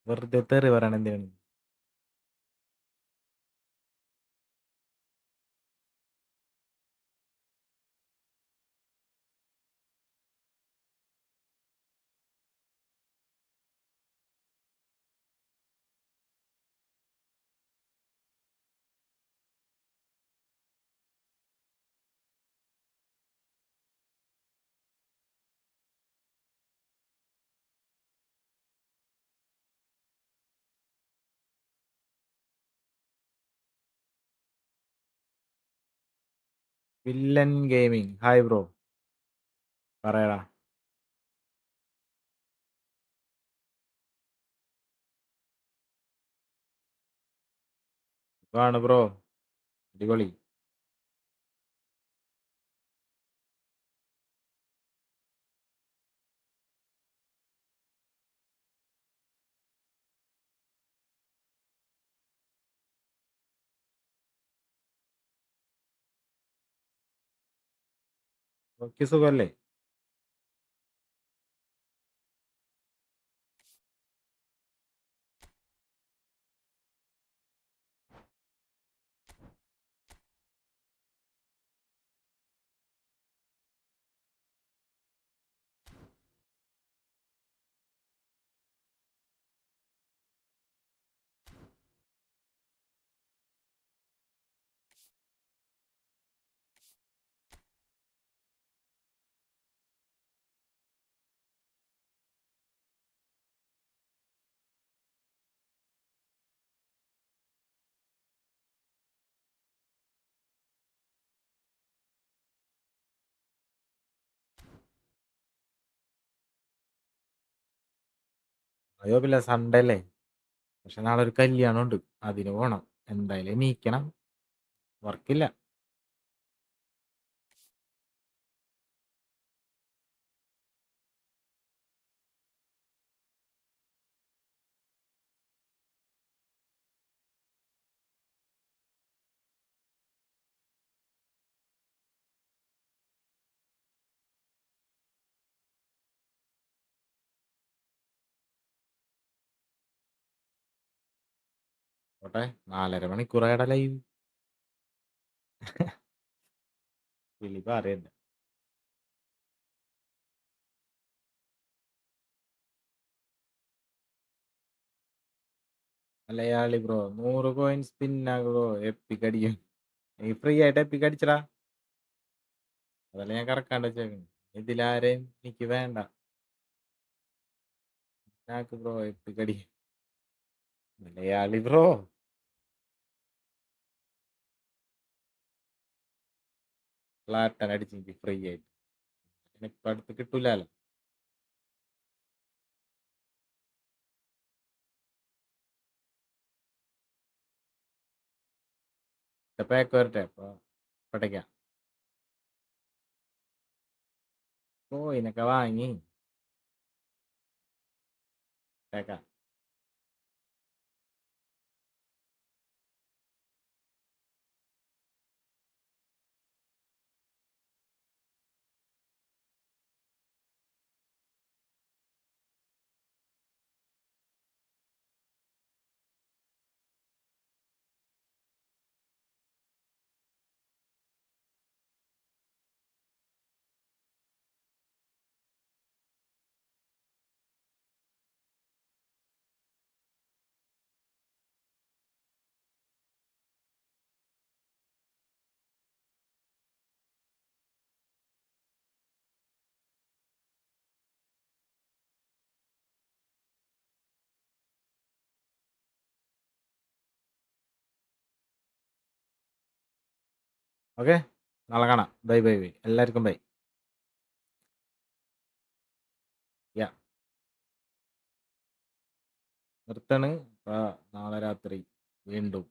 വെറുതെ തെറി പറയണ എന്തിനാണ്? വില്ലൻ ഗെയിമിംഗ് ഹായ് ബ്രോ, പറയടാ. ആണ് ബ്രോ, അടിപൊളി. ഓക്കെ, സുഖല്ലേ? അയ്യോ പിന്നെ സൺഡേ അല്ലേ, പക്ഷെ നാളെ ഒരു കല്യാണം ഉണ്ട്, അതിന് പോണം. എന്തായാലും എണീക്കണം, വർക്കില്ല. ഓട്ടെ, 4.5 മണിക്കൂറായടാ ലൈവ്. വിളി പറയണ്ട. മലയാളി ബ്രോ 100 കോയിൻ സ്പിന്നാ ബ്രോ, എപ്പിക് അടിക്കും. നീ ഫ്രീ ആയിട്ട് എപ്പിക് അടിച്ചടാ. അതല്ല ഞാൻ കറക്കാണ്ട് വെച്ചേക്കുന്നു. ഇതിലാരെയും എനിക്ക് വേണ്ട. ഞാക്ക് ബ്രോ എപ്പിക് അടിക്കും. മലയാളി ബ്രോ ഫ്ലാറ്റൻ അടിച്ചെനിക്ക് ഫ്രീ ആയിട്ട്. ഇപ്പൊ അടുത്ത് കിട്ടൂലല്ലോ. പാക്ക് വരട്ടെ അപ്പൊ പടയ്ക്കാം. കോയിനൊക്കെ വാങ്ങി കേക്കാം. ഓക്കെ, നാളെ കാണാം. ബൈ ബൈ ബൈ, എല്ലാവർക്കും ബൈ. യാ നിർത്താണ്. നാളെ രാത്രി വീണ്ടും